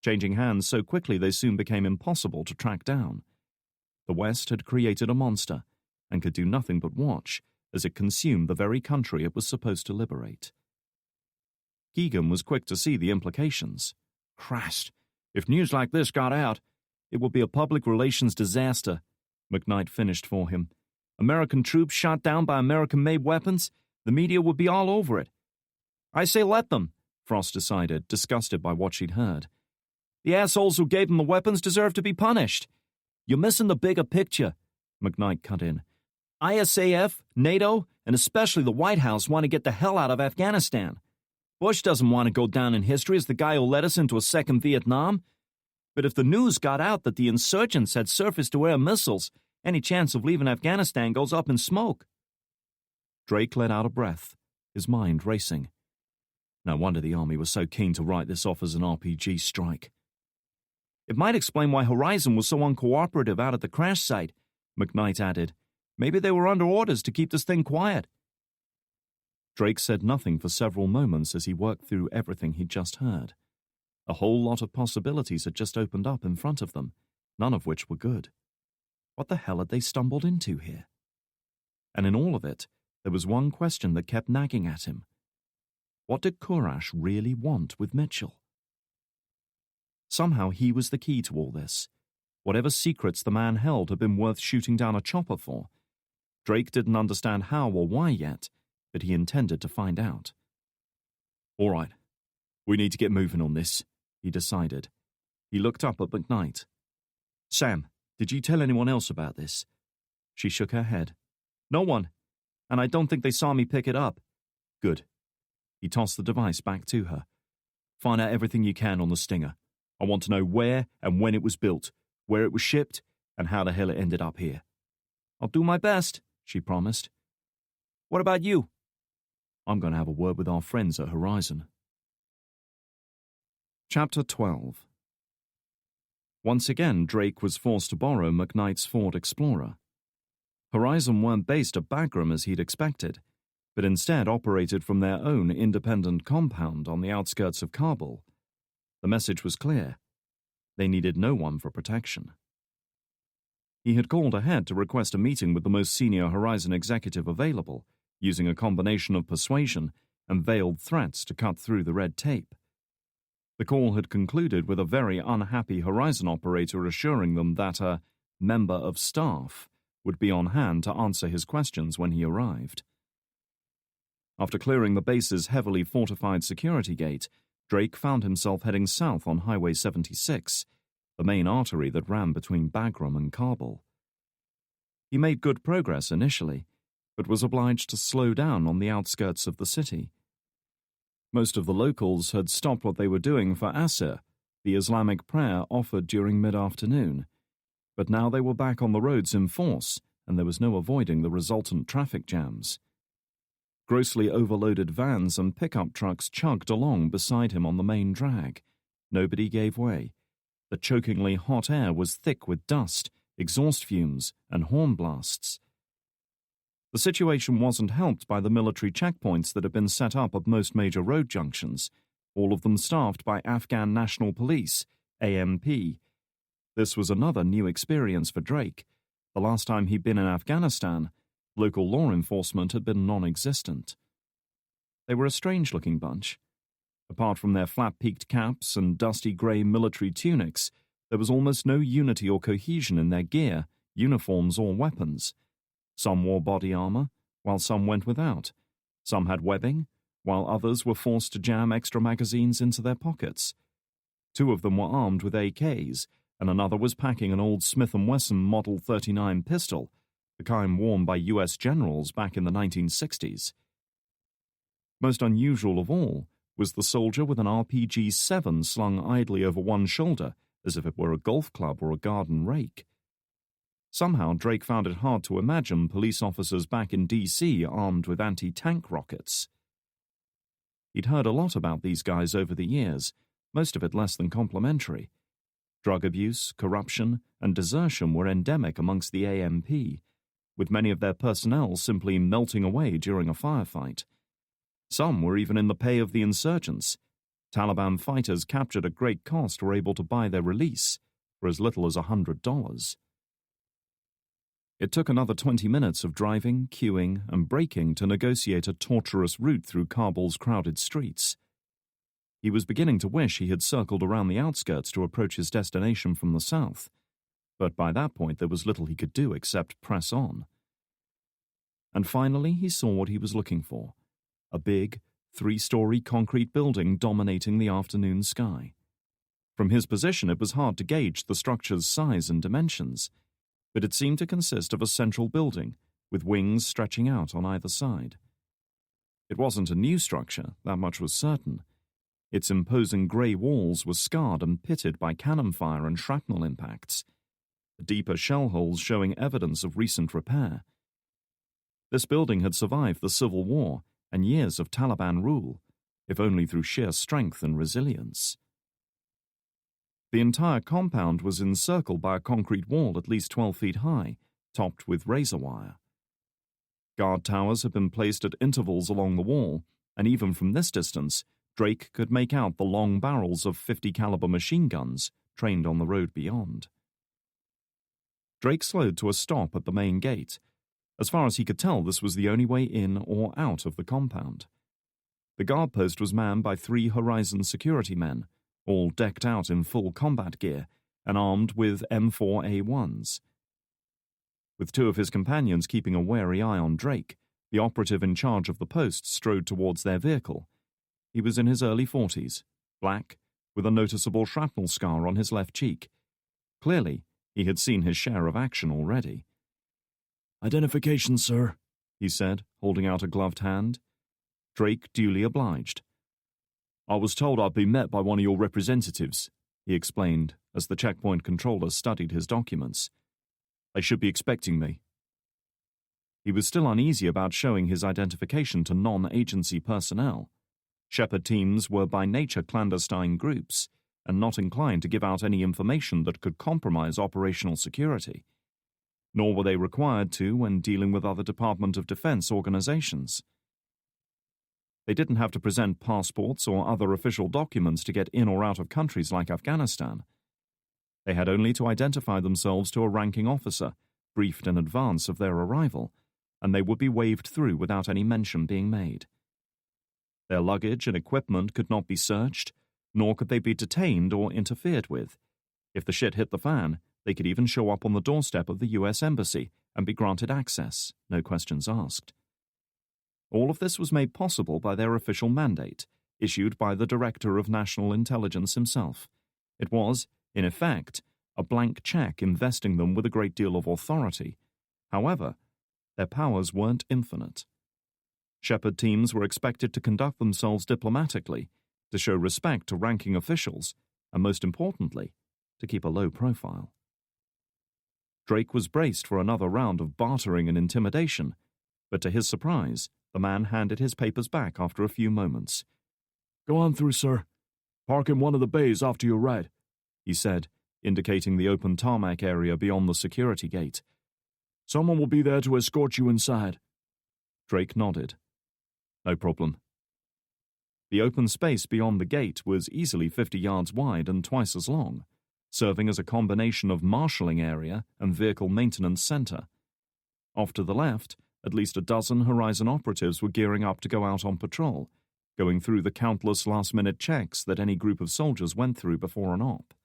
changing hands so quickly they soon became impossible to track down. The West had created a monster, and could do nothing but watch as it consumed the very country it was supposed to liberate. Keegan was quick to see the implications. Christ, if news like this got out, it would be a public relations disaster, McKnight finished for him. American troops shot down by American-made weapons, the media would be all over it. I say let them, Frost decided, disgusted by what she'd heard. The assholes who gave them the weapons deserve to be punished. You're missing the bigger picture, McKnight cut in. ISAF, NATO, and especially the White House want to get the hell out of Afghanistan. Bush doesn't want to go down in history as the guy who led us into a second Vietnam. But if the news got out that the insurgents had surface-to-air missiles, any chance of leaving Afghanistan goes up in smoke. Drake let out a breath, his mind racing. No wonder the Army was so keen to write this off as an RPG strike. It might explain why Horizon was so uncooperative out at the crash site, McKnight added. Maybe they were under orders to keep this thing quiet. Drake said nothing for several moments as he worked through everything he'd just heard. A whole lot of possibilities had just opened up in front of them, none of which were good. What the hell had they stumbled into here? And in all of it, there was one question that kept nagging at him. What did Kurash really want with Mitchell? Somehow he was the key to all this. Whatever secrets the man held had been worth shooting down a chopper for. Drake didn't understand how or why yet, but he intended to find out. All right, we need to get moving on this, he decided. He looked up at McKnight. Sam, did you tell anyone else about this? She shook her head. No one, and I don't think they saw me pick it up. Good. He tossed the device back to her. Find out everything you can on the Stinger. I want to know where and when it was built, where it was shipped, and how the hell it ended up here. I'll do my best, she promised. What about you? I'm going to have a word with our friends at Horizon. Chapter 12. Once again, Drake was forced to borrow McKnight's Ford Explorer. Horizon weren't based at Bagram as he'd expected, but instead operated from their own independent compound on the outskirts of Kabul. The message was clear. They needed no one for protection. He had called ahead to request a meeting with the most senior Horizon executive available, using a combination of persuasion and veiled threats to cut through the red tape. The call had concluded with a very unhappy Horizon operator assuring them that a member of staff would be on hand to answer his questions when he arrived. After clearing the base's heavily fortified security gate, Drake found himself heading south on Highway 76, the main artery that ran between Bagram and Kabul. He made good progress initially, but was obliged to slow down on the outskirts of the city. Most of the locals had stopped what they were doing for Asr, the Islamic prayer offered during mid-afternoon, but now they were back on the roads in force, and there was no avoiding the resultant traffic jams. Grossly overloaded vans and pickup trucks chugged along beside him on the main drag. Nobody gave way. The chokingly hot air was thick with dust, exhaust fumes, and horn blasts. The situation wasn't helped by the military checkpoints that had been set up at most major road junctions, all of them staffed by Afghan National Police, AMP. This was another new experience for Drake. The last time he'd been in Afghanistan, local law enforcement had been non-existent. They were a strange-looking bunch. Apart from their flat-peaked caps and dusty grey military tunics, there was almost no unity or cohesion in their gear, uniforms, or weapons. Some wore body armor, while some went without. Some had webbing, while others were forced to jam extra magazines into their pockets. 2 of them were armed with AKs, and another was packing an old Smith & Wesson Model 39 pistol, the kind worn by U.S. generals back in the 1960s. Most unusual of all was the soldier with an RPG-7 slung idly over one shoulder, as if it were a golf club or a garden rake. Somehow Drake found it hard to imagine police officers back in D.C. armed with anti-tank rockets. He'd heard a lot about these guys over the years, most of it less than complimentary. Drug abuse, corruption, and desertion were endemic amongst the AMP, with many of their personnel simply melting away during a firefight. Some were even in the pay of the insurgents. Taliban fighters captured at great cost were able to buy their release for as little as $100. It took another 20 minutes of driving, queuing, and braking to negotiate a tortuous route through Kabul's crowded streets. He was beginning to wish he had circled around the outskirts to approach his destination from the south, but by that point there was little he could do except press on. And finally he saw what he was looking for, a big, 3-story concrete building dominating the afternoon sky. From his position it was hard to gauge the structure's size and dimensions, but it seemed to consist of a central building, with wings stretching out on either side. It wasn't a new structure, that much was certain. Its imposing grey walls were scarred and pitted by cannon fire and shrapnel impacts, deeper shell holes showing evidence of recent repair. This building had survived the Civil War and years of Taliban rule, if only through sheer strength and resilience. The entire compound was encircled by a concrete wall at least 12 feet high, topped with razor wire. Guard towers had been placed at intervals along the wall, and even from this distance, Drake could make out the long barrels of 50-caliber machine guns trained on the road beyond. Drake slowed to a stop at the main gate. As far as he could tell, this was the only way in or out of the compound. The guard post was manned by 3 Horizon security men, all decked out in full combat gear and armed with M4A1s. With 2 of his companions keeping a wary eye on Drake, the operative in charge of the post strode towards their vehicle. He was in his early 40s, black, with a noticeable shrapnel scar on his left cheek. Clearly, he had seen his share of action already. "Identification, sir," he said, holding out a gloved hand. Drake duly obliged. "I was told I'd be met by one of your representatives," he explained, as the checkpoint controller studied his documents. "They should be expecting me." He was still uneasy about showing his identification to non-agency personnel. Shepherd teams were by nature clandestine groups, and not inclined to give out any information that could compromise operational security. Nor were they required to when dealing with other Department of Defense organizations. They didn't have to present passports or other official documents to get in or out of countries like Afghanistan. They had only to identify themselves to a ranking officer, briefed in advance of their arrival, and they would be waved through without any mention being made. Their luggage and equipment could not be searched, nor could they be detained or interfered with. If the shit hit the fan, they could even show up on the doorstep of the U.S. Embassy and be granted access, no questions asked. All of this was made possible by their official mandate, issued by the Director of National Intelligence himself. It was, in effect, a blank check investing them with a great deal of authority. However, their powers weren't infinite. Shepherd teams were expected to conduct themselves diplomatically, to show respect to ranking officials, and most importantly, to keep a low profile. Drake was braced for another round of bartering and intimidation, but to his surprise, the man handed his papers back after a few moments. "Go on through, sir. Park in one of the bays off to your right," he said, indicating the open tarmac area beyond the security gate. "Someone will be there to escort you inside." Drake nodded. "No problem." The open space beyond the gate was easily 50 yards wide and twice as long, serving as a combination of marshalling area and vehicle maintenance center. Off to the left, at least a dozen Horizon operatives were gearing up to go out on patrol, going through the countless last-minute checks that any group of soldiers went through before an op.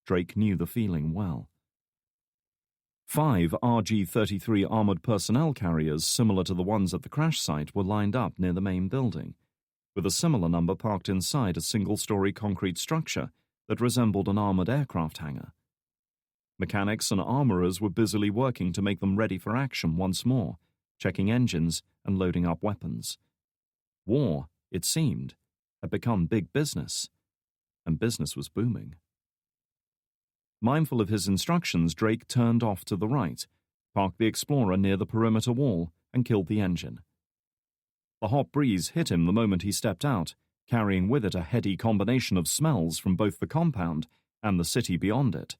Drake knew the feeling well. 5 RG-33 armored personnel carriers similar to the ones at the crash site were lined up near the main building, with a similar number parked inside a single-story concrete structure that resembled an armored aircraft hangar. Mechanics and armorers were busily working to make them ready for action once more, checking engines and loading up weapons. War, it seemed, had become big business, and business was booming. Mindful of his instructions, Drake turned off to the right, parked the Explorer near the perimeter wall, and killed the engine. The hot breeze hit him the moment he stepped out, carrying with it a heady combination of smells from both the compound and the city beyond it.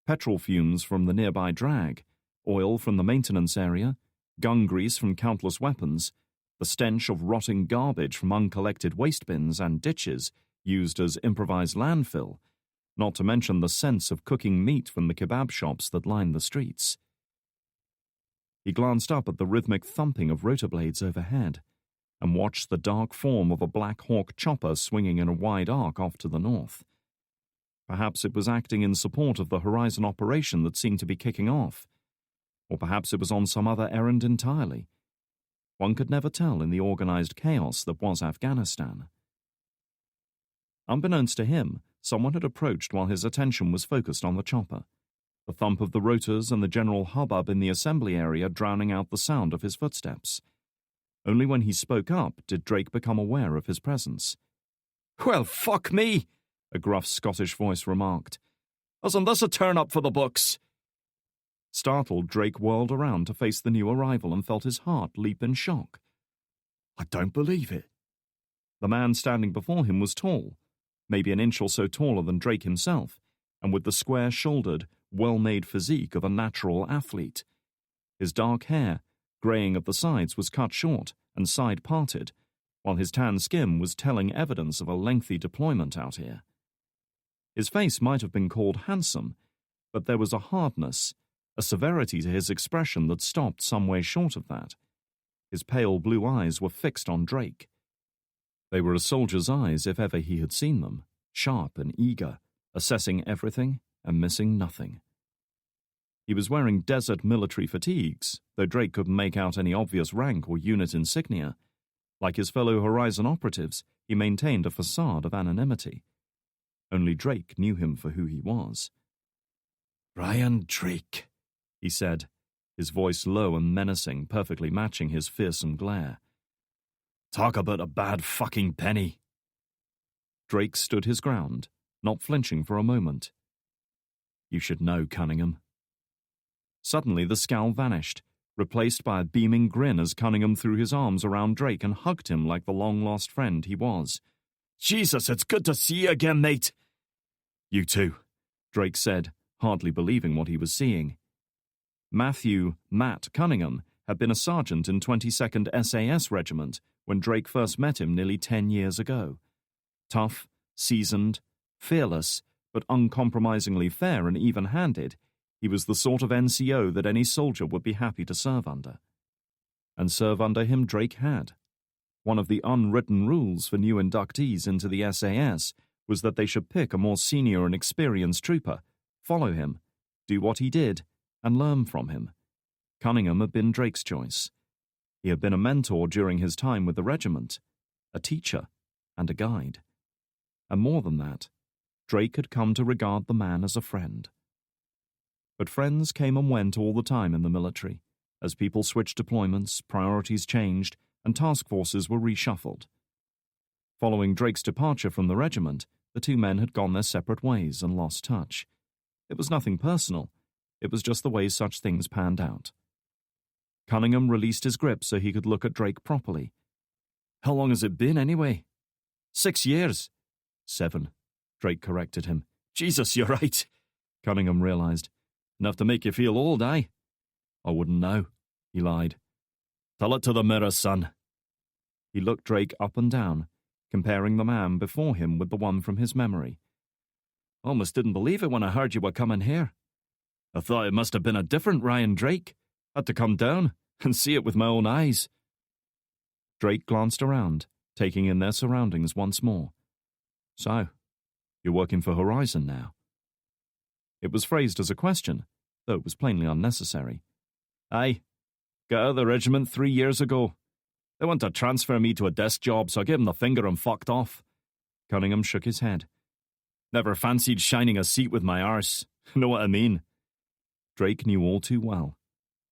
Petrol fumes from the nearby drag, oil from the maintenance area, gun grease from countless weapons, the stench of rotting garbage from uncollected waste bins and ditches used as improvised landfill, not to mention the sense of cooking meat from the kebab shops that lined the streets. He glanced up at the rhythmic thumping of rotor blades overhead and watched the dark form of a Black Hawk chopper swinging in a wide arc off to the north. Perhaps it was acting in support of the Horizon operation that seemed to be kicking off, or perhaps it was on some other errand entirely. One could never tell in the organized chaos that was Afghanistan. Unbeknownst to him, someone had approached while his attention was focused on the chopper, the thump of the rotors and the general hubbub in the assembly area drowning out the sound of his footsteps. Only when he spoke up did Drake become aware of his presence. "Well, fuck me," a gruff Scottish voice remarked. "Isn't this a turn-up for the books?" Startled, Drake whirled around to face the new arrival and felt his heart leap in shock. "I don't believe it." The man standing before him was tall, maybe an inch or so taller than Drake himself, and with the square-shouldered, well-made physique of a natural athlete. His dark hair, greying at the sides, was cut short and side-parted, while his tan skin was telling evidence of a lengthy deployment out here. His face might have been called handsome, but there was a hardness, a severity to his expression that stopped some way short of that. His pale blue eyes were fixed on Drake. They were a soldier's eyes if ever he had seen them, sharp and eager, assessing everything and missing nothing. He was wearing desert military fatigues, though Drake couldn't make out any obvious rank or unit insignia. Like his fellow Horizon operatives, he maintained a facade of anonymity. Only Drake knew him for who he was. "Brian Drake," he said, his voice low and menacing, perfectly matching his fearsome glare. "Talk about a bad fucking penny." Drake stood his ground, not flinching for a moment. "You should know, Cunningham." Suddenly the scowl vanished, replaced by a beaming grin as Cunningham threw his arms around Drake and hugged him like the long-lost friend he was. "Jesus, it's good to see you again, mate." "You too," Drake said, hardly believing what he was seeing. Matt Cunningham had been a sergeant in 22nd SAS Regiment when Drake first met him nearly 10 years ago. Tough, seasoned, fearless, but uncompromisingly fair and even-handed, he was the sort of NCO that any soldier would be happy to serve under. And serve under him Drake had. One of the unwritten rules for new inductees into the SAS was that they should pick a more senior and experienced trooper, follow him, do what he did, and learn from him. Cunningham had been Drake's choice. He had been a mentor during his time with the regiment, a teacher, and a guide. And more than that, Drake had come to regard the man as a friend. But friends came and went all the time in the military, as people switched deployments, priorities changed, and task forces were reshuffled. Following Drake's departure from the regiment, the two men had gone their separate ways and lost touch. It was nothing personal. It was just the way such things panned out. Cunningham released his grip so he could look at Drake properly. "How long has it been, anyway?" 6 years. 7, Drake corrected him. "Jesus, you're right," Cunningham realized. "Enough to make you feel old, eh?" "I wouldn't know," he lied. "Tell it to the mirror, son." He looked Drake up and down, comparing the man before him with the one from his memory. "Almost didn't believe it when I heard you were coming here. I thought it must have been a different Ryan Drake. Had to come down and see it with my own eyes." Drake glanced around, taking in their surroundings once more. "So, you're working for Horizon now?" It was phrased as a question, though it was plainly unnecessary. "Aye. Got out of the regiment 3 years ago. They want to transfer me to a desk job, so I gave them the finger and fucked off." Cunningham shook his head. "Never fancied shining a seat with my arse. Know what I mean?" Drake knew all too well.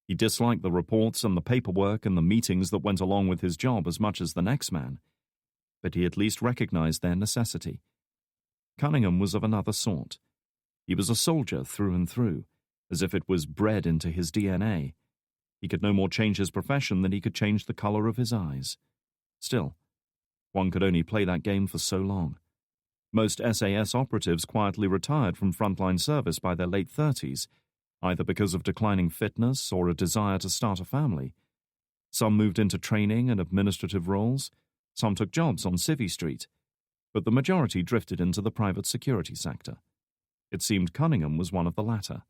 He disliked the reports and the paperwork and the meetings that went along with his job as much as the next man. But he at least recognized their necessity. Cunningham was of another sort. He was a soldier through and through, as if it was bred into his DNA. He could no more change his profession than he could change the color of his eyes. Still, one could only play that game for so long. Most SAS operatives quietly retired from frontline service by their late 30s, either because of declining fitness or a desire to start a family. Some moved into training and administrative roles, some took jobs on Civvy Street, but the majority drifted into the private security sector. It seemed Cunningham was one of the latter.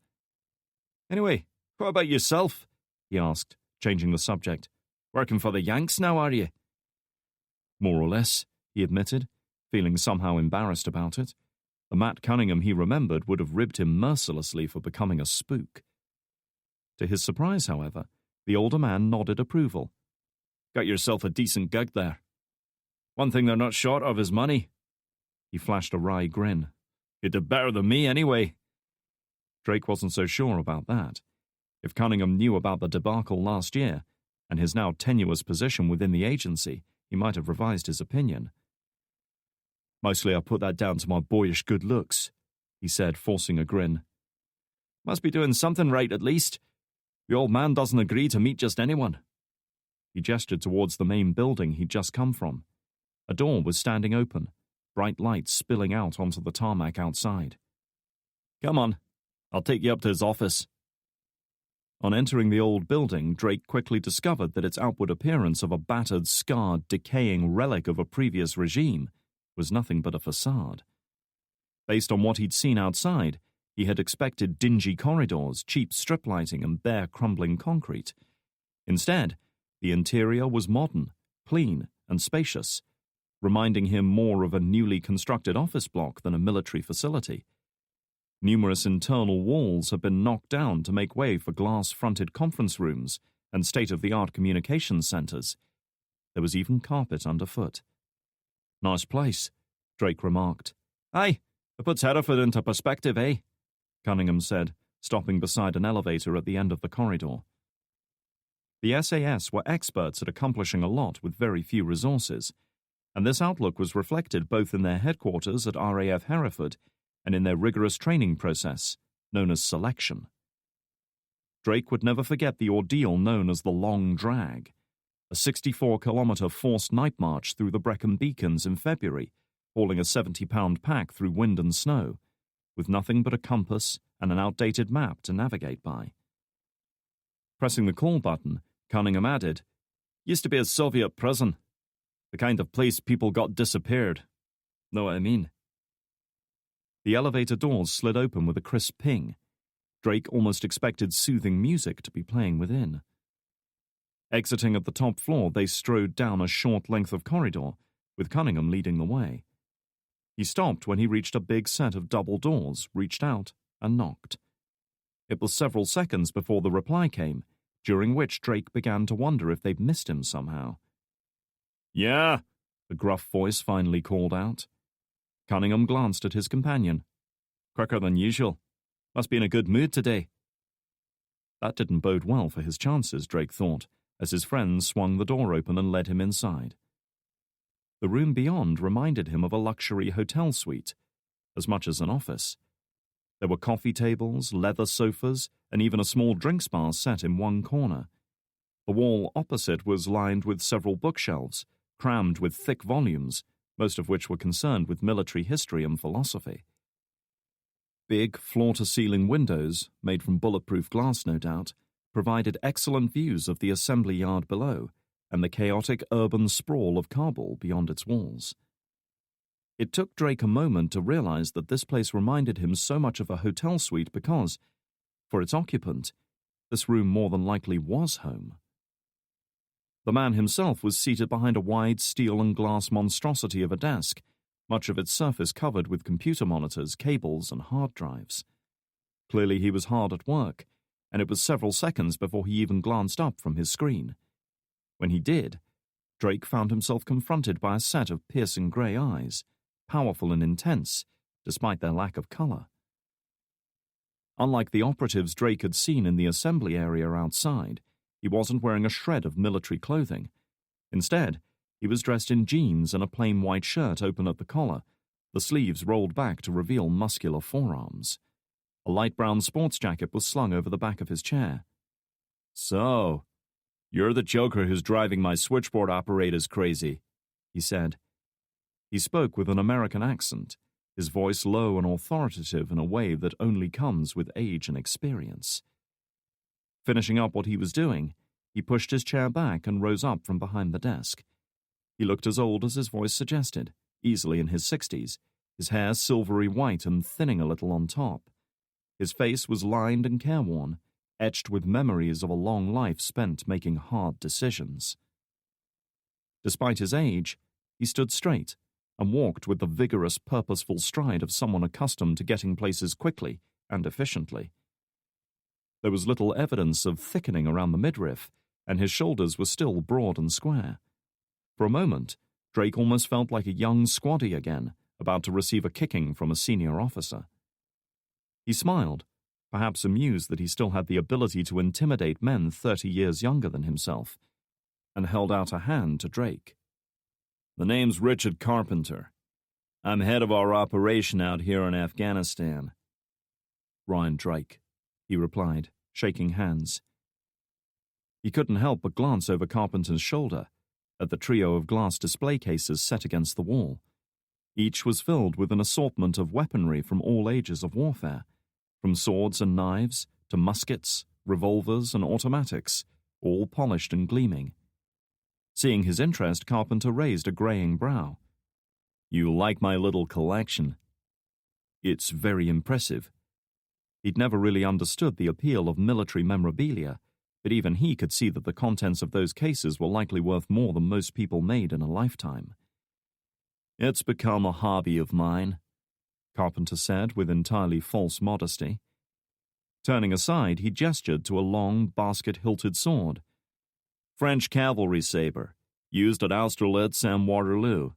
"Anyway, what about yourself?" he asked, changing the subject. "Working for the Yanks now, are you?" "More or less," he admitted, feeling somehow embarrassed about it. The Matt Cunningham he remembered would have ribbed him mercilessly for becoming a spook. To his surprise, however, the older man nodded approval. "Got yourself a decent gig there. One thing they're not short of is money." He flashed a wry grin. "You did better than me, anyway." Drake wasn't so sure about that. If Cunningham knew about the debacle last year, and his now tenuous position within the agency, he might have revised his opinion. "Mostly I put that down to my boyish good looks," he said, forcing a grin. "Must be doing something right, at least. The old man doesn't agree to meet just anyone." He gestured towards the main building he'd just come from. A door was standing open, bright lights spilling out onto the tarmac outside. "Come on, I'll take you up to his office." On entering the old building, Drake quickly discovered that its outward appearance of a battered, scarred, decaying relic of a previous regime was nothing but a facade. Based on what he'd seen outside, he had expected dingy corridors, cheap strip lighting, and bare, crumbling concrete. Instead, the interior was modern, clean, and spacious, reminding him more of a newly constructed office block than a military facility. Numerous internal walls had been knocked down to make way for glass-fronted conference rooms and state-of-the-art communications centers. There was even carpet underfoot. "Nice place," Drake remarked. "Aye, it puts Hereford into perspective, eh?" Cunningham said, stopping beside an elevator at the end of the corridor. The SAS were experts at accomplishing a lot with very few resources, and this outlook was reflected both in their headquarters at RAF Hereford and in their rigorous training process, known as selection. Drake would never forget the ordeal known as the Long Drag, a 64-kilometer forced night march through the Brecon Beacons in February, hauling a 70-pound pack through wind and snow, with nothing but a compass and an outdated map to navigate by. Pressing the call button, Cunningham added, "Used to be a Soviet prison. The kind of place people got disappeared. Know what I mean?" The elevator doors slid open with a crisp ping. Drake almost expected soothing music to be playing within. Exiting at the top floor, they strode down a short length of corridor, with Cunningham leading the way. He stopped when he reached a big set of double doors, reached out, and knocked. It was several seconds before the reply came, during which Drake began to wonder if they'd missed him somehow. "Yeah," the gruff voice finally called out. Cunningham glanced at his companion. "Quicker than usual. Must be in a good mood today." That didn't bode well for his chances, Drake thought, as his friend swung the door open and led him inside. The room beyond reminded him of a luxury hotel suite, as much as an office. There were coffee tables, leather sofas, and even a small drinks bar set in one corner. The wall opposite was lined with several bookshelves, crammed with thick volumes, most of which were concerned with military history and philosophy. Big, floor-to-ceiling windows, made from bulletproof glass no doubt, provided excellent views of the assembly yard below and the chaotic urban sprawl of Kabul beyond its walls. It took Drake a moment to realize that this place reminded him so much of a hotel suite because, for its occupant, this room more than likely was home. The man himself was seated behind a wide steel and glass monstrosity of a desk, much of its surface covered with computer monitors, cables, and hard drives. Clearly he was hard at work, and it was several seconds before he even glanced up from his screen. When he did, Drake found himself confronted by a set of piercing grey eyes, powerful and intense, despite their lack of color. Unlike the operatives Drake had seen in the assembly area outside, he wasn't wearing a shred of military clothing. Instead, he was dressed in jeans and a plain white shirt open at the collar, the sleeves rolled back to reveal muscular forearms. A light brown sports jacket was slung over the back of his chair. So, you're the joker who's driving my switchboard operators crazy, he said. He spoke with an American accent, his voice low and authoritative in a way that only comes with age and experience. Finishing up what he was doing, he pushed his chair back and rose up from behind the desk. He looked as old as his voice suggested, easily in his 60s, his hair silvery white and thinning a little on top. His face was lined and careworn, etched with memories of a long life spent making hard decisions. Despite his age, he stood straight and walked with the vigorous, purposeful stride of someone accustomed to getting places quickly and efficiently. There was little evidence of thickening around the midriff, and his shoulders were still broad and square. For a moment, Drake almost felt like a young squaddy again, about to receive a kicking from a senior officer. He smiled, perhaps amused that he still had the ability to intimidate men 30 years younger than himself, and held out a hand to Drake. The name's Richard Carpenter. I'm head of our operation out here in Afghanistan. Ryan Drake, he replied, shaking hands. He couldn't help but glance over Carpenter's shoulder at the trio of glass display cases set against the wall. Each was filled with an assortment of weaponry from all ages of warfare, from swords and knives to muskets, revolvers, and automatics, all polished and gleaming. Seeing his interest, Carpenter raised a graying brow. You like my little collection? It's very impressive. He'd never really understood the appeal of military memorabilia, but even he could see that the contents of those cases were likely worth more than most people made in a lifetime. It's become a hobby of mine, Carpenter said with entirely false modesty. Turning aside, he gestured to a long, basket-hilted sword. French cavalry saber, used at Austerlitz and Waterloo.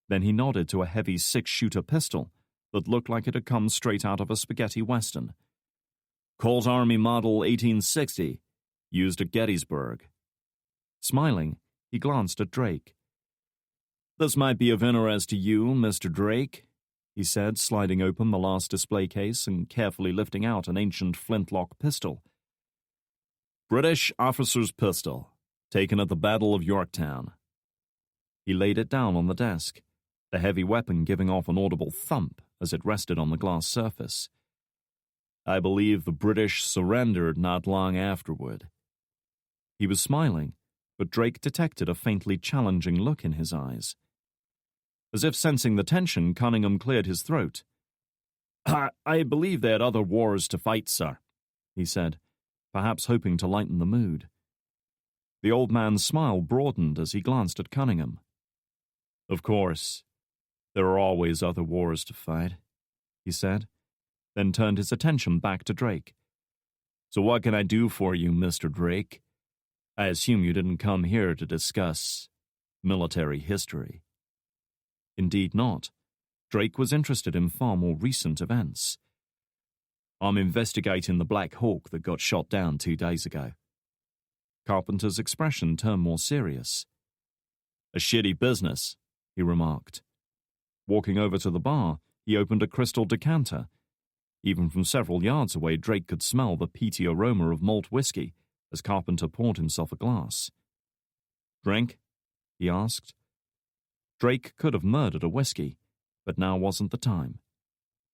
Then he nodded to a heavy 6-shooter pistol that looked like it had come straight out of a spaghetti western. Colt Army Model 1860, used at Gettysburg. Smiling, he glanced at Drake. This might be of interest to you, Mr. Drake, he said, sliding open the last display case and carefully lifting out an ancient flintlock pistol. British officer's pistol, taken at the Battle of Yorktown. He laid it down on the desk, the heavy weapon giving off an audible thump as it rested on the glass surface. I believe the British surrendered not long afterward. He was smiling, but Drake detected a faintly challenging look in his eyes. As if sensing the tension, Cunningham cleared his throat. I believe they had other wars to fight, sir, he said, perhaps hoping to lighten the mood. The old man's smile broadened as he glanced at Cunningham. Of course, there are always other wars to fight, he said, then turned his attention back to Drake. So what can I do for you, Mr. Drake? I assume you didn't come here to discuss military history. Indeed not. Drake was interested in far more recent events. I'm investigating the Black Hawk that got shot down 2 days ago. Carpenter's expression turned more serious. A shitty business, he remarked. Walking over to the bar, he opened a crystal decanter. Even from several yards away, Drake could smell the peaty aroma of malt whiskey as Carpenter poured himself a glass. Drink? He asked. Drake could have murdered a whiskey, but now wasn't the time.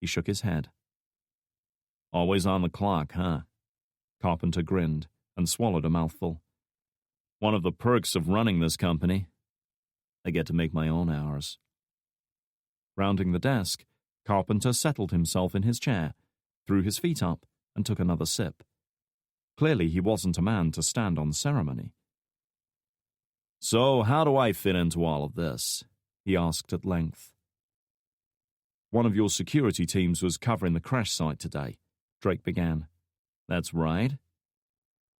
He shook his head. Always on the clock, huh? Carpenter grinned and swallowed a mouthful. One of the perks of running this company. I get to make my own hours. Rounding the desk, Carpenter settled himself in his chair, threw his feet up, and took another sip. Clearly he wasn't a man to stand on ceremony. So how do I fit into all of this? He asked at length. One of your security teams was covering the crash site today, Drake began. That's right.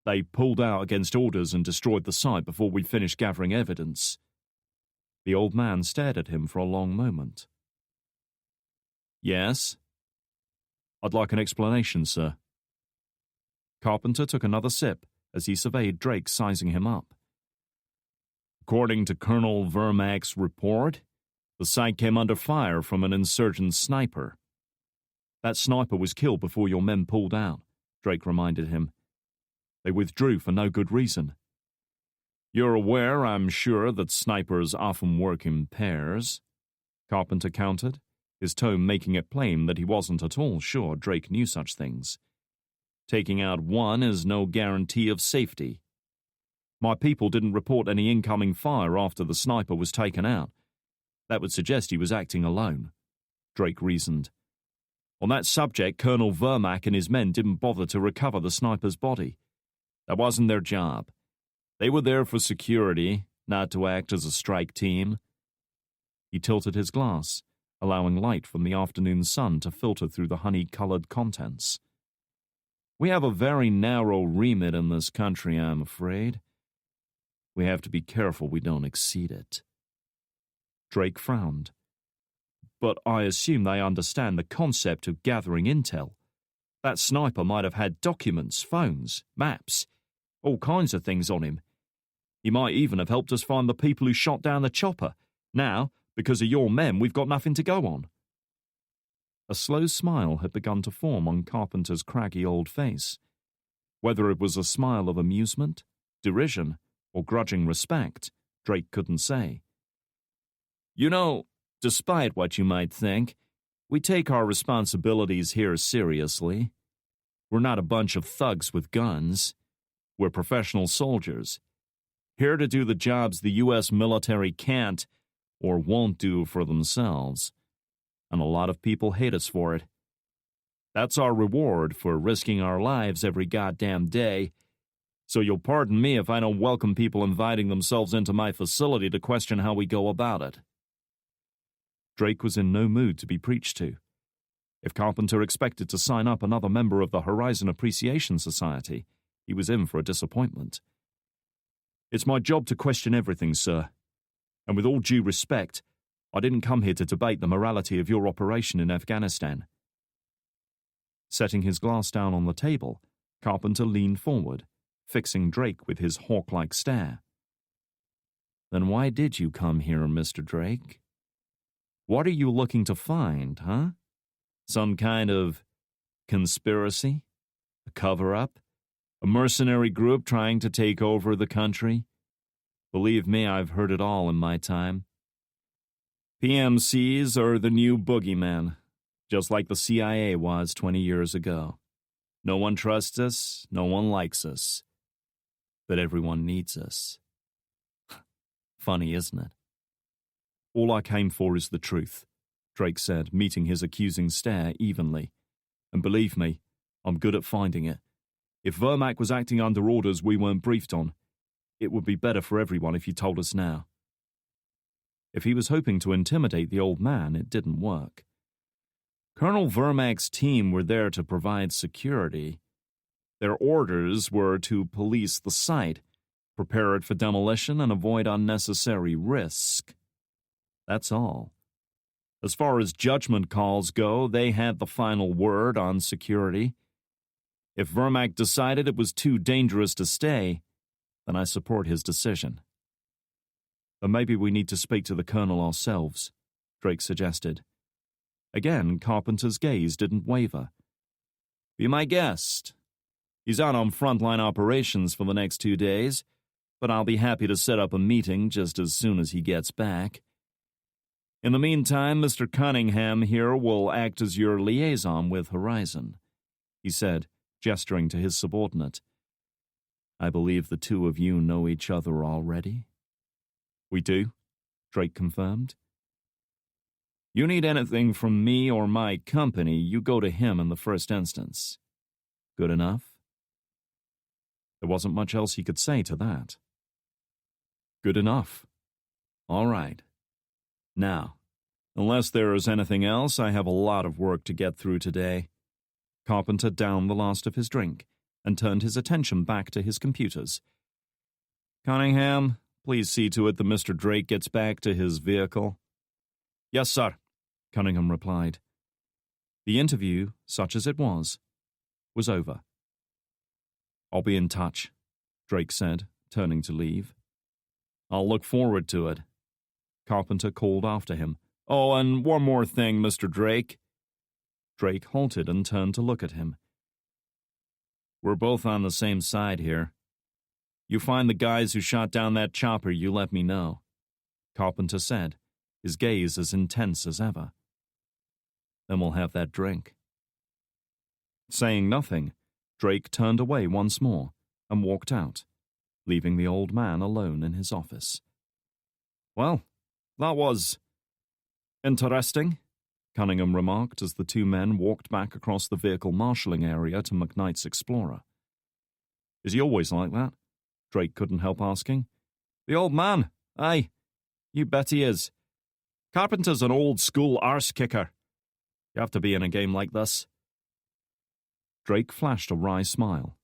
They pulled out against orders and destroyed the site before we finished gathering evidence. The old man stared at him for a long moment. Yes? I'd like an explanation, sir. Carpenter took another sip as he surveyed Drake, sizing him up. According to Colonel Vermack's report, the site came under fire from an insurgent sniper. That sniper was killed before your men pulled out, Drake reminded him. They withdrew for no good reason. You're aware, I'm sure, that snipers often work in pairs, Carpenter countered, his tone making it plain that he wasn't at all sure Drake knew such things. Taking out one is no guarantee of safety. My people didn't report any incoming fire after the sniper was taken out. That would suggest he was acting alone, Drake reasoned. On that subject, Colonel Vermac and his men didn't bother to recover the sniper's body. That wasn't their job. They were there for security, not to act as a strike team. He tilted his glass, allowing light from the afternoon sun to filter through the honey-colored contents. We have a very narrow remit in this country, I'm afraid. We have to be careful we don't exceed it. Drake frowned. But I assume they understand the concept of gathering intel. That sniper might have had documents, phones, maps, all kinds of things on him. He might even have helped us find the people who shot down the chopper. Now, because of your men, we've got nothing to go on. A slow smile had begun to form on Carpenter's craggy old face. Whether it was a smile of amusement, derision, or grudging respect, Drake couldn't say. You know, despite what you might think, we take our responsibilities here seriously. We're not a bunch of thugs with guns. We're professional soldiers, here to do the jobs the U.S. military can't or won't do for themselves. And a lot of people hate us for it. That's our reward for risking our lives every goddamn day. So you'll pardon me if I don't welcome people inviting themselves into my facility to question how we go about it. Drake was in no mood to be preached to. If Carpenter expected to sign up another member of the Horizon Appreciation Society, he was in for a disappointment. It's my job to question everything, sir. And with all due respect, I didn't come here to debate the morality of your operation in Afghanistan. Setting his glass down on the table, Carpenter leaned forward, fixing Drake with his hawk-like stare. Then why did you come here, Mr. Drake? What are you looking to find, huh? Some kind of conspiracy? A cover-up? A mercenary group trying to take over the country? Believe me, I've heard it all in my time. PMCs are the new boogeyman, just like the CIA was 20 years ago. No one trusts us, no one likes us. But everyone needs us. Funny, isn't it? All I came for is the truth, Drake said, meeting his accusing stare evenly. And believe me, I'm good at finding it. If Vermac was acting under orders we weren't briefed on, it would be better for everyone if you told us now. If he was hoping to intimidate the old man, it didn't work. Colonel Vermac's team were there to provide security. Their orders were to police the site, prepare it for demolition, and avoid unnecessary risk. That's all. As far as judgment calls go, they had the final word on security. If Vermac decided it was too dangerous to stay, then I support his decision. But maybe we need to speak to the colonel ourselves, Drake suggested. Again, Carpenter's gaze didn't waver. Be my guest. He's out on frontline operations for the next 2 days, but I'll be happy to set up a meeting just as soon as he gets back. In the meantime, Mr. Cunningham here will act as your liaison with Horizon, he said, gesturing to his subordinate. I believe the two of you know each other already? We do, Drake confirmed. You need anything from me or my company, you go to him in the first instance. Good enough? There wasn't much else he could say to that. Good enough. All right. Now, unless there is anything else, I have a lot of work to get through today. Carpenter downed the last of his drink and turned his attention back to his computers. Cunningham, please see to it that Mr. Drake gets back to his vehicle. Yes, sir, Cunningham replied. The interview, such as it was over. I'll be in touch, Drake said, turning to leave. I'll look forward to it. Carpenter called after him. Oh, and one more thing, Mr. Drake. Drake halted and turned to look at him. We're both on the same side here. You find the guys who shot down that chopper, you let me know, Carpenter said, his gaze as intense as ever. Then we'll have that drink. Saying nothing, Drake turned away once more and walked out, leaving the old man alone in his office. Well, that was interesting, Cunningham remarked as the two men walked back across the vehicle marshalling area to McKnight's Explorer. Is he always like that? Drake couldn't help asking. The old man? Aye, you bet he is. Carpenter's an old-school arse-kicker. You have to be in a game like this. Drake flashed a wry smile.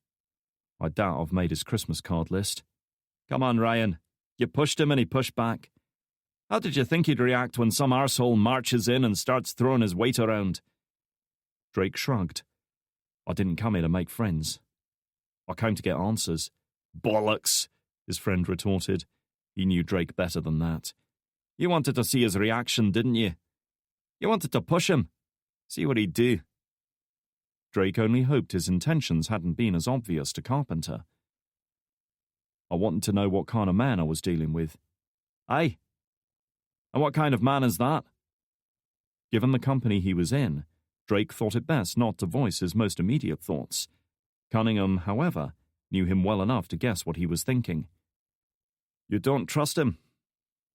I doubt I've made his Christmas card list. Come on, Ryan. You pushed him and he pushed back. How did you think he'd react when some arsehole marches in and starts throwing his weight around? Drake shrugged. I didn't come here to make friends. I came to get answers. Bollocks, his friend retorted. He knew Drake better than that. You wanted to see his reaction, didn't you? You wanted to push him. See what he'd do. Drake only hoped his intentions hadn't been as obvious to Carpenter. I wanted to know what kind of man I was dealing with. Aye. And what kind of man is that? Given the company he was in, Drake thought it best not to voice his most immediate thoughts. Cunningham, however, knew him well enough to guess what he was thinking. You don't trust him?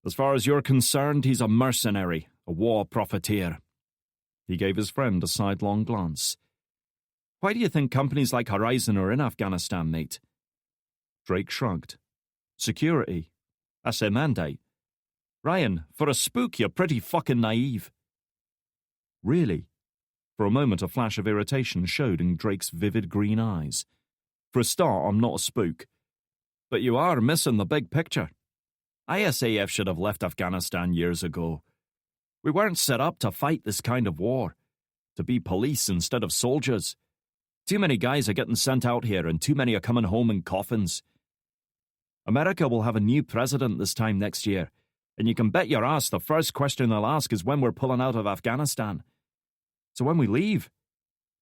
As far as you're concerned, he's a mercenary, a war profiteer. He gave his friend a sidelong glance. Why do you think companies like Horizon are in Afghanistan, mate? Drake shrugged. Security. That's their mandate. Ryan, for a spook, you're pretty fucking naive. Really? For a moment, a flash of irritation showed in Drake's vivid green eyes. For a start, I'm not a spook. But you are missing the big picture. ISAF should have left Afghanistan years ago. We weren't set up to fight this kind of war. To be police instead of soldiers. Too many guys are getting sent out here and too many are coming home in coffins. America will have a new president this time next year, and you can bet your ass the first question they'll ask is when we're pulling out of Afghanistan. So when we leave,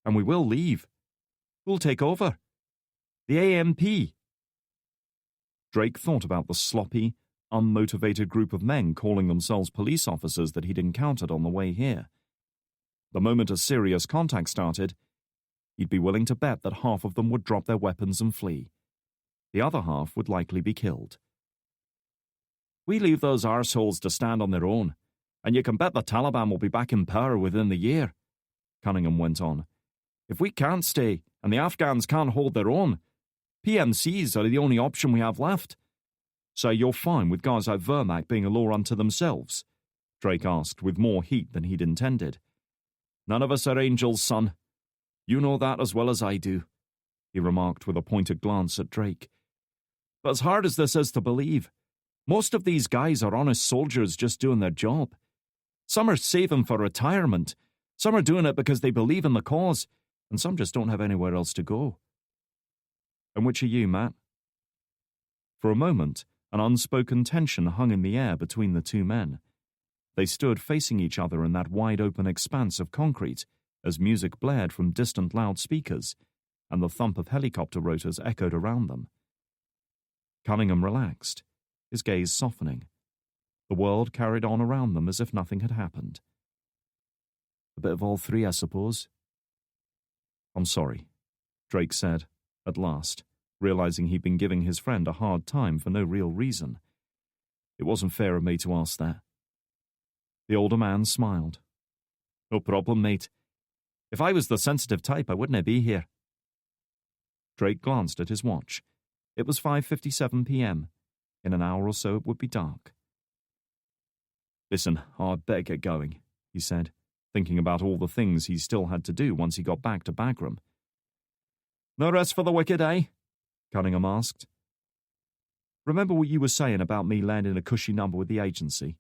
and we will leave, who'll take over? The AMP. Drake thought about the sloppy, unmotivated group of men calling themselves police officers that he'd encountered on the way here. The moment a serious contact started, he'd be willing to bet that half of them would drop their weapons and flee. The other half would likely be killed. We leave those arseholes to stand on their own, and you can bet the Taliban will be back in power within the year, Cunningham went on. If we can't stay, and the Afghans can't hold their own, PMCs are the only option we have left. So you're fine with guys like Vermac being a law unto themselves? Drake asked with more heat than he'd intended. None of us are angels, son. You know that as well as I do, he remarked with a pointed glance at Drake. But as hard as this is to believe, most of these guys are honest soldiers just doing their job. Some are saving for retirement, some are doing it because they believe in the cause, and some just don't have anywhere else to go. And which are you, Matt? For a moment, an unspoken tension hung in the air between the two men. They stood facing each other in that wide-open expanse of concrete as music blared from distant loudspeakers, and the thump of helicopter rotors echoed around them. Cunningham relaxed, his gaze softening. The world carried on around them as if nothing had happened. A bit of all three, I suppose. I'm sorry, Drake said, at last, realizing he'd been giving his friend a hard time for no real reason. It wasn't fair of me to ask that. The older man smiled. No problem, mate. If I was the sensitive type, I wouldn't be here. Drake glanced at his watch. It was 5:57 p.m. In an hour or so it would be dark. Listen, I'd better get going, he said, thinking about all the things he still had to do once he got back to Bagram. No rest for the wicked, eh? Cunningham asked. Remember what you were saying about me landing a cushy number with the agency?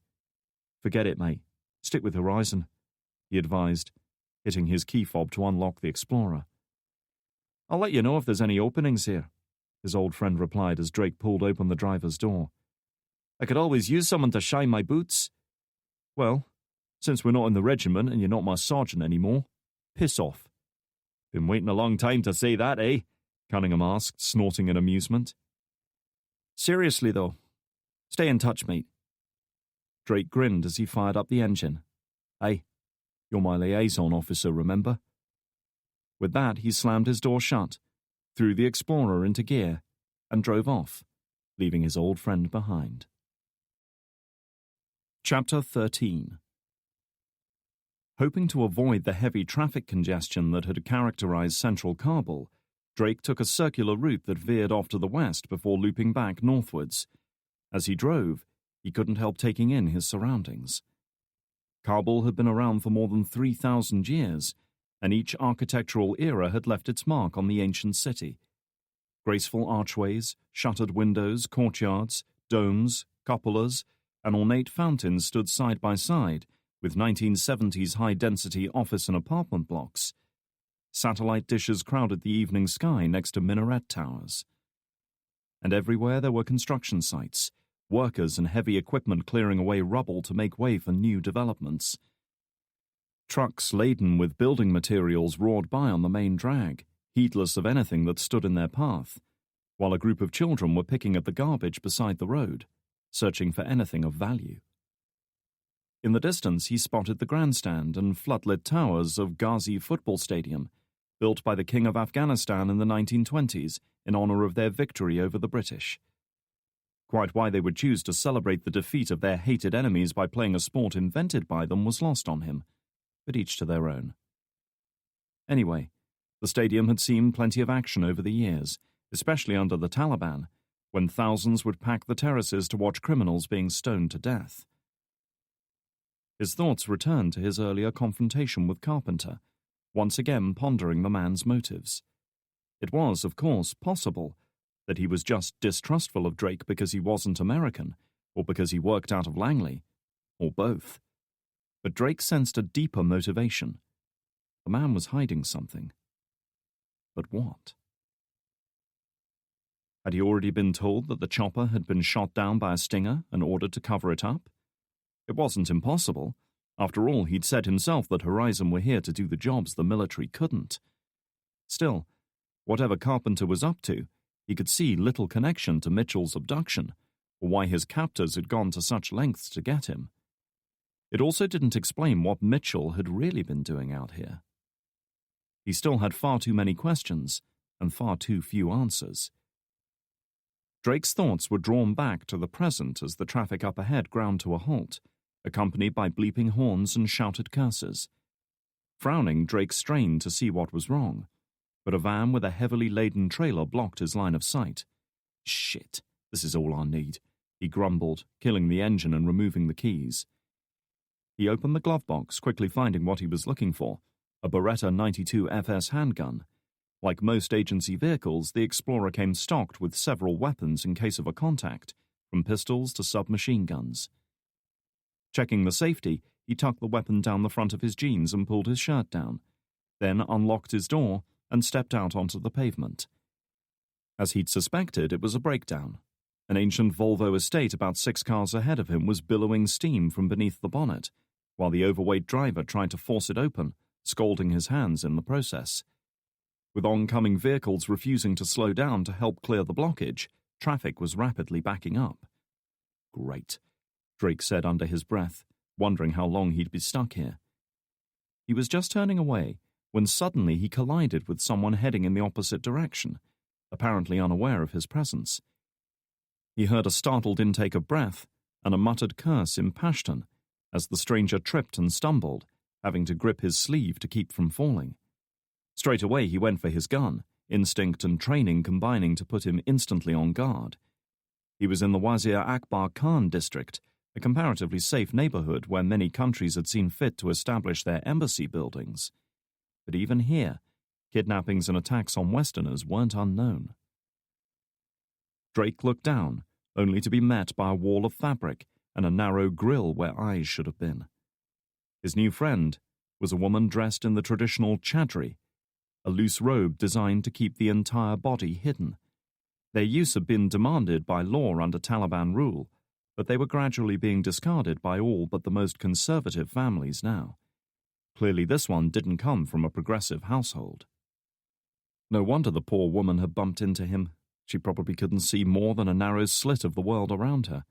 Forget it, mate. Stick with Horizon, he advised, hitting his key fob to unlock the Explorer. I'll let you know if there's any openings here, his old friend replied as Drake pulled open the driver's door. I could always use someone to shine my boots. Well, since we're not in the regiment and you're not my sergeant anymore, Piss off. Been waiting a long time to say that, eh? Cunningham asked, snorting in amusement. Seriously, though. Stay in touch, mate. Drake grinned as he fired up the engine. Hey, you're my liaison officer, remember? With that, he slammed his door shut, threw the Explorer into gear, and drove off, leaving his old friend behind. Chapter 13. Hoping to avoid the heavy traffic congestion that had characterized central Kabul, Drake took a circular route that veered off to the west before looping back northwards. As he drove, he couldn't help taking in his surroundings. Kabul had been around for more than 3,000 years, and each architectural era had left its mark on the ancient city. Graceful archways, shuttered windows, courtyards, domes, cupolas, and ornate fountains stood side by side with 1970s high-density office and apartment blocks. Satellite dishes crowded the evening sky next to minaret towers. And everywhere there were construction sites, workers and heavy equipment clearing away rubble to make way for new developments. Trucks laden with building materials roared by on the main drag, heedless of anything that stood in their path, while a group of children were picking at the garbage beside the road, searching for anything of value. In the distance, he spotted the grandstand and floodlit towers of Ghazi Football Stadium, built by the King of Afghanistan in the 1920s in honor of their victory over the British. Quite why they would choose to celebrate the defeat of their hated enemies by playing a sport invented by them was lost on him, but each to their own. Anyway, the stadium had seen plenty of action over the years, especially under the Taliban, when thousands would pack the terraces to watch criminals being stoned to death. His thoughts returned to his earlier confrontation with Carpenter, once again pondering the man's motives. It was, of course, possible that he was just distrustful of Drake because he wasn't American, or because he worked out of Langley, or both. But Drake sensed a deeper motivation. The man was hiding something. But what? Had he already been told that the chopper had been shot down by a Stinger and ordered to cover it up? It wasn't impossible. After all, he'd said himself that Horizon were here to do the jobs the military couldn't. Still, whatever Carpenter was up to, he could see little connection to Mitchell's abduction, or why his captors had gone to such lengths to get him. It also didn't explain what Mitchell had really been doing out here. He still had far too many questions and far too few answers. Drake's thoughts were drawn back to the present as the traffic up ahead ground to a halt, accompanied by bleeping horns and shouted curses. Frowning, Drake strained to see what was wrong, but a van with a heavily laden trailer blocked his line of sight. Shit, this is all I need, he grumbled, killing the engine and removing the keys. He opened the glove box, quickly finding what he was looking for, a Beretta 92 FS handgun. Like most agency vehicles, the Explorer came stocked with several weapons in case of a contact, from pistols to submachine guns. Checking the safety, he tucked the weapon down the front of his jeans and pulled his shirt down, then unlocked his door and stepped out onto the pavement. As he'd suspected, it was a breakdown. An ancient Volvo estate about 6 cars ahead of him was billowing steam from beneath the bonnet, while the overweight driver tried to force it open, scalding his hands in the process. With oncoming vehicles refusing to slow down to help clear the blockage, traffic was rapidly backing up. Great, Drake said under his breath, wondering how long he'd be stuck here. He was just turning away when suddenly he collided with someone heading in the opposite direction, apparently unaware of his presence. He heard a startled intake of breath and a muttered curse in Pashtun as the stranger tripped and stumbled, having to grip his sleeve to keep from falling. Straight away he went for his gun, instinct and training combining to put him instantly on guard. He was in the Wazir Akbar Khan district, a comparatively safe neighborhood where many countries had seen fit to establish their embassy buildings. But even here, kidnappings and attacks on Westerners weren't unknown. Drake looked down, only to be met by a wall of fabric and a narrow grill where eyes should have been. His new friend was a woman dressed in the traditional chadri, a loose robe designed to keep the entire body hidden. Their use had been demanded by law under Taliban rule, but they were gradually being discarded by all but the most conservative families now. Clearly this one didn't come from a progressive household. No wonder the poor woman had bumped into him. She probably couldn't see more than a narrow slit of the world around her.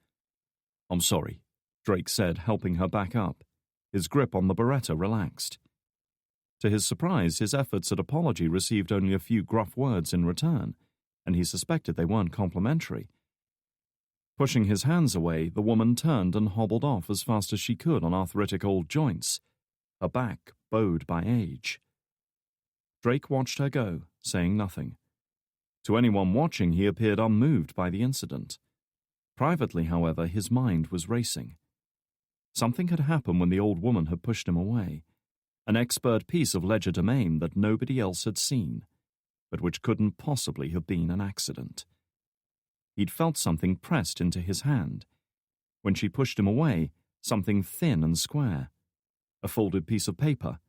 "I'm sorry," Drake said, helping her back up. His grip on the Beretta relaxed. To his surprise, his efforts at apology received only a few gruff words in return, and he suspected they weren't complimentary. Pushing his hands away, the woman turned and hobbled off as fast as she could on arthritic old joints, her back bowed by age. Drake watched her go, saying nothing. To anyone watching, he appeared unmoved by the incident. Privately, however, his mind was racing. Something had happened when the old woman had pushed him away, an expert piece of legerdemain that nobody else had seen, but which couldn't possibly have been an accident. He'd felt something pressed into his hand. When she pushed him away, something thin and square. A folded piece of paper.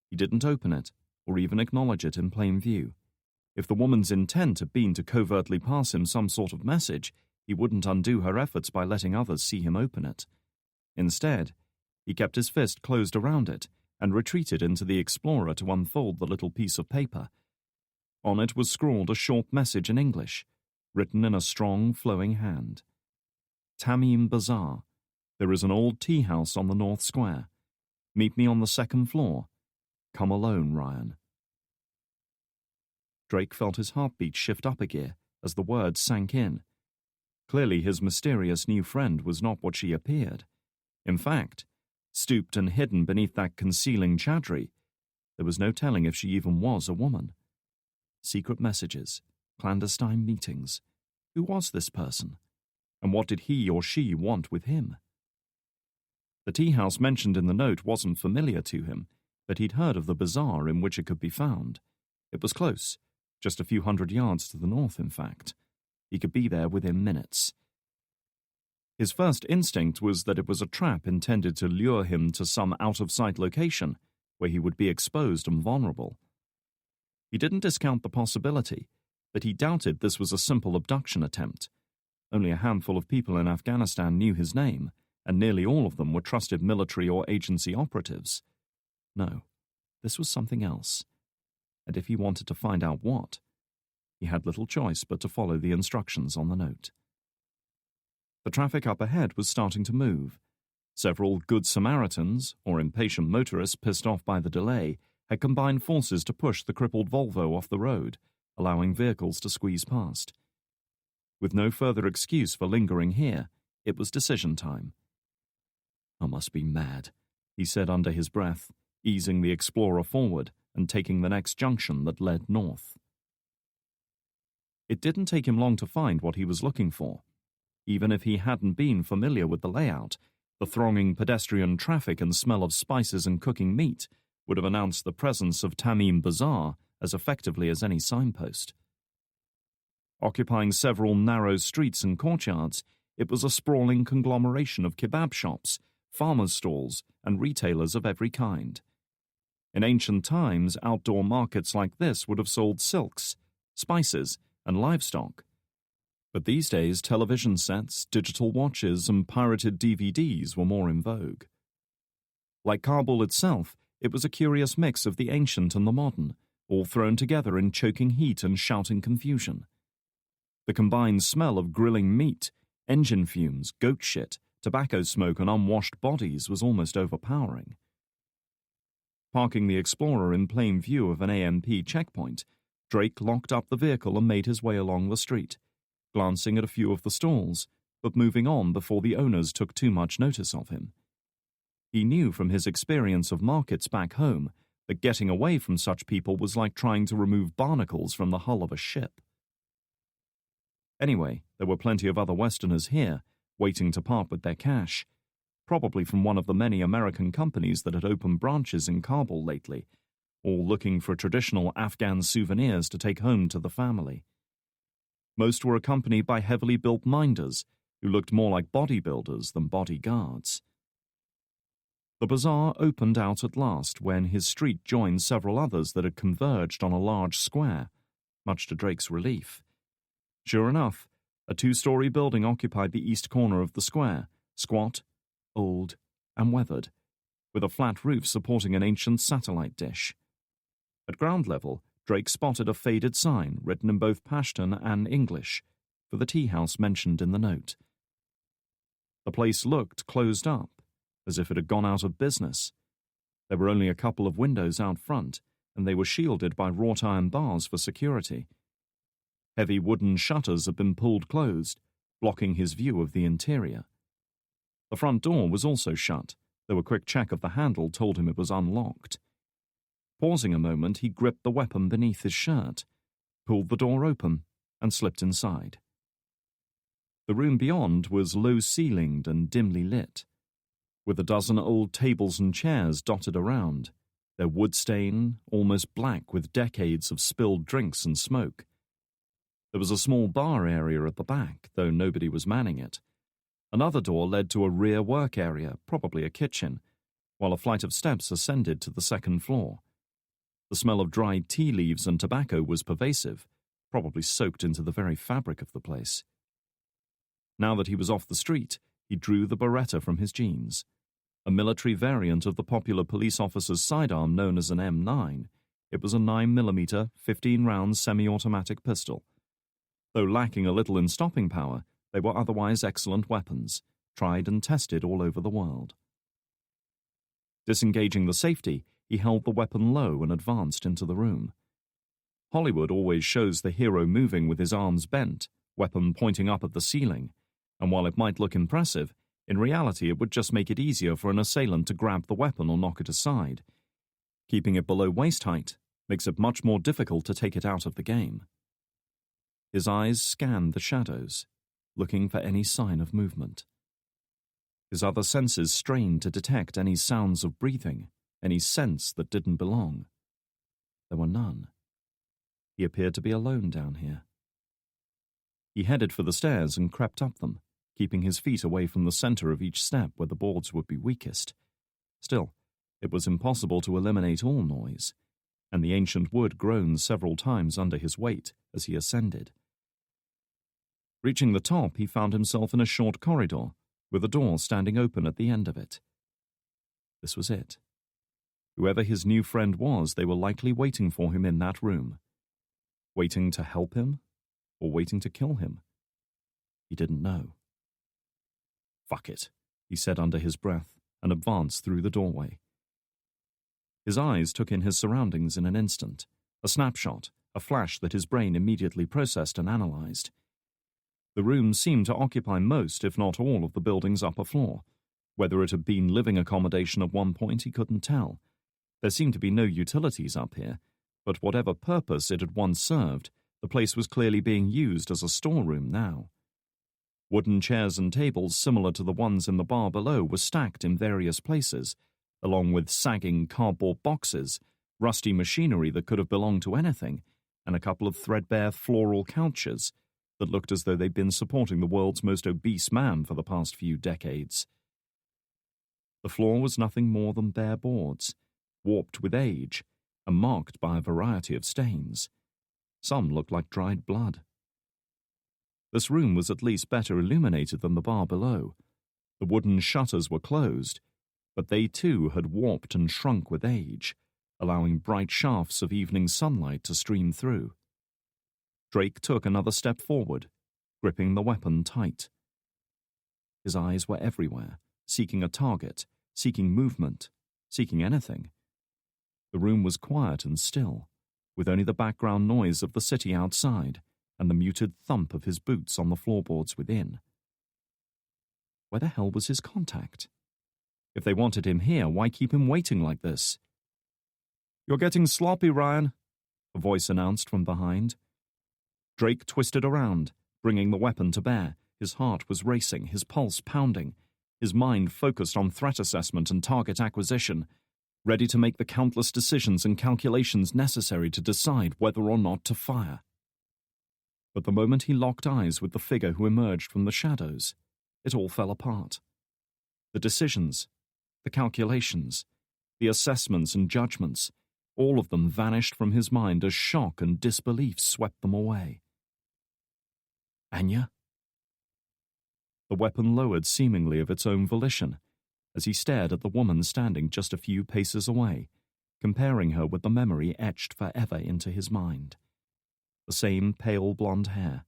He didn't open it, or even acknowledge it in plain view. If the woman's intent had been to covertly pass him some sort of message, he wouldn't undo her efforts by letting others see him open it. Instead, he kept his fist closed around it and retreated into the Explorer to unfold the little piece of paper. On it was scrawled a short message in English, written in a strong, flowing hand. "Tamim Bazaar. There is an old tea house on the North Square. Meet me on the 2nd floor. Come alone, Ryan." Drake felt his heartbeat shift up a gear as the words sank in. Clearly his mysterious new friend was not what she appeared. In fact, stooped and hidden beneath that concealing chadri, there was no telling if she even was a woman. Secret messages, clandestine meetings. Who was this person? And what did he or she want with him? The tea house mentioned in the note wasn't familiar to him, but he'd heard of the bazaar in which it could be found. It was close, just a few hundred yards to the north, in fact. He could be there within minutes. His first instinct was that it was a trap intended to lure him to some out-of-sight location where he would be exposed and vulnerable. He didn't discount the possibility, but he doubted this was a simple abduction attempt. Only a handful of people in Afghanistan knew his name, and nearly all of them were trusted military or agency operatives. No, this was something else. And if he wanted to find out what, he had little choice but to follow the instructions on the note. The traffic up ahead was starting to move. Several Good Samaritans, or impatient motorists pissed off by the delay, had combined forces to push the crippled Volvo off the road, allowing vehicles to squeeze past. With no further excuse for lingering here, it was decision time. "I must be mad," he said under his breath, easing the Explorer forward and taking the next junction that led north. It didn't take him long to find what he was looking for. Even if he hadn't been familiar with the layout, the thronging pedestrian traffic and smell of spices and cooking meat would have announced the presence of Tamim Bazaar as effectively as any signpost. Occupying several narrow streets and courtyards, it was a sprawling conglomeration of kebab shops, farmers' stalls, and retailers of every kind. In ancient times, outdoor markets like this would have sold silks, spices, and livestock. But these days, television sets, digital watches, and pirated DVDs were more in vogue. Like Kabul itself, it was a curious mix of the ancient and the modern, all thrown together in choking heat and shouting confusion. The combined smell of grilling meat, engine fumes, goat shit, tobacco smoke, and unwashed bodies was almost overpowering. Parking the Explorer in plain view of an AMP checkpoint, Drake locked up the vehicle and made his way along the street, glancing at a few of the stalls, but moving on before the owners took too much notice of him. He knew from his experience of markets back home that getting away from such people was like trying to remove barnacles from the hull of a ship. Anyway, there were plenty of other Westerners here, waiting to part with their cash, probably from one of the many American companies that had opened branches in Kabul lately, all looking for traditional Afghan souvenirs to take home to the family. Most were accompanied by heavily built minders, who looked more like bodybuilders than bodyguards. The bazaar opened out at last when his street joined several others that had converged on a large square, much to Drake's relief. Sure enough, a 2-story building occupied the east corner of the square, squat, old, and weathered, with a flat roof supporting an ancient satellite dish. At ground level, Drake spotted a faded sign written in both Pashtun and English for the tea house mentioned in the note. The place looked closed up, as if it had gone out of business. There were only a couple of windows out front, and they were shielded by wrought iron bars for security. Heavy wooden shutters had been pulled closed, blocking his view of the interior. The front door was also shut, though a quick check of the handle told him it was unlocked. Pausing a moment, he gripped the weapon beneath his shirt, pulled the door open, and slipped inside. The room beyond was low-ceilinged and dimly lit, with a dozen old tables and chairs dotted around, their wood stain almost black with decades of spilled drinks and smoke. There was a small bar area at the back, though nobody was manning it. Another door led to a rear work area, probably a kitchen, while a flight of steps ascended to the second floor. The smell of dried tea leaves and tobacco was pervasive, probably soaked into the very fabric of the place. Now that he was off the street, he drew the Beretta from his jeans. A military variant of the popular police officer's sidearm known as an M9, it was a 9mm, 15-round semi-automatic pistol. Though lacking a little in stopping power, they were otherwise excellent weapons, tried and tested all over the world. Disengaging the safety, he held the weapon low and advanced into the room. Hollywood always shows the hero moving with his arms bent, weapon pointing up at the ceiling, and while it might look impressive, in reality it would just make it easier for an assailant to grab the weapon or knock it aside. Keeping it below waist height makes it much more difficult to take it out of the game. His eyes scanned the shadows, looking for any sign of movement. His other senses strained to detect any sounds of breathing, any sense that didn't belong. There were none. He appeared to be alone down here. He headed for the stairs and crept up them, keeping his feet away from the center of each step where the boards would be weakest. Still, it was impossible to eliminate all noise, and the ancient wood groaned several times under his weight as he ascended. Reaching the top, he found himself in a short corridor, with a door standing open at the end of it. This was it. Whoever his new friend was, they were likely waiting for him in that room. Waiting to help him, or waiting to kill him? He didn't know. "Fuck it," he said under his breath, and advanced through the doorway. His eyes took in his surroundings in an instant, a snapshot, a flash that his brain immediately processed and analyzed. The room seemed to occupy most, if not all, of the building's upper floor. Whether it had been living accommodation at one point, he couldn't tell. There seemed to be no utilities up here, but whatever purpose it had once served, the place was clearly being used as a storeroom now. Wooden chairs and tables similar to the ones in the bar below were stacked in various places, along with sagging cardboard boxes, rusty machinery that could have belonged to anything, and a couple of threadbare floral couches that looked as though they'd been supporting the world's most obese man for the past few decades. The floor was nothing more than bare boards, warped with age, and marked by a variety of stains. Some looked like dried blood. This room was at least better illuminated than the bar below. The wooden shutters were closed, but they too had warped and shrunk with age, allowing bright shafts of evening sunlight to stream through. Drake took another step forward, gripping the weapon tight. His eyes were everywhere, seeking a target, seeking movement, seeking anything. The room was quiet and still, with only the background noise of the city outside and the muted thump of his boots on the floorboards within. Where the hell was his contact? If they wanted him here, why keep him waiting like this? "You're getting sloppy, Ryan," a voice announced from behind. Drake twisted around, bringing the weapon to bear. His heart was racing, his pulse pounding, his mind focused on threat assessment and target acquisition, ready to make the countless decisions and calculations necessary to decide whether or not to fire. But the moment he locked eyes with the figure who emerged from the shadows, it all fell apart. The decisions, the calculations, the assessments and judgments, all of them vanished from his mind as shock and disbelief swept them away. Anya? The weapon lowered seemingly of its own volition, as he stared at the woman standing just a few paces away, comparing her with the memory etched forever into his mind. The same pale blonde hair,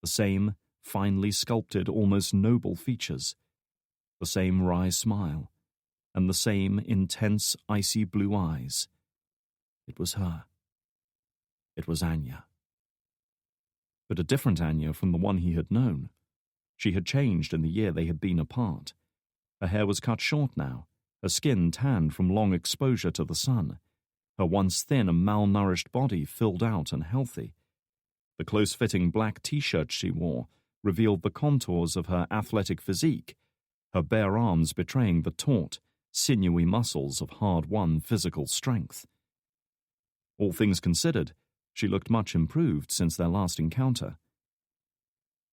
the same finely sculpted, almost noble features, the same wry smile, and the same intense, icy blue eyes. It was her. It was Anya. But a different Anya from the one he had known. She had changed in the year they had been apart. Her hair was cut short now, her skin tanned from long exposure to the sun, her once thin and malnourished body filled out and healthy. The close-fitting black t-shirt she wore revealed the contours of her athletic physique, her bare arms betraying the taut, sinewy muscles of hard-won physical strength. All things considered, she looked much improved since their last encounter.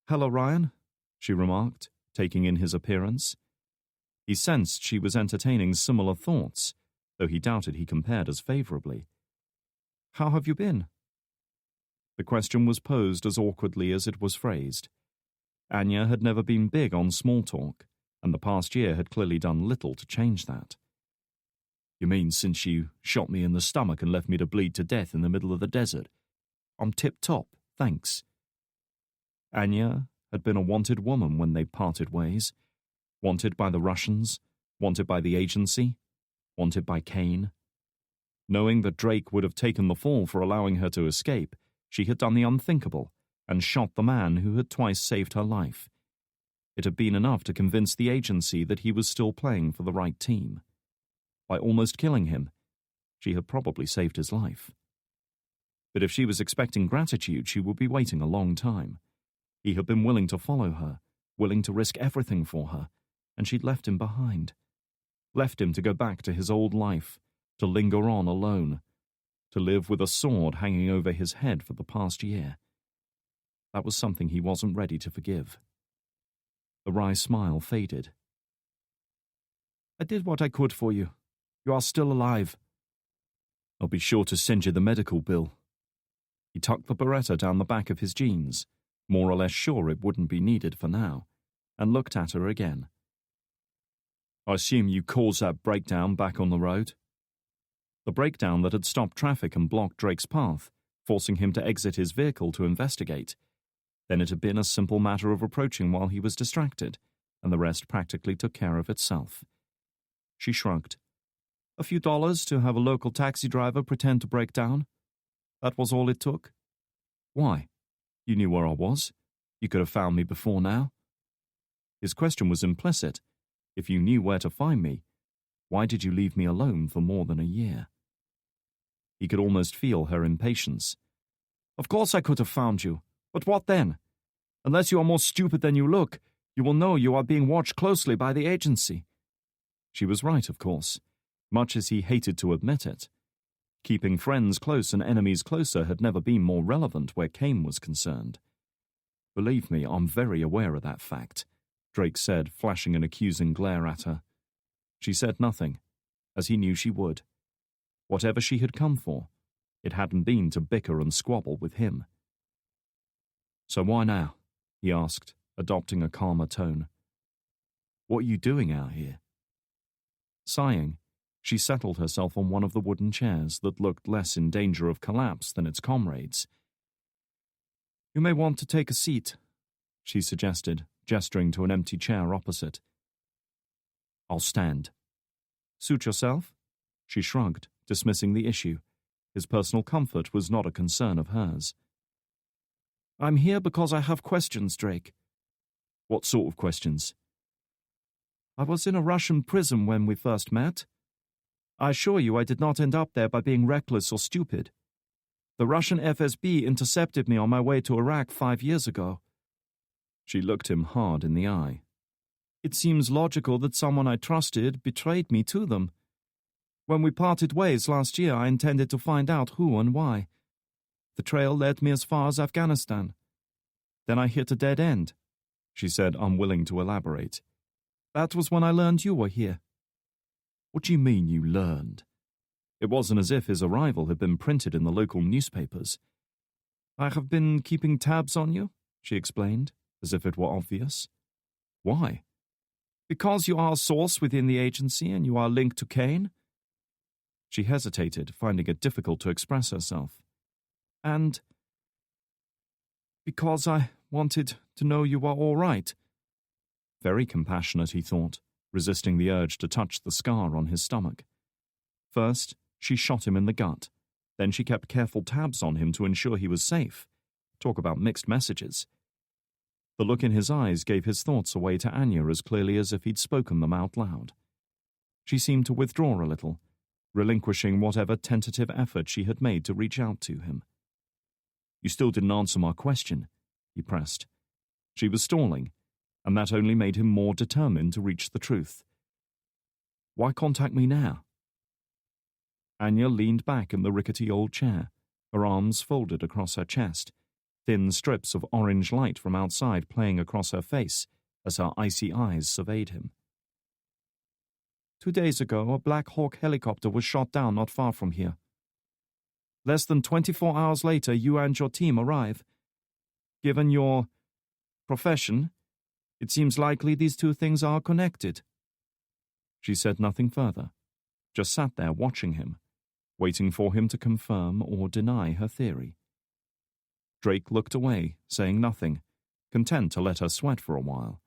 "Hello, Ryan," she remarked, taking in his appearance. He sensed she was entertaining similar thoughts, though he doubted he compared as favorably. "How have you been?" The question was posed as awkwardly as it was phrased. Anya had never been big on small talk, and the past year had clearly done little to change that. "You mean since you shot me in the stomach and left me to bleed to death in the middle of the desert? I'm tip-top, thanks." Anya had been a wanted woman when they parted ways. Wanted by the Russians, wanted by the agency, wanted by Kane. Knowing that Drake would have taken the fall for allowing her to escape, she had done the unthinkable and shot the man who had twice saved her life. It had been enough to convince the agency that he was still playing for the right team. By almost killing him, she had probably saved his life. But if she was expecting gratitude, she would be waiting a long time. He had been willing to follow her, willing to risk everything for her, and she'd left him behind. Left him to go back to his old life, to linger on alone, to live with a sword hanging over his head for the past year. That was something he wasn't ready to forgive. The wry smile faded. "I did what I could for you. You are still alive." "I'll be sure to send you the medical bill." He tucked the Beretta down the back of his jeans, more or less sure it wouldn't be needed for now, and looked at her again. "I assume you caused that breakdown back on the road?" The breakdown that had stopped traffic and blocked Drake's path, forcing him to exit his vehicle to investigate. Then it had been a simple matter of approaching while he was distracted, and the rest practically took care of itself. She shrugged. "A few dollars to have a local taxi driver pretend to break down. That was all it took." "Why? You knew where I was. You could have found me before now." His question was implicit. If you knew where to find me, why did you leave me alone for more than a year? He could almost feel her impatience. "Of course I could have found you. But what then? Unless you are more stupid than you look, you will know you are being watched closely by the agency." She was right, of course, much as he hated to admit it. Keeping friends close and enemies closer had never been more relevant where Kane was concerned. "Believe me, I'm very aware of that fact," Drake said, flashing an accusing glare at her. She said nothing, as he knew she would. Whatever she had come for, it hadn't been to bicker and squabble with him. "So why now?" he asked, adopting a calmer tone. "What are you doing out here?" Sighing, she settled herself on one of the wooden chairs that looked less in danger of collapse than its comrades. "You may want to take a seat," she suggested, gesturing to an empty chair opposite. "I'll stand." "Suit yourself?" She shrugged, dismissing the issue. His personal comfort was not a concern of hers. "I'm here because I have questions, Drake." "What sort of questions?" "I was in a Russian prison when we first met. I assure you I did not end up there by being reckless or stupid. The Russian FSB intercepted me on my way to Iraq 5 years ago." She looked him hard in the eye. "It seems logical that someone I trusted betrayed me to them. When we parted ways last year, I intended to find out who and why. The trail led me as far as Afghanistan. Then I hit a dead end," she said, unwilling to elaborate. "That was when I learned you were here." "What do you mean you learned?" It wasn't as if his arrival had been printed in the local newspapers. "I have been keeping tabs on you," she explained, as if it were obvious. "Why?" Because you are a source within the agency and you are linked to Kane? She hesitated, finding it difficult to express herself. And because I wanted to know you were all right. Very compassionate, he thought, resisting the urge to touch the scar on his stomach. First, she shot him in the gut. Then she kept careful tabs on him to ensure he was safe. Talk about mixed messages. The look in his eyes gave his thoughts away to Anya as clearly as if he'd spoken them out loud. She seemed to withdraw a little, relinquishing whatever tentative effort she had made to reach out to him. You still didn't answer my question, he pressed. She was stalling, and that only made him more determined to reach the truth. Why contact me now? Anya leaned back in the rickety old chair, her arms folded across her chest, thin strips of orange light from outside playing across her face as her icy eyes surveyed him. 2 days ago, a Black Hawk helicopter was shot down not far from here. Less than 24 hours later, you and your team arrive. Given your profession, it seems likely these two things are connected. She said nothing further, just sat there watching him, waiting for him to confirm or deny her theory. Drake looked away, saying nothing, content to let her sweat for a while.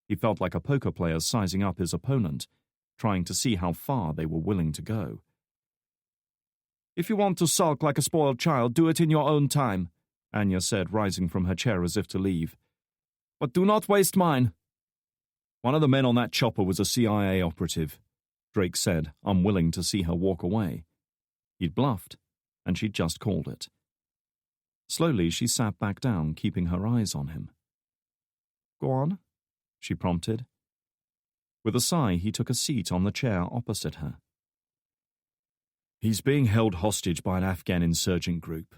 He felt like a poker player sizing up his opponent, trying to see how far they were willing to go. If you want to sulk like a spoiled child, do it in your own time, Anya said, rising from her chair as if to leave. But do not waste mine. One of the men on that chopper was a CIA operative, Drake said, unwilling to see her walk away. He'd bluffed, and she'd just called it. Slowly, she sat back down, keeping her eyes on him. Go on, she prompted. With a sigh, he took a seat on the chair opposite her. He's being held hostage by an Afghan insurgent group.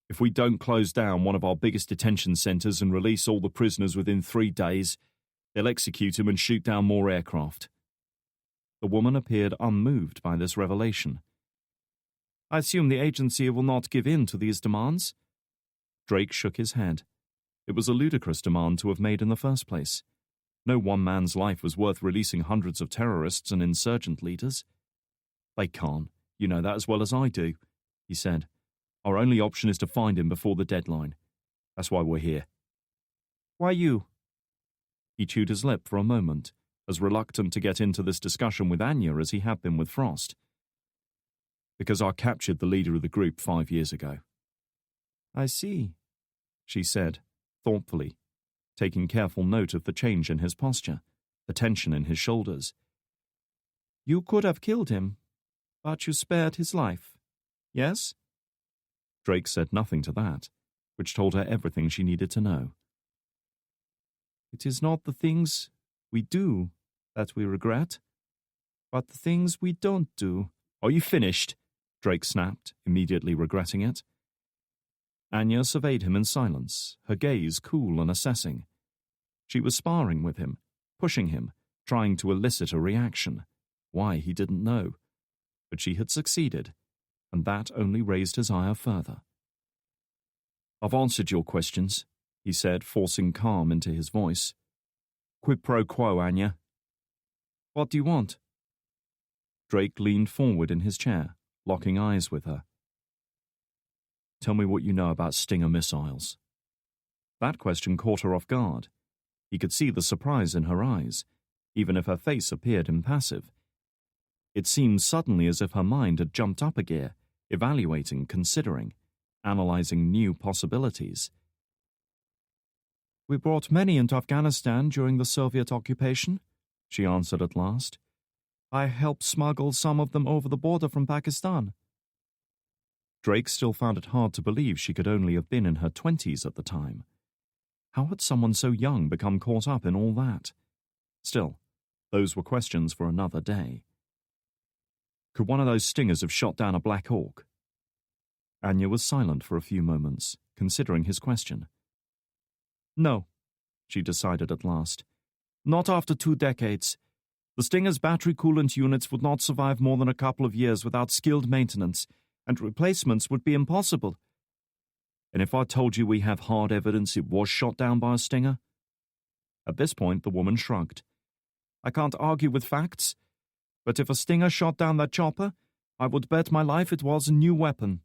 If we don't close down one of our biggest detention centers and release all the prisoners within 3 days, they'll execute him and shoot down more aircraft. The woman appeared unmoved by this revelation. I assume the agency will not give in to these demands? Drake shook his head. It was a ludicrous demand to have made in the first place. No one man's life was worth releasing hundreds of terrorists and insurgent leaders. They can't. You know that as well as I do, he said. Our only option is to find him before the deadline. That's why we're here. Why you? He chewed his lip for a moment, as reluctant to get into this discussion with Anya as he had been with Frost. Because I captured the leader of the group 5 years ago. I see, she said, thoughtfully, taking careful note of the change in his posture, the tension in his shoulders. You could have killed him, but you spared his life, yes? Drake said nothing to that, which told her everything she needed to know. It is not the things we do that we regret, but the things we don't do. Are you finished? Drake snapped, immediately regretting it. Anya surveyed him in silence, her gaze cool and assessing. She was sparring with him, pushing him, trying to elicit a reaction. Why, he didn't know. But she had succeeded, and that only raised his ire further. I've answered your questions, he said, forcing calm into his voice. Quid pro quo, Anya. What do you want? Drake leaned forward in his chair, locking eyes with her. Tell me what you know about Stinger missiles. That question caught her off guard. He could see the surprise in her eyes, even if her face appeared impassive. It seemed suddenly as if her mind had jumped up a gear, evaluating, considering, analyzing new possibilities. We brought many into Afghanistan during the Soviet occupation, she answered at last. I helped smuggle some of them over the border from Pakistan. Drake still found it hard to believe she could only have been in her 20s at the time. How had someone so young become caught up in all that? Still, those were questions for another day. Could one of those stingers have shot down a Black Hawk? Anya was silent for a few moments, considering his question. No, she decided at last. Not after 2 decades. The Stinger's battery coolant units would not survive more than a couple of years without skilled maintenance, and replacements would be impossible. And if I told you we have hard evidence it was shot down by a Stinger? At this point, the woman shrugged. I can't argue with facts. But if a stinger shot down that chopper, I would bet my life it was a new weapon."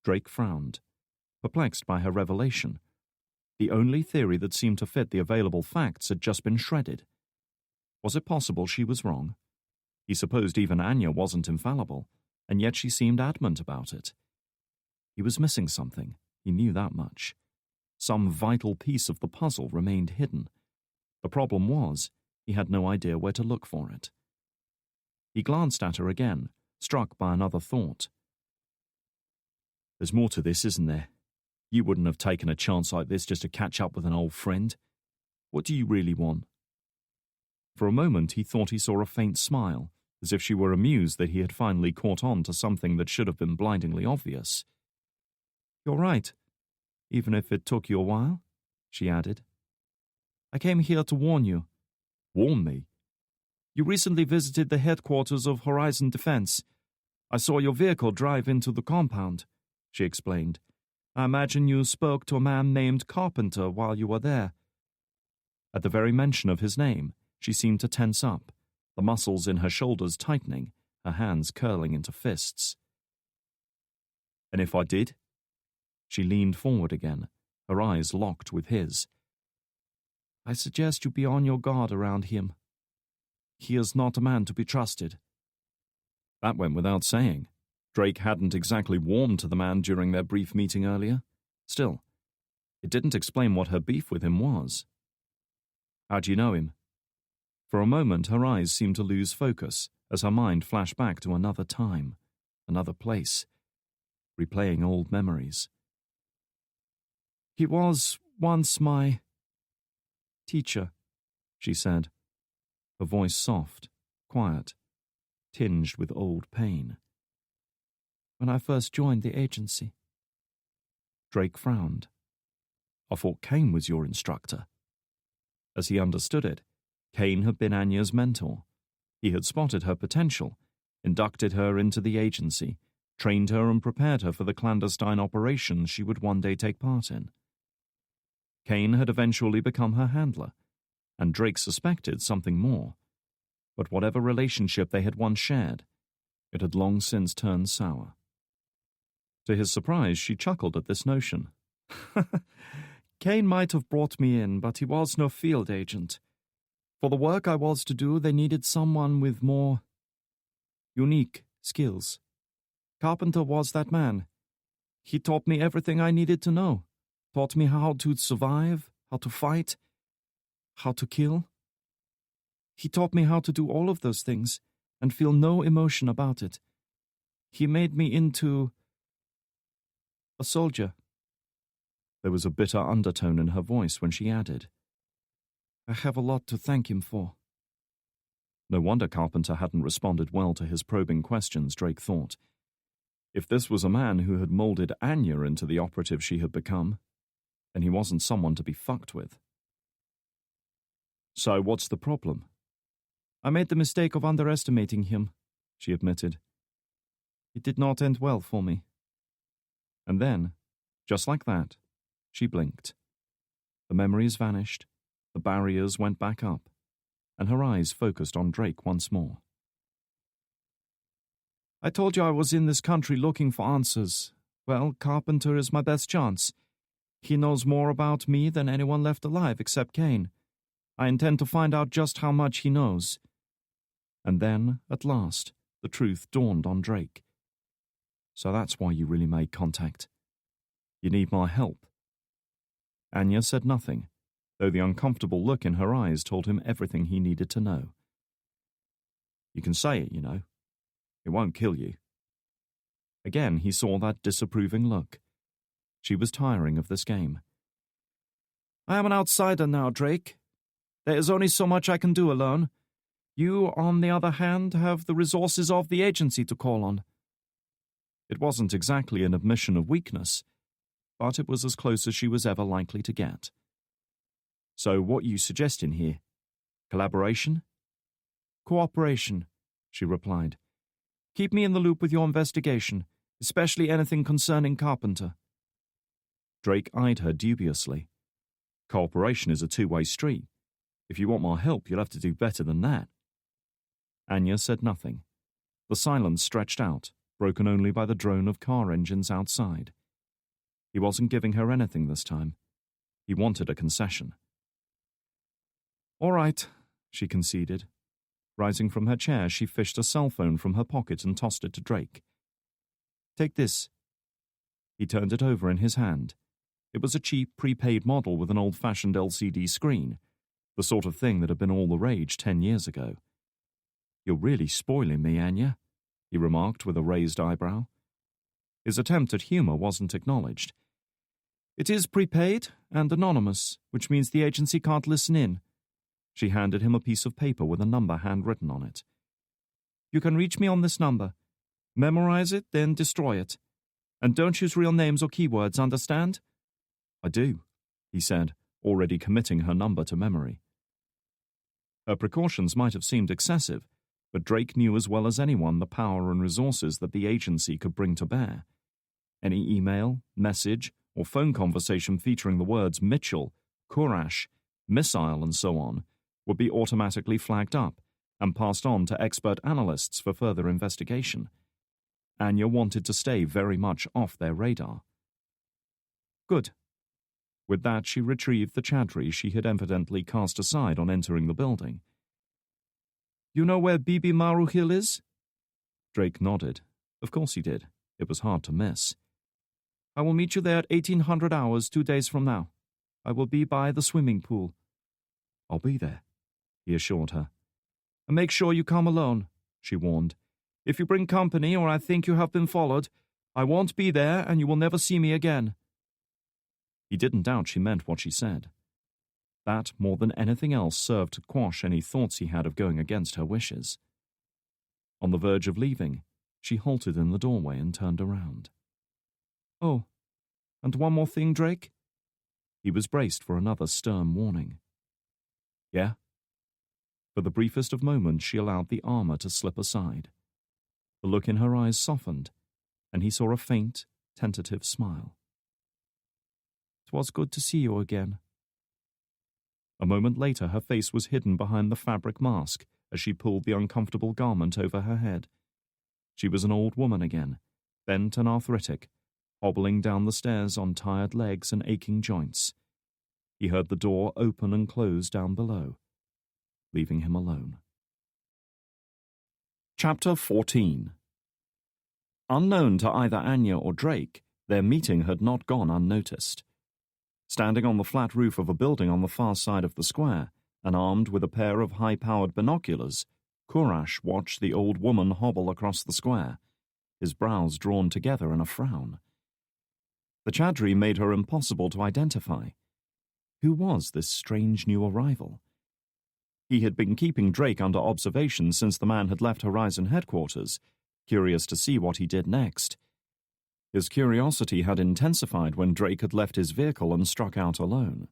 Drake frowned, perplexed by her revelation. The only theory that seemed to fit the available facts had just been shredded. Was it possible she was wrong? He supposed even Anya wasn't infallible, and yet she seemed adamant about it. He was missing something, he knew that much. Some vital piece of the puzzle remained hidden. The problem was, he had no idea where to look for it. He glanced at her again, struck by another thought. "There's more to this, isn't there? You wouldn't have taken a chance like this just to catch up with an old friend. What do you really want?" For a moment he thought he saw a faint smile, as if she were amused that he had finally caught on to something that should have been blindingly obvious. "You're right, even if it took you a while," she added. "I came here to warn you." "Warn me?" "You recently visited the headquarters of Horizon Defense. I saw your vehicle drive into the compound," she explained. "I imagine you spoke to a man named Carpenter while you were there." At the very mention of his name, she seemed to tense up, the muscles in her shoulders tightening, her hands curling into fists. "And if I did?" She leaned forward again, her eyes locked with his. "I suggest you be on your guard around him. He is not a man to be trusted." That went without saying. Drake hadn't exactly warmed to the man during their brief meeting earlier. Still, it didn't explain what her beef with him was. "How do you know him?" For a moment her eyes seemed to lose focus as her mind flashed back to another time, another place, replaying old memories. "He was once my teacher," she said, her voice soft, quiet, tinged with old pain. "When I first joined the agency." Drake frowned. "I thought Kane was your instructor." As he understood it, Kane had been Anya's mentor. He had spotted her potential, inducted her into the agency, trained her and prepared her for the clandestine operations she would one day take part in. Kane had eventually become her handler, and Drake suspected something more. But whatever relationship they had once shared, it had long since turned sour. To his surprise, she chuckled at this notion. "Kane might have brought me in, but he was no field agent. For the work I was to do, they needed someone with more unique skills. Carpenter was that man. He taught me everything I needed to know. Taught me how to survive, how to fight, how to kill. He taught me how to do all of those things and feel no emotion about it. He made me into a soldier." There was a bitter undertone in her voice when she added, "I have a lot to thank him for." No wonder Carpenter hadn't responded well to his probing questions, Drake thought. If this was a man who had molded Anya into the operative she had become, then he wasn't someone to be fucked with. "So what's the problem?" "I made the mistake of underestimating him," she admitted. "It did not end well for me." And then, just like that, she blinked. The memories vanished, the barriers went back up, and her eyes focused on Drake once more. "I told you I was in this country looking for answers. Well, Carpenter is my best chance. He knows more about me than anyone left alive except Kane. I intend to find out just how much he knows." And then, at last, the truth dawned on Drake. "So that's why you really made contact. You need my help." Anya said nothing, though the uncomfortable look in her eyes told him everything he needed to know. "You can say it, you know. It won't kill you." Again he saw that disapproving look. She was tiring of this game. "I am an outsider now, Drake. There is only so much I can do alone. You, on the other hand, have the resources of the agency to call on." It wasn't exactly an admission of weakness, but it was as close as she was ever likely to get. "So what you suggesting here? Collaboration?" "Cooperation," she replied. "Keep me in the loop with your investigation, especially anything concerning Carpenter." Drake eyed her dubiously. "Cooperation is a two-way street. If you want my help, you'll have to do better than that. Anya said nothing. The silence stretched out, broken only by the drone of car engines outside. He wasn't giving her anything this time. He wanted a concession. All right, she conceded. Rising from her chair, she fished a cell phone from her pocket and tossed it to Drake. Take this. He turned it over in his hand. It was a cheap, prepaid model with an old-fashioned LCD screen, the sort of thing that had been all the rage 10 years ago. You're really spoiling me, Anya, he remarked with a raised eyebrow. His attempt at humor wasn't acknowledged. It is prepaid and anonymous, which means the agency can't listen in. She handed him a piece of paper with a number handwritten on it. You can reach me on this number. Memorize it, then destroy it. And don't use real names or keywords, understand? I do, he said, already committing her number to memory. Her precautions might have seemed excessive, but Drake knew as well as anyone the power and resources that the agency could bring to bear. Any email, message, or phone conversation featuring the words Mitchell, Kurash, missile, and so on would be automatically flagged up and passed on to expert analysts for further investigation. Anya wanted to stay very much off their radar. Good. With that, she retrieved the chadri she had evidently cast aside on entering the building. You know where Bibi Maru Hill is? Drake nodded. Of course he did. It was hard to miss. I will meet you there at 1800 hours 2 days from now. I will be by the swimming pool. I'll be there, he assured her. And make sure you come alone, she warned. If you bring company or I think you have been followed, I won't be there and you will never see me again. He didn't doubt she meant what she said. That, more than anything else, served to quash any thoughts he had of going against her wishes. On the verge of leaving, she halted in the doorway and turned around. Oh, and one more thing, Drake? He was braced for another stern warning. Yeah? For the briefest of moments, she allowed the armor to slip aside. The look in her eyes softened, and he saw a faint, tentative smile. 'Twas good to see you again. A moment later, her face was hidden behind the fabric mask as she pulled the uncomfortable garment over her head. She was an old woman again, bent and arthritic, hobbling down the stairs on tired legs and aching joints. He heard the door open and close down below, leaving him alone. Chapter 14. Unknown to either Anya or Drake, their meeting had not gone unnoticed. Standing on the flat roof of a building on the far side of the square, and armed with a pair of high-powered binoculars, Kurash watched the old woman hobble across the square, his brows drawn together in a frown. The chadri made her impossible to identify. Who was this strange new arrival? He had been keeping Drake under observation since the man had left Horizon headquarters, curious to see what he did next. His curiosity had intensified when Drake had left his vehicle and struck out alone.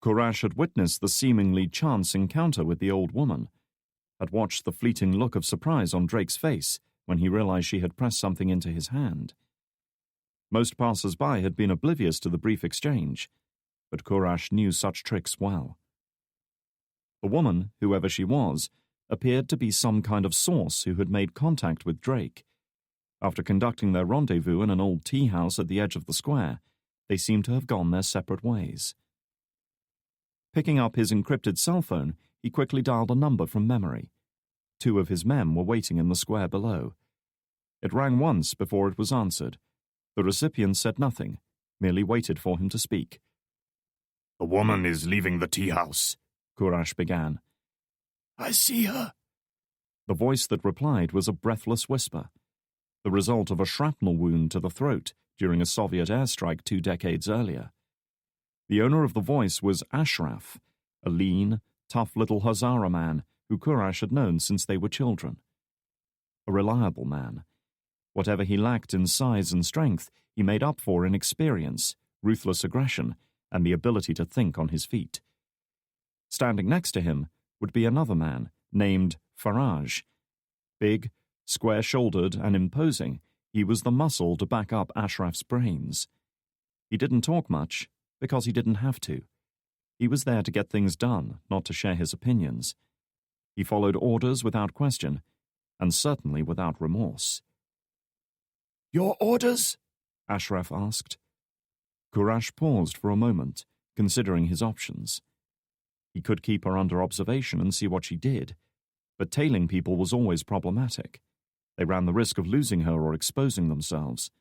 Kurash had witnessed the seemingly chance encounter with the old woman, had watched the fleeting look of surprise on Drake's face when he realized she had pressed something into his hand. Most passers-by had been oblivious to the brief exchange, but Kurash knew such tricks well. The woman, whoever she was, appeared to be some kind of source who had made contact with Drake. After conducting their rendezvous in an old tea house at the edge of the square, they seemed to have gone their separate ways. Picking up his encrypted cell phone, he quickly dialed a number from memory. 2 of his men were waiting in the square below. It rang once before it was answered. The recipient said nothing, merely waited for him to speak. The woman is leaving the tea house, Kurash began. I see her. The voice that replied was a breathless whisper, the result of a shrapnel wound to the throat during a Soviet airstrike 2 decades earlier. The owner of the voice was Ashraf, a lean, tough little Hazara man who Kurash had known since they were children. A reliable man. Whatever he lacked in size and strength, he made up for in experience, ruthless aggression, and the ability to think on his feet. Standing next to him would be another man named Faraj. Big, square-shouldered and imposing, he was the muscle to back up Ashraf's brains. He didn't talk much, because he didn't have to. He was there to get things done, not to share his opinions. He followed orders without question, and certainly without remorse. Your orders? Ashraf asked. Kurash paused for a moment, considering his options. He could keep her under observation and see what she did, but tailing people was always problematic. They ran the risk of losing her or exposing themselves.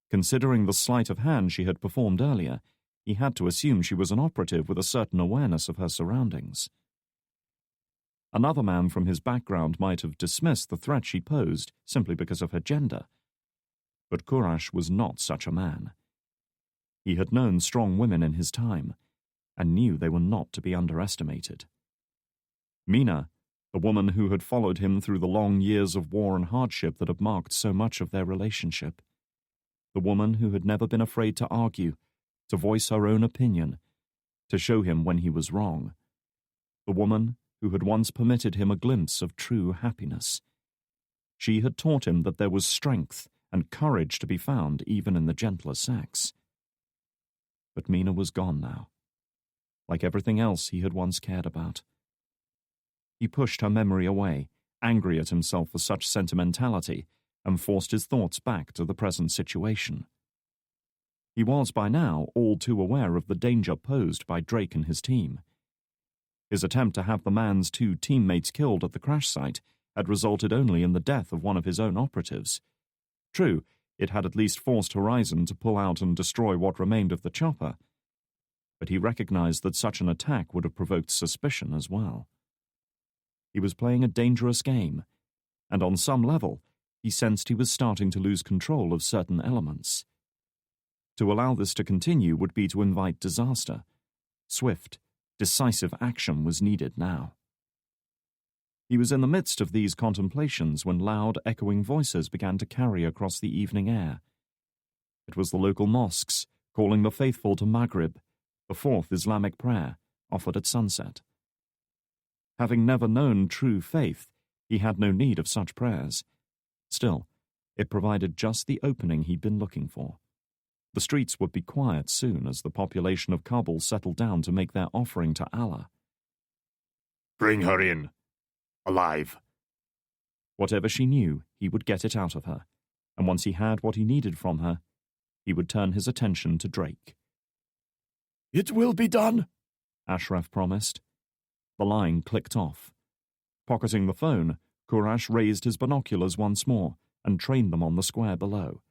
Considering the sleight of hand she had performed earlier, he had to assume she was an operative with a certain awareness of her surroundings. Another man from his background might have dismissed the threat she posed simply because of her gender. But Kurash was not such a man. He had known strong women in his time, and knew they were not to be underestimated. Mina, the woman who had followed him through the long years of war and hardship that had marked so much of their relationship. The woman who had never been afraid to argue, to voice her own opinion, to show him when he was wrong. The woman who had once permitted him a glimpse of true happiness. She had taught him that there was strength and courage to be found even in the gentler sex. But Mina was gone now, like everything else he had once cared about. He pushed her memory away, angry at himself for such sentimentality, and forced his thoughts back to the present situation. He was by now all too aware of the danger posed by Drake and his team. His attempt to have the man's 2 teammates killed at the crash site had resulted only in the death of one of his own operatives. True, it had at least forced Horizon to pull out and destroy what remained of the chopper, but he recognized that such an attack would have provoked suspicion as well. He was playing a dangerous game, and on some level, he sensed he was starting to lose control of certain elements. To allow this to continue would be to invite disaster. Swift, decisive action was needed now. He was in the midst of these contemplations when loud, echoing voices began to carry across the evening air. It was the local mosques calling the faithful to Maghrib, the 4th Islamic prayer, offered at sunset. Having never known true faith, he had no need of such prayers. Still, it provided just the opening he'd been looking for. The streets would be quiet soon as the population of Kabul settled down to make their offering to Allah. Bring her in. Alive. Whatever she knew, he would get it out of her, and once he had what he needed from her, he would turn his attention to Drake. It will be done, Ashraf promised. The line clicked off. Pocketing the phone, Kurash raised his binoculars once more and trained them on the square below.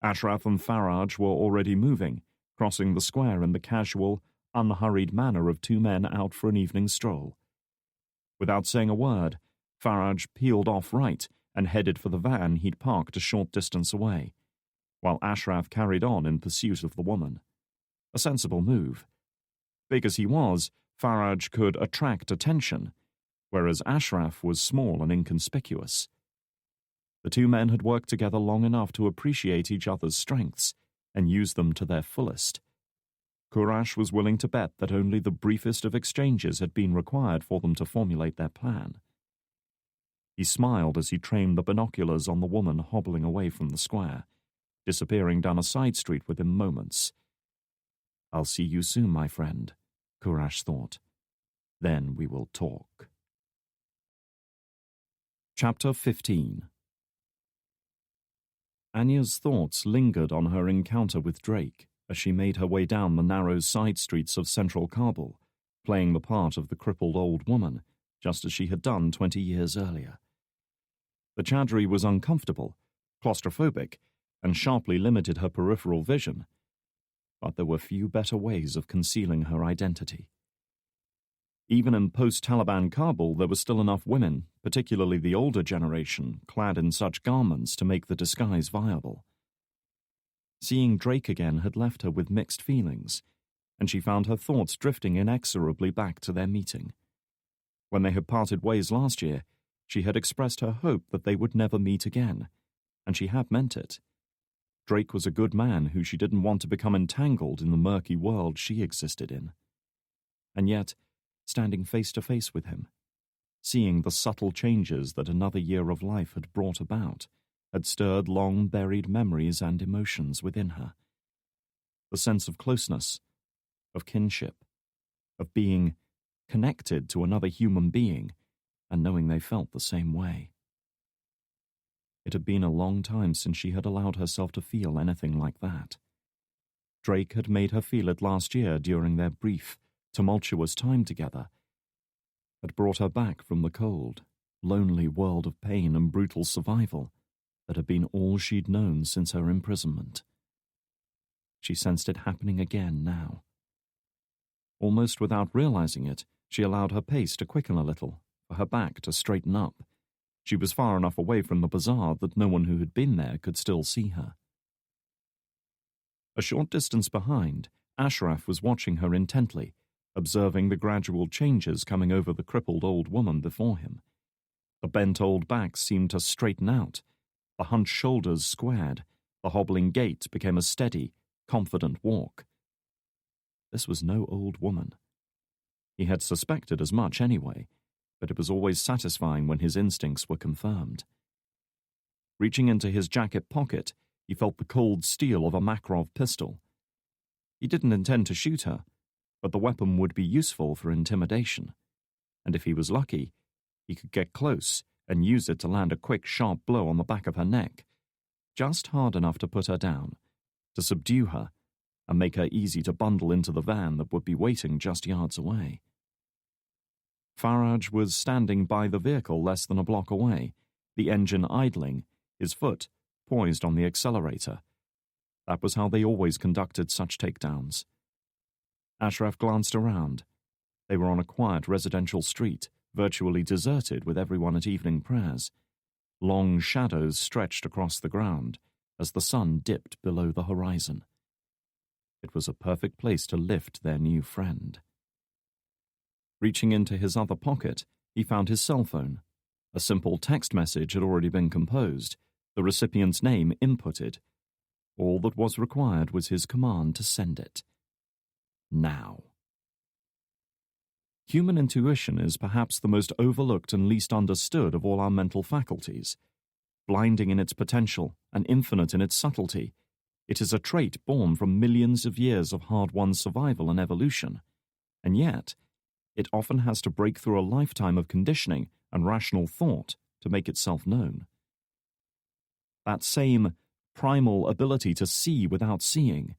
Ashraf and Faraj were already moving, crossing the square in the casual, unhurried manner of 2 men out for an evening stroll. Without saying a word, Faraj peeled off right and headed for the van he'd parked a short distance away, while Ashraf carried on in pursuit of the woman. A sensible move. Big as he was, Faraj could attract attention, whereas Ashraf was small and inconspicuous. The 2 men had worked together long enough to appreciate each other's strengths and use them to their fullest. Kurash was willing to bet that only the briefest of exchanges had been required for them to formulate their plan. He smiled as he trained the binoculars on the woman hobbling away from the square, disappearing down a side street within moments. "I'll see you soon, my friend," Kurash thought. "Then we will talk." Chapter 15. Anya's thoughts lingered on her encounter with Drake as she made her way down the narrow side streets of central Kabul, playing the part of the crippled old woman, just as she had done 20 years earlier. The Chadri was uncomfortable, claustrophobic, and sharply limited her peripheral vision, but there were few better ways of concealing her identity. Even in post-Taliban Kabul, there were still enough women, particularly the older generation, clad in such garments to make the disguise viable. Seeing Drake again had left her with mixed feelings, and she found her thoughts drifting inexorably back to their meeting. When they had parted ways last year, she had expressed her hope that they would never meet again, and she had meant it. Drake was a good man who she didn't want to become entangled in the murky world she existed in. And yet, standing face to face with him, seeing the subtle changes that another year of life had brought about, had stirred long-buried memories and emotions within her. The sense of closeness, of kinship, of being connected to another human being and knowing they felt the same way. It had been a long time since she had allowed herself to feel anything like that. Drake had made her feel it last year during their brief, tumultuous time together, had brought her back from the cold, lonely world of pain and brutal survival that had been all she'd known since her imprisonment. She sensed it happening again now. Almost without realizing it, she allowed her pace to quicken a little, for her back to straighten up. She was far enough away from the bazaar that no one who had been there could still see her. A short distance behind, Ashraf was watching her intently, observing the gradual changes coming over the crippled old woman before him. The bent old back seemed to straighten out, the hunched shoulders squared, the hobbling gait became a steady, confident walk. This was no old woman. He had suspected as much anyway, but it was always satisfying when his instincts were confirmed. Reaching into his jacket pocket, he felt the cold steel of a Makarov pistol. He didn't intend to shoot her, but the weapon would be useful for intimidation, and if he was lucky, he could get close and use it to land a quick, sharp blow on the back of her neck, just hard enough to put her down, to subdue her, and make her easy to bundle into the van that would be waiting just yards away. Faraj was standing by the vehicle less than a block away, the engine idling, his foot poised on the accelerator. That was how they always conducted such takedowns. Ashraf glanced around. They were on a quiet residential street, virtually deserted with everyone at evening prayers. Long shadows stretched across the ground as the sun dipped below the horizon. It was a perfect place to lift their new friend. Reaching into his other pocket, he found his cell phone. A simple text message had already been composed, the recipient's name inputted. All that was required was his command to send it. Now. Human intuition is perhaps the most overlooked and least understood of all our mental faculties. Blinding in its potential and infinite in its subtlety, it is a trait born from millions of years of hard-won survival and evolution. And yet, it often has to break through a lifetime of conditioning and rational thought to make itself known. That same primal ability to see without seeing,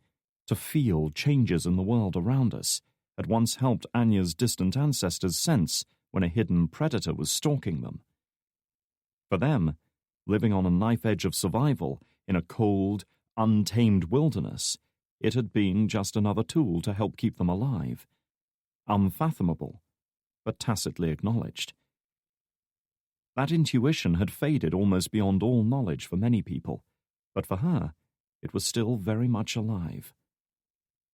to feel changes in the world around us, had once helped Anya's distant ancestors sense when a hidden predator was stalking them. For them, living on a knife edge of survival in a cold, untamed wilderness, it had been just another tool to help keep them alive. Unfathomable, but tacitly acknowledged. That intuition had faded almost beyond all knowledge for many people, but for her, it was still very much alive.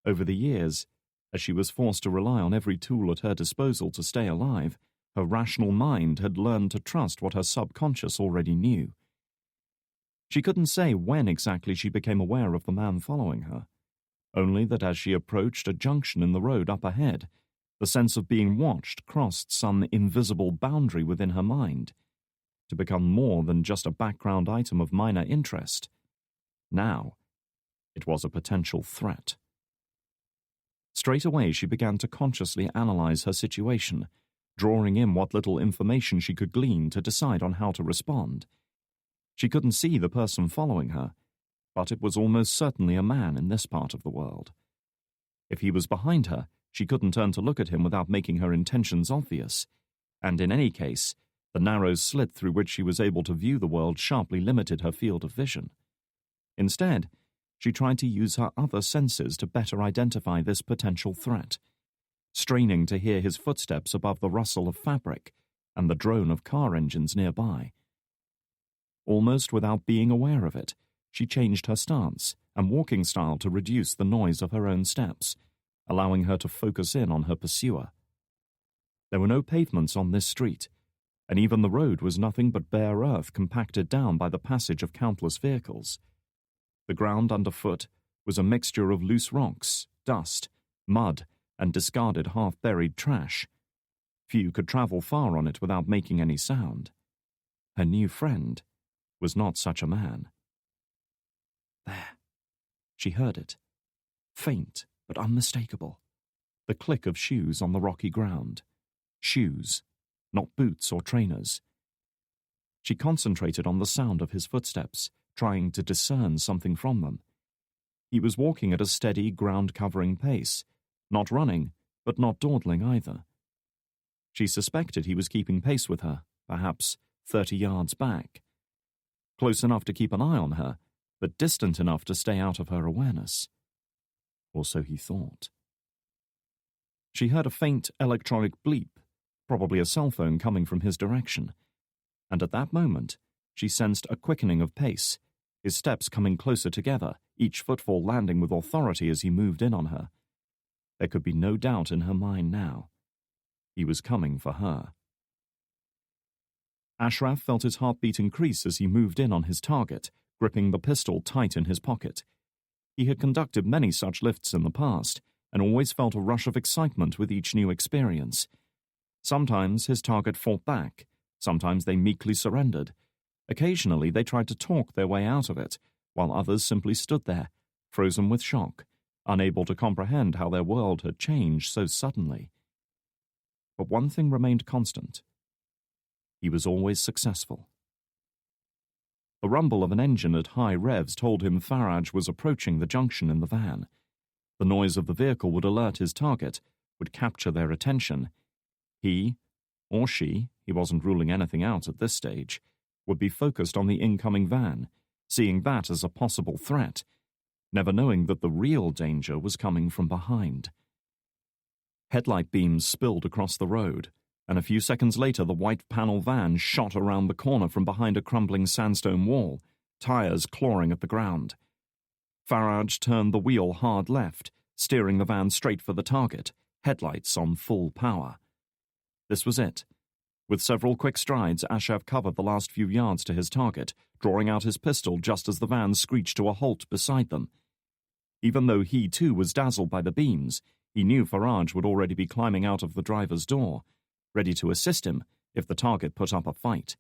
Over the years, as she was forced to rely on every tool at her disposal to stay alive, her rational mind had learned to trust what her subconscious already knew. She couldn't say when exactly she became aware of the man following her, only that as she approached a junction in the road up ahead, the sense of being watched crossed some invisible boundary within her mind, to become more than just a background item of minor interest. Now, it was a potential threat. Straight away she began to consciously analyze her situation, drawing in what little information she could glean to decide on how to respond. She couldn't see the person following her, but it was almost certainly a man in this part of the world. If he was behind her, she couldn't turn to look at him without making her intentions obvious, and in any case, the narrow slit through which she was able to view the world sharply limited her field of vision. Instead, she tried to use her other senses to better identify this potential threat, straining to hear his footsteps above the rustle of fabric and the drone of car engines nearby. Almost without being aware of it, she changed her stance and walking style to reduce the noise of her own steps, allowing her to focus in on her pursuer. There were no pavements on this street, and even the road was nothing but bare earth compacted down by the passage of countless vehicles. The ground underfoot was a mixture of loose rocks, dust, mud, and discarded half-buried trash. Few could travel far on it without making any sound. Her new friend was not such a man. There. She heard it. Faint, but unmistakable. the click of shoes on the rocky ground. Shoes, not boots or trainers. She concentrated on the sound of his footsteps, trying to discern something from them. He was walking at a steady, ground-covering pace, not running, but not dawdling either. She suspected he was keeping pace with her, perhaps 30 yards back. Close enough to keep an eye on her, but distant enough to stay out of her awareness. Or so he thought. She heard a faint electronic bleep, probably a cell phone coming from his direction, and at that moment she sensed a quickening of pace, his steps coming closer together, each footfall landing with authority as he moved in on her. There could be no doubt in her mind now. He was coming for her. Ashraf felt his heartbeat increase as he moved in on his target, gripping the pistol tight in his pocket. He had conducted many such lifts in the past, and always felt a rush of excitement with each new experience. Sometimes his target fought back, sometimes they meekly surrendered. Occasionally they tried to talk their way out of it, while others simply stood there, frozen with shock, unable to comprehend how their world had changed so suddenly. But one thing remained constant. He was always successful. The rumble of an engine at high revs told him Faraj was approaching the junction in the van. The noise of the vehicle would alert his target, would capture their attention. He, or she, he wasn't ruling anything out at this stage, would be focused on the incoming van, seeing that as a possible threat, never knowing that the real danger was coming from behind. Headlight beams spilled across the road, and a few seconds later the white panel van shot around the corner from behind a crumbling sandstone wall, tires clawing at the ground. Faraj turned the wheel hard left, steering the van straight for the target, headlights on full power. This was it. With several quick strides, Ashraf covered the last few yards to his target, drawing out his pistol just as the van screeched to a halt beside them. Even though he too was dazzled by the beams, he knew Faraj would already be climbing out of the driver's door, ready to assist him if the target put up a fight.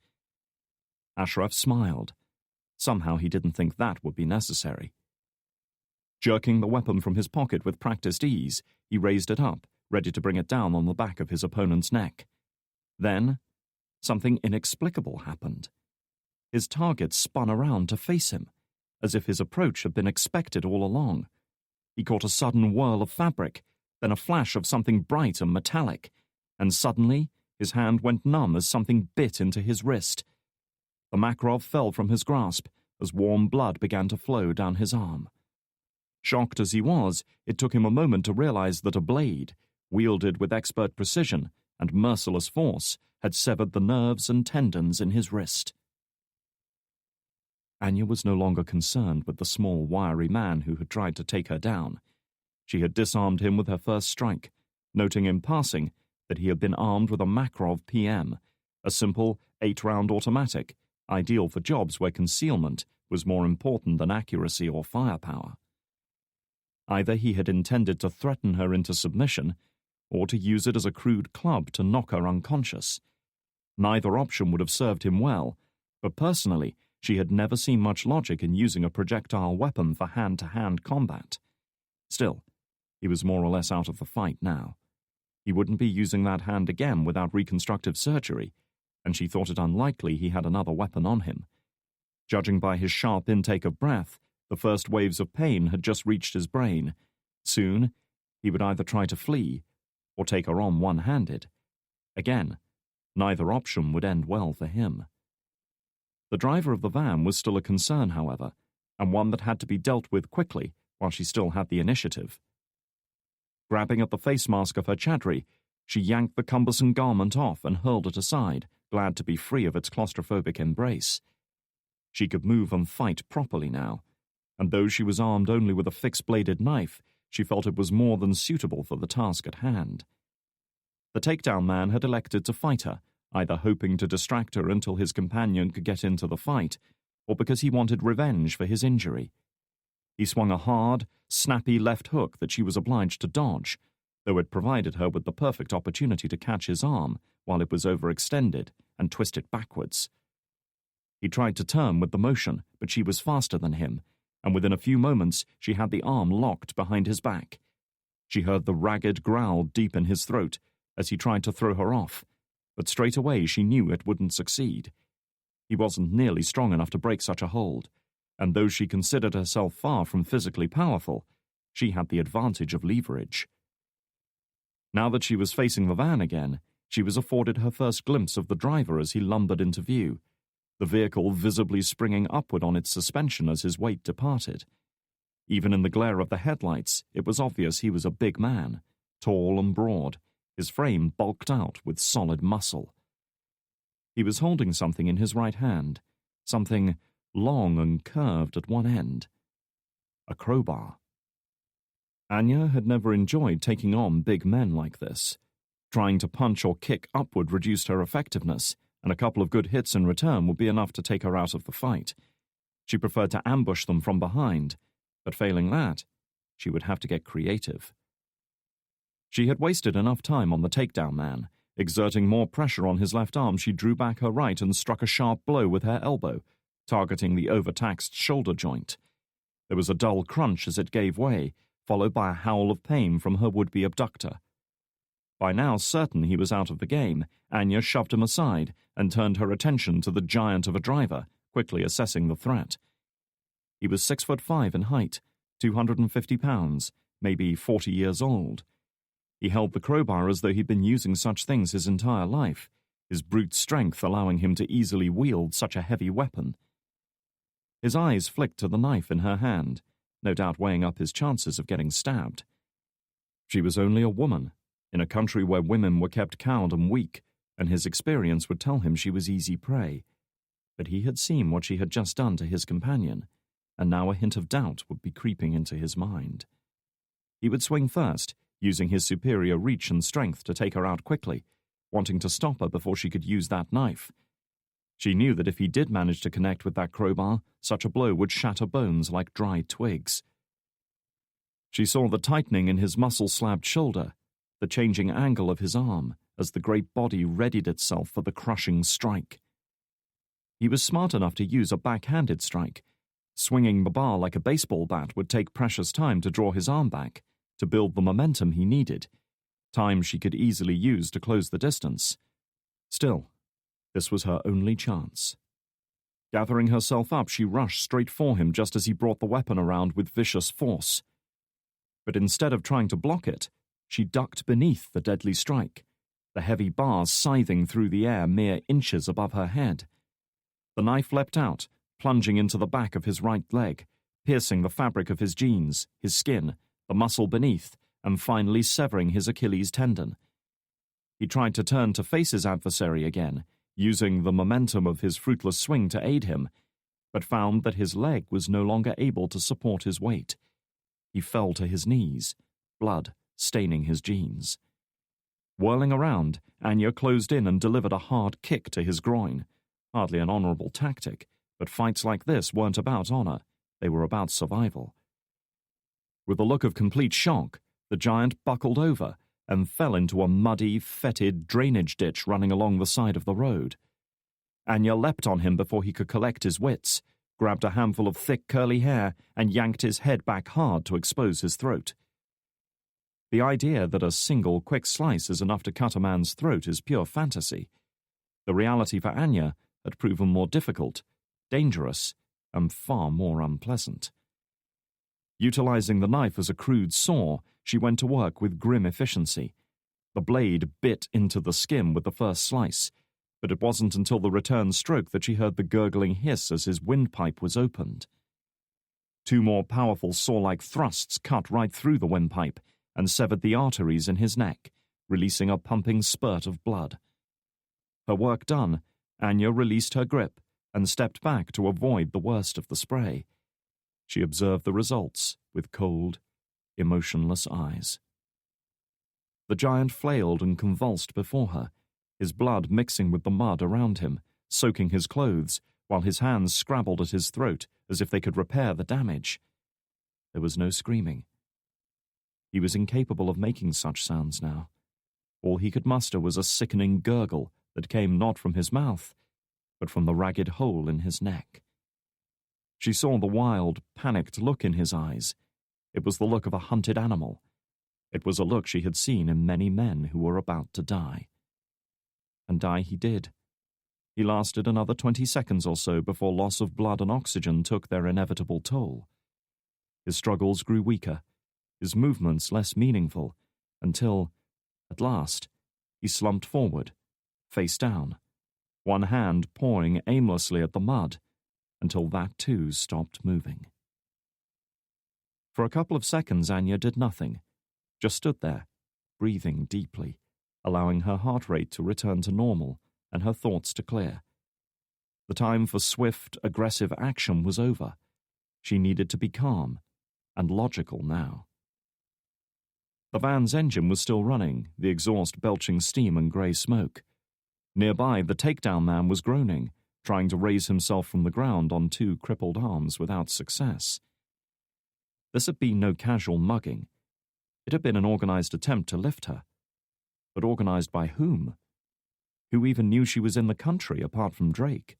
Ashraf smiled. Somehow he didn't think that would be necessary. Jerking the weapon from his pocket with practiced ease, he raised it up, ready to bring it down on the back of his opponent's neck. Then, something inexplicable happened. His target spun around to face him, as if his approach had been expected all along. He caught a sudden whirl of fabric, then a flash of something bright and metallic, and suddenly his hand went numb as something bit into his wrist. The Makarov fell from his grasp as warm blood began to flow down his arm. Shocked as he was, it took him a moment to realize that a blade, wielded with expert precision and merciless force, had severed the nerves and tendons in his wrist. Anya was no longer concerned with the small, wiry man who had tried to take her down. She had disarmed him with her first strike, noting in passing that he had been armed with a Makarov PM, a simple 8-round automatic, ideal for jobs where concealment was more important than accuracy or firepower. Either he had intended to threaten her into submission, or to use it as a crude club to knock her unconscious. Neither option would have served him well, but personally, she had never seen much logic in using a projectile weapon for hand-to-hand combat. Still, he was more or less out of the fight now. He wouldn't be using that hand again without reconstructive surgery, and she thought it unlikely he had another weapon on him. Judging by his sharp intake of breath, the first waves of pain had just reached his brain. Soon, he would either try to flee or take her on one-handed. Again, neither option would end well for him. The driver of the van was still a concern, however, and one that had to be dealt with quickly while she still had the initiative. Grabbing at the face mask of her chadri, she yanked the cumbersome garment off and hurled it aside, glad to be free of its claustrophobic embrace. She could move and fight properly now, and though she was armed only with a fixed-bladed knife, she felt it was more than suitable for the task at hand. The takedown man had elected to fight her, either hoping to distract her until his companion could get into the fight, or because he wanted revenge for his injury. He swung a hard, snappy left hook that she was obliged to dodge, though it provided her with the perfect opportunity to catch his arm while it was overextended and twist it backwards. He tried to turn with the motion, but she was faster than him, and within a few moments she had the arm locked behind his back. She heard the ragged growl deep in his throat as he tried to throw her off, but straight away she knew it wouldn't succeed. He wasn't nearly strong enough to break such a hold, and though she considered herself far from physically powerful, she had the advantage of leverage. Now that she was facing the van again, she was afforded her first glimpse of the driver as he lumbered into view, the vehicle visibly springing upward on its suspension as his weight departed. Even in the glare of the headlights, it was obvious he was a big man, tall and broad, his frame bulked out with solid muscle. He was holding something in his right hand, something long and curved at one end. A crowbar. Anya had never enjoyed taking on big men like this. Trying to punch or kick upward reduced her effectiveness, and a couple of good hits in return would be enough to take her out of the fight. She preferred to ambush them from behind, but failing that, she would have to get creative. She had wasted enough time on the takedown man. Exerting more pressure on his left arm, she drew back her right and struck a sharp blow with her elbow, targeting the overtaxed shoulder joint. There was a dull crunch as it gave way, followed by a howl of pain from her would-be abductor. By now certain he was out of the game, Anya shoved him aside and turned her attention to the giant of a driver, quickly assessing the threat. He was 6'5" in height, 250 pounds, maybe 40 years old. He held the crowbar as though he'd been using such things his entire life, his brute strength allowing him to easily wield such a heavy weapon. His eyes flicked to the knife in her hand, no doubt weighing up his chances of getting stabbed. She was only a woman, in a country where women were kept cowed and weak, and his experience would tell him she was easy prey. But he had seen what she had just done to his companion, and now a hint of doubt would be creeping into his mind. He would swing first, using his superior reach and strength to take her out quickly, wanting to stop her before she could use that knife. She knew that if he did manage to connect with that crowbar, such a blow would shatter bones like dried twigs. She saw the tightening in his muscle-slabbed shoulder, the changing angle of his arm, as the great body readied itself for the crushing strike. He was smart enough to use a backhanded strike. Swinging the bar like a baseball bat would take precious time to draw his arm back, to build the momentum he needed, time she could easily use to close the distance. Still, this was her only chance. Gathering herself up, she rushed straight for him just as he brought the weapon around with vicious force. But instead of trying to block it, she ducked beneath the deadly strike, the heavy bars scything through the air mere inches above her head. The knife leapt out, plunging into the back of his right leg, piercing the fabric of his jeans, his skin, the muscle beneath, and finally severing his Achilles tendon. He tried to turn to face his adversary again, using the momentum of his fruitless swing to aid him, but found that his leg was no longer able to support his weight. He fell to his knees, blood staining his jeans. Whirling around, Anya closed in and delivered a hard kick to his groin. Hardly an honorable tactic, but fights like this weren't about honor, they were about survival. With a look of complete shock, the giant buckled over and fell into a muddy, fetid drainage ditch running along the side of the road. Anya leapt on him before he could collect his wits, grabbed a handful of thick curly hair and yanked his head back hard to expose his throat. The idea that a single quick slice is enough to cut a man's throat is pure fantasy. The reality for Anya had proven more difficult, dangerous, and far more unpleasant. Utilizing the knife as a crude saw, she went to work with grim efficiency. The blade bit into the skin with the first slice, but it wasn't until the return stroke that she heard the gurgling hiss as his windpipe was opened. Two more powerful saw-like thrusts cut right through the windpipe and severed the arteries in his neck, releasing a pumping spurt of blood. Her work done, Anya released her grip and stepped back to avoid the worst of the spray. She observed the results with cold, emotionless eyes. The giant flailed and convulsed before her, his blood mixing with the mud around him, soaking his clothes, while his hands scrabbled at his throat as if they could repair the damage. There was no screaming. He was incapable of making such sounds now. All he could muster was a sickening gurgle that came not from his mouth, but from the ragged hole in his neck. She saw the wild, panicked look in his eyes. It was the look of a hunted animal. It was a look she had seen in many men who were about to die. And die he did. He lasted another 20 seconds or so before loss of blood and oxygen took their inevitable toll. His struggles grew weaker, his movements less meaningful, until, at last, he slumped forward, face down, one hand pawing aimlessly at the mud, until that too stopped moving. For a couple of seconds Anya did nothing, just stood there, breathing deeply, allowing her heart rate to return to normal and her thoughts to clear. The time for swift, aggressive action was over. She needed to be calm and logical now. The van's engine was still running, the exhaust belching steam and grey smoke. Nearby, the takedown man was groaning, trying to raise himself from the ground on two crippled arms without success. This had been no casual mugging. It had been an organized attempt to lift her. But organized by whom? Who even knew she was in the country apart from Drake?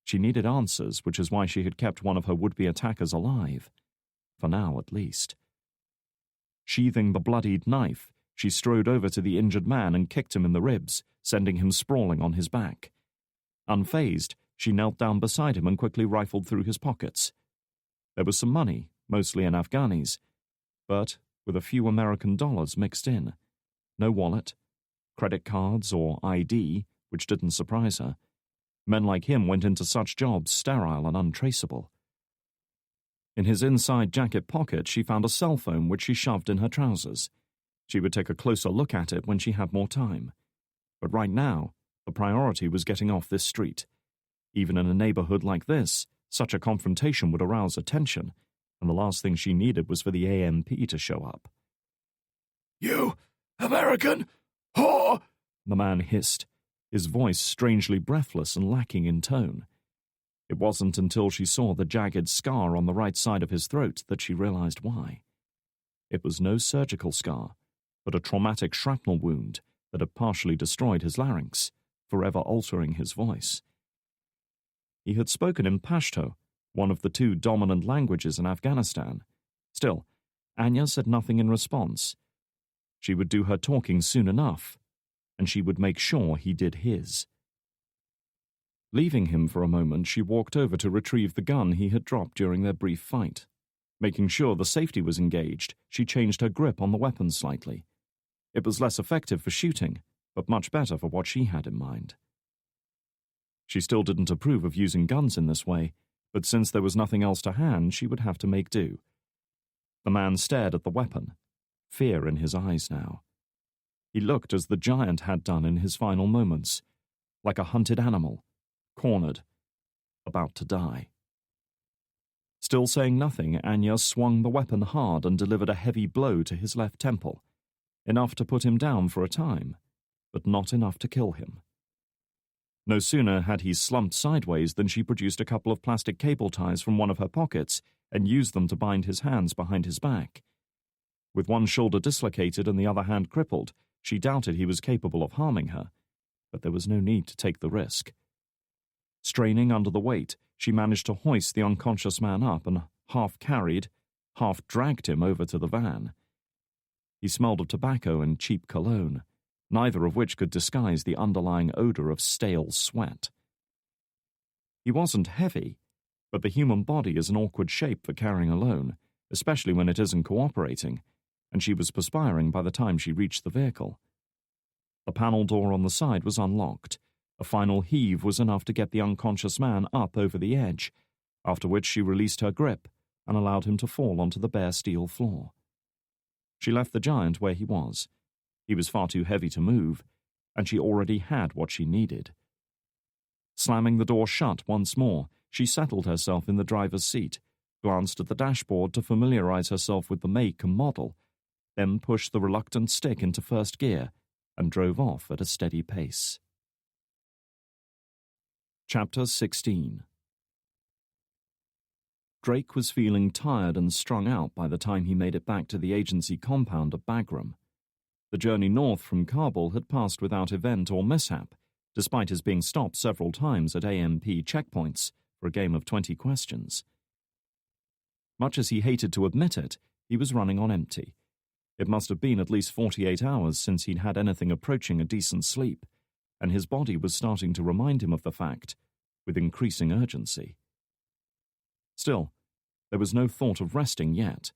She needed answers, which is why she had kept one of her would-be attackers alive. For now, at least. Sheathing the bloodied knife, she strode over to the injured man and kicked him in the ribs, sending him sprawling on his back. Unfazed, she knelt down beside him and quickly rifled through his pockets. There was some money, mostly in Afghanis, but with a few American dollars mixed in. No wallet, credit cards, or ID, which didn't surprise her. Men like him went into such jobs sterile and untraceable. In his inside jacket pocket, she found a cell phone which she shoved in her trousers. She would take a closer look at it when she had more time. But right now, the priority was getting off this street. Even in a neighborhood like this, such a confrontation would arouse attention, and the last thing she needed was for the AMP to show up. "You American whore!" the man hissed, his voice strangely breathless and lacking in tone. It wasn't until she saw the jagged scar on the right side of his throat that she realized why. It was no surgical scar, but a traumatic shrapnel wound that had partially destroyed his larynx, forever altering his voice. He had spoken in Pashto, one of the two dominant languages in Afghanistan. Still, Anya said nothing in response. She would do her talking soon enough, and she would make sure he did his. Leaving him for a moment, she walked over to retrieve the gun he had dropped during their brief fight. Making sure the safety was engaged, she changed her grip on the weapon slightly. It was less effective for shooting, but much better for what she had in mind. She still didn't approve of using guns in this way, but since there was nothing else to hand, she would have to make do. The man stared at the weapon, fear in his eyes now. He looked as the giant had done in his final moments, like a hunted animal, cornered, about to die. Still saying nothing, Anya swung the weapon hard and delivered a heavy blow to his left temple, enough to put him down for a time, but not enough to kill him. No sooner had he slumped sideways than she produced a couple of plastic cable ties from one of her pockets and used them to bind his hands behind his back. With one shoulder dislocated and the other hand crippled, she doubted he was capable of harming her, but there was no need to take the risk. Straining under the weight, she managed to hoist the unconscious man up and half-carried, half-dragged him over to the van. He smelled of tobacco and cheap cologne, neither of which could disguise the underlying odor of stale sweat. He wasn't heavy, but the human body is an awkward shape for carrying alone, especially when it isn't cooperating, and she was perspiring by the time she reached the vehicle. The panel door on the side was unlocked. A final heave was enough to get the unconscious man up over the edge, after which she released her grip and allowed him to fall onto the bare steel floor. She left the giant where he was. He was far too heavy to move, and she already had what she needed. Slamming the door shut once more, she settled herself in the driver's seat, glanced at the dashboard to familiarize herself with the make and model, then pushed the reluctant stick into first gear and drove off at a steady pace. Chapter 16. Drake was feeling tired and strung out by the time he made it back to the agency compound at Bagram. The journey north from Kabul had passed without event or mishap, despite his being stopped several times at AMP checkpoints for a game of 20 questions. Much as he hated to admit it, he was running on empty. It must have been at least 48 hours since he'd had anything approaching a decent sleep, and his body was starting to remind him of the fact, with increasing urgency. Still, there was no thought of resting yet.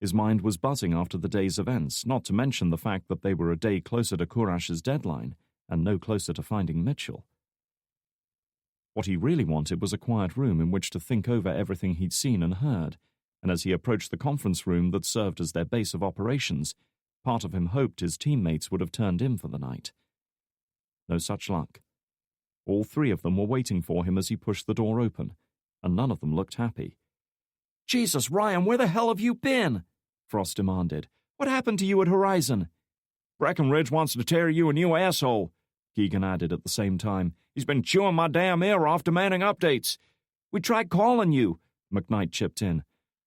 His mind was buzzing after the day's events, not to mention the fact that they were a day closer to Kurash's deadline and no closer to finding Mitchell. What he really wanted was a quiet room in which to think over everything he'd seen and heard, and as he approached the conference room that served as their base of operations, part of him hoped his teammates would have turned in for the night. No such luck. All three of them were waiting for him as he pushed the door open, and none of them looked happy. "Jesus, Ryan, where the hell have you been?" Frost demanded. "What happened to you at Horizon?" "Breckenridge wants to tear you a new asshole," Keegan added at the same time. "He's been chewing my damn ear off demanding updates." "We tried calling you," McKnight chipped in.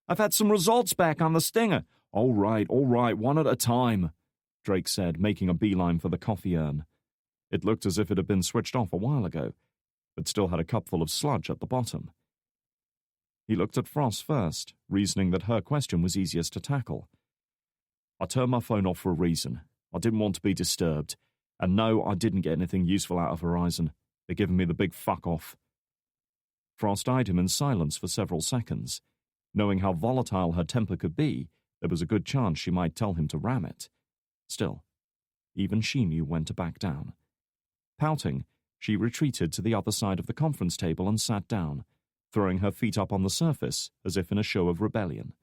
"I've had some results back on the stinger." All right, one at a time," Drake said, making a beeline for the coffee urn. It looked as if it had been switched off a while ago, but still had a cupful of sludge at the bottom. He looked at Frost first, reasoning that her question was easiest to tackle. "I turned my phone off for a reason. I didn't want to be disturbed. And no, I didn't get anything useful out of Horizon. They're giving me the big fuck off." Frost eyed him in silence for several seconds. Knowing how volatile her temper could be, there was a good chance she might tell him to ram it. Still, even she knew when to back down. Pouting, she retreated to the other side of the conference table and sat down, throwing her feet up on the surface as if in a show of rebellion.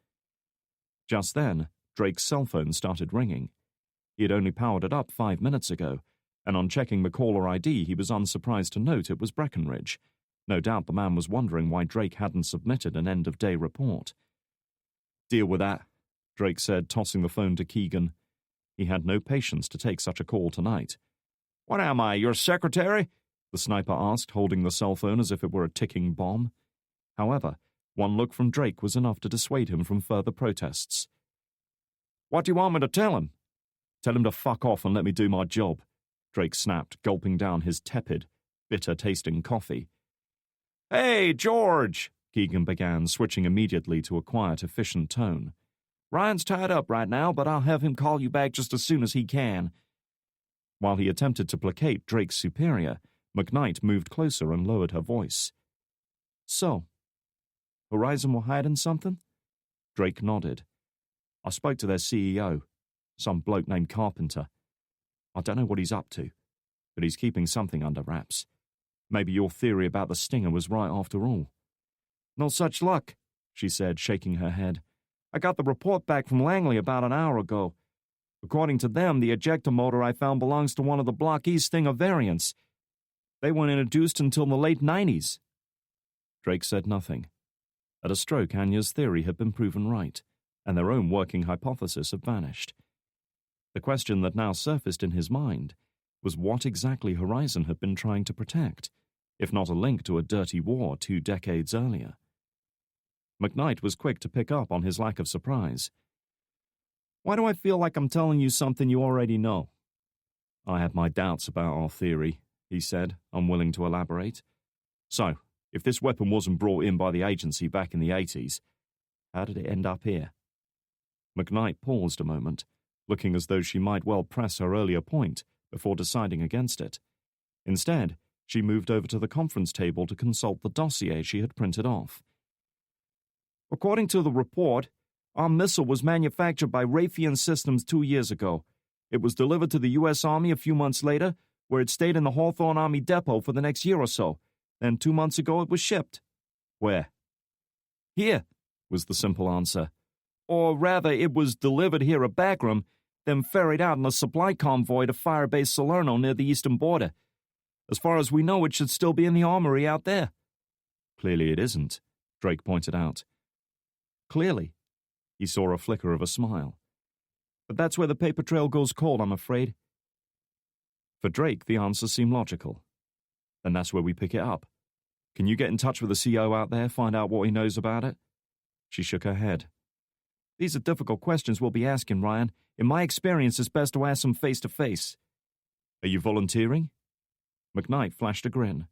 Just then, Drake's cell phone started ringing. He had only powered it up 5 minutes ago, and on checking the caller ID, he was unsurprised to note it was Breckenridge. No doubt the man was wondering why Drake hadn't submitted an end-of-day report. "Deal with that," Drake said, tossing the phone to Keegan. He had no patience to take such a call tonight. "What am I, your secretary?" the sniper asked, holding the cell phone as if it were a ticking bomb. However, one look from Drake was enough to dissuade him from further protests. "What do you want me to tell him?" "Tell him to fuck off and let me do my job," Drake snapped, gulping down his tepid, bitter-tasting coffee. "Hey, George," Keegan began, switching immediately to a quiet, efficient tone. "Ryan's tied up right now, but I'll have him call you back just as soon as he can." While he attempted to placate Drake's superior, McKnight moved closer and lowered her voice. "So, Horizon were hiding something?" Drake nodded. "I spoke to their CEO, some bloke named Carpenter. I don't know what he's up to, but he's keeping something under wraps. Maybe your theory about the stinger was right after all." "No such luck," she said, shaking her head. "I got the report back from Langley about an hour ago. According to them, the ejector motor I found belongs to one of the Block E Stinger variants. They weren't introduced until the late 90s. Drake said nothing. At a stroke, Anya's theory had been proven right, and their own working hypothesis had vanished. The question that now surfaced in his mind was what exactly Horizon had been trying to protect, if not a link to a dirty war 2 decades earlier. McKnight was quick to pick up on his lack of surprise. "Why do I feel like I'm telling you something you already know?" "I have my doubts about our theory," he said, unwilling to elaborate. "So, if this weapon wasn't brought in by the agency back in the 80s, how did it end up here?" McKnight paused a moment, looking as though she might well press her earlier point before deciding against it. Instead, she moved over to the conference table to consult the dossier she had printed off. "According to the report, our missile was manufactured by Raytheon Systems 2 years ago. It was delivered to the U.S. Army a few months later, where it stayed in the Hawthorne Army Depot for the next year or so. Then 2 months ago it was shipped." "Where?" "Here," was the simple answer. "Or rather, it was delivered here at Bagram, then ferried out in a supply convoy to Firebase Salerno near the eastern border. As far as we know, it should still be in the armory out there." "Clearly it isn't," Drake pointed out. "Clearly." He saw a flicker of a smile. "But that's where the paper trail goes cold, I'm afraid." For Drake, the answer seemed logical. "Then that's where we pick it up. Can you get in touch with the CO out there, find out what he knows about it?" She shook her head. "These are difficult questions we'll be asking, Ryan. In my experience, it's best to ask them face to face." "Are you volunteering?" McKnight flashed a grin.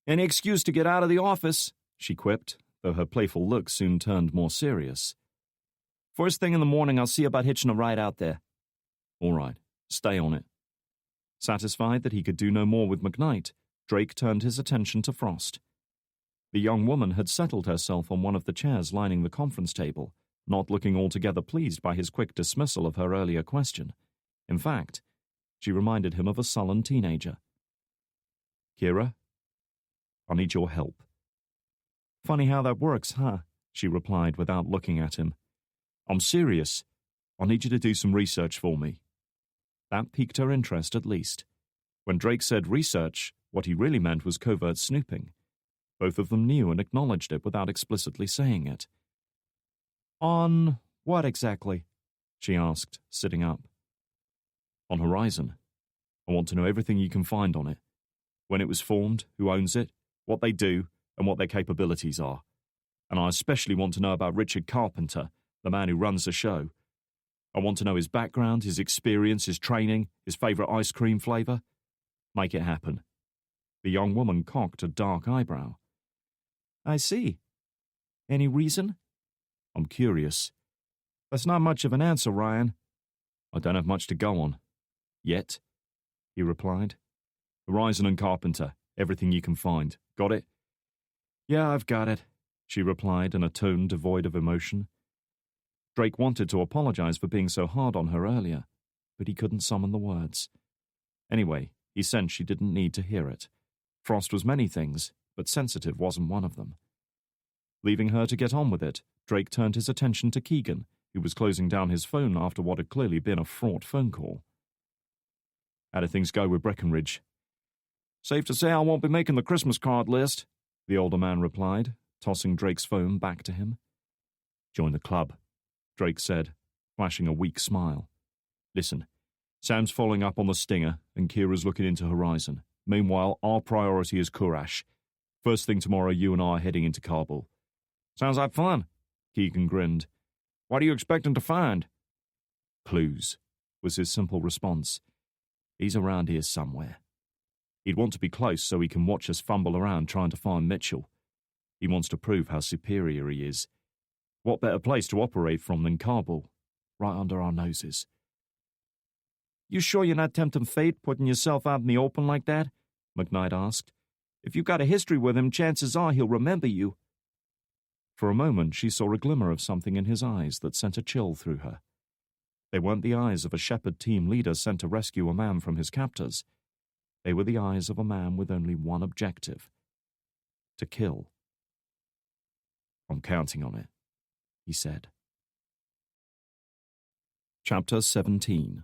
"Any excuse to get out of the office," she quipped, though her playful look soon turned more serious. First thing in the morning, I'll see about hitching a ride out there. All right, stay on it. Satisfied that he could do no more with McKnight, Drake turned his attention to Frost. The young woman had settled herself on one of the chairs lining the conference table, not looking altogether pleased by his quick dismissal of her earlier question. In fact, she reminded him of a sullen teenager. Kira, I need your help. Funny how that works, huh? She replied without looking at him. I'm serious. I need you to do some research for me. That piqued her interest at least. When Drake said research, what he really meant was covert snooping. Both of them knew and acknowledged it without explicitly saying it. On what exactly? She asked, sitting up. On Horizon. I want to know everything you can find on it. When it was formed, who owns it, what they do, and what their capabilities are. And I especially want to know about Richard Carpenter, the man who runs the show. I want to know his background, his experience, his training, his favorite ice cream flavor. Make it happen. The young woman cocked a dark eyebrow. I see. Any reason? I'm curious. That's not much of an answer, Ryan. I don't have much to go on. Yet, he replied. Horizon and Carpenter, everything you can find. Got it? Yeah, I've got it, she replied in a tone devoid of emotion. Drake wanted to apologize for being so hard on her earlier, but he couldn't summon the words. Anyway, he sensed she didn't need to hear it. Frost was many things, but sensitive wasn't one of them. Leaving her to get on with it, Drake turned his attention to Keegan, who was closing down his phone after what had clearly been a fraught phone call. How did things go with Breckenridge? Safe to say I won't be making the Christmas card list, the older man replied, tossing Drake's phone back to him. Join the club, Drake said, flashing a weak smile. Listen, Sam's following up on the Stinger, and Kira's looking into Horizon. Meanwhile, our priority is Kurash. First thing tomorrow, you and I are heading into Kabul. Sounds like fun, Keegan grinned. What are you expecting to find? Clues, was his simple response. He's around here somewhere. He'd want to be close so he can watch us fumble around trying to find Mitchell. He wants to prove how superior he is. What better place to operate from than Kabul? Right under our noses. You sure you're not tempting fate, putting yourself out in the open like that? McKnight asked. If you've got a history with him, chances are he'll remember you. For a moment, she saw a glimmer of something in his eyes that sent a chill through her. They weren't the eyes of a shepherd team leader sent to rescue a man from his captors. They were the eyes of a man with only one objective: to kill. I'm counting on it, he said. Chapter 17.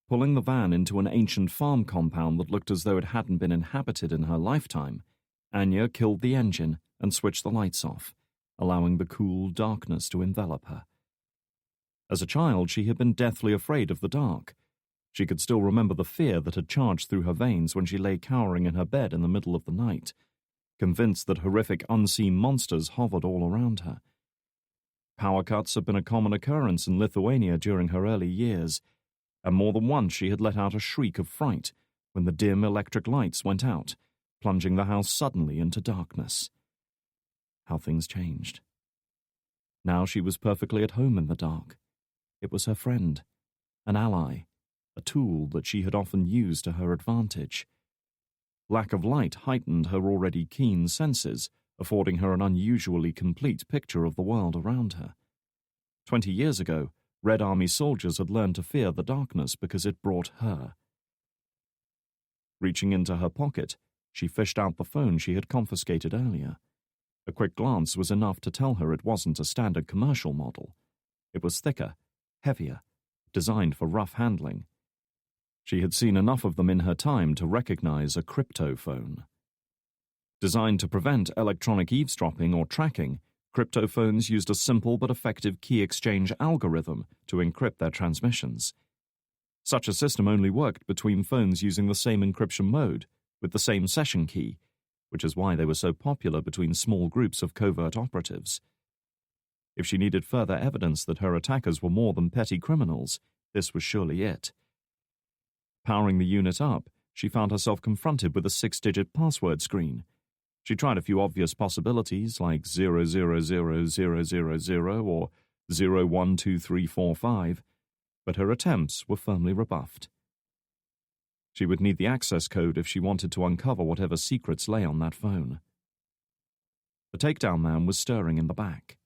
Pulling the van into an ancient farm compound that looked as though it hadn't been inhabited in her lifetime, Anya killed the engine and switched the lights off, allowing the cool darkness to envelop her. As a child, she had been deathly afraid of the dark. She could still remember the fear that had charged through her veins when she lay cowering in her bed in the middle of the night, convinced that horrific unseen monsters hovered all around her. Power cuts had been a common occurrence in Lithuania during her early years, and more than once she had let out a shriek of fright when the dim electric lights went out, plunging the house suddenly into darkness. How things changed. Now she was perfectly at home in the dark. It was her friend, an ally, a tool that she had often used to her advantage. Lack of light heightened her already keen senses, affording her an unusually complete picture of the world around her. 20 years ago, Red Army soldiers had learned to fear the darkness because it brought her. Reaching into her pocket, she fished out the phone she had confiscated earlier. A quick glance was enough to tell her it wasn't a standard commercial model. It was thicker, heavier, designed for rough handling. She had seen enough of them in her time to recognize a cryptophone. Designed to prevent electronic eavesdropping or tracking, cryptophones used a simple but effective key exchange algorithm to encrypt their transmissions. Such a system only worked between phones using the same encryption mode, with the same session key, which is why they were so popular between small groups of covert operatives. If she needed further evidence that her attackers were more than petty criminals, this was surely it. Powering the unit up, she found herself confronted with a 6-digit password screen. She tried a few obvious possibilities like 000000 or 012345, but her attempts were firmly rebuffed. She would need the access code if she wanted to uncover whatever secrets lay on that phone. The takedown man was stirring in the back.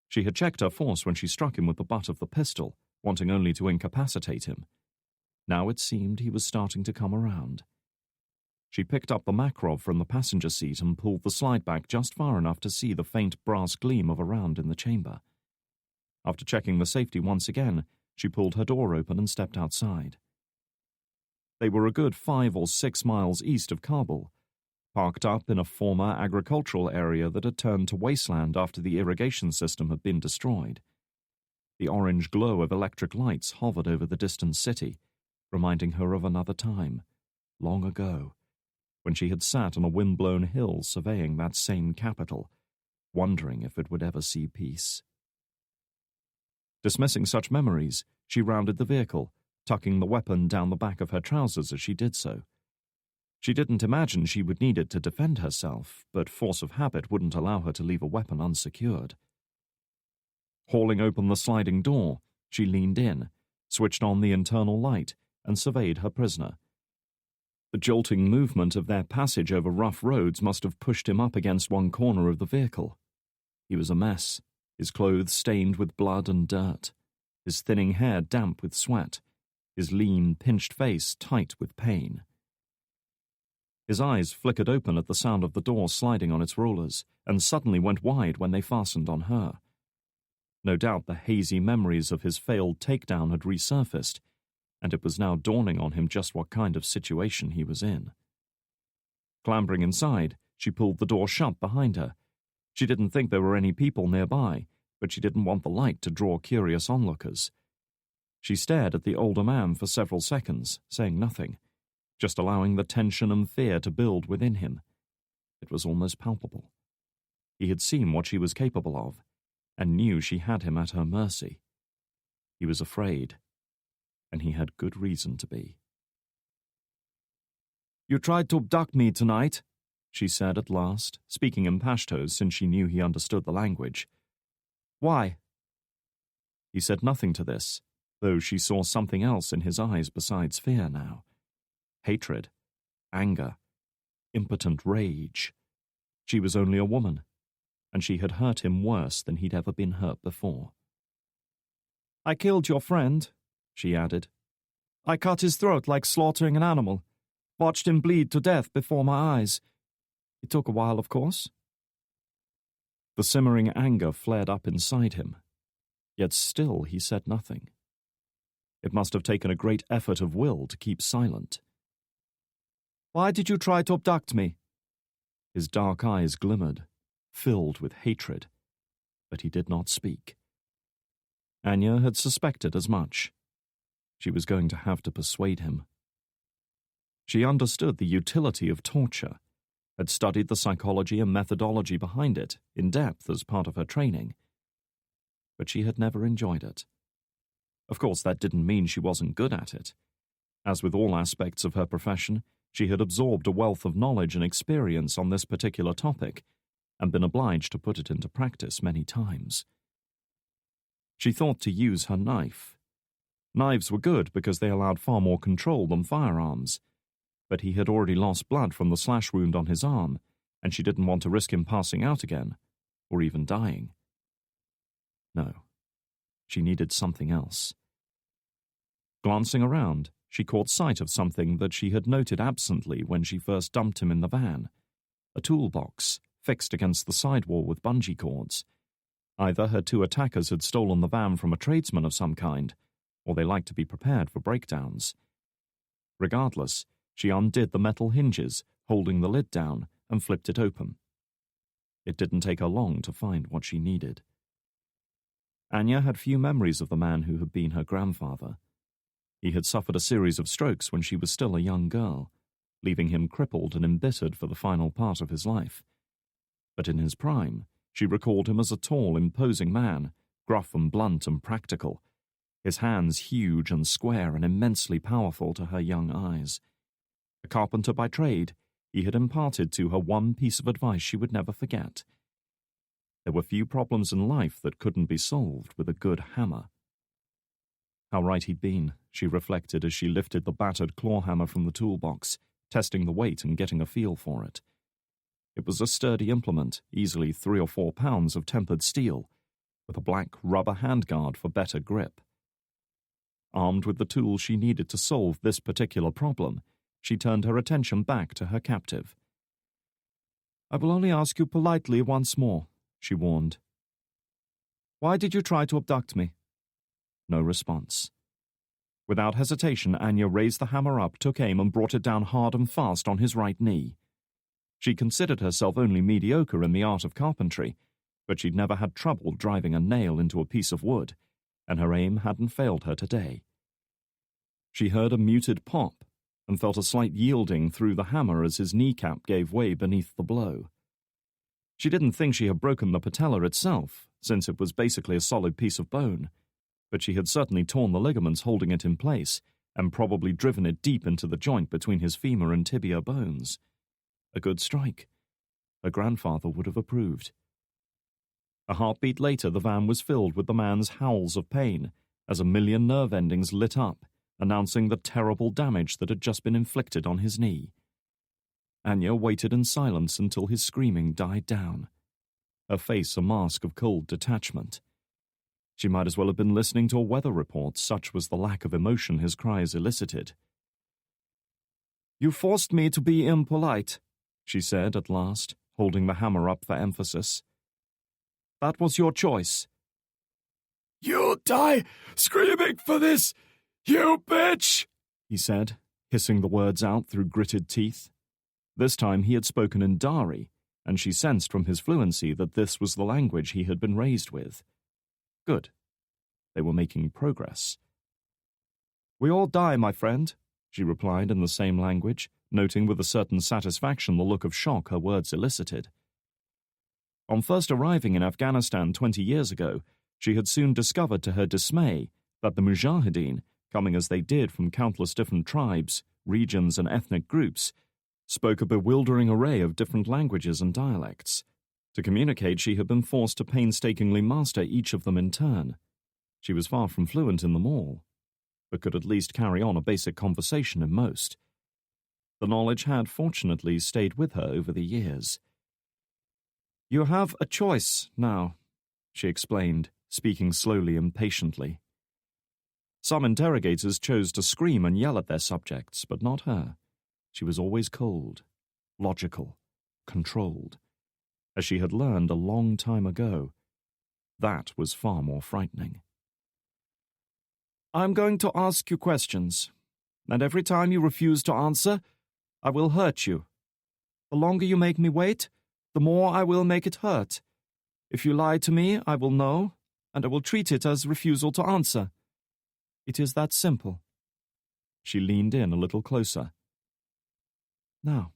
She had checked her force when she struck him with the butt of the pistol, wanting only to incapacitate him. Now it seemed he was starting to come around. She picked up the Makarov from the passenger seat and pulled the slide back just far enough to see the faint brass gleam of a round in the chamber. After checking the safety once again, she pulled her door open and stepped outside. They were a good 5 or 6 miles east of Kabul, parked up in a former agricultural area that had turned to wasteland after the irrigation system had been destroyed. The orange glow of electric lights hovered over the distant city, reminding her of another time, long ago, when she had sat on a wind-blown hill surveying that same capital, wondering if it would ever see peace. Dismissing such memories, she rounded the vehicle, tucking the weapon down the back of her trousers as she did so. She didn't imagine she would need it to defend herself, but force of habit wouldn't allow her to leave a weapon unsecured. Hauling open the sliding door, she leaned in, switched on the internal light, and surveyed her prisoner. The jolting movement of their passage over rough roads must have pushed him up against one corner of the vehicle. He was a mess, his clothes stained with blood and dirt, his thinning hair damp with sweat, his lean, pinched face tight with pain. His eyes flickered open at the sound of the door sliding on its rollers, and suddenly went wide when they fastened on her. No doubt the hazy memories of his failed takedown had resurfaced, and it was now dawning on him just what kind of situation he was in. Clambering inside, she pulled the door shut behind her. She didn't think there were any people nearby, but she didn't want the light to draw curious onlookers. She stared at the older man for several seconds, saying nothing, just allowing the tension and fear to build within him. It was almost palpable. He had seen what she was capable of, and knew she had him at her mercy. He was afraid, and he had good reason to be. "You tried to abduct me tonight," she said at last, speaking in Pashto since she knew he understood the language. "Why?" He said nothing to this, though she saw something else in his eyes besides fear now. Hatred, anger, impotent rage. She was only a woman, and she had hurt him worse than he'd ever been hurt before. "I killed your friend," she added. "I cut his throat like slaughtering an animal, watched him bleed to death before my eyes. It took a while, of course." The simmering anger flared up inside him, yet still he said nothing. It must have taken a great effort of will to keep silent. "Why did you try to abduct me?" His dark eyes glimmered, filled with hatred, but he did not speak. Anya had suspected as much. She was going to have to persuade him. She understood the utility of torture, had studied the psychology and methodology behind it in depth as part of her training, but she had never enjoyed it. Of course, that didn't mean she wasn't good at it. As with all aspects of her profession, she had absorbed a wealth of knowledge and experience on this particular topic, and been obliged to put it into practice many times. She thought to use her knife. Knives were good because they allowed far more control than firearms, but he had already lost blood from the slash wound on his arm, and she didn't want to risk him passing out again, or even dying. No, she needed something else. Glancing around, she caught sight of something that she had noted absently when she first dumped him in the van, a toolbox fixed against the sidewall with bungee cords. Either her 2 attackers had stolen the van from a tradesman of some kind, or they liked to be prepared for breakdowns. Regardless, she undid the metal hinges, holding the lid down, and flipped it open. It didn't take her long to find what she needed. Anya had few memories of the man who had been her grandfather. He had suffered a series of strokes when she was still a young girl, leaving him crippled and embittered for the final part of his life. But in his prime, she recalled him as a tall, imposing man, gruff and blunt and practical, his hands huge and square and immensely powerful to her young eyes. A carpenter by trade, he had imparted to her one piece of advice she would never forget. There were few problems in life that couldn't be solved with a good hammer. How right he'd been, she reflected as she lifted the battered claw hammer from the toolbox, testing the weight and getting a feel for it. It was a sturdy implement, easily 3 or 4 pounds of tempered steel, with a black rubber handguard for better grip. Armed with the tools she needed to solve this particular problem, she turned her attention back to her captive. "I will only ask you politely once more," she warned. "Why did you try to abduct me?" No response. Without hesitation, Anya raised the hammer up, took aim, and brought it down hard and fast on his right knee. She considered herself only mediocre in the art of carpentry, but she'd never had trouble driving a nail into a piece of wood, and her aim hadn't failed her today. She heard a muted pop and felt a slight yielding through the hammer as his kneecap gave way beneath the blow. She didn't think she had broken the patella itself, since it was basically a solid piece of bone, but she had certainly torn the ligaments holding it in place and probably driven it deep into the joint between his femur and tibia bones. A good strike. Her grandfather would have approved. A heartbeat later, the van was filled with the man's howls of pain as a million nerve endings lit up, announcing the terrible damage that had just been inflicted on his knee. Anya waited in silence until his screaming died down, her face a mask of cold detachment. She might as well have been listening to a weather report, such was the lack of emotion his cries elicited. "You forced me to be impolite," she said at last, holding the hammer up for emphasis. "That was your choice." "You'll die screaming for this, you bitch!" he said, hissing the words out through gritted teeth. This time he had spoken in Dari, and she sensed from his fluency that this was the language he had been raised with. Good. They were making progress. "We all die, my friend," she replied in the same language, noting with a certain satisfaction the look of shock her words elicited. On first arriving in Afghanistan 20 years ago, she had soon discovered to her dismay that the Mujahideen, coming as they did from countless different tribes, regions, and ethnic groups, spoke a bewildering array of different languages and dialects. To communicate, she had been forced to painstakingly master each of them in turn. She was far from fluent in them all, but could at least carry on a basic conversation in most. The knowledge had, fortunately, stayed with her over the years. "You have a choice now," she explained, speaking slowly and patiently. Some interrogators chose to scream and yell at their subjects, but not her. She was always cold, logical, controlled, as she had learned a long time ago. That was far more frightening. "I'm going to ask you questions, and every time you refuse to answer, I will hurt you. The longer you make me wait, the more I will make it hurt. If you lie to me, I will know, and I will treat it as refusal to answer. It is that simple." She leaned in a little closer. "Now,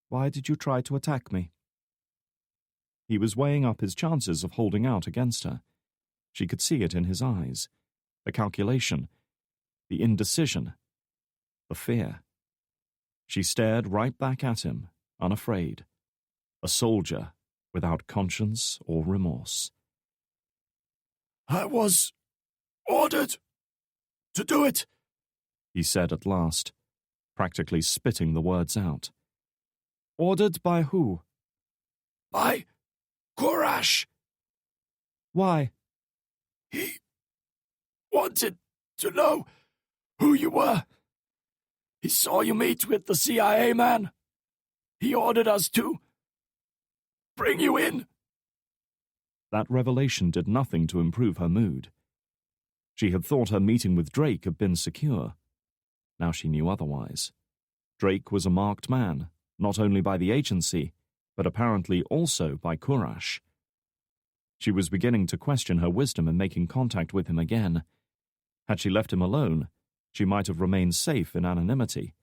why did you try to attack me?" He was weighing up his chances of holding out against her. She could see it in his eyes. The calculation, the indecision, the fear. She stared right back at him, unafraid. A soldier without conscience or remorse. "I was ordered to do it," he said at last, practically spitting the words out. "Ordered by who?" "By Korash. Why?" He wanted to know who you were. He saw you meet with the CIA man. He ordered us to bring you in." That revelation did nothing to improve her mood. She had thought her meeting with Drake had been secure. Now she knew otherwise. Drake was a marked man, not only by the agency, but apparently also by Korash. She was beginning to question her wisdom in making contact with him again. Had she left him alone, she might have remained safe in anonymity.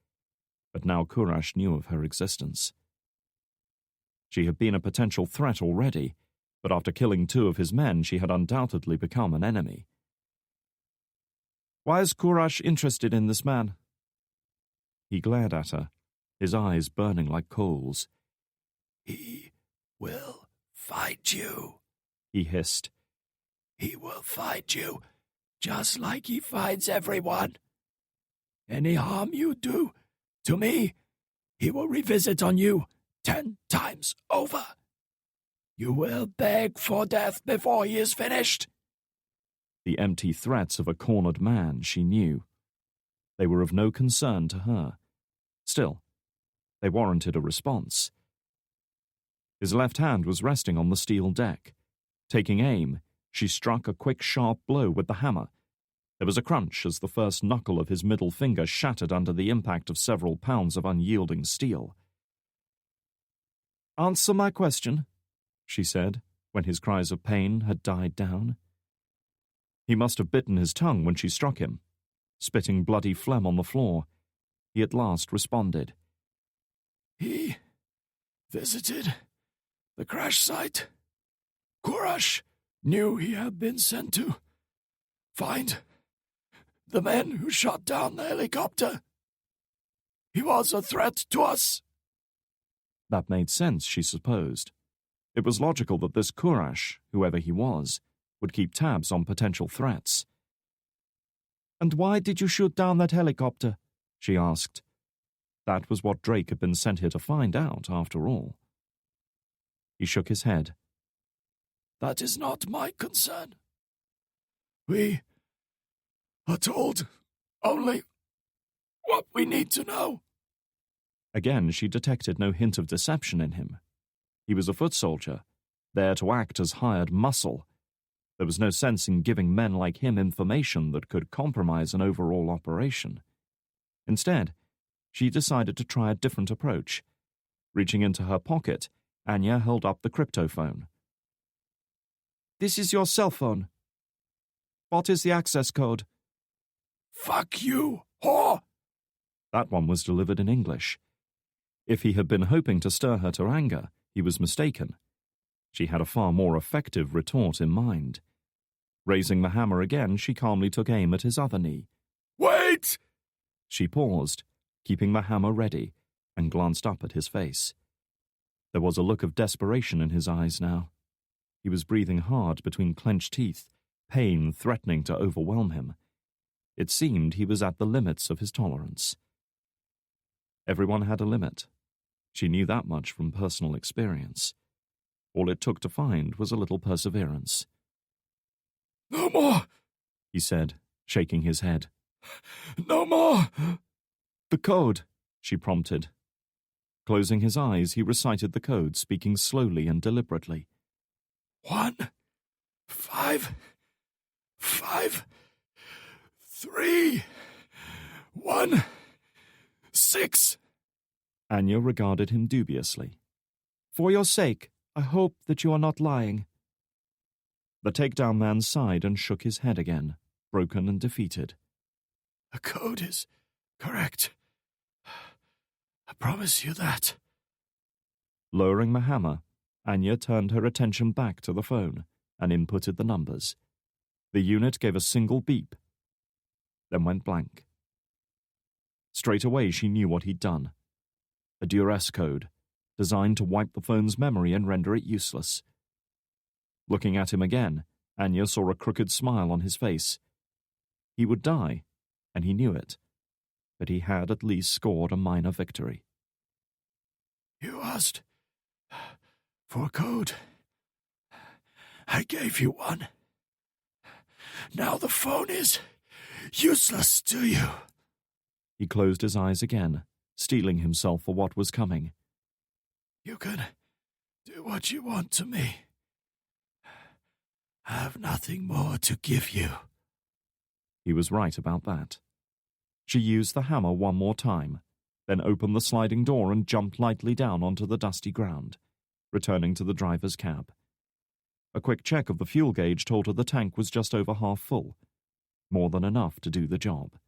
But now Korash knew of her existence. She had been a potential threat already, but after killing 2 of his men, she had undoubtedly become an enemy. "Why is Korash interested in this man?" He glared at her, his eyes burning like coals. "He will find you, he hissed. He will find you, just like he finds everyone. Any harm you do to me, he will revisit on you 10 times over. You will beg for death before he is finished. The empty threats of a cornered man, she knew. They were of no concern to her. Still, they warranted a response. His left hand was resting on the steel deck. Taking aim, she struck a quick, sharp blow with the hammer. There was a crunch as the first knuckle of his middle finger shattered under the impact of several pounds of unyielding steel. "Answer my question," she said, when his cries of pain had died down. He must have bitten his tongue when she struck him. Spitting bloody phlegm on the floor, he at last responded. He visited the crash site. Kurash knew he had been sent to find the men who shot down the helicopter. He was a threat to us. That made sense, she supposed. It was logical that this Kurash, whoever he was, would keep tabs on potential threats. "And why did you shoot down that helicopter?" she asked. That was what Drake had been sent here to find out, after all. He shook his head. "That is not my concern. We are told only what we need to know." Again, she detected no hint of deception in him. He was a foot soldier, there to act as hired muscle. There was no sense in giving men like him information that could compromise an overall operation. Instead, she decided to try a different approach. Reaching into her pocket, Anya held up the cryptophone. "This is your cell phone. What is the access code?" "Fuck you, whore!" That one was delivered in English. If he had been hoping to stir her to anger, he was mistaken. She had a far more effective retort in mind. Raising the hammer again, she calmly took aim at his other knee. "Wait!" She paused, keeping the hammer ready, and glanced up at his face. There was a look of desperation in his eyes now. He was breathing hard between clenched teeth, pain threatening to overwhelm him. It seemed he was at the limits of his tolerance. Everyone had a limit. She knew that much from personal experience. All it took to find was a little perseverance. "No more," he said, shaking his head. "No more." "The code," she prompted. Closing his eyes, he recited the code, speaking slowly and deliberately. 1, 5, 5, 3, 1, 6. Anya regarded him dubiously. "For your sake, I hope that you are not lying." The takedown man sighed and shook his head again, broken and defeated. "The code is correct. I promise you that." Lowering the hammer, Anya turned her attention back to the phone and inputted the numbers. The unit gave a single beep, then went blank. Straight away she knew what he'd done. A duress code, designed to wipe the phone's memory and render it useless. Looking at him again, Anya saw a crooked smile on his face. He would die, and he knew it, but he had at least scored a minor victory. "You asked for a code. I gave you one. Now the phone is useless to you." He closed his eyes again, steeling himself for what was coming. "You can do what you want to me. I have nothing more to give you." He was right about that. She used the hammer one more time, then opened the sliding door and jumped lightly down onto the dusty ground, returning to the driver's cab. A quick check of the fuel gauge told her the tank was just over half full, more than enough to do the job.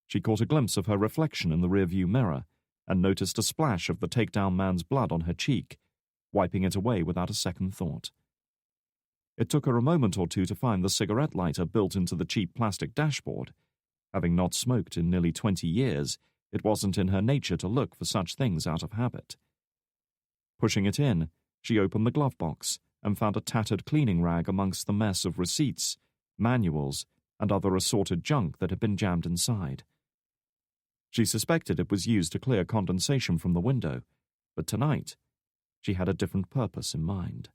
She caught a glimpse of her reflection in the rearview mirror and noticed a splash of the takedown man's blood on her cheek, wiping it away without a second thought. It took her a moment or two to find the cigarette lighter built into the cheap plastic dashboard. Having not smoked in nearly 20 years, it wasn't in her nature to look for such things out of habit. Pushing it in, She opened the glove box and found a tattered cleaning rag amongst the mess of receipts, manuals, and other assorted junk that had been jammed inside. She suspected it was used to clear condensation from the window, but tonight she had a different purpose in mind.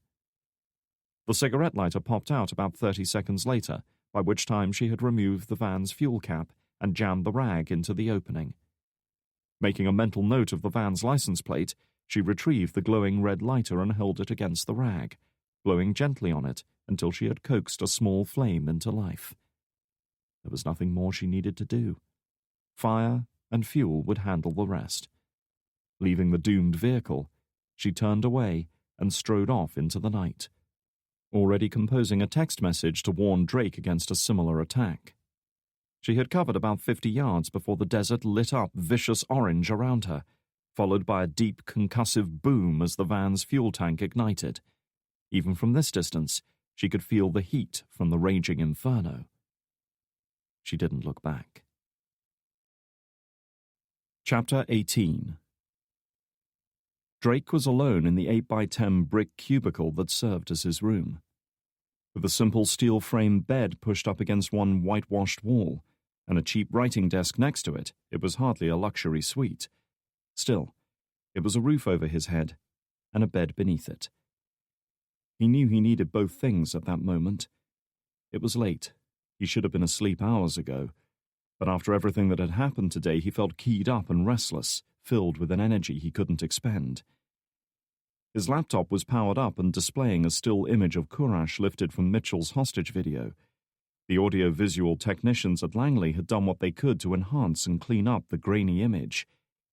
The cigarette lighter popped out about 30 seconds later, by which time she had removed the van's fuel cap and jammed the rag into the opening. Making a mental note of the van's license plate, she retrieved the glowing red lighter and held it against the rag, blowing gently on it until she had coaxed a small flame into life. There was nothing more she needed to do. Fire and fuel would handle the rest. Leaving the doomed vehicle, she turned away and strode off into the night, already composing a text message to warn Drake against a similar attack. She had covered about 50 yards before the desert lit up vicious orange around her, followed by a deep concussive boom as the van's fuel tank ignited. Even from this distance, she could feel the heat from the raging inferno. She didn't look back. Chapter 18. Drake was alone in the 8x10 brick cubicle that served as his room. With a simple steel-frame bed pushed up against one whitewashed wall, and a cheap writing desk next to it, it was hardly a luxury suite. Still, it was a roof over his head, and a bed beneath it. He knew he needed both things at that moment. It was late. He should have been asleep hours ago, but after everything that had happened today, he felt keyed up and restless, filled with an energy he couldn't expend. His laptop was powered up and displaying a still image of Courage lifted from Mitchell's hostage video. The audio-visual technicians at Langley had done what they could to enhance and clean up the grainy image,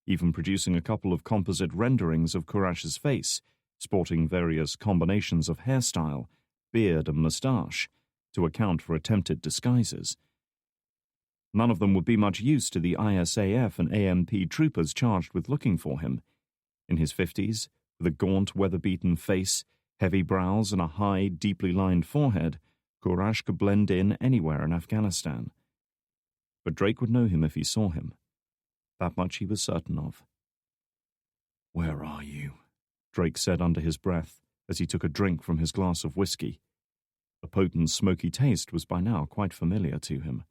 even producing a couple of composite renderings of Courage's face, sporting various combinations of hairstyle, beard and moustache, to account for attempted disguises. None of them would be much use to the ISAF and AMP troopers charged with looking for him. In his 50s, with a gaunt, weather-beaten face, heavy brows, and a high, deeply lined forehead, Courage could blend in anywhere in Afghanistan. But Drake would know him if he saw him. That much he was certain of. "Where are you?" Drake said under his breath as he took a drink from his glass of whiskey. The potent, smoky taste was by now quite familiar to him.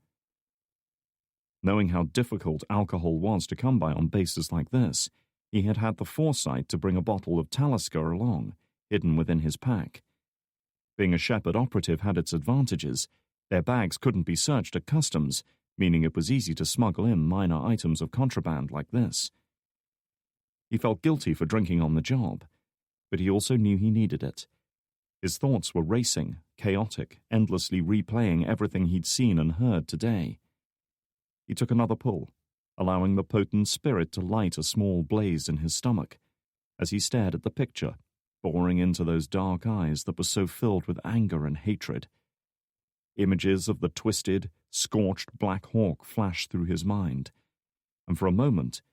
Knowing how difficult alcohol was to come by on bases like this, he had had the foresight to bring a bottle of Talisker along, hidden within his pack. Being a Shepherd operative had its advantages. Their bags couldn't be searched at customs, meaning it was easy to smuggle in minor items of contraband like this. He felt guilty for drinking on the job, but he also knew he needed it. His thoughts were racing, chaotic, endlessly replaying everything he'd seen and heard today. He took another pull, allowing the potent spirit to light a small blaze in his stomach, as he stared at the picture, boring into those dark eyes that were so filled with anger and hatred. Images of the twisted, scorched Black Hawk flashed through his mind, and for a moment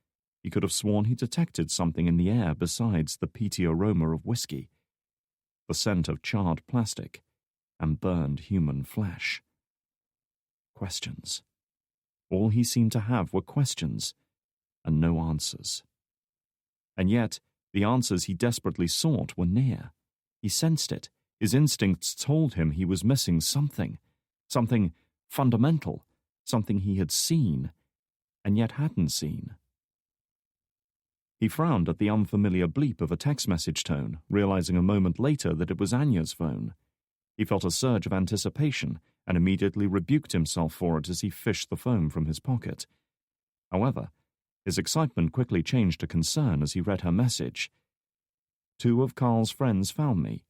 he could have sworn he detected something in the air besides the peaty aroma of whiskey, the scent of charred plastic and burned human flesh. Questions. All he seemed to have were questions, and no answers. And yet, the answers he desperately sought were near. He sensed it. His instincts told him he was missing something fundamental, something he had seen, and yet hadn't seen. He frowned at the unfamiliar bleep of a text message tone, realizing a moment later that it was Anya's phone. He felt a surge of anticipation and immediately rebuked himself for it as he fished the phone from his pocket. However, his excitement quickly changed to concern as he read her message. "2 of Carl's friends found me.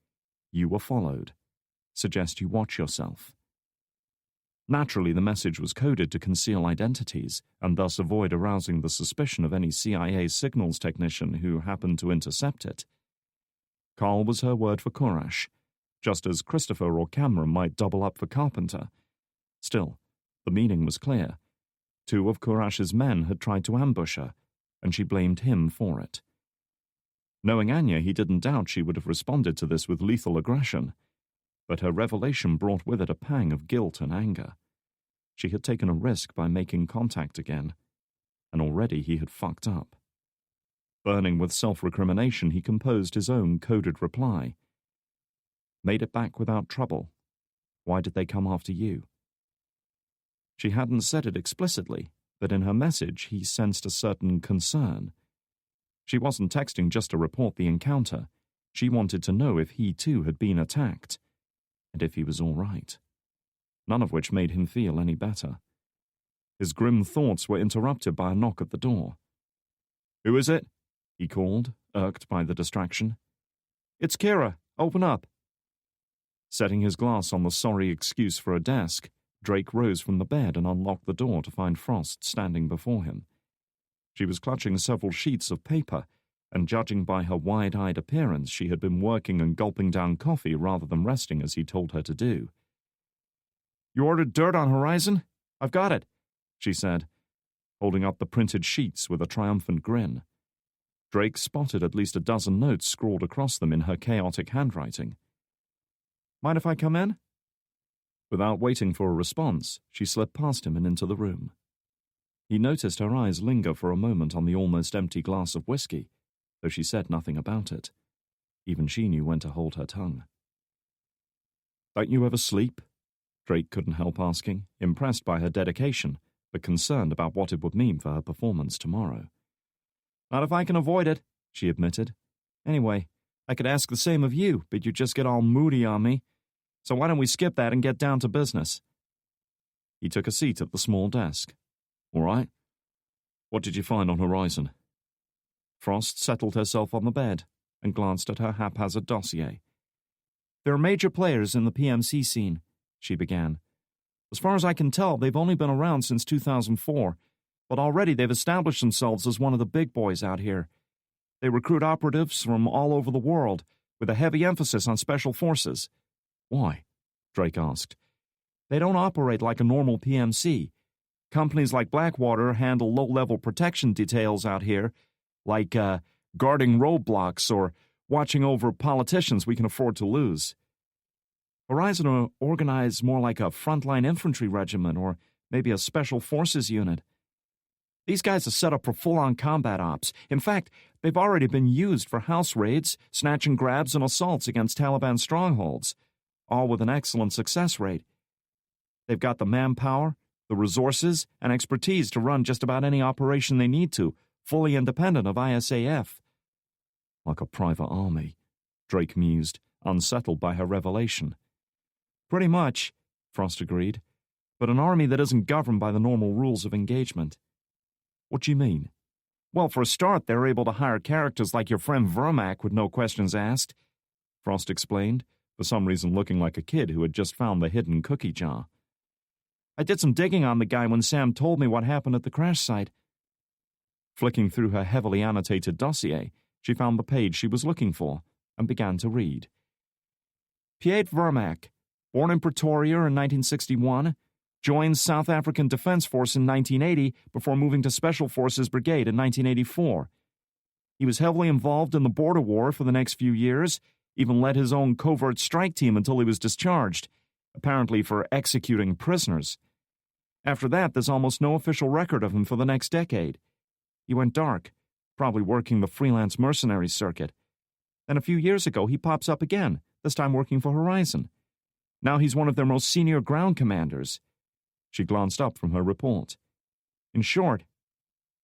You were followed. Suggest you watch yourself." Naturally, the message was coded to conceal identities and thus avoid arousing the suspicion of any CIA signals technician who happened to intercept it. Carl was her word for Courage, just as Christopher or Cameron might double up for Carpenter. Still, the meaning was clear. 2 of Courage's men had tried to ambush her, and she blamed him for it. Knowing Anya, he didn't doubt she would have responded to this with lethal aggression, but her revelation brought with it a pang of guilt and anger. She had taken a risk by making contact again, and already he had fucked up. Burning with self-recrimination, he composed his own coded reply. Made it back without trouble. Why did they come after you? She hadn't said it explicitly, but in her message he sensed a certain concern. She wasn't texting just to report the encounter. She wanted to know if he too had been attacked, and if he was all right. None of which made him feel any better. His grim thoughts were interrupted by a knock at the door. "Who is it?" he called, irked by the distraction. "It's Kira. Open up." Setting his glass on the sorry excuse for a desk, Drake rose from the bed and unlocked the door to find Frost standing before him. She was clutching several sheets of paper, and judging by her wide-eyed appearance, she had been working and gulping down coffee rather than resting as he told her to do. "You ordered dirt on Horizon? I've got it," she said, holding up the printed sheets with a triumphant grin. Drake spotted at least a dozen notes scrawled across them in her chaotic handwriting. "Mind if I come in?" Without waiting for a response, she slipped past him and into the room. He noticed her eyes linger for a moment on the almost empty glass of whiskey, though she said nothing about it. Even she knew when to hold her tongue. "Don't you ever sleep?" Drake couldn't help asking, impressed by her dedication, but concerned about what it would mean for her performance tomorrow. "Not if I can avoid it," she admitted. "Anyway, I could ask the same of you, but you'd just get all moody on me. So why don't we skip that and get down to business?" He took a seat at the small desk. "All right. What did you find on Horizon?" Frost settled herself on the bed and glanced at her haphazard dossier. "There are major players in the PMC scene," she began. "As far as I can tell, they've only been around since 2004, but already they've established themselves as one of the big boys out here. They recruit operatives from all over the world, with a heavy emphasis on special forces." "Why?" Drake asked. "They don't operate like a normal PMC. Companies like Blackwater handle low-level protection details out here, like guarding roadblocks or watching over politicians we can afford to lose. Horizon are organized more like a frontline infantry regiment or maybe a special forces unit. These guys are set up for full-on combat ops. In fact, they've already been used for house raids, snatch and grabs, and assaults against Taliban strongholds, all with an excellent success rate. They've got the manpower, the resources, and expertise to run just about any operation they need to, fully independent of ISAF." "Like a private army," Drake mused, unsettled by her revelation. "Pretty much," Frost agreed, "but an army that isn't governed by the normal rules of engagement." "What do you mean?" "Well, for a start, they're able to hire characters like your friend Vermac with no questions asked," Frost explained, for some reason looking like a kid who had just found the hidden cookie jar. "I did some digging on the guy when Sam told me what happened at the crash site." Flicking through her heavily annotated dossier, she found the page she was looking for and began to read. "Piet Vermac, born in Pretoria in 1961, joined South African Defense Force in 1980 before moving to Special Forces Brigade in 1984. He was heavily involved in the border war for the next few years, even led his own covert strike team until he was discharged, apparently for executing prisoners. After that, there's almost no official record of him for the next decade. He went dark, probably working the freelance mercenary circuit. Then a few years ago, he pops up again, this time working for Horizon. Now he's one of their most senior ground commanders." She glanced up from her report. "In short,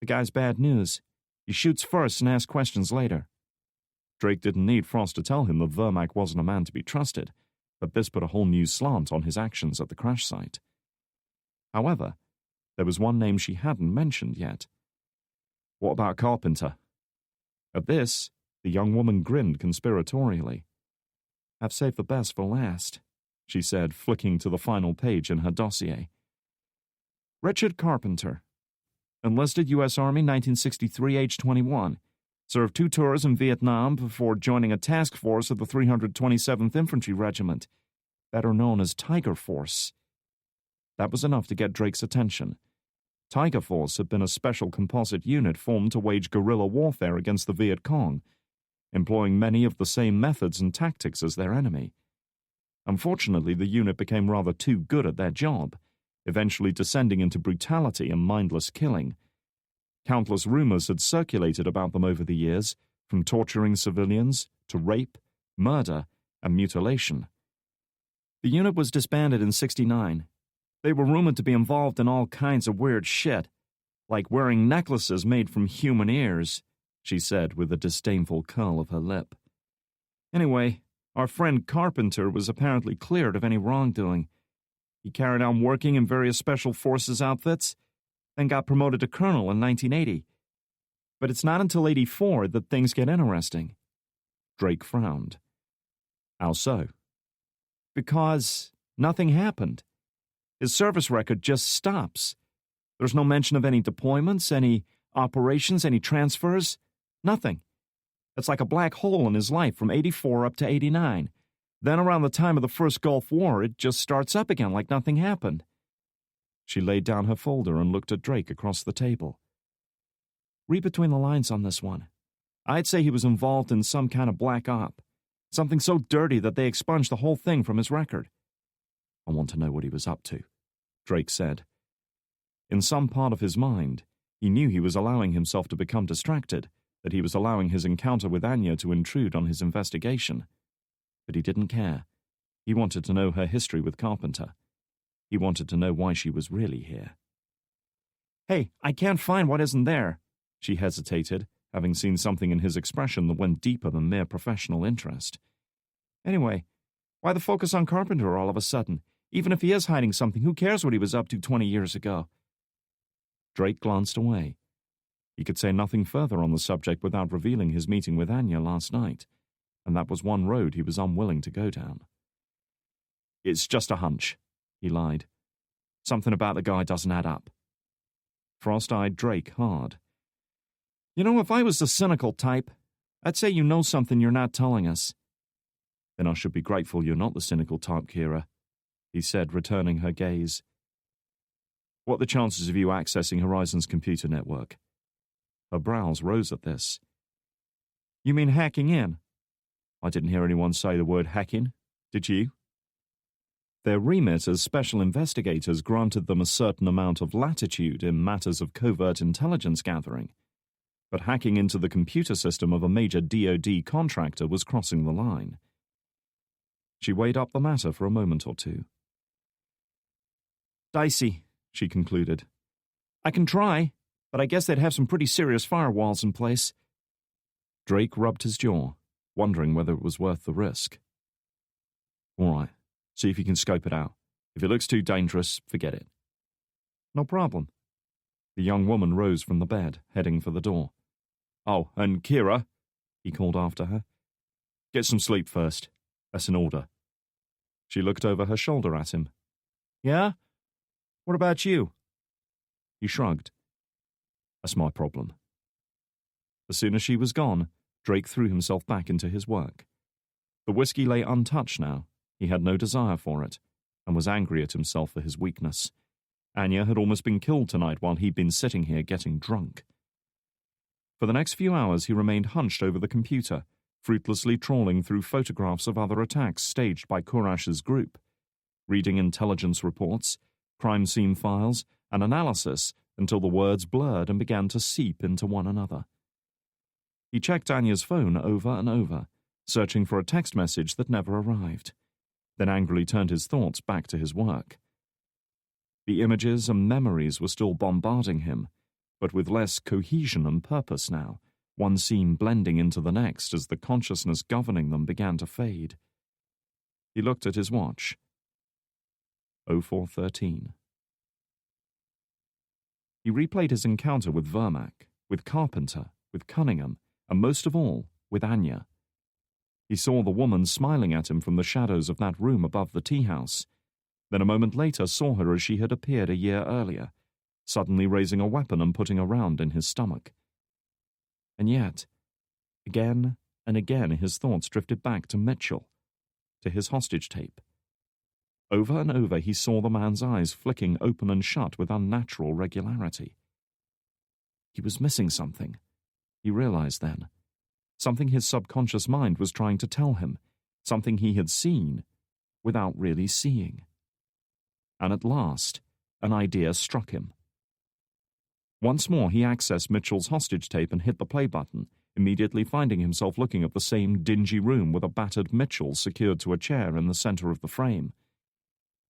the guy's bad news. He shoots first and asks questions later." Drake didn't need Frost to tell him that Vermac wasn't a man to be trusted, but this put a whole new slant on his actions at the crash site. However, there was one name she hadn't mentioned yet. "What about Carpenter?" At this, the young woman grinned conspiratorially. "I've saved the best for last," she said, flicking to the final page in her dossier. "Richard Carpenter. Enlisted U.S. Army 1963, age 21. Served 2 tours in Vietnam before joining a task force of the 327th Infantry Regiment, better known as Tiger Force." That was enough to get Drake's attention. Tiger Force had been a special composite unit formed to wage guerrilla warfare against the Viet Cong, employing many of the same methods and tactics as their enemy. Unfortunately, the unit became rather too good at their job, eventually descending into brutality and mindless killing. Countless rumors had circulated about them over the years, from torturing civilians to rape, murder, and mutilation. The unit was disbanded in '69. They were rumored to be involved in all kinds of weird shit, like wearing necklaces made from human ears, she said with a disdainful curl of her lip. Anyway, our friend Carpenter was apparently cleared of any wrongdoing. He carried on working in various special forces outfits, then got promoted to colonel in 1980. But it's not until '84 that things get interesting. Drake frowned. How so? Because nothing happened. His service record just stops. There's no mention of any deployments, any operations, any transfers. Nothing. It's like a black hole in his life from '84 up to '89. Then around the time of the first Gulf War, it just starts up again like nothing happened. She laid down her folder and looked at Drake across the table. Read between the lines on this one. I'd say he was involved in some kind of black op. Something so dirty that they expunged the whole thing from his record. I want to know what he was up to, Drake said. In some part of his mind, he knew he was allowing himself to become distracted, that he was allowing his encounter with Anya to intrude on his investigation. But he didn't care. He wanted to know her history with Carpenter. He wanted to know why she was really here. Hey, I can't find what isn't there, she hesitated, having seen something in his expression that went deeper than mere professional interest. Anyway, why the focus on Carpenter all of a sudden? Even if he is hiding something, who cares what he was up to 20 years ago? Drake glanced away. He could say nothing further on the subject without revealing his meeting with Anya last night, and that was one road he was unwilling to go down. It's just a hunch, he lied. Something about the guy doesn't add up. Frost eyed Drake hard. You know, if I was the cynical type, I'd say you know something you're not telling us. Then I should be grateful you're not the cynical type, Kira, he said, returning her gaze. What are the chances of you accessing Horizon's computer network? Her brows rose at this. You mean hacking in? I didn't hear anyone say the word hacking, did you? Their remit as special investigators granted them a certain amount of latitude in matters of covert intelligence gathering, but hacking into the computer system of a major DoD contractor was crossing the line. She weighed up the matter for a moment or two. Dicey, she concluded. I can try, but I guess they'd have some pretty serious firewalls in place. Drake rubbed his jaw, wondering whether it was worth the risk. All right, see if you can scope it out. If it looks too dangerous, forget it. No problem. The young woman rose from the bed, heading for the door. Oh, and Kira, he called after her. Get some sleep first. That's an order. She looked over her shoulder at him. Yeah? What about you? He shrugged. That's my problem. As soon as she was gone, Drake threw himself back into his work. The whiskey lay untouched now. He had no desire for it, and was angry at himself for his weakness. Anya had almost been killed tonight while he'd been sitting here getting drunk. For the next few hours he remained hunched over the computer, fruitlessly trawling through photographs of other attacks staged by Kurash's group, reading intelligence reports, crime scene files, and analysis until the words blurred and began to seep into one another. He checked Anya's phone over and over, searching for a text message that never arrived, then angrily turned his thoughts back to his work. The images and memories were still bombarding him, but with less cohesion and purpose now, one scene blending into the next as the consciousness governing them began to fade. He looked at his watch. 04:13. He replayed his encounter with Vermac, with Carpenter, with Cunningham, and most of all, with Anya. He saw the woman smiling at him from the shadows of that room above the tea house, then a moment later saw her as she had appeared a year earlier, suddenly raising a weapon and putting a round in his stomach. And yet, again and again his thoughts drifted back to Mitchell, to his hostage tape. Over and over he saw the man's eyes flicking open and shut with unnatural regularity. He was missing something, he realized then. Something his subconscious mind was trying to tell him, something he had seen without really seeing. And at last, an idea struck him. Once more he accessed Mitchell's hostage tape and hit the play button, immediately finding himself looking at the same dingy room with a battered Mitchell secured to a chair in the center of the frame.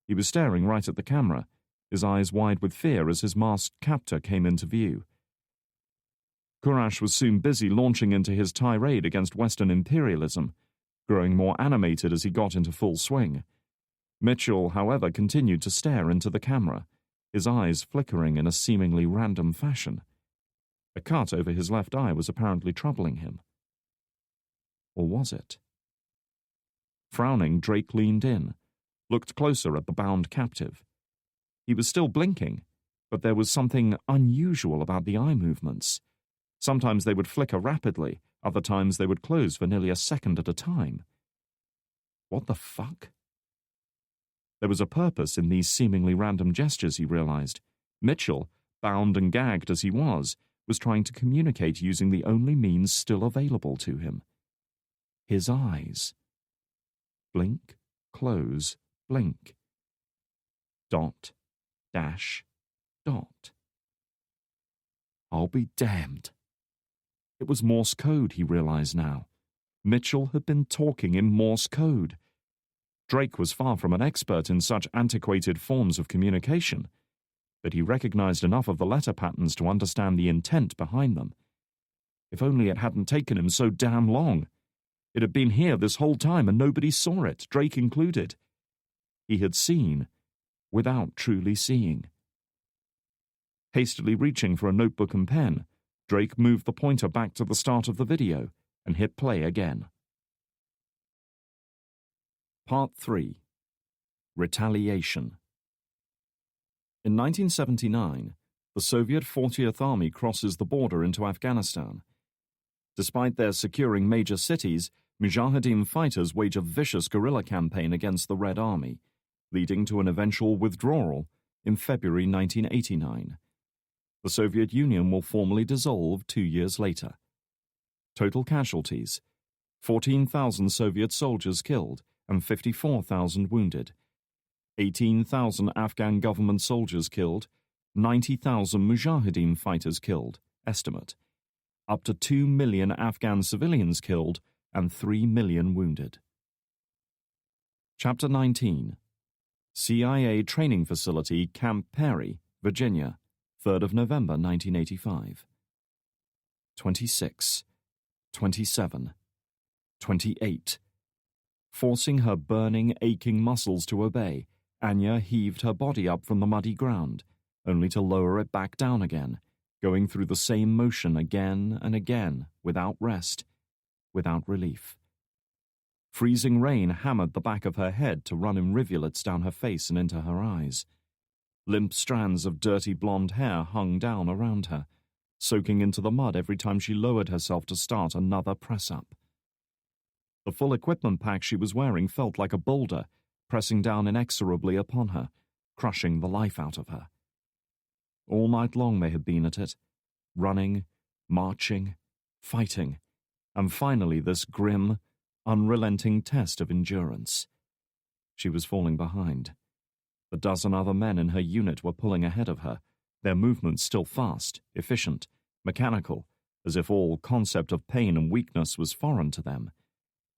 He was staring right at the camera, his eyes wide with fear as his masked captor came into view. Courage was soon busy launching into his tirade against Western imperialism, growing more animated as he got into full swing. Mitchell, however, continued to stare into the camera, his eyes flickering in a seemingly random fashion. A cut over his left eye was apparently troubling him. Or was it? Frowning, Drake leaned in, looked closer at the bound captive. He was still blinking, but there was something unusual about the eye movements. Sometimes they would flicker rapidly, other times they would close for nearly a second at a time. What the fuck? There was a purpose in these seemingly random gestures, he realized. Mitchell, bound and gagged as he was trying to communicate using the only means still available to him. His eyes. Blink, close, blink. Dot, dash, dot. I'll be damned. It was Morse code, he realized now. Mitchell had been talking in Morse code. Drake was far from an expert in such antiquated forms of communication, but he recognized enough of the letter patterns to understand the intent behind them. If only it hadn't taken him so damn long. It had been here this whole time and nobody saw it, Drake included. He had seen, without truly seeing. Hastily reaching for a notebook and pen, Drake moved the pointer back to the start of the video and hit play again. Part 3. Retaliation. In 1979, the Soviet 40th Army crosses the border into Afghanistan. Despite their securing major cities, Mujahideen fighters wage a vicious guerrilla campaign against the Red Army, leading to an eventual withdrawal in February 1989. The Soviet Union will formally dissolve 2 years later. Total casualties: 14,000 Soviet soldiers killed and 54,000 wounded. 18,000 Afghan government soldiers killed, 90,000 Mujahideen fighters killed, estimate. Up to 2 million Afghan civilians killed and 3 million wounded. Chapter 19. CIA Training Facility, Camp Perry, Virginia, 3rd of November 1985. 26, 27, 28. Forcing her burning, aching muscles to obey, Anya heaved her body up from the muddy ground, only to lower it back down again, going through the same motion again and again, without rest, without relief. Freezing rain hammered the back of her head to run in rivulets down her face and into her eyes. Limp strands of dirty blonde hair hung down around her, soaking into the mud every time she lowered herself to start another press-up. The full equipment pack she was wearing felt like a boulder, pressing down inexorably upon her, crushing the life out of her. All night long they had been at it, running, marching, fighting, and finally this grim, unrelenting test of endurance. She was falling behind. A dozen other men in her unit were pulling ahead of her, their movements still fast, efficient, mechanical, as if all concept of pain and weakness was foreign to them.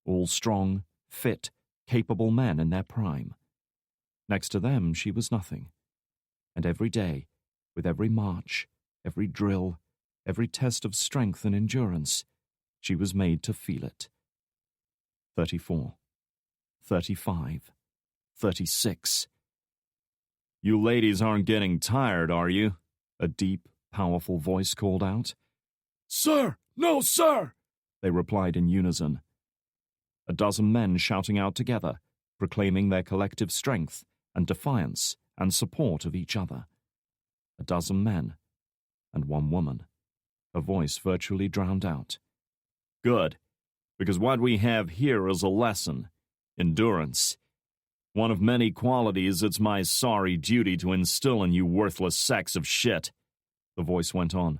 All strong, fit, capable men in their prime. Next to them she was nothing. And every day, with every march, every drill, every test of strength and endurance, she was made to feel it. 34, 35, 36. "You ladies aren't getting tired, are you?" a deep, powerful voice called out. "Sir! No, sir!" they replied in unison. A dozen men shouting out together, proclaiming their collective strength and defiance and support of each other. A dozen men and one woman, her voice virtually drowned out. "Good, because what we have here is a lesson. Endurance. One of many qualities it's my sorry duty to instill in you worthless sacks of shit," the voice went on.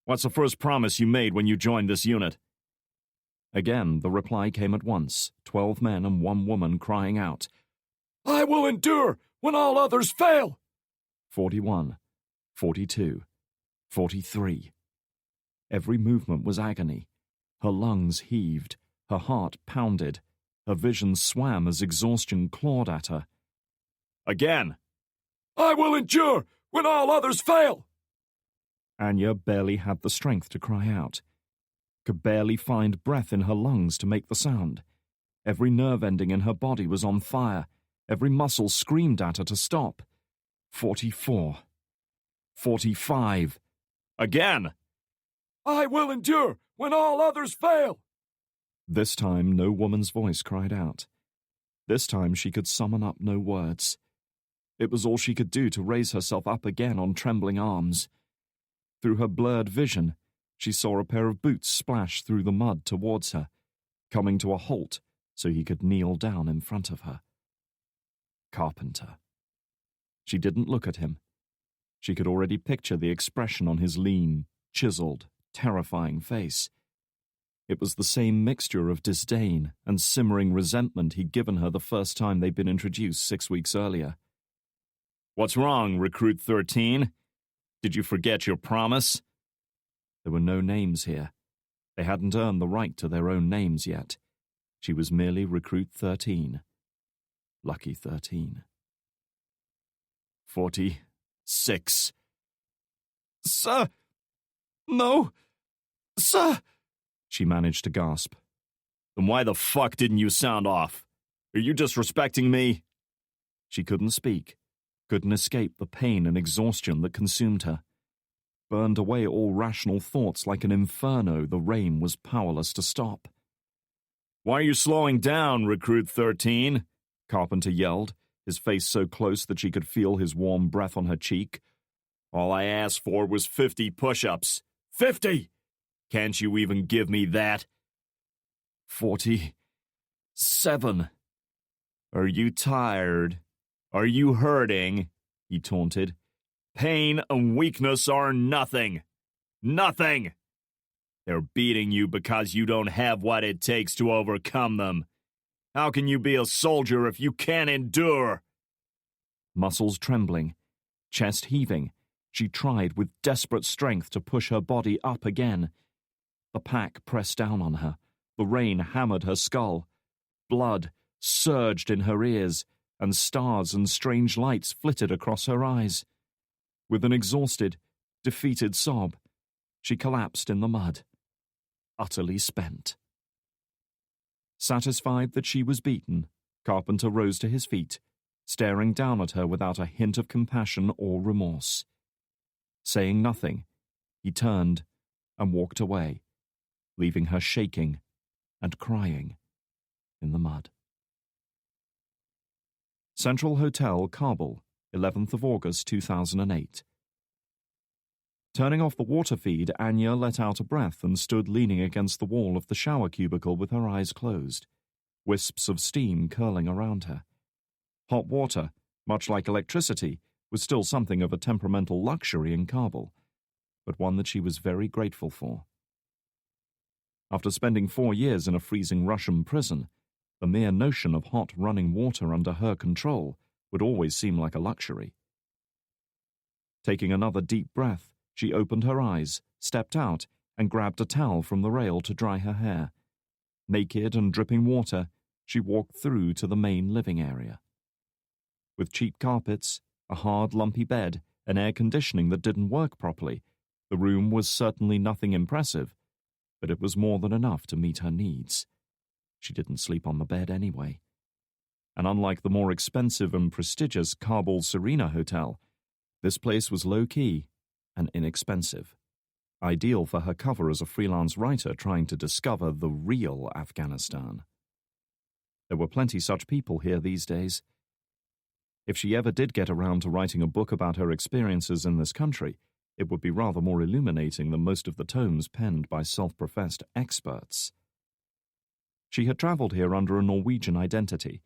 "What's the first promise you made when you joined this unit?" Again, the reply came at once, 12 men and one woman crying out, "I will endure when all others fail!" 41, 42. 43. Every movement was agony. Her lungs heaved, her heart pounded, her vision swam as exhaustion clawed at her. Again! I will endure when all others fail! Anya barely had the strength to cry out, could barely find breath in her lungs to make the sound. Every nerve ending in her body was on fire. Every muscle screamed at her to stop. 44. 45. Again! I will endure when all others fail! This time no woman's voice cried out. This time she could summon up no words. It was all she could do to raise herself up again on trembling arms. Through her blurred vision, she saw a pair of boots splash through the mud towards her, coming to a halt so he could kneel down in front of her. Carpenter. She didn't look at him. She could already picture the expression on his lean, chiseled, terrifying face. It was the same mixture of disdain and simmering resentment he'd given her the first time they'd been introduced 6 weeks earlier. What's wrong, Recruit 13? Did you forget your promise? There were no names here. They hadn't earned the right to their own names yet. She was merely Recruit 13. Lucky 13. 46. Sir! No! Sir! She managed to gasp. Then why the fuck didn't you sound off? Are you disrespecting me? She couldn't speak, couldn't escape the pain and exhaustion that consumed her. Burned away all rational thoughts like an inferno the rain was powerless to stop. Why are you slowing down, Recruit 13? Carpenter yelled, his face so close that she could feel his warm breath on her cheek. All I asked for was 50 push-ups. 50! Can't you even give me that? 47. Are you tired? Are you hurting? He taunted. Pain and weakness are nothing. Nothing! They're beating you because you don't have what it takes to overcome them. How can you be a soldier if you can't endure? Muscles trembling, chest heaving, she tried with desperate strength to push her body up again. The pack pressed down on her. The rain hammered her skull. Blood surged in her ears, and stars and strange lights flitted across her eyes. With an exhausted, defeated sob, she collapsed in the mud, utterly spent. Satisfied that she was beaten, Carpenter rose to his feet, staring down at her without a hint of compassion or remorse. Saying nothing, he turned and walked away, leaving her shaking and crying in the mud. Central Hotel, Kabul, 11th of August 2008. Turning off the water feed, Anya let out a breath and stood leaning against the wall of the shower cubicle with her eyes closed, wisps of steam curling around her. Hot water, much like electricity, was still something of a temperamental luxury in Kabul, but one that she was very grateful for. After spending 4 years in a freezing Russian prison, the mere notion of hot running water under her control would always seem like a luxury. Taking another deep breath, she opened her eyes, stepped out, and grabbed a towel from the rail to dry her hair. Naked and dripping water, she walked through to the main living area. With cheap carpets, a hard, lumpy bed, and air conditioning that didn't work properly, the room was certainly nothing impressive, but it was more than enough to meet her needs. She didn't sleep on the bed anyway. And unlike the more expensive and prestigious Kabul Serena Hotel, this place was low-key and inexpensive, ideal for her cover as a freelance writer trying to discover the real Afghanistan. There were plenty such people here these days. If she ever did get around to writing a book about her experiences in this country, it would be rather more illuminating than most of the tomes penned by self-professed experts. She had travelled here under a Norwegian identity.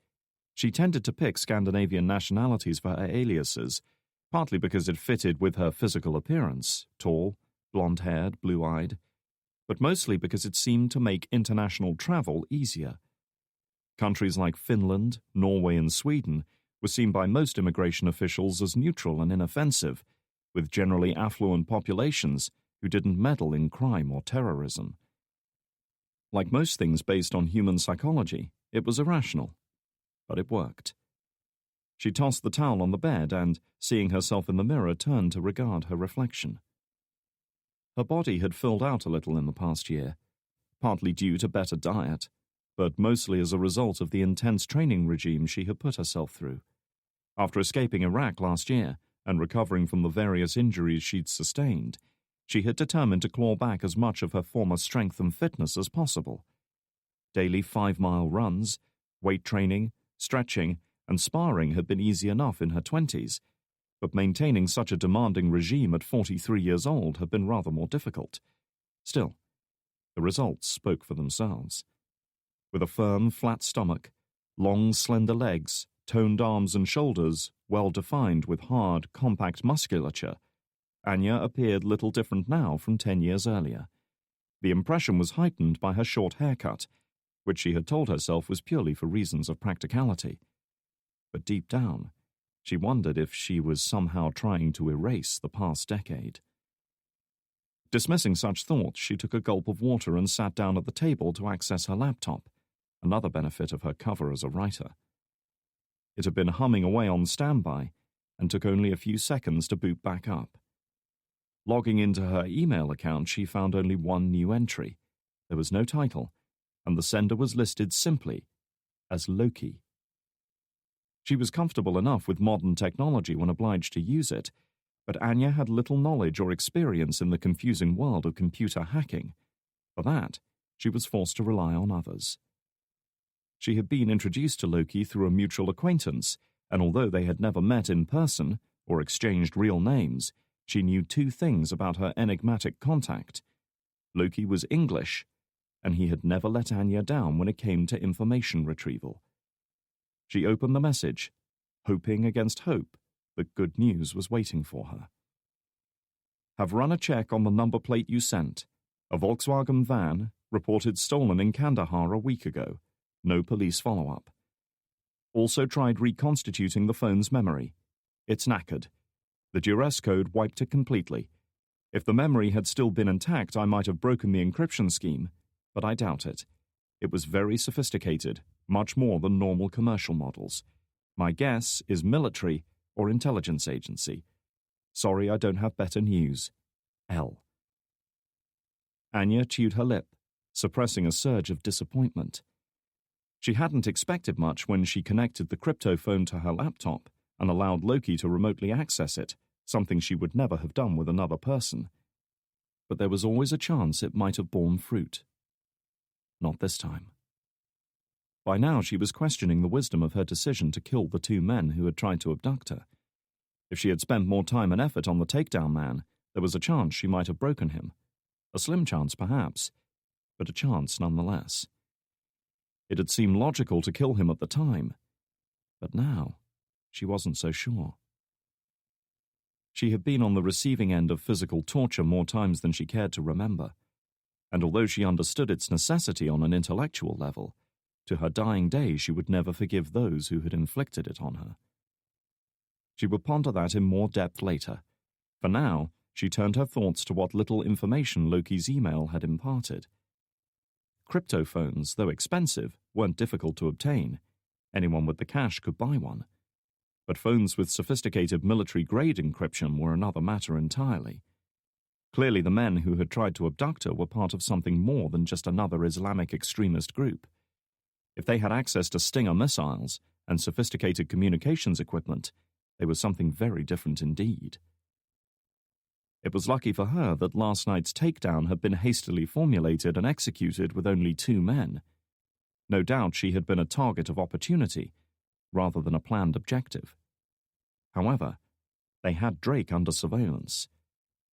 She tended to pick Scandinavian nationalities for her aliases, partly because it fitted with her physical appearance, tall, blonde-haired, blue-eyed, but mostly because it seemed to make international travel easier. Countries like Finland, Norway, and Sweden were seen by most immigration officials as neutral and inoffensive, with generally affluent populations who didn't meddle in crime or terrorism. Like most things based on human psychology, it was irrational, but it worked. She tossed the towel on the bed and, seeing herself in the mirror, turned to regard her reflection. Her body had filled out a little in the past year, partly due to better diet, but mostly as a result of the intense training regime she had put herself through. After escaping Iraq last year and recovering from the various injuries she'd sustained, she had determined to claw back as much of her former strength and fitness as possible. Daily 5-mile runs, weight training, stretching, and sparring had been easy enough in her 20s, but maintaining such a demanding regime at 43 years old had been rather more difficult. Still, the results spoke for themselves. With a firm, flat stomach, long, slender legs, toned arms and shoulders, well defined with hard, compact musculature, Anya appeared little different now from 10 years earlier. The impression was heightened by her short haircut, which she had told herself was purely for reasons of practicality. But deep down, she wondered if she was somehow trying to erase the past decade. Dismissing such thoughts, she took a gulp of water and sat down at the table to access her laptop, another benefit of her cover as a writer. It had been humming away on standby and took only a few seconds to boot back up. Logging into her email account, she found only one new entry. There was no title, and the sender was listed simply as Loki. She was comfortable enough with modern technology when obliged to use it, but Anya had little knowledge or experience in the confusing world of computer hacking. For that, she was forced to rely on others. She had been introduced to Loki through a mutual acquaintance, and although they had never met in person or exchanged real names, she knew two things about her enigmatic contact. Loki was English, and he had never let Anya down when it came to information retrieval. She opened the message, hoping against hope that good news was waiting for her. Have run a check on the number plate you sent. A Volkswagen van, reported stolen in Kandahar a week ago. No police follow-up. Also tried reconstituting the phone's memory. It's knackered. The duress code wiped it completely. If the memory had still been intact, I might have broken the encryption scheme, but I doubt it. It was very sophisticated, much more than normal commercial models. My guess is military or intelligence agency. Sorry I don't have better news. L. Anya chewed her lip, suppressing a surge of disappointment. She hadn't expected much when she connected the cryptophone to her laptop and allowed Loki to remotely access it, something she would never have done with another person. But there was always a chance it might have borne fruit. Not this time. By now she was questioning the wisdom of her decision to kill the two men who had tried to abduct her. If she had spent more time and effort on the takedown man, there was a chance she might have broken him. A slim chance, perhaps, but a chance nonetheless. It had seemed logical to kill him at the time, but now she wasn't so sure. She had been on the receiving end of physical torture more times than she cared to remember, and although she understood its necessity on an intellectual level, to her dying day she would never forgive those who had inflicted it on her. She would ponder that in more depth later. For now, she turned her thoughts to what little information Loki's email had imparted. Cryptophones, though expensive, weren't difficult to obtain. Anyone with the cash could buy one. But phones with sophisticated military-grade encryption were another matter entirely. Clearly the men who had tried to abduct her were part of something more than just another Islamic extremist group. If they had access to Stinger missiles and sophisticated communications equipment, they were something very different indeed. It was lucky for her that last night's takedown had been hastily formulated and executed with only 2 men. No doubt she had been a target of opportunity, rather than a planned objective. However, they had Drake under surveillance.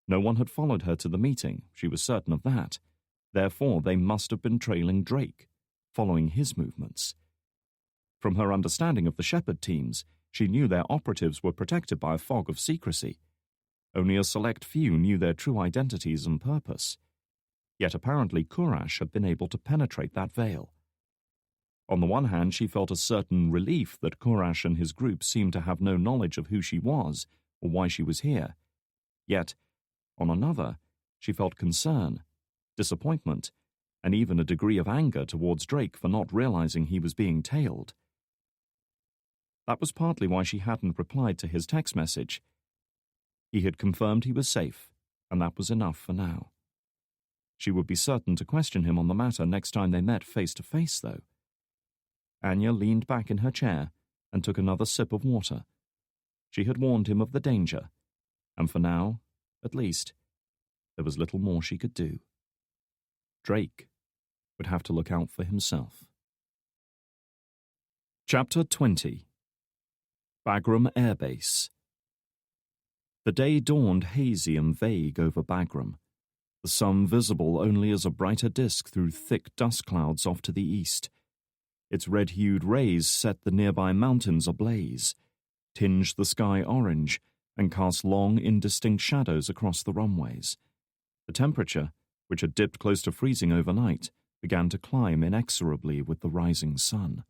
No one had followed her to the meeting, she was certain of that. Therefore, they must have been trailing Drake, following his movements. From her understanding of the Shepherd teams, she knew their operatives were protected by a fog of secrecy. Only a select few knew their true identities and purpose. Yet apparently Kurash had been able to penetrate that veil. On the one hand, she felt a certain relief that Kurash and his group seemed to have no knowledge of who she was or why she was here. Yet, on another, she felt concern, disappointment, and even a degree of anger towards Drake for not realizing he was being tailed. That was partly why she hadn't replied to his text message. He had confirmed he was safe, and that was enough for now. She would be certain to question him on the matter next time they met face to face, though. Anya leaned back in her chair and took another sip of water. She had warned him of the danger, and for now, at least, there was little more she could do. Drake would have to look out for himself. Chapter 20. Bagram Air Base. The day dawned hazy and vague over Bagram, the sun visible only as a brighter disk through thick dust clouds off to the east. Its red-hued rays set the nearby mountains ablaze, tinged the sky orange, and cast long, indistinct shadows across the runways. The temperature, which had dipped close to freezing overnight, began to climb inexorably with the rising sun.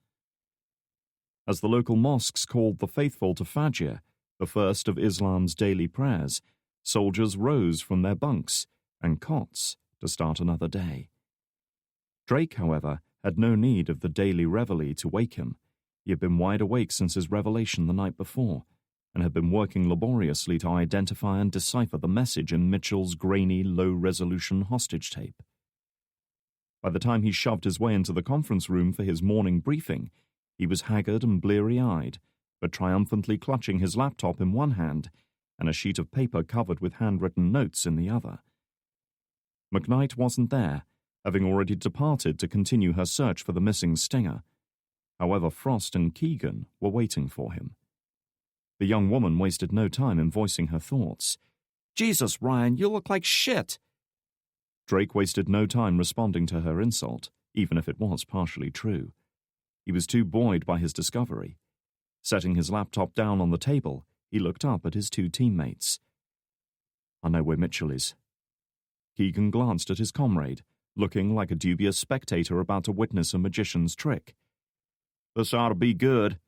As the local mosques called the faithful to Fajr, the first of Islam's daily prayers, soldiers rose from their bunks and cots to start another day. Drake, however, had no need of the daily reveille to wake him. He had been wide awake since his revelation the night before, and had been working laboriously to identify and decipher the message in Mitchell's grainy, low-resolution hostage tape. By the time he shoved his way into the conference room for his morning briefing, he was haggard and bleary-eyed, but triumphantly clutching his laptop in one hand and a sheet of paper covered with handwritten notes in the other. McKnight wasn't there, having already departed to continue her search for the missing Stinger. However, Frost and Keegan were waiting for him. The young woman wasted no time in voicing her thoughts. "Jesus, Ryan, you look like shit!" Drake wasted no time responding to her insult, even if it was partially true. He was too buoyed by his discovery. Setting his laptop down on the table, he looked up at his two teammates. "I know where Mitchell is." Keegan glanced at his comrade, looking like a dubious spectator about to witness a magician's trick. "This ought to be good."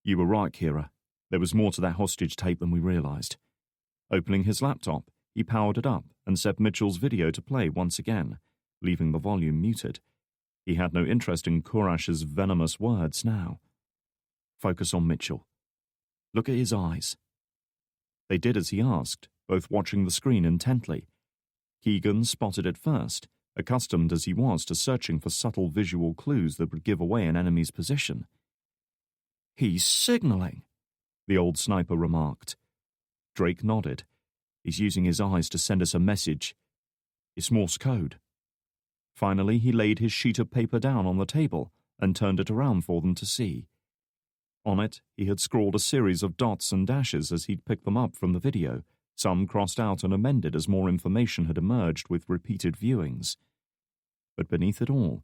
"You were right, Kira. There was more to that hostage tape than we realized." Opening his laptop, he powered it up and set Mitchell's video to play once again, leaving the volume muted. He had no interest in Kurash's venomous words now. "Focus on Mitchell. Look at his eyes." They did as he asked, both watching the screen intently. Keegan spotted it first, accustomed as he was to searching for subtle visual clues that would give away an enemy's position. "He's signaling," the old sniper remarked. Drake nodded. "He's using his eyes to send us a message. It's Morse code." Finally, he laid his sheet of paper down on the table and turned it around for them to see. On it, he had scrawled a series of dots and dashes as he'd picked them up from the video, some crossed out and amended as more information had emerged with repeated viewings. But beneath it all,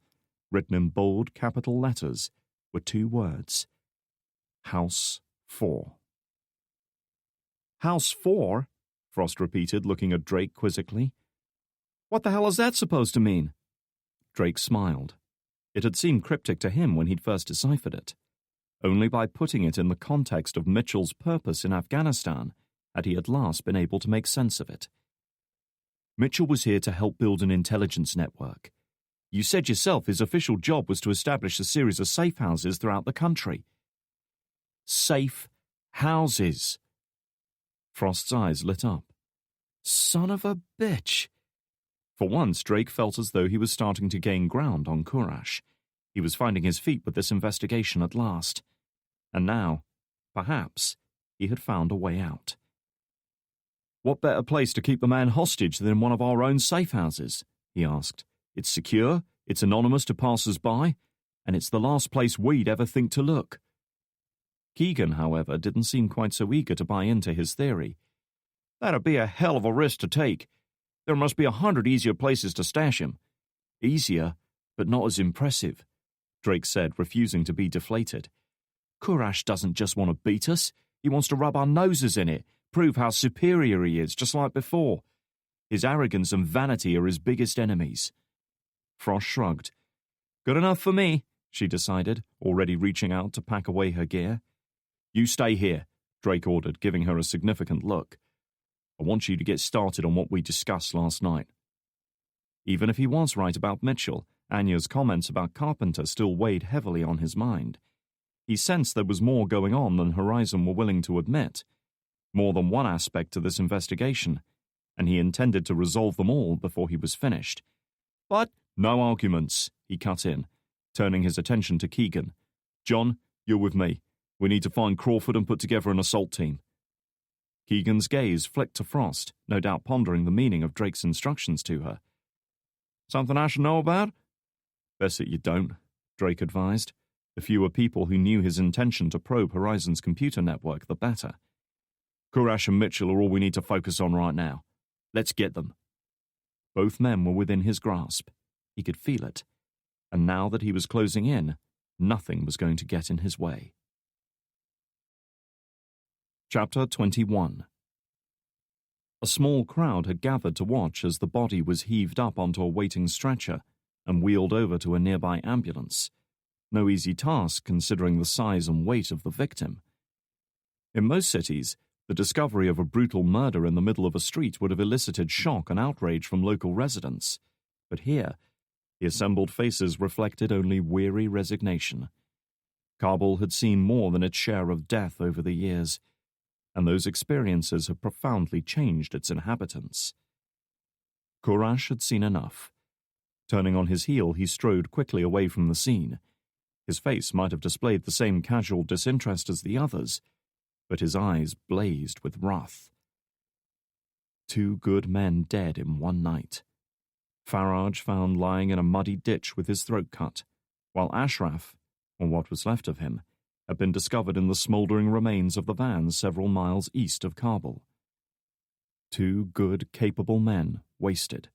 written in bold capital letters, were two words: House 4. "House 4?" Frost repeated, looking at Drake quizzically. "What the hell is that supposed to mean?" Drake smiled. It had seemed cryptic to him when he'd first deciphered it. Only by putting it in the context of Mitchell's purpose in Afghanistan had he at last been able to make sense of it. "Mitchell was here to help build an intelligence network. You said yourself his official job was to establish a series of safe houses throughout the country." "Safe houses." Frost's eyes lit up. "Son of a bitch." For once, Drake felt as though he was starting to gain ground on Kurash. He was finding his feet with this investigation at last. And now, perhaps, he had found a way out. "What better place to keep the man hostage than one of our own safe houses?" he asked. "It's secure, it's anonymous to passers-by, and it's the last place we'd ever think to look." Keegan, however, didn't seem quite so eager to buy into his theory. "That'd be a hell of a risk to take. There must be 100 easier places to stash him." "Easier, but not as impressive," Drake said, refusing to be deflated. "Kurash doesn't just want to beat us. He wants to rub our noses in it, prove how superior he is, just like before. His arrogance and vanity are his biggest enemies." Frost shrugged. "Good enough for me," she decided, already reaching out to pack away her gear. "You stay here," Drake ordered, giving her a significant look. I want you to get started on what we discussed last night." Even if he was right about Mitchell, Anya's comments about Carpenter still weighed heavily on his mind. He sensed there was more going on than Horizon were willing to admit, more than one aspect to this investigation, and he intended to resolve them all before he was finished. "But no arguments," he cut in, turning his attention to Keegan. "John, you're with me. We need to find Crawford and put together an assault team." Keegan's gaze flicked to Frost, no doubt pondering the meaning of Drake's instructions to her. "Something I should know about?" "Best that you don't," Drake advised. The fewer people who knew his intention to probe Horizon's computer network, the better. "Kurash and Mitchell are all we need to focus on right now. Let's get them." Both men were within his grasp. He could feel it. And now that he was closing in, nothing was going to get in his way. Chapter 21. A small crowd had gathered to watch as the body was heaved up onto a waiting stretcher and wheeled over to a nearby ambulance. No easy task considering the size and weight of the victim. In most cities, the discovery of a brutal murder in the middle of a street would have elicited shock and outrage from local residents. But here, the assembled faces reflected only weary resignation. Kabul had seen more than its share of death over the years, and those experiences had profoundly changed its inhabitants. Kurash had seen enough. Turning on his heel, he strode quickly away from the scene. His face might have displayed the same casual disinterest as the others, but his eyes blazed with wrath. 2 good men dead in one night. Faraj found lying in a muddy ditch with his throat cut, while Ashraf, or what was left of him, had been discovered in the smouldering remains of the van several miles east of Kabul. 2 good, capable men wasted.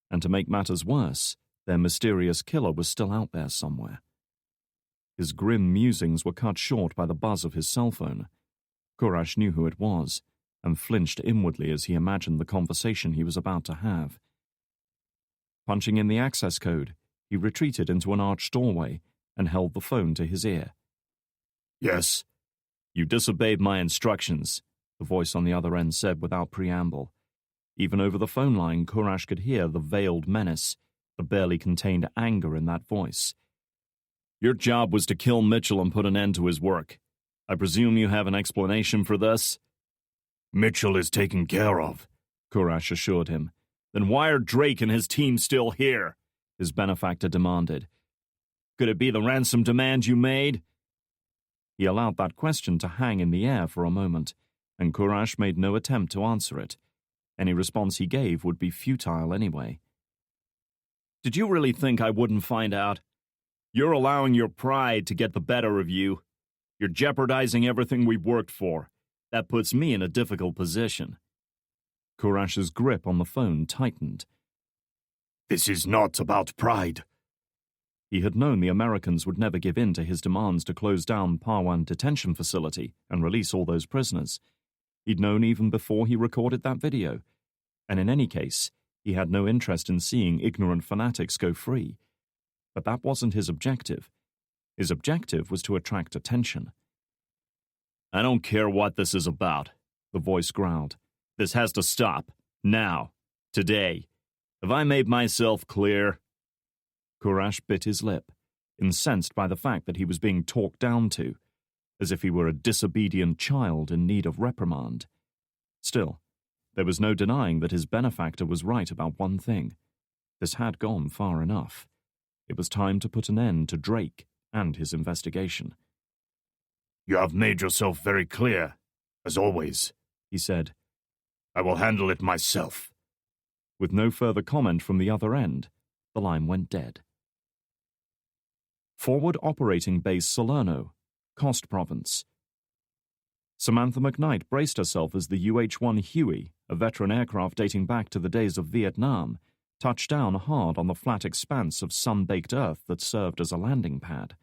And to make matters worse, their mysterious killer was still out there somewhere. His grim musings were cut short by the buzz of his cell phone. Kurash knew who it was, and flinched inwardly as he imagined the conversation he was about to have. Punching in the access code, he retreated into an arched doorway and held the phone to his ear. "Yes." "You disobeyed my instructions," the voice on the other end said without preamble. Even over the phone line, Kurash could hear the veiled menace, the barely contained anger in that voice. "Your job was to kill Mitchell and put an end to his work. I presume you have an explanation for this?" "Mitchell is taken care of," Kurash assured him. "Then why are Drake and his team still here?" his benefactor demanded. "Could it be the ransom demand you made?" He allowed that question to hang in the air for a moment, and Kurash made no attempt to answer it. Any response he gave would be futile anyway. "Did you really think I wouldn't find out? You're allowing your pride to get the better of you. You're jeopardizing everything we've worked for. That puts me in a difficult position." Kurash's grip on the phone tightened. "This is not about pride." He had known the Americans would never give in to his demands to close down Parwan detention facility and release all those prisoners. He'd known even before he recorded that video. And in any case, he had no interest in seeing ignorant fanatics go free. But that wasn't his objective. His objective was to attract attention. "I don't care what this is about," the voice growled. "This has to stop. Now. Today. Have I made myself clear?" Kurash bit his lip, incensed by the fact that he was being talked down to, as if he were a disobedient child in need of reprimand. Still, there was no denying that his benefactor was right about one thing. This had gone far enough. It was time to put an end to Drake and his investigation. "You have made yourself very clear, as always," he said. "I will handle it myself." With no further comment from the other end, the line went dead. Forward Operating Base Salerno, Kost Province. Samantha McKnight braced herself as the UH-1 Huey, a veteran aircraft dating back to the days of Vietnam, touched down hard on the flat expanse of sun-baked earth that served as a landing pad.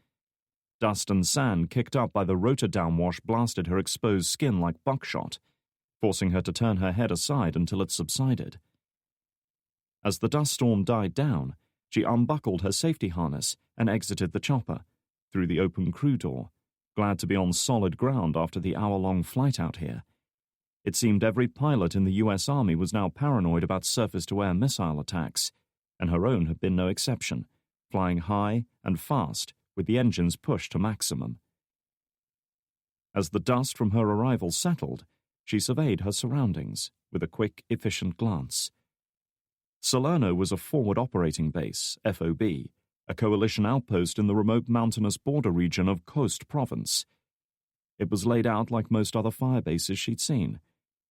Dust and sand kicked up by the rotor downwash blasted her exposed skin like buckshot, forcing her to turn her head aside until it subsided. As the dust storm died down, she unbuckled her safety harness and exited the chopper, through the open crew door, glad to be on solid ground after the hour-long flight out here. It seemed every pilot in the U.S. Army was now paranoid about surface-to-air missile attacks, and her own had been no exception, flying high and fast with the engines pushed to maximum. As the dust from her arrival settled, she surveyed her surroundings with a quick, efficient glance. Salerno was a forward operating base, FOB, a coalition outpost in the remote mountainous border region of Khost Province. It was laid out like most other fire bases she'd seen: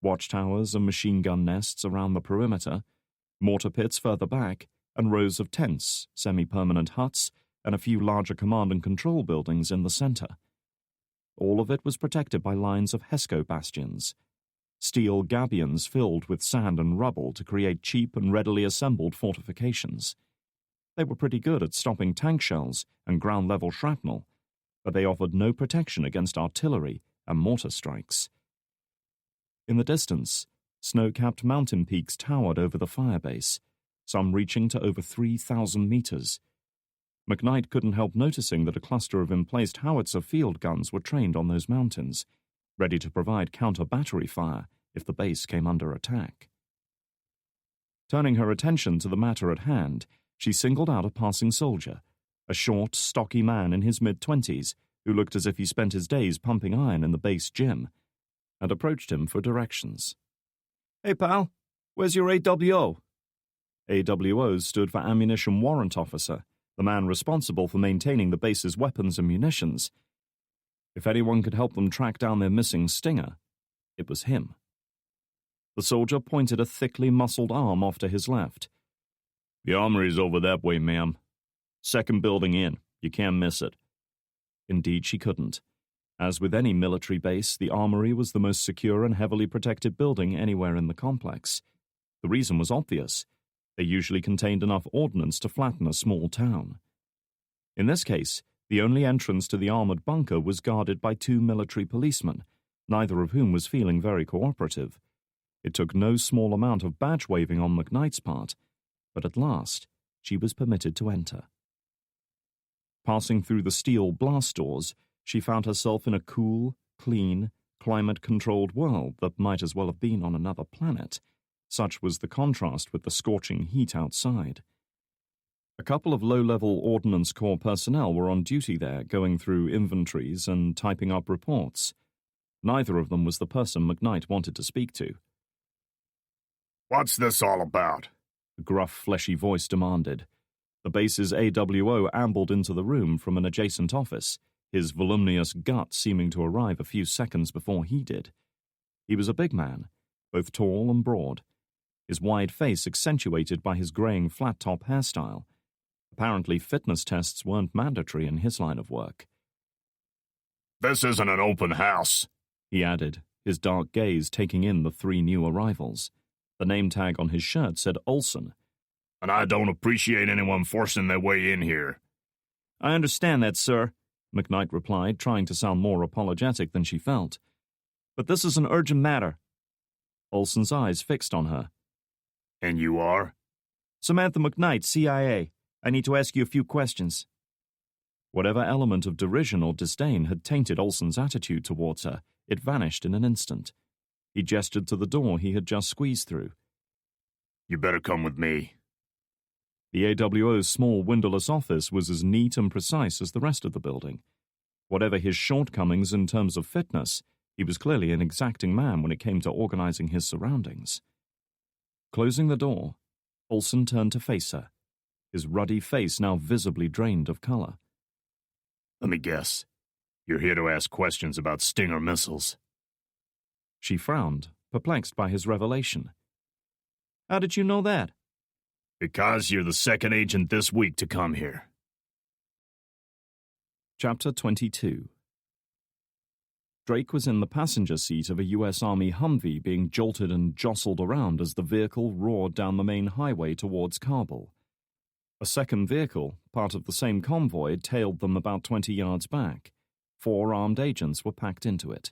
watchtowers and machine gun nests around the perimeter, mortar pits further back, and rows of tents, semi-permanent huts, and a few larger command and control buildings in the center. All of it was protected by lines of HESCO bastions, steel gabions filled with sand and rubble to create cheap and readily assembled fortifications. They were pretty good at stopping tank shells and ground-level shrapnel, but they offered no protection against artillery and mortar strikes. In the distance, snow-capped mountain peaks towered over the firebase, some reaching to over 3,000 meters. McKnight couldn't help noticing that a cluster of emplaced howitzer field guns were trained on those mountains, ready to provide counter-battery fire if the base came under attack. Turning her attention to the matter at hand, she singled out a passing soldier, a short, stocky man in his mid-20s who looked as if he spent his days pumping iron in the base gym, and approached him for directions. "Hey, pal, where's your AWO?" AWO stood for Ammunition Warrant Officer, the man responsible for maintaining the base's weapons and munitions. If anyone could help them track down their missing Stinger, it was him. The soldier pointed a thickly muscled arm off to his left. "The armory's over that way, ma'am. Second building in. You can't miss it." Indeed, she couldn't. As with any military base, the armory was the most secure and heavily protected building anywhere in the complex. The reason was obvious. They usually contained enough ordnance to flatten a small town. In this case, the only entrance to the armored bunker was guarded by 2 military policemen, neither of whom was feeling very cooperative. It took no small amount of badge-waving on McKnight's part, but at last she was permitted to enter. Passing through the steel blast doors, she found herself in a cool, clean, climate-controlled world that might as well have been on another planet. Such was the contrast with the scorching heat outside. A couple of low-level Ordnance Corps personnel were on duty there, going through inventories and typing up reports. Neither of them was the person McKnight wanted to speak to. "What's this all about?" A gruff, fleshy voice demanded. The base's AWO ambled into the room from an adjacent office, his voluminous gut seeming to arrive a few seconds before he did. He was a big man, both tall and broad, his wide face accentuated by his graying flat-top hairstyle. Apparently, fitness tests weren't mandatory in his line of work. "This isn't an open house," he added, his dark gaze taking in the 3 new arrivals. The name tag on his shirt said Olson. "And I don't appreciate anyone forcing their way in here." "I understand that, sir," McKnight replied, trying to sound more apologetic than she felt. "But this is an urgent matter." Olson's eyes fixed on her. "And you are?" "Samantha McKnight, CIA. I need to ask you a few questions." Whatever element of derision or disdain had tainted Olson's attitude towards her, it vanished in an instant. He gestured to the door he had just squeezed through. "You better come with me." The AWO's small windowless office was as neat and precise as the rest of the building. Whatever his shortcomings in terms of fitness, he was clearly an exacting man when it came to organizing his surroundings. Closing the door, Olson turned to face her, his ruddy face now visibly drained of color. "Let me guess. You're here to ask questions about Stinger missiles." She frowned, perplexed by his revelation. "How did you know that?" "Because you're the second agent this week to come here." Chapter 22. Drake was in the passenger seat of a U.S. Army Humvee being jolted and jostled around as the vehicle roared down the main highway towards Kabul. A second vehicle, part of the same convoy, tailed them about 20 yards back. 4 armed agents were packed into it.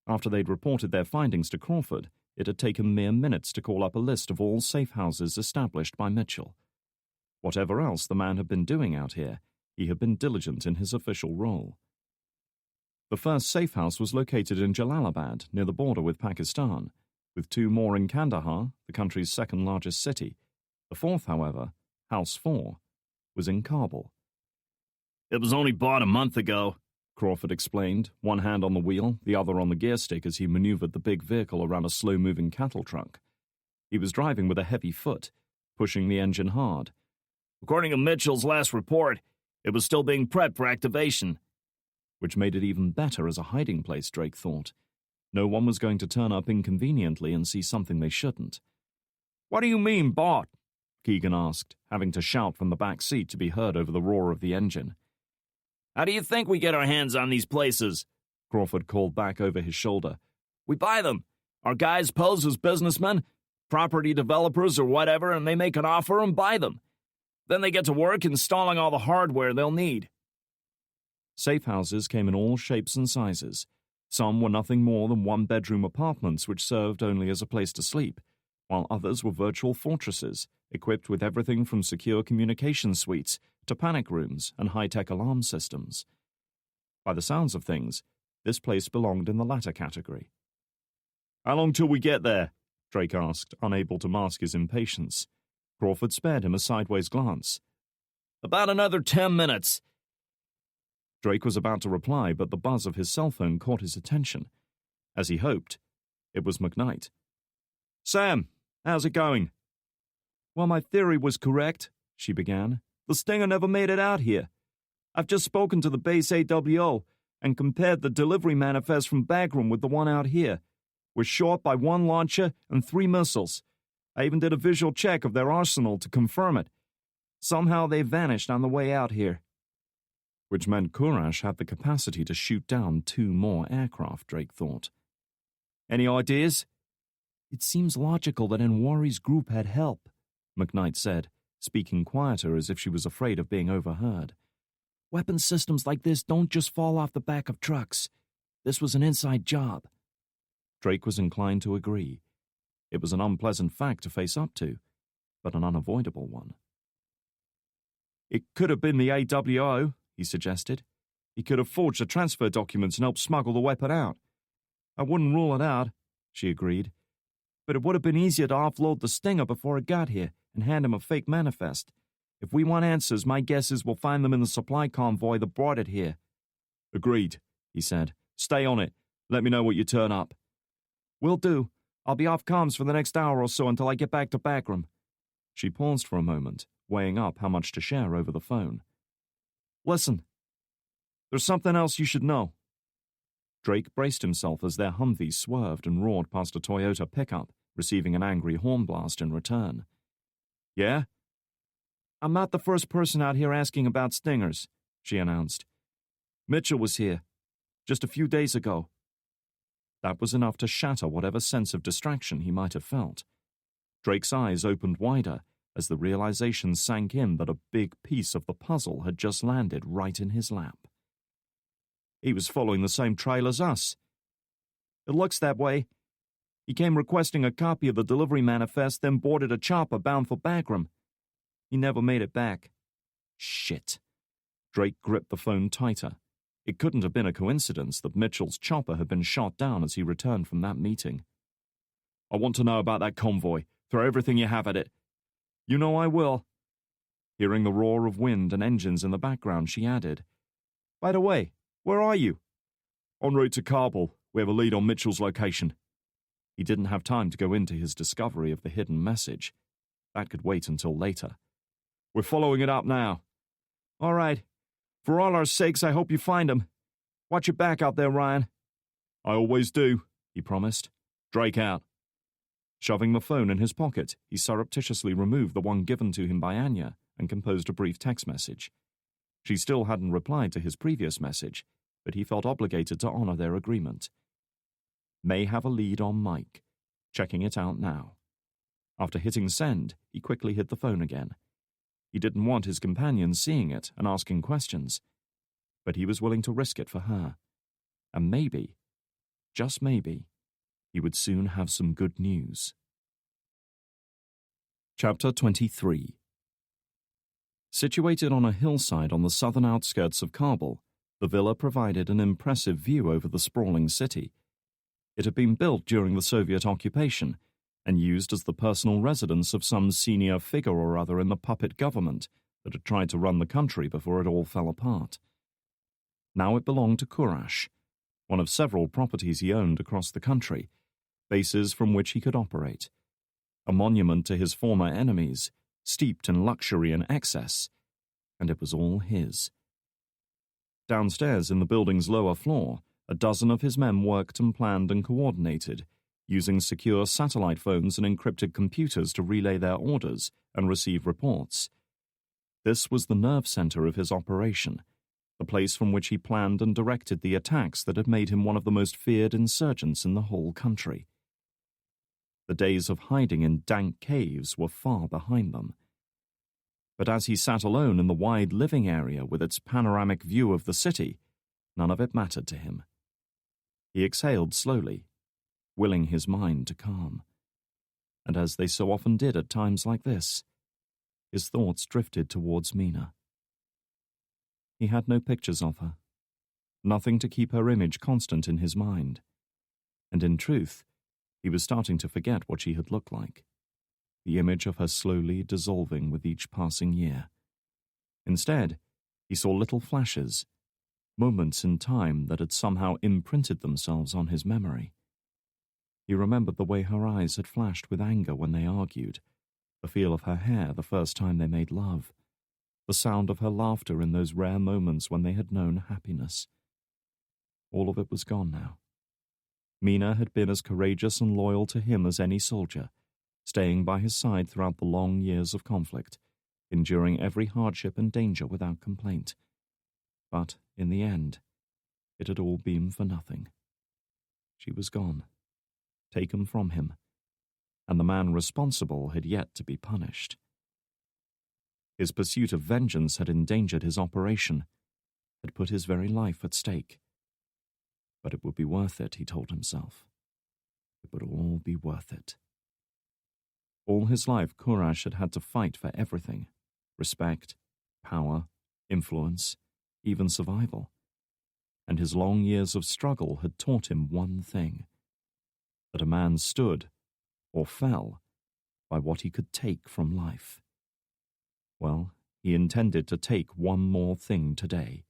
After they'd reported their findings to Crawford, it had taken mere minutes to call up a list of all safe houses established by Mitchell. Whatever else the man had been doing out here, he had been diligent in his official role. The first safe house was located in Jalalabad, near the border with Pakistan, with 2 more in Kandahar, the country's second-largest city. The fourth, however, House 4, was in Kabul. It was only bought a month ago, Crawford explained, one hand on the wheel, the other on the gear stick as he maneuvered the big vehicle around a slow-moving cattle truck. He was driving with a heavy foot, pushing the engine hard. According to Mitchell's last report, it was still being prepped for activation. Which made it even better as a hiding place, Drake thought. No one was going to turn up inconveniently and see something they shouldn't. What do you mean, bought? Keegan asked, having to shout from the back seat to be heard over the roar of the engine. How do you think we get our hands on these places? Crawford called back over his shoulder. We buy them. Our guys pose as businessmen, property developers or whatever, and they make an offer and buy them. Then they get to work installing all the hardware they'll need. Safe houses came in all shapes and sizes. Some were nothing more than one-bedroom apartments which served only as a place to sleep, while others were virtual fortresses, equipped with everything from secure communication suites to panic rooms and high-tech alarm systems. By the sounds of things, this place belonged in the latter category. How long till we get there? Drake asked, unable to mask his impatience. Crawford spared him a sideways glance. About another 10 minutes. Drake was about to reply, but the buzz of his cell phone caught his attention. As he hoped, it was McKnight. Sam, how's it going? Well, my theory was correct, she began. The Stinger never made it out here. I've just spoken to the base AWO and compared the delivery manifest from Bagram with the one out here. We're short by 1 launcher and 3 missiles. I even did a visual check of their arsenal to confirm it. Somehow they vanished on the way out here. Which meant Kurash had the capacity to shoot down 2 more aircraft, Drake thought. Any ideas? It seems logical that Enwari's group had help, McKnight said, speaking quieter as if she was afraid of being overheard. Weapon systems like this don't just fall off the back of trucks. This was an inside job. Drake was inclined to agree. It was an unpleasant fact to face up to, but an unavoidable one. It could have been the AWO, he suggested. He could have forged the transfer documents and helped smuggle the weapon out. I wouldn't rule it out, she agreed. But it would have been easier to offload the Stinger before it got here and hand him a fake manifest. If we want answers, my guess is we'll find them in the supply convoy that brought it here. Agreed, he said. Stay on it. Let me know what you turn up. Will do. I'll be off comms for the next hour or so until I get back to Bagram. She paused for a moment, weighing up how much to share over the phone. Listen, there's something else you should know. Drake braced himself as their Humvee swerved and roared past a Toyota pickup, receiving an angry horn blast in return. Yeah? I'm not the first person out here asking about Stingers, she announced. Mitchell was here, just a few days ago. That was enough to shatter whatever sense of distraction he might have felt. Drake's eyes opened wider as the realization sank in that a big piece of the puzzle had just landed right in his lap. He was following the same trail as us. It looks that way. He came requesting a copy of the delivery manifest, then boarded a chopper bound for Bagram. He never made it back. Shit. Drake gripped the phone tighter. It couldn't have been a coincidence that Mitchell's chopper had been shot down as he returned from that meeting. I want to know about that convoy. Throw everything you have at it. You know I will. Hearing the roar of wind and engines in the background, she added, By the way, where are you? En route to Kabul. We have a lead on Mitchell's location. He didn't have time to go into his discovery of the hidden message. That could wait until later. We're following it up now. All right. For all our sakes, I hope you find him. Watch your back out there, Ryan. I always do, he promised. Drake out. Shoving the phone in his pocket, he surreptitiously removed the one given to him by Anya and composed a brief text message. She still hadn't replied to his previous message, but he felt obligated to honor their agreement. May have a lead on Mike. Checking it out now. After hitting send, he quickly hit the phone again. He didn't want his companion seeing it and asking questions, but he was willing to risk it for her. And maybe, just maybe, he would soon have some good news. Chapter 23. Situated on a hillside on the southern outskirts of Kabul, The villa provided an impressive view over the sprawling city. It had been built during the Soviet occupation and used as the personal residence of some senior figure or other in the puppet government that had tried to run the country before it all fell apart. Now it belonged to Kurash, one of several properties he owned across the country, bases from which he could operate. A monument to his former enemies, steeped in luxury and excess, and it was all his. Downstairs in the building's lower floor, a dozen of his men worked and planned and coordinated, using secure satellite phones and encrypted computers to relay their orders and receive reports. This was the nerve center of his operation, the place from which he planned and directed the attacks that had made him one of the most feared insurgents in the whole country. The days of hiding in dank caves were far behind them. But as he sat alone in the wide living area with its panoramic view of the city, none of it mattered to him. He exhaled slowly, willing his mind to calm. And as they so often did at times like this, his thoughts drifted towards Mina. He had no pictures of her, nothing to keep her image constant in his mind. And in truth, he was starting to forget what she had looked like, the image of her slowly dissolving with each passing year. Instead, he saw little flashes, moments in time that had somehow imprinted themselves on his memory. He remembered the way her eyes had flashed with anger when they argued, the feel of her hair the first time they made love, the sound of her laughter in those rare moments when they had known happiness. All of it was gone now. Mina had been as courageous and loyal to him as any soldier, staying by his side throughout the long years of conflict, enduring every hardship and danger without complaint. But, in the end, it had all been for nothing. She was gone, taken from him, and the man responsible had yet to be punished. His pursuit of vengeance had endangered his operation, had put his very life at stake. But it would be worth it, he told himself. It would all be worth it. All his life, Kurash had had to fight for everything: respect, power, influence, even survival. And his long years of struggle had taught him one thing: that a man stood, or fell, by what he could take from life. Well, he intended to take one more thing today.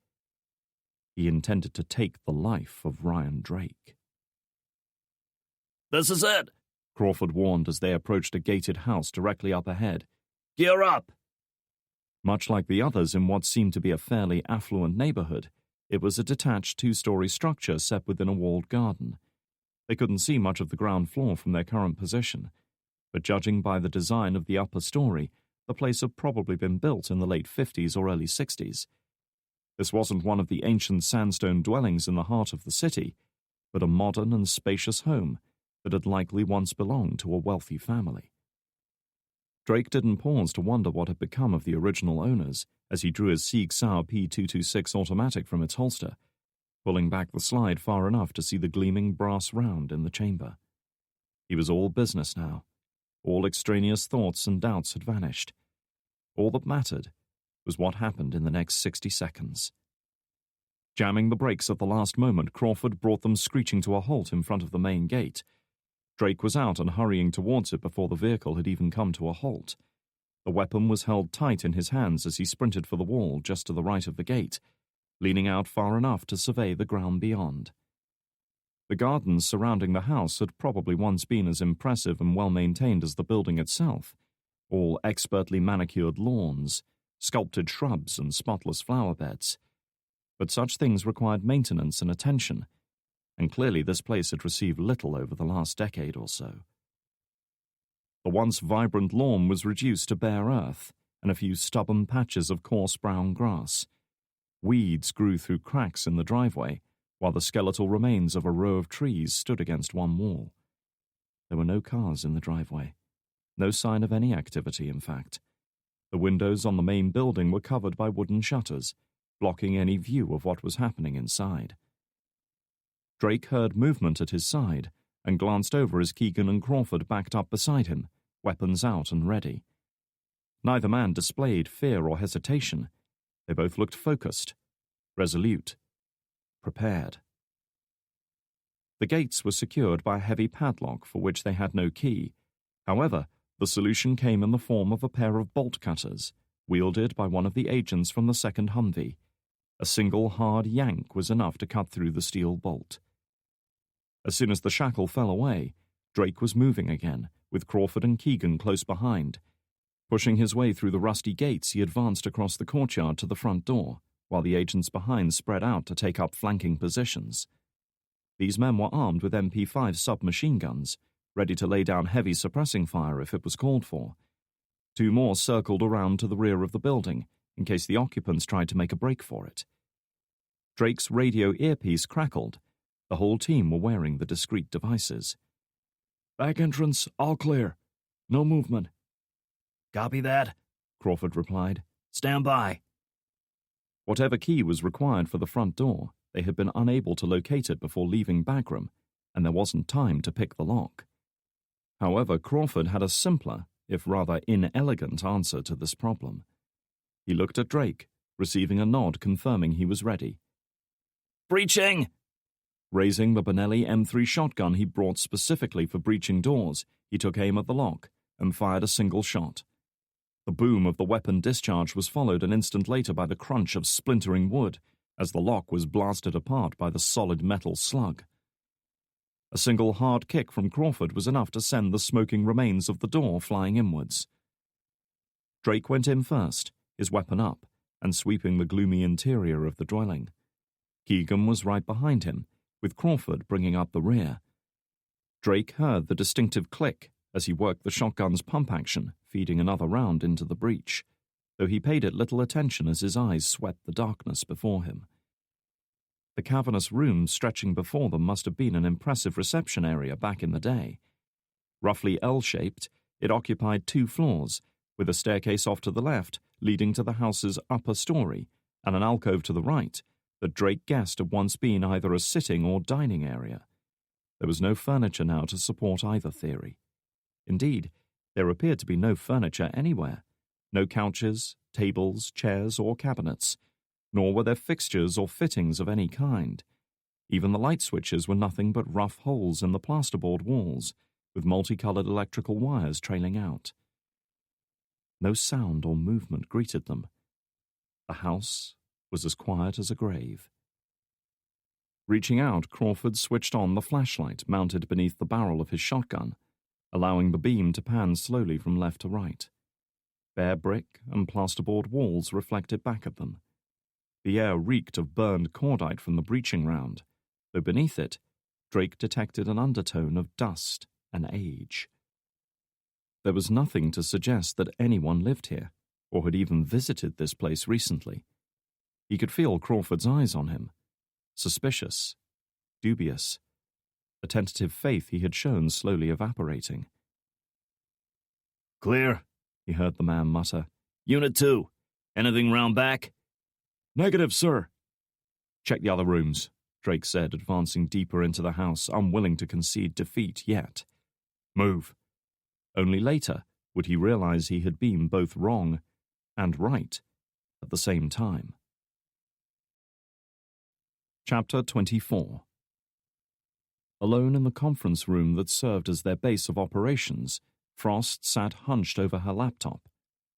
He intended to take the life of Ryan Drake. "This is it," Crawford warned as they approached a gated house directly up ahead. "Gear up." Much like the others in what seemed to be a fairly affluent neighborhood, it was a detached two-story structure set within a walled garden. They couldn't see much of the ground floor from their current position, but judging by the design of the upper story, the place had probably been built in the late 50s or early 60s. This wasn't one of the ancient sandstone dwellings in the heart of the city, but a modern and spacious home that had likely once belonged to a wealthy family. Drake didn't pause to wonder what had become of the original owners as he drew his Sieg Sauer P226 automatic from its holster, pulling back the slide far enough to see the gleaming brass round in the chamber. He was all business now. All extraneous thoughts and doubts had vanished. All that mattered was what happened in the next 60 seconds. Jamming the brakes at the last moment, Crawford brought them screeching to a halt in front of the main gate. Drake was out and hurrying towards it before the vehicle had even come to a halt. The weapon was held tight in his hands as he sprinted for the wall just to the right of the gate, leaning out far enough to survey the ground beyond. The gardens surrounding the house had probably once been as impressive and well-maintained as the building itself, all expertly manicured lawns, sculpted shrubs and spotless flower beds. But such things required maintenance and attention, and clearly this place had received little over the last decade or so. The once vibrant lawn was reduced to bare earth and a few stubborn patches of coarse brown grass. Weeds grew through cracks in the driveway, while the skeletal remains of a row of trees stood against one wall. There were no cars in the driveway, no sign of any activity, in fact. The windows on the main building were covered by wooden shutters, blocking any view of what was happening inside. Drake heard movement at his side and glanced over as Keegan and Crawford backed up beside him, weapons out and ready. Neither man displayed fear or hesitation. They both looked focused, resolute, prepared. The gates were secured by a heavy padlock for which they had no key. However, the solution came in the form of a pair of bolt cutters, wielded by one of the agents from the second Humvee. A single hard yank was enough to cut through the steel bolt. As soon as the shackle fell away, Drake was moving again, with Crawford and Keegan close behind. Pushing his way through the rusty gates, he advanced across the courtyard to the front door, while the agents behind spread out to take up flanking positions. These men were armed with MP5 submachine guns, ready to lay down heavy suppressing fire if it was called for. Two more circled around to the rear of the building, in case the occupants tried to make a break for it. Drake's radio earpiece crackled. The whole team were wearing the discreet devices. "Back entrance, all clear. No movement." "Copy that," Crawford replied. "Stand by." Whatever key was required for the front door, they had been unable to locate it before leaving Bagram, and there wasn't time to pick the lock. However, Crawford had a simpler, if rather inelegant, answer to this problem. He looked at Drake, receiving a nod confirming he was ready. "Breaching!" Raising the Benelli M3 shotgun he brought specifically for breaching doors, he took aim at the lock and fired a single shot. The boom of the weapon discharge was followed an instant later by the crunch of splintering wood as the lock was blasted apart by the solid metal slug. A single hard kick from Crawford was enough to send the smoking remains of the door flying inwards. Drake went in first, his weapon up, and sweeping the gloomy interior of the dwelling. Keegan was right behind him, with Crawford bringing up the rear. Drake heard the distinctive click as he worked the shotgun's pump action, feeding another round into the breech, though he paid it little attention as his eyes swept the darkness before him. The cavernous room stretching before them must have been an impressive reception area back in the day. Roughly L-shaped, it occupied 2 floors, with a staircase off to the left leading to the house's upper story, and an alcove to the right that Drake guessed had once been either a sitting or dining area. There was no furniture now to support either theory. Indeed, there appeared to be no furniture anywhere, no couches, tables, chairs, or cabinets, nor were there fixtures or fittings of any kind. Even the light switches were nothing but rough holes in the plasterboard walls, with multicolored electrical wires trailing out. No sound or movement greeted them. The house was as quiet as a grave. Reaching out, Crawford switched on the flashlight mounted beneath the barrel of his shotgun, allowing the beam to pan slowly from left to right. Bare brick and plasterboard walls reflected back at them. The air reeked of burned cordite from the breaching round, though beneath it, Drake detected an undertone of dust and age. There was nothing to suggest that anyone lived here, or had even visited this place recently. He could feel Crawford's eyes on him. Suspicious, dubious, a tentative faith he had shown slowly evaporating. "Clear," he heard the man mutter. "Unit 2, anything round back?" "Negative, sir." "Check the other rooms," Drake said, advancing deeper into the house, unwilling to concede defeat yet. "Move." Only later would he realize he had been both wrong and right at the same time. Chapter 24. Alone in the conference room that served as their base of operations, Frost sat hunched over her laptop,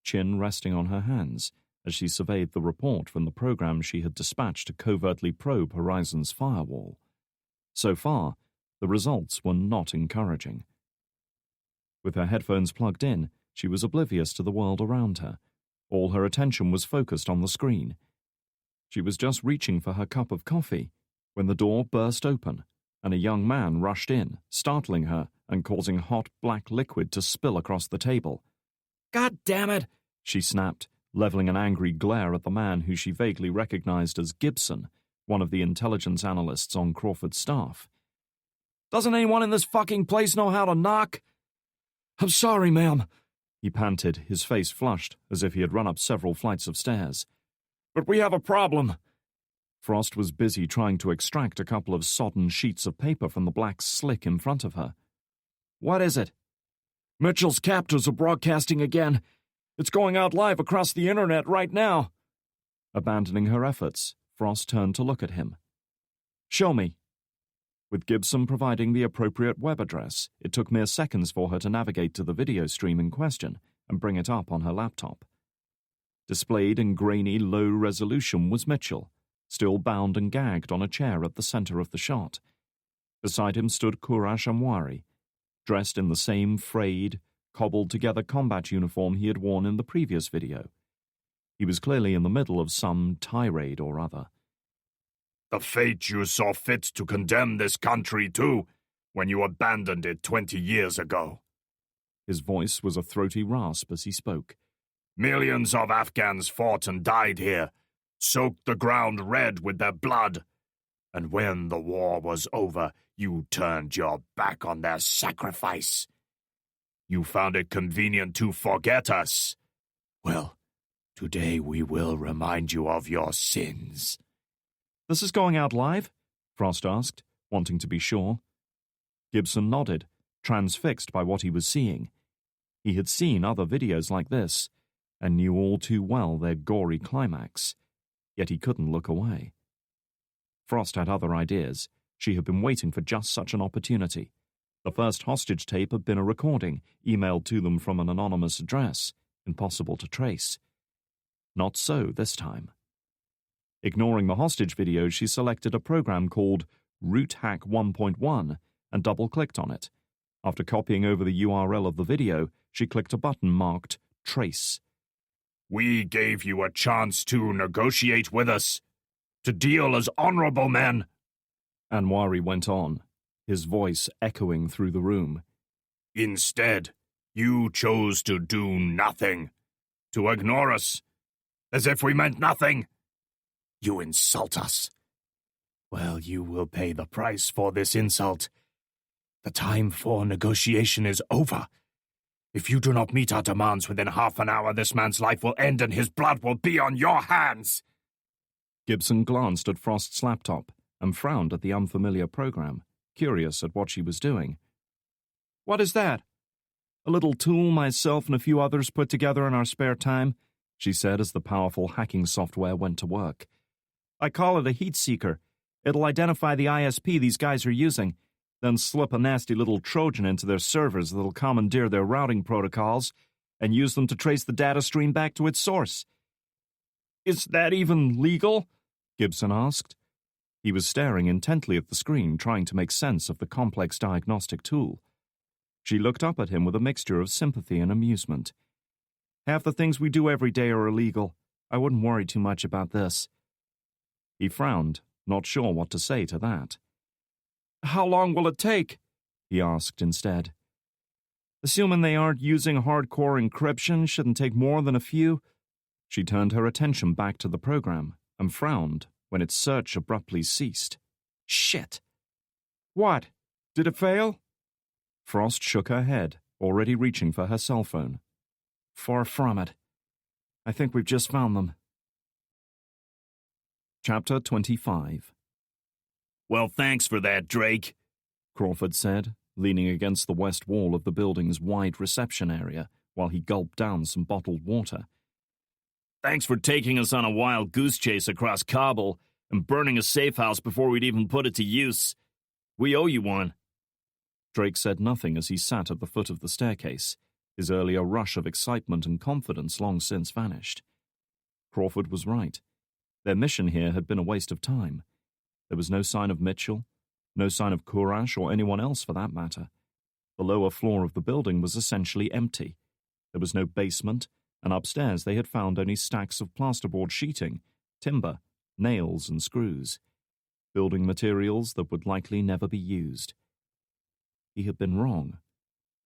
chin resting on her hands, as she surveyed the report from the program she had dispatched to covertly probe Horizon's firewall. So far, the results were not encouraging. With her headphones plugged in, she was oblivious to the world around her. All her attention was focused on the screen. She was just reaching for her cup of coffee when the door burst open, and a young man rushed in, startling her and causing hot black liquid to spill across the table. "God damn it!" she snapped, leveling an angry glare at the man who she vaguely recognized as Gibson, one of the intelligence analysts on Crawford's staff. "Doesn't anyone in this fucking place know how to knock?" "I'm sorry, ma'am," he panted, his face flushed as if he had run up several flights of stairs. "but we have a problem." Frost was busy trying to extract a couple of sodden sheets of paper from the black slick in front of her. "What is it?" "Mitchell's captors are broadcasting again. It's going out live across the internet right now." Abandoning her efforts, Frost turned to look at him. Show me. With Gibson providing the appropriate web address, it took mere seconds for her to navigate to the video stream in question and bring it up on her laptop. Displayed in grainy, low resolution was Mitchell, still bound and gagged on a chair at the center of the shot. Beside him stood Courage Amwari, dressed in the same frayed, cobbled-together combat uniform he had worn in the previous video. He was clearly in the middle of some tirade or other. The fate you saw fit to condemn this country to when you abandoned it 20 years ago. His voice was a throaty rasp as he spoke. Millions of Afghans fought and died here, soaked the ground red with their blood. And when the war was over, you turned your back on their sacrifice. You found it convenient to forget us. Well, today we will remind you of your sins. This is going out live? Frost asked, wanting to be sure. Gibson nodded, transfixed by what he was seeing. He had seen other videos like this, and knew all too well their gory climax, yet he couldn't look away. Frost had other ideas. She had been waiting for just such an opportunity. The first hostage tape had been a recording, emailed to them from an anonymous address, impossible to trace. Not so this time. Ignoring the hostage video, she selected a program called Root Hack 1.1 and double-clicked on it. After copying over the URL of the video, she clicked a button marked Trace. We gave you a chance to negotiate with us, to deal as honorable men. Anwari went on, his voice echoing through the room. Instead, you chose to do nothing, to ignore us, as if we meant nothing. You insult us. Well, you will pay the price for this insult. The time for negotiation is over. If you do not meet our demands within half an hour, this man's life will end and his blood will be on your hands. Gibson glanced at Frost's laptop and frowned at the unfamiliar program, curious at what she was doing. What is that? A little tool myself and a few others put together in our spare time, she said as the powerful hacking software went to work. I call it a heat seeker. It'll identify the ISP these guys are using, then slip a nasty little Trojan into their servers that'll commandeer their routing protocols and use them to trace the data stream back to its source. Is that even legal? Gibson asked. He was staring intently at the screen, trying to make sense of the complex diagnostic tool. She looked up at him with a mixture of sympathy and amusement. Half the things we do every day are illegal. I wouldn't worry too much about this. He frowned, not sure what to say to that. How long will it take? He asked instead. Assuming they aren't using hardcore encryption, shouldn't take more than a few. She turned her attention back to the program and frowned when its search abruptly ceased. Shit. What? Did it fail? Frost shook her head, already reaching for her cell phone. Far from it. I think we've just found them. Chapter 25. Well, thanks for that, Drake, Crawford said, leaning against the west wall of the building's wide reception area while he gulped down some bottled water. Thanks for taking us on a wild goose chase across Kabul and burning a safe house before we'd even put it to use. We owe you one. Drake said nothing as he sat at the foot of the staircase, his earlier rush of excitement and confidence long since vanished. Crawford was right. Their mission here had been a waste of time. There was no sign of Mitchell, no sign of Courage or anyone else for that matter. The lower floor of the building was essentially empty. There was no basement, and upstairs they had found only stacks of plasterboard sheeting, timber, nails and screws. Building materials that would likely never be used. He had been wrong.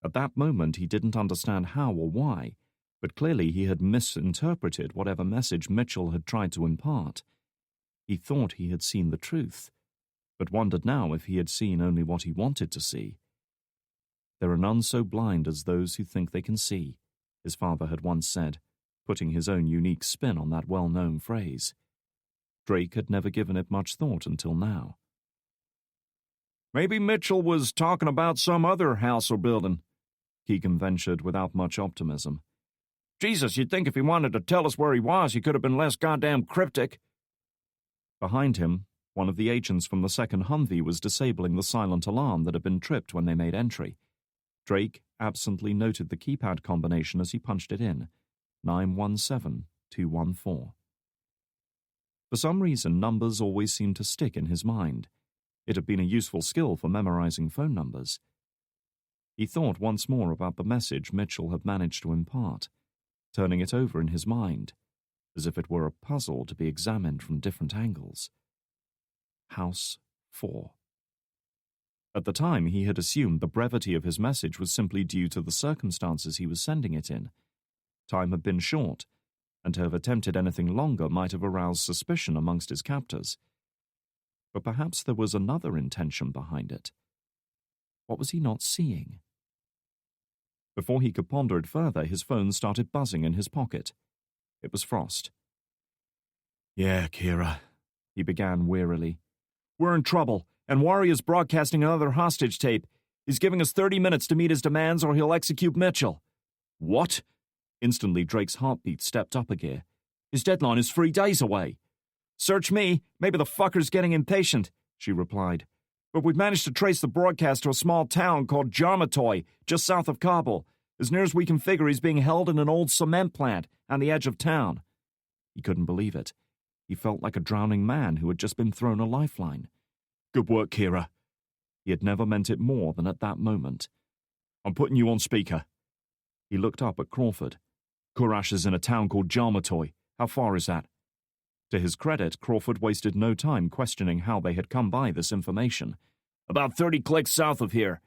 At that moment he didn't understand how or why, but clearly he had misinterpreted whatever message Mitchell had tried to impart. He thought he had seen the truth, but wondered now if he had seen only what he wanted to see. There are none so blind as those who think they can see, his father had once said, putting his own unique spin on that well-known phrase. Drake had never given it much thought until now. Maybe Mitchell was talking about some other house or building, Keegan ventured without much optimism. Jesus, you'd think if he wanted to tell us where he was, he could have been less goddamn cryptic. Behind him, one of the agents from the second Humvee was disabling the silent alarm that had been tripped when they made entry. Drake absently noted the keypad combination as he punched it in, 917214. For some reason, numbers always seemed to stick in his mind. It had been a useful skill for memorizing phone numbers. He thought once more about the message Mitchell had managed to impart, turning it over in his mind, as if it were a puzzle to be examined from different angles. House 4. At the time, he had assumed the brevity of his message was simply due to the circumstances he was sending it in. Time had been short, and to have attempted anything longer might have aroused suspicion amongst his captors. But perhaps there was another intention behind it. What was he not seeing? Before he could ponder it further, his phone started buzzing in his pocket. It was Frost. Yeah, Kira, he began wearily. We're in trouble, and Warrior's broadcasting another hostage tape. He's giving us 30 minutes to meet his demands or he'll execute Mitchell. What? Instantly, Drake's heartbeat stepped up a gear. His deadline is 3 days away. Search me. Maybe the fucker's getting impatient, she replied. But we've managed to trace the broadcast to a small town called Jarmatoy, just south of Kabul. As near as we can figure, he's being held in an old cement plant on the edge of town. He couldn't believe it. He felt like a drowning man who had just been thrown a lifeline. Good work, Kira. He had never meant it more than at that moment. I'm putting you on speaker. He looked up at Crawford. Kurash is in a town called Jarmatoy. How far is that? To his credit, Crawford wasted no time questioning how they had come by this information. About 30 clicks south of here.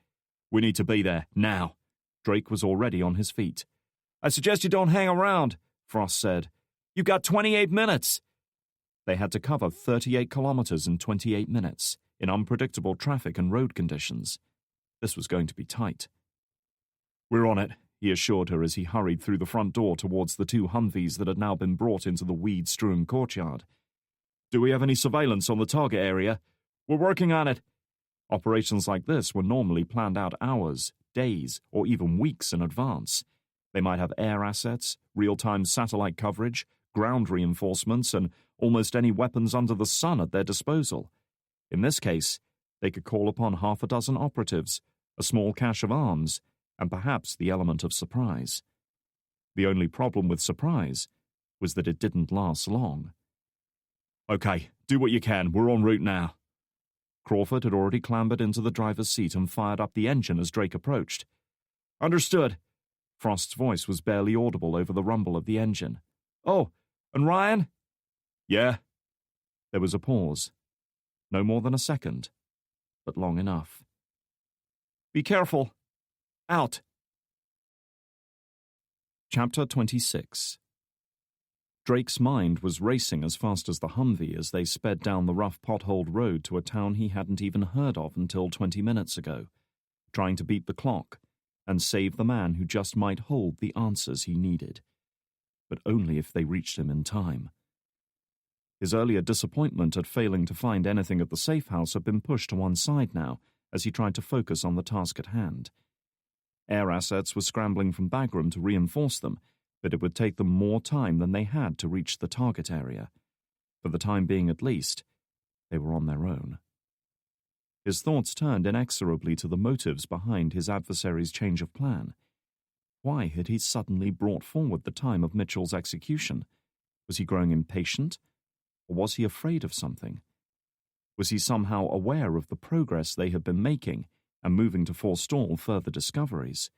We need to be there, now. Drake was already on his feet. I suggest you don't hang around, Frost said. You've got 28 minutes. They had to cover 38 kilometers in 28 minutes, in unpredictable traffic and road conditions. This was going to be tight. We're on it, he assured her as he hurried through the front door towards the 2 Humvees that had now been brought into the weed-strewn courtyard. Do we have any surveillance on the target area? We're working on it. Operations like this were normally planned out hours, days, or even weeks in advance. They might have air assets, real-time satellite coverage, ground reinforcements, and almost any weapons under the sun at their disposal. In this case, they could call upon 6 operatives, a small cache of arms, and perhaps the element of surprise. The only problem with surprise was that it didn't last long. Okay, do what you can. We're en route now. Crawford had already clambered into the driver's seat and fired up the engine as Drake approached. Understood. Frost's voice was barely audible over the rumble of the engine. Oh, and Ryan? Yeah? There was a pause. No more than a second, but long enough. Be careful. Out. Chapter 26. Drake's mind was racing as fast as the Humvee as they sped down the rough potholed road to a town he hadn't even heard of until 20 minutes ago, trying to beat the clock and save the man who just might hold the answers he needed. But only if they reached him in time. His earlier disappointment at failing to find anything at the safe house had been pushed to one side now as he tried to focus on the task at hand. Air assets were scrambling from Bagram to reinforce them, but it would take them more time than they had to reach the target area. For the time being at least, they were on their own. His thoughts turned inexorably to the motives behind his adversary's change of plan. Why had he suddenly brought forward the time of Mitchell's execution? Was he growing impatient? Or was he afraid of something? Was he somehow aware of the progress they had been making and moving to forestall further discoveries?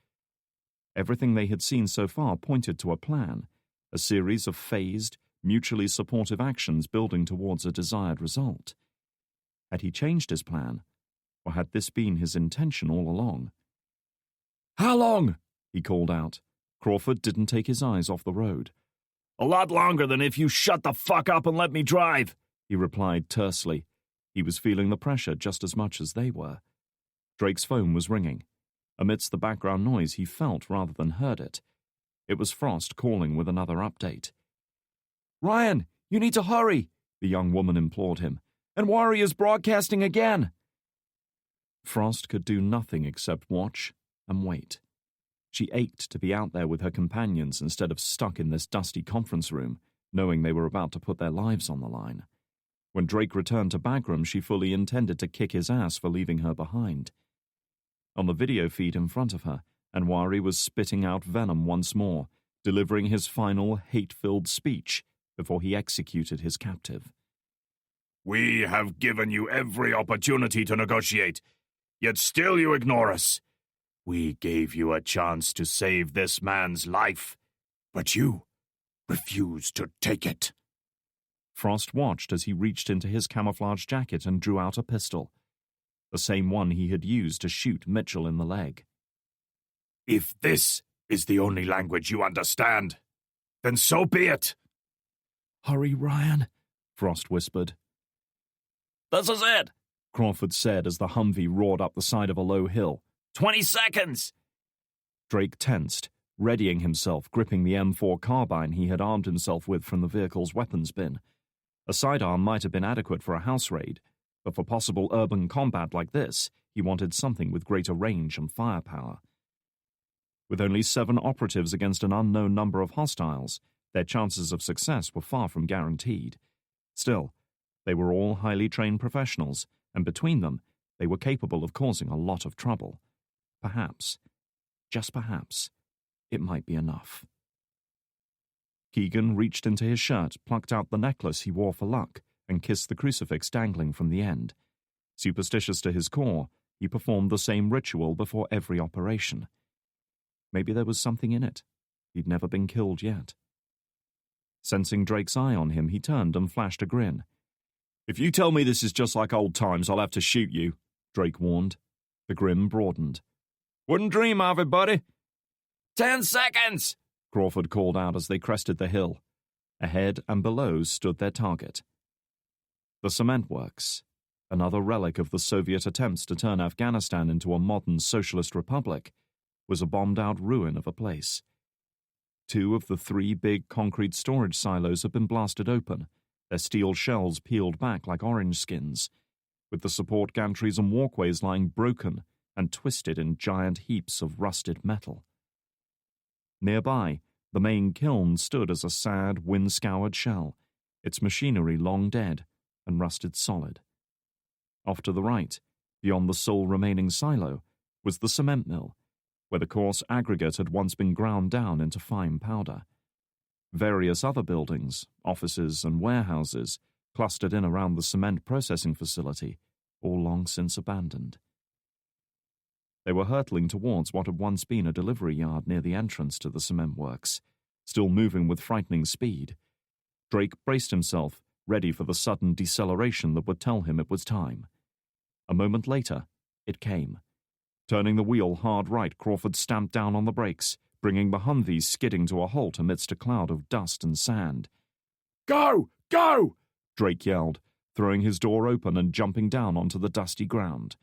Everything they had seen so far pointed to a plan, a series of phased, mutually supportive actions building towards a desired result. Had he changed his plan, or had this been his intention all along? How long? He called out. Crawford didn't take his eyes off the road. A lot longer than if you shut the fuck up and let me drive, he replied tersely. He was feeling the pressure just as much as they were. Drake's phone was ringing. Amidst the background noise, he felt rather than heard it. It was Frost calling with another update. Ryan, you need to hurry, the young woman implored him. And Warrior's broadcasting again. Frost could do nothing except watch and wait. She ached to be out there with her companions instead of stuck in this dusty conference room, knowing they were about to put their lives on the line. When Drake returned to Bagram, she fully intended to kick his ass for leaving her behind. On the video feed in front of her, Anwari was spitting out venom once more, delivering his final hate-filled speech before he executed his captive. We have given you every opportunity to negotiate, yet still you ignore us. We gave you a chance to save this man's life, but you refused to take it. Frost watched as he reached into his camouflage jacket and drew out a pistol, the same one he had used to shoot Mitchell in the leg. If this is the only language you understand, then so be it. Hurry, Ryan, Frost whispered. This is it, Crawford said as the Humvee roared up the side of a low hill. 20 seconds! Drake tensed, readying himself, gripping the M4 carbine he had armed himself with from the vehicle's weapons bin. A sidearm might have been adequate for a house raid, but for possible urban combat like this, he wanted something with greater range and firepower. With only 7 operatives against an unknown number of hostiles, their chances of success were far from guaranteed. Still, they were all highly trained professionals, and between them, they were capable of causing a lot of trouble. Perhaps, just perhaps, it might be enough. Keegan reached into his shirt, plucked out the necklace he wore for luck, and kissed the crucifix dangling from the end. Superstitious to his core, he performed the same ritual before every operation. Maybe there was something in it. He'd never been killed yet. Sensing Drake's eye on him, he turned and flashed a grin. If you tell me this is just like old times, I'll have to shoot you, Drake warned. The grin broadened. Wouldn't dream of it, buddy. 10 seconds! Crawford called out as they crested the hill. Ahead and below stood their target. The cement works, another relic of the Soviet attempts to turn Afghanistan into a modern socialist republic, was a bombed-out ruin of a place. 2 of the 3 big concrete storage silos had been blasted open, their steel shells peeled back like orange skins, with the support gantries and walkways lying broken and twisted in giant heaps of rusted metal. Nearby, the main kiln stood as a sad, wind-scoured shell, its machinery long dead and rusted solid. Off to the right, beyond the sole remaining silo, was the cement mill, where the coarse aggregate had once been ground down into fine powder. Various other buildings, offices and warehouses, clustered in around the cement processing facility, all long since abandoned. They were hurtling towards what had once been a delivery yard near the entrance to the cement works, still moving with frightening speed. Drake braced himself, ready for the sudden deceleration that would tell him it was time. A moment later, it came. Turning the wheel hard right, Crawford stamped down on the brakes, bringing the Humvee skidding to a halt amidst a cloud of dust and sand. Go! Go! Drake yelled, throwing his door open and jumping down onto the dusty ground.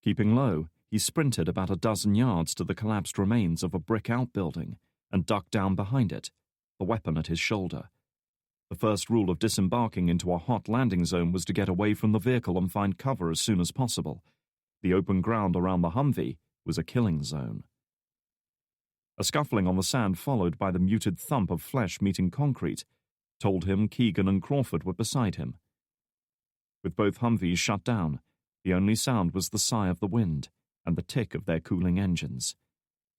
Keeping low, he sprinted about a dozen yards to the collapsed remains of a brick outbuilding and ducked down behind it, the weapon at his shoulder. The first rule of disembarking into a hot landing zone was to get away from the vehicle and find cover as soon as possible. The open ground around the Humvee was a killing zone. A scuffling on the sand followed by the muted thump of flesh meeting concrete told him Keegan and Crawford were beside him. With both Humvees shut down, the only sound was the sigh of the wind and the tick of their cooling engines.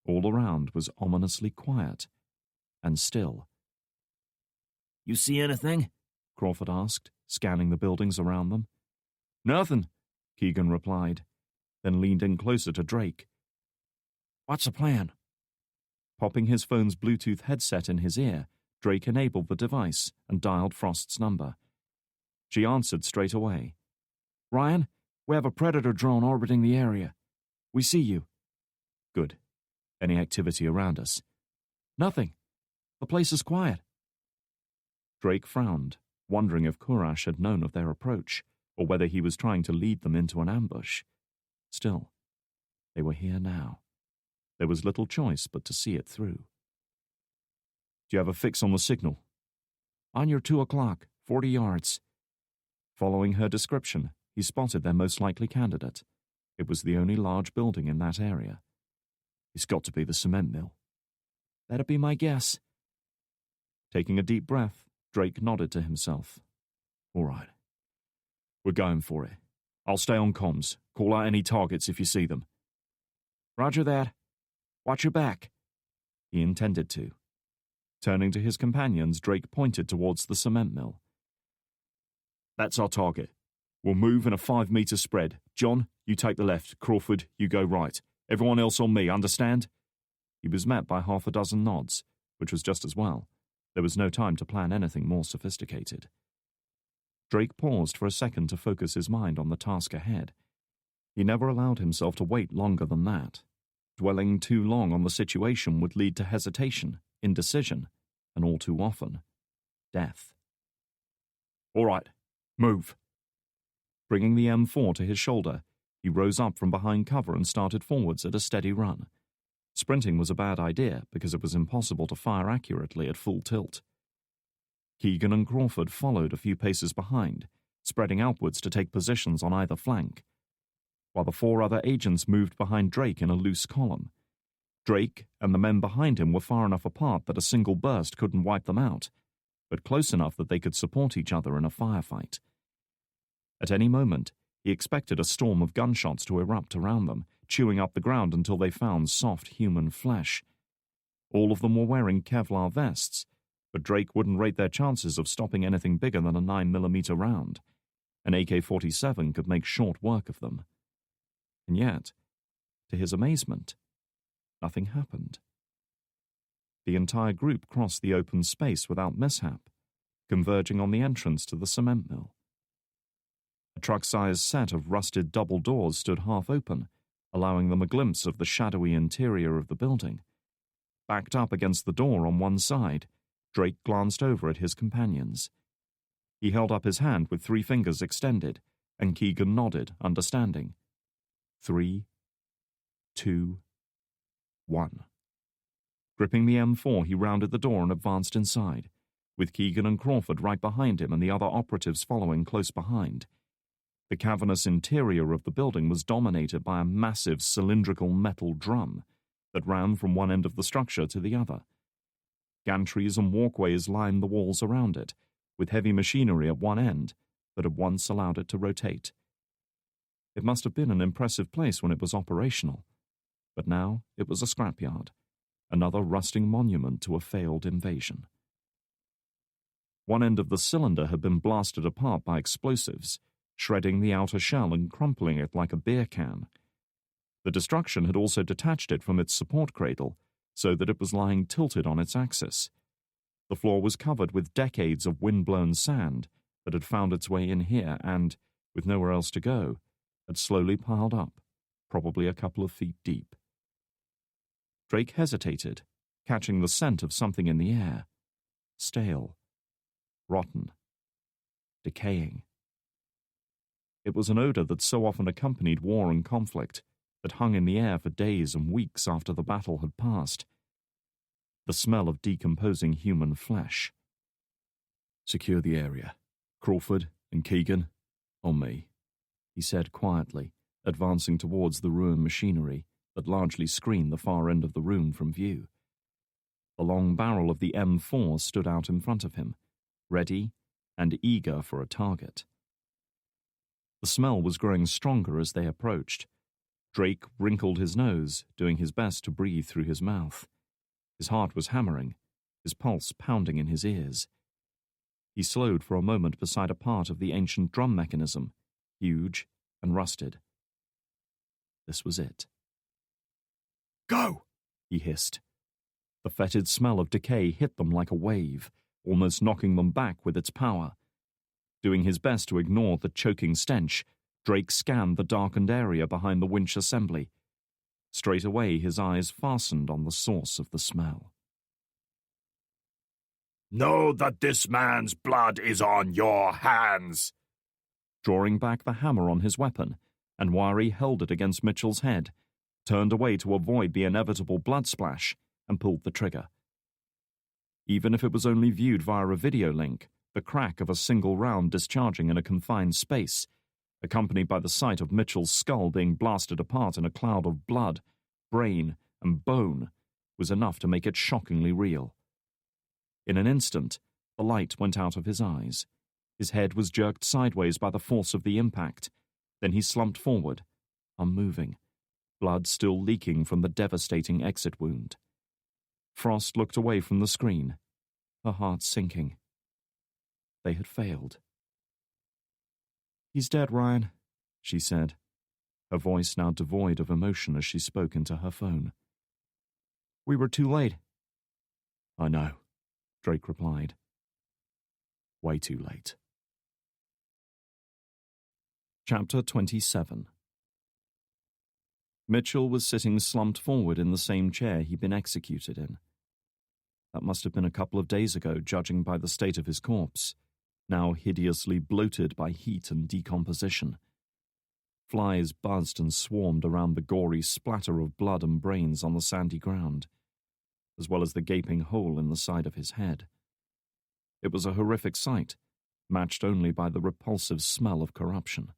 All around was ominously quiet and still. You see anything? Crawford asked, scanning the buildings around them. Nothing, Keegan replied, then leaned in closer to Drake. What's the plan? Popping his phone's Bluetooth headset in his ear, Drake enabled the device and dialed Frost's number. She answered straight away. Ryan, we have a Predator drone orbiting the area. We see you. Good. Any activity around us? Nothing. The place is quiet. Drake frowned, wondering if Kurash had known of their approach, or whether he was trying to lead them into an ambush. Still, they were here now. There was little choice but to see it through. Do you have a fix on the signal? On your 2 o'clock, 40 yards. Following her description, he spotted their most likely candidate. It was the only large building in that area. It's got to be the cement mill. That'd be my guess. Taking a deep breath, Drake nodded to himself. All right, We're going for it. I'll stay on comms. Call out any targets if you see them. Roger that. Watch your back. He intended to. Turning to his companions, Drake pointed towards the cement mill. That's our target. We'll move in a 5-meter spread. John, you take the left. Crawford, you go right. Everyone else on me, understand? He was met by half a dozen nods, which was just as well. There was no time to plan anything more sophisticated. Drake paused for a second to focus his mind on the task ahead. He never allowed himself to wait longer than that. Dwelling too long on the situation would lead to hesitation, indecision, and all too often, death. All right, move. Bringing the M4 to his shoulder, he rose up from behind cover and started forwards at a steady run. Sprinting was a bad idea because it was impossible to fire accurately at full tilt. Keegan and Crawford followed a few paces behind, spreading outwards to take positions on either flank, while the 4 other agents moved behind Drake in a loose column. Drake and the men behind him were far enough apart that a single burst couldn't wipe them out, but close enough that they could support each other in a firefight. At any moment, he expected a storm of gunshots to erupt around them, chewing up the ground until they found soft human flesh. All of them were wearing Kevlar vests, but Drake wouldn't rate their chances of stopping anything bigger than a 9mm round. An AK-47 could make short work of them. And yet, to his amazement, nothing happened. The entire group crossed the open space without mishap, converging on the entrance to the cement mill. A truck-sized set of rusted double doors stood half open, allowing them a glimpse of the shadowy interior of the building. Backed up against the door on one side, Drake glanced over at his companions. He held up his hand with 3 fingers extended, and Keegan nodded, understanding. 3, 2, 1. Gripping the M4, he rounded the door and advanced inside, with Keegan and Crawford right behind him and the other operatives following close behind. The cavernous interior of the building was dominated by a massive cylindrical metal drum that ran from one end of the structure to the other. Gantries and walkways lined the walls around it, with heavy machinery at one end that had once allowed it to rotate. It must have been an impressive place when it was operational, but now it was a scrapyard, another rusting monument to a failed invasion. One end of the cylinder had been blasted apart by explosives, shredding the outer shell and crumpling it like a beer can. The destruction had also detached it from its support cradle, so that it was lying tilted on its axis. The floor was covered with decades of wind-blown sand that had found its way in here and, with nowhere else to go, had slowly piled up, probably a couple of feet deep. Drake hesitated, catching the scent of something in the air. Stale. Rotten. Decaying. It was an odor that so often accompanied war and conflict, that hung in the air for days and weeks after the battle had passed. The smell of decomposing human flesh. Secure the area. Crawford and Keegan, on me, he said quietly, advancing towards the ruined machinery that largely screened the far end of the room from view. The long barrel of the M4 stood out in front of him, ready and eager for a target. The smell was growing stronger as they approached. Drake wrinkled his nose, doing his best to breathe through his mouth. His heart was hammering, his pulse pounding in his ears. He slowed for a moment beside a part of the ancient drum mechanism, huge and rusted. This was it. Go! He hissed. The fetid smell of decay hit them like a wave, almost knocking them back with its power. Doing his best to ignore the choking stench, Drake scanned the darkened area behind the winch assembly. Straight away, his eyes fastened on the source of the smell. Know that this man's blood is on your hands. Drawing back the hammer on his weapon, Anwari held it against Mitchell's head, turned away to avoid the inevitable blood splash, and pulled the trigger. Even if it was only viewed via a video link, the crack of a single round discharging in a confined space, accompanied by the sight of Mitchell's skull being blasted apart in a cloud of blood, brain, and bone, was enough to make it shockingly real. In an instant, the light went out of his eyes. His head was jerked sideways by the force of the impact. Then he slumped forward, unmoving, blood still leaking from the devastating exit wound. Frost looked away from the screen, her heart sinking. They had failed. "He's dead, Ryan," she said, her voice now devoid of emotion as she spoke into her phone. "We were too late." "I know," Drake replied. "Way too late." Chapter 27. Mitchell was sitting slumped forward in the same chair he'd been executed in. That must have been a couple of days ago, judging by the state of his corpse, now hideously bloated by heat and decomposition. Flies buzzed and swarmed around the gory splatter of blood and brains on the sandy ground, as well as the gaping hole in the side of his head. It was a horrific sight, matched only by the repulsive smell of corruption.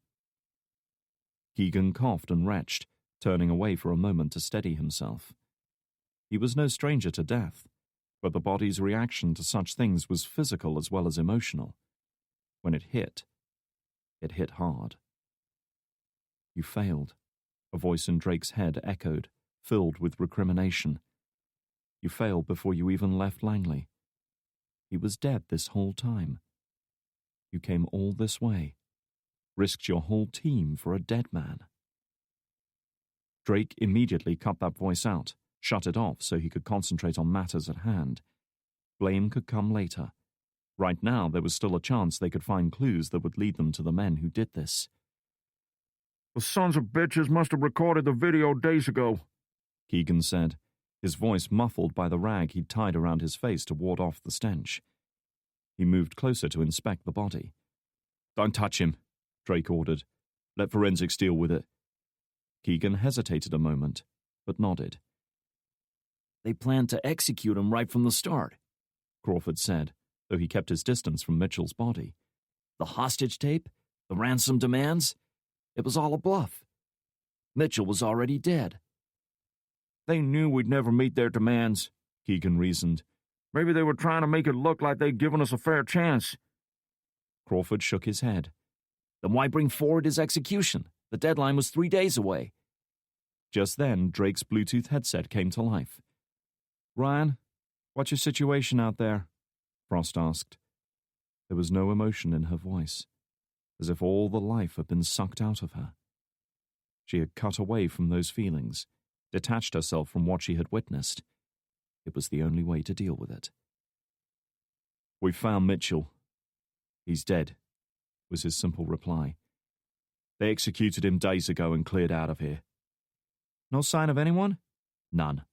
Keegan coughed and retched, turning away for a moment to steady himself. He was no stranger to death, but the body's reaction to such things was physical as well as emotional. When it hit hard. "You failed," a voice in Drake's head echoed, filled with recrimination. "You failed before you even left Langley. He was dead this whole time. You came all this way, risked your whole team for a dead man." Drake immediately cut that voice out, shut it off so he could concentrate on matters at hand. Blame could come later. Right now, there was still a chance they could find clues that would lead them to the men who did this. "The sons of bitches must have recorded the video days ago," Keegan said, his voice muffled by the rag he'd tied around his face to ward off the stench. He moved closer to inspect the body. "Don't touch him," Drake ordered. "Let forensics deal with it." Keegan hesitated a moment, but nodded. "They planned to execute him right from the start," Crawford said, though he kept his distance from Mitchell's body. "The hostage tape, the ransom demands, it was all a bluff. Mitchell was already dead." "They knew we'd never meet their demands," Keegan reasoned. "Maybe they were trying to make it look like they'd given us a fair chance." Crawford shook his head. "Then why bring forward his execution? The deadline was 3 days away." Just then, Drake's Bluetooth headset came to life. "Ryan, what's your situation out there?" Frost asked. There was no emotion in her voice, as if all the life had been sucked out of her. She had cut away from those feelings, detached herself from what she had witnessed. It was the only way to deal with it. "We found Mitchell. He's dead," was his simple reply. "They executed him days ago and cleared out of here." "No sign of anyone?" "None.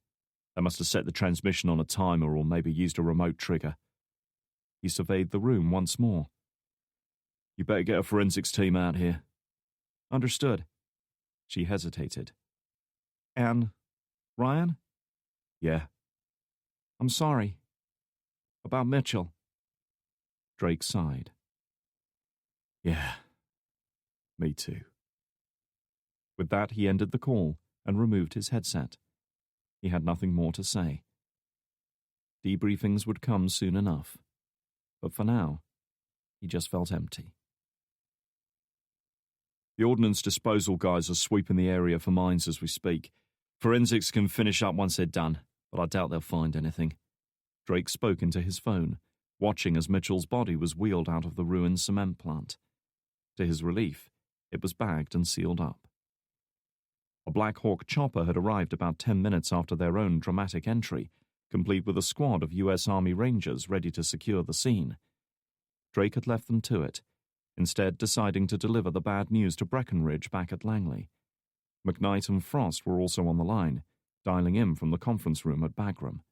They must have set the transmission on a timer or maybe used a remote trigger." He surveyed the room once more. "You better get a forensics team out here." "Understood." She hesitated. "And Ryan?" "Yeah." "I'm sorry. About Mitchell." Drake sighed. "Yeah. Me too." With that, he ended the call and removed his headset. He had nothing more to say. Debriefings would come soon enough. But for now, he just felt empty. "The ordnance disposal guys are sweeping the area for mines as we speak. Forensics can finish up once they're done, but I doubt they'll find anything." Drake spoke into his phone, watching as Mitchell's body was wheeled out of the ruined cement plant. To his relief, it was bagged and sealed up. A Black Hawk chopper had arrived about 10 minutes after their own dramatic entry, complete with a squad of U.S. Army Rangers ready to secure the scene. Drake had left them to it, instead deciding to deliver the bad news to Breckenridge back at Langley. McKnight and Frost were also on the line, dialing in from the conference room at Bagram.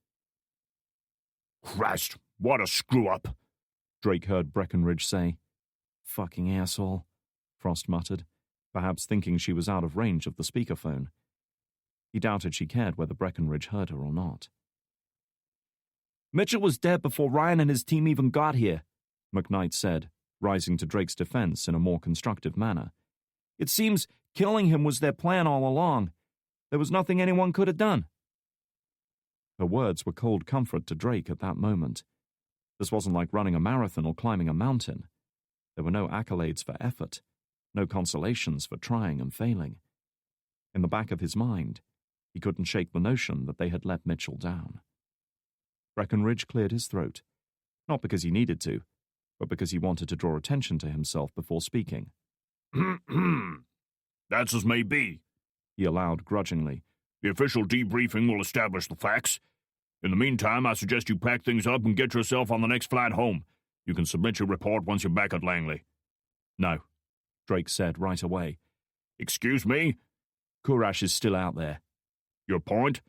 "Christ, what a screw-up," Drake heard Breckenridge say. "Fucking asshole," Frost muttered, perhaps thinking she was out of range of the speakerphone. He doubted she cared whether Breckenridge heard her or not. "Mitchell was dead before Ryan and his team even got here," McKnight said, rising to Drake's defense in a more constructive manner. "It seems killing him was their plan all along. There was nothing anyone could have done." Her words were cold comfort to Drake at that moment. This wasn't like running a marathon or climbing a mountain. There were no accolades for effort, no consolations for trying and failing. In the back of his mind, he couldn't shake the notion that they had let Mitchell down. Breckenridge cleared his throat, not because he needed to, but because he wanted to draw attention to himself before speaking. That's as may be, he allowed grudgingly. The official debriefing will establish the facts. In the meantime, I suggest you pack things up and get yourself on the next flight home. You can submit your report once you're back at Langley. No, Drake said right away. Excuse me? Courage is still out there. Your point?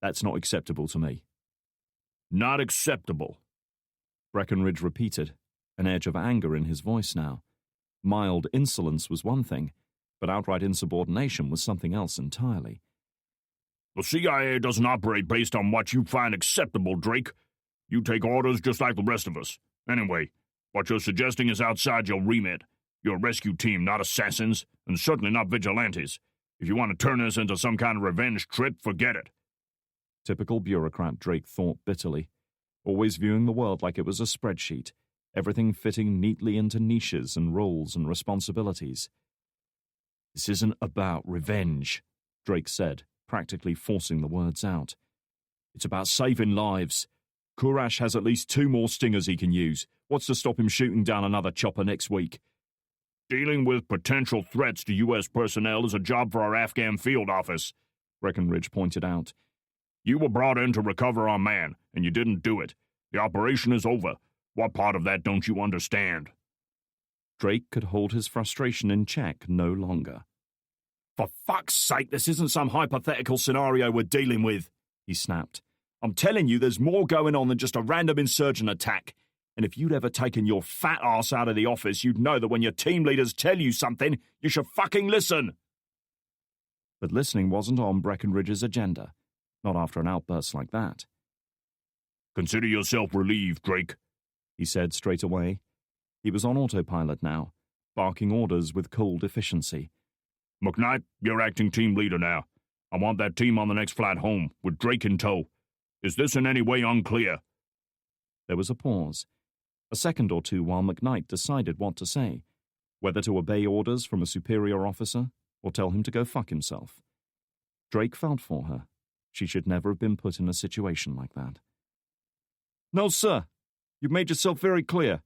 That's not acceptable to me. Not acceptable, Breckenridge repeated, an edge of anger in his voice now. Mild insolence was one thing, but outright insubordination was something else entirely. The CIA doesn't operate based on what you find acceptable, Drake. You take orders just like the rest of us. Anyway, what you're suggesting is outside your remit. You're a rescue team, not assassins, and certainly not vigilantes. If you want to turn this into some kind of revenge trip, forget it. Typical bureaucrat, Drake thought bitterly, always viewing the world like it was a spreadsheet, everything fitting neatly into niches and roles and responsibilities. This isn't about revenge, Drake said, practically forcing the words out. It's about saving lives. Courage has at least 2 more stingers he can use. What's to stop him shooting down another chopper next week? Dealing with potential threats to U.S. personnel is a job for our Afghan field office, Breckenridge pointed out. You were brought in to recover our man, and you didn't do it. The operation is over. What part of that don't you understand? Drake could hold his frustration in check no longer. For fuck's sake, this isn't some hypothetical scenario we're dealing with, he snapped. I'm telling you there's more going on than just a random insurgent attack. And if you'd ever taken your fat ass out of the office, you'd know that when your team leaders tell you something, you should fucking listen. But listening wasn't on Breckenridge's agenda, not after an outburst like that. Consider yourself relieved, Drake, he said straight away. He was on autopilot now, barking orders with cold efficiency. McKnight, you're acting team leader now. I want that team on the next flight home, with Drake in tow. Is this in any way unclear? There was a pause, a second or two while McKnight decided what to say, whether to obey orders from a superior officer or tell him to go fuck himself. Drake felt for her. She should never have been put in a situation like that. No, sir. You've made yourself very clear,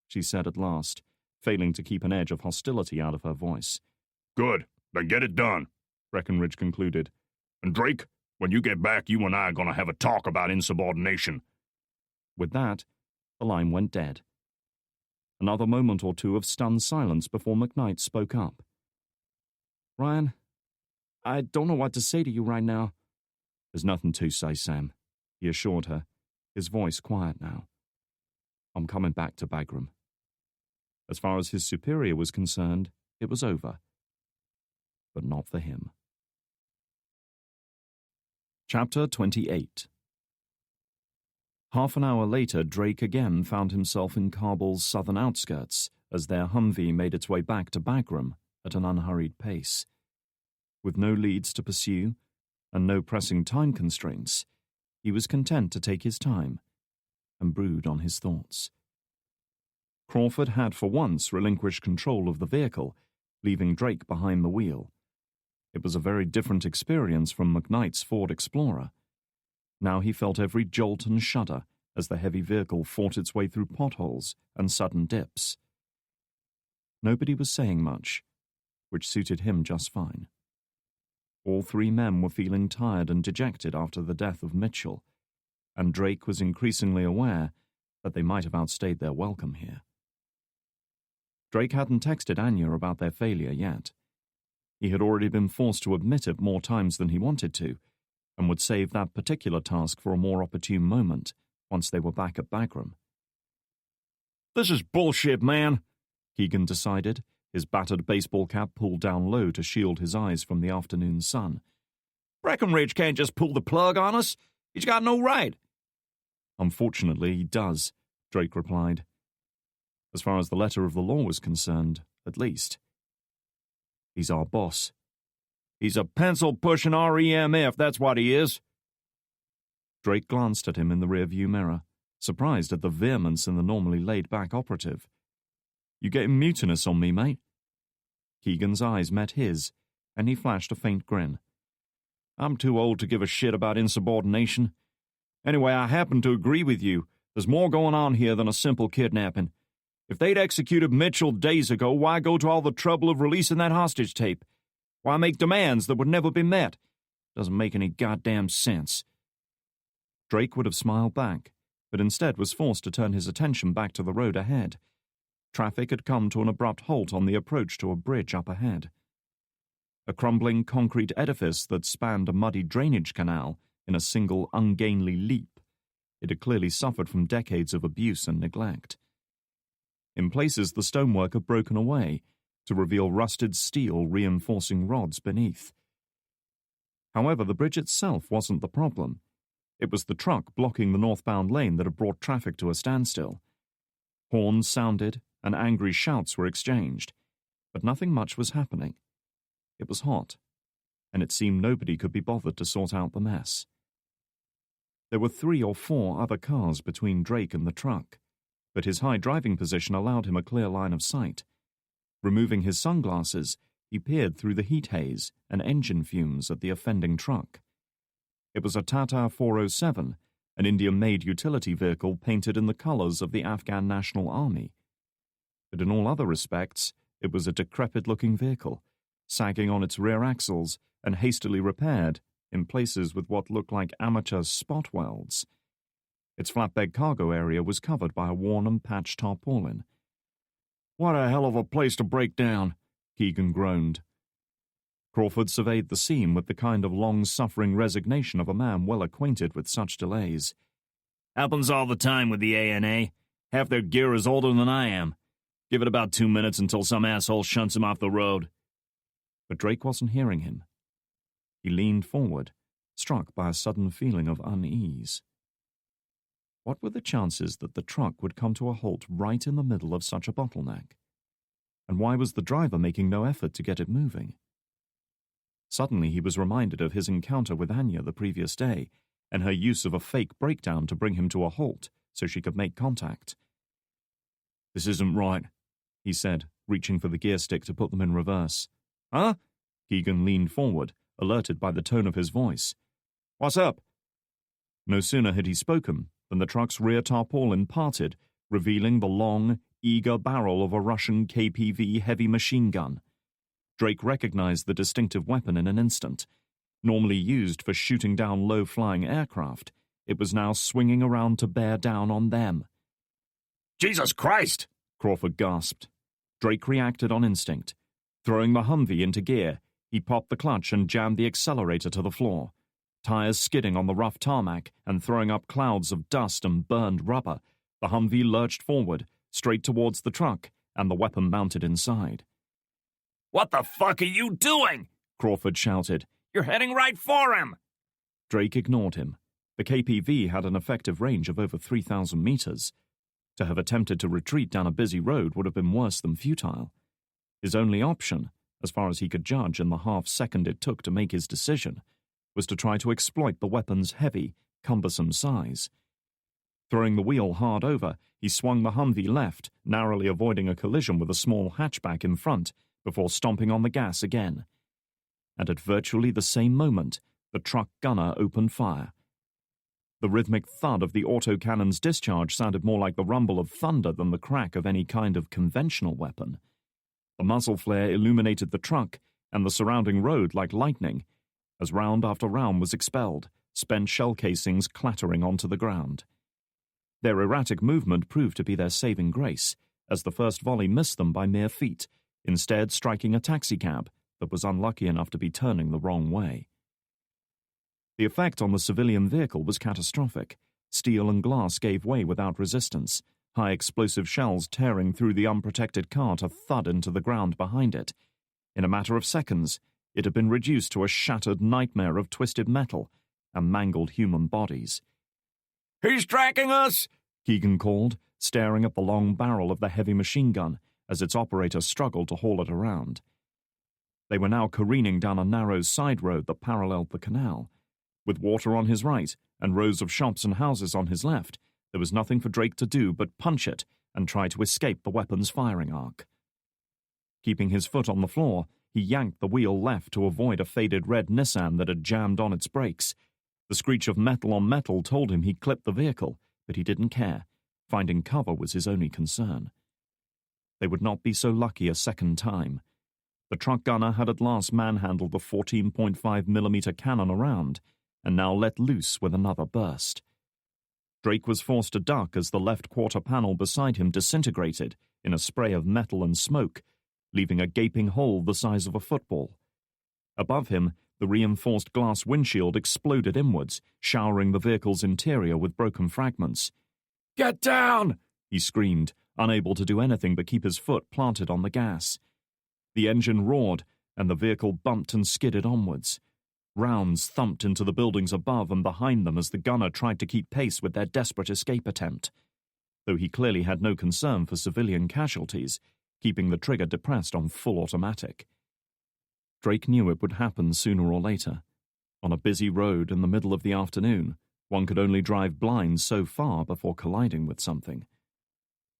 she said at last, failing to keep an edge of hostility out of her voice. Good. Then get it done, Breckenridge concluded. And Drake, when you get back, you and I are going to have a talk about insubordination. With that, the line went dead. Another moment or two of stunned silence before McKnight spoke up. Ryan, I don't know what to say to you right now. There's nothing to say, Sam, he assured her, his voice quiet now. I'm coming back to Bagram. As far as his superior was concerned, it was over. But not for him. Chapter 28. Half an hour later, Drake again found himself in Kabul's southern outskirts as their Humvee made its way back to Bagram at an unhurried pace. With no leads to pursue and no pressing time constraints, he was content to take his time and brood on his thoughts. Crawford had for once relinquished control of the vehicle, leaving Drake behind the wheel. It was a very different experience from McKnight's Ford Explorer. Now he felt every jolt and shudder as the heavy vehicle fought its way through potholes and sudden dips. Nobody was saying much, which suited him just fine. All 3 men were feeling tired and dejected after the death of Mitchell, and Drake was increasingly aware that they might have outstayed their welcome here. Drake hadn't texted Anya about their failure yet. He had already been forced to admit it more times than he wanted to, and would save that particular task for a more opportune moment once they were back at Bagram. This is bullshit, man, Keegan decided, his battered baseball cap pulled down low to shield his eyes from the afternoon sun. Breckenridge can't just pull the plug on us. He's got no right. Unfortunately, he does, Drake replied. As far as the letter of the law was concerned, at least. He's our boss. He's a pencil-pushing REMF, that's what he is. Drake glanced at him in the rearview mirror, surprised at the vehemence in the normally laid-back operative. You getting mutinous on me, mate?" Keegan's eyes met his, and he flashed a faint grin. "I'm too old to give a shit about insubordination. Anyway, I happen to agree with you. There's more going on here than a simple kidnapping. If they'd executed Mitchell days ago, why go to all the trouble of releasing that hostage tape? Why make demands that would never be met? Doesn't make any goddamn sense." Drake would have smiled back, but instead was forced to turn his attention back to the road ahead. Traffic had come to an abrupt halt on the approach to a bridge up ahead. A crumbling concrete edifice that spanned a muddy drainage canal in a single ungainly leap. It had clearly suffered from decades of abuse and neglect. In places, the stonework had broken away to reveal rusted steel reinforcing rods beneath. However, the bridge itself wasn't the problem. It was the truck blocking the northbound lane that had brought traffic to a standstill. Horns sounded and angry shouts were exchanged, but nothing much was happening. It was hot, and it seemed nobody could be bothered to sort out the mess. There were 3 or 4 other cars between Drake and the truck, but his high driving position allowed him a clear line of sight. Removing his sunglasses, he peered through the heat haze and engine fumes at the offending truck. It was a Tata 407, an Indian-made utility vehicle painted in the colors of the Afghan National Army. But in all other respects, it was a decrepit-looking vehicle, sagging on its rear axles and hastily repaired in places with what looked like amateur spot welds. Its flatbed cargo area was covered by a worn and patched tarpaulin. "What a hell of a place to break down," Keegan groaned. Crawford surveyed the scene with the kind of long-suffering resignation of a man well acquainted with such delays. Happens all the time with the A&A. Half their gear is older than I am. Give it about 2 minutes until some asshole shunts him off the road. But Drake wasn't hearing him. He leaned forward, struck by a sudden feeling of unease. What were the chances that the truck would come to a halt right in the middle of such a bottleneck? And why was the driver making no effort to get it moving? Suddenly he was reminded of his encounter with Anya the previous day, and her use of a fake breakdown to bring him to a halt so she could make contact. "This isn't right," he said, reaching for the gear stick to put them in reverse. "Huh?" Keegan leaned forward, alerted by the tone of his voice. "What's up?" No sooner had he spoken than the truck's rear tarpaulin parted, revealing the long, eager barrel of a Russian KPV heavy machine gun. Drake recognized the distinctive weapon in an instant. Normally used for shooting down low-flying aircraft, it was now swinging around to bear down on them. "Jesus Christ!" Crawford gasped. Drake reacted on instinct. Throwing the Humvee into gear, he popped the clutch and jammed the accelerator to the floor. Tires skidding on the rough tarmac and throwing up clouds of dust and burned rubber, the Humvee lurched forward, straight towards the truck, and the weapon mounted inside. "What the fuck are you doing?" Crawford shouted. "You're heading right for him!" Drake ignored him. The KPV had an effective range of over 3,000 meters. To have attempted to retreat down a busy road would have been worse than futile. His only option, as far as he could judge in the half-second it took to make his decision, was to try to exploit the weapon's heavy, cumbersome size. Throwing the wheel hard over, he swung the Humvee left, narrowly avoiding a collision with a small hatchback in front, before stomping on the gas again. And at virtually the same moment, the truck gunner opened fire. The rhythmic thud of the autocannon's discharge sounded more like the rumble of thunder than the crack of any kind of conventional weapon. The muzzle flare illuminated the truck and the surrounding road like lightning, as round after round was expelled, spent shell casings clattering onto the ground. Their erratic movement proved to be their saving grace, as the first volley missed them by mere feet, instead striking a taxicab that was unlucky enough to be turning the wrong way. The effect on the civilian vehicle was catastrophic. Steel and glass gave way without resistance, high explosive shells tearing through the unprotected car to thud into the ground behind it. In a matter of seconds, it had been reduced to a shattered nightmare of twisted metal and mangled human bodies. "He's tracking us!" Keegan called, staring at the long barrel of the heavy machine gun as its operator struggled to haul it around. They were now careening down a narrow side road that paralleled the canal. With water on his right and rows of shops and houses on his left, there was nothing for Drake to do but punch it and try to escape the weapon's firing arc. Keeping his foot on the floor, he yanked the wheel left to avoid a faded red Nissan that had jammed on its brakes. The screech of metal on metal told him he'd clipped the vehicle, but he didn't care. Finding cover was his only concern. They would not be so lucky a second time. The truck gunner had at last manhandled the 14.5mm cannon around, and now let loose with another burst. Drake was forced to duck as the left quarter panel beside him disintegrated in a spray of metal and smoke, leaving a gaping hole the size of a football. Above him, the reinforced glass windshield exploded inwards, showering the vehicle's interior with broken fragments. "Get down!" he screamed, unable to do anything but keep his foot planted on the gas. The engine roared, and the vehicle bumped and skidded onwards. Rounds thumped into the buildings above and behind them as the gunner tried to keep pace with their desperate escape attempt. Though he clearly had no concern for civilian casualties, keeping the trigger depressed on full automatic. Drake knew it would happen sooner or later. On a busy road in the middle of the afternoon, one could only drive blind so far before colliding with something.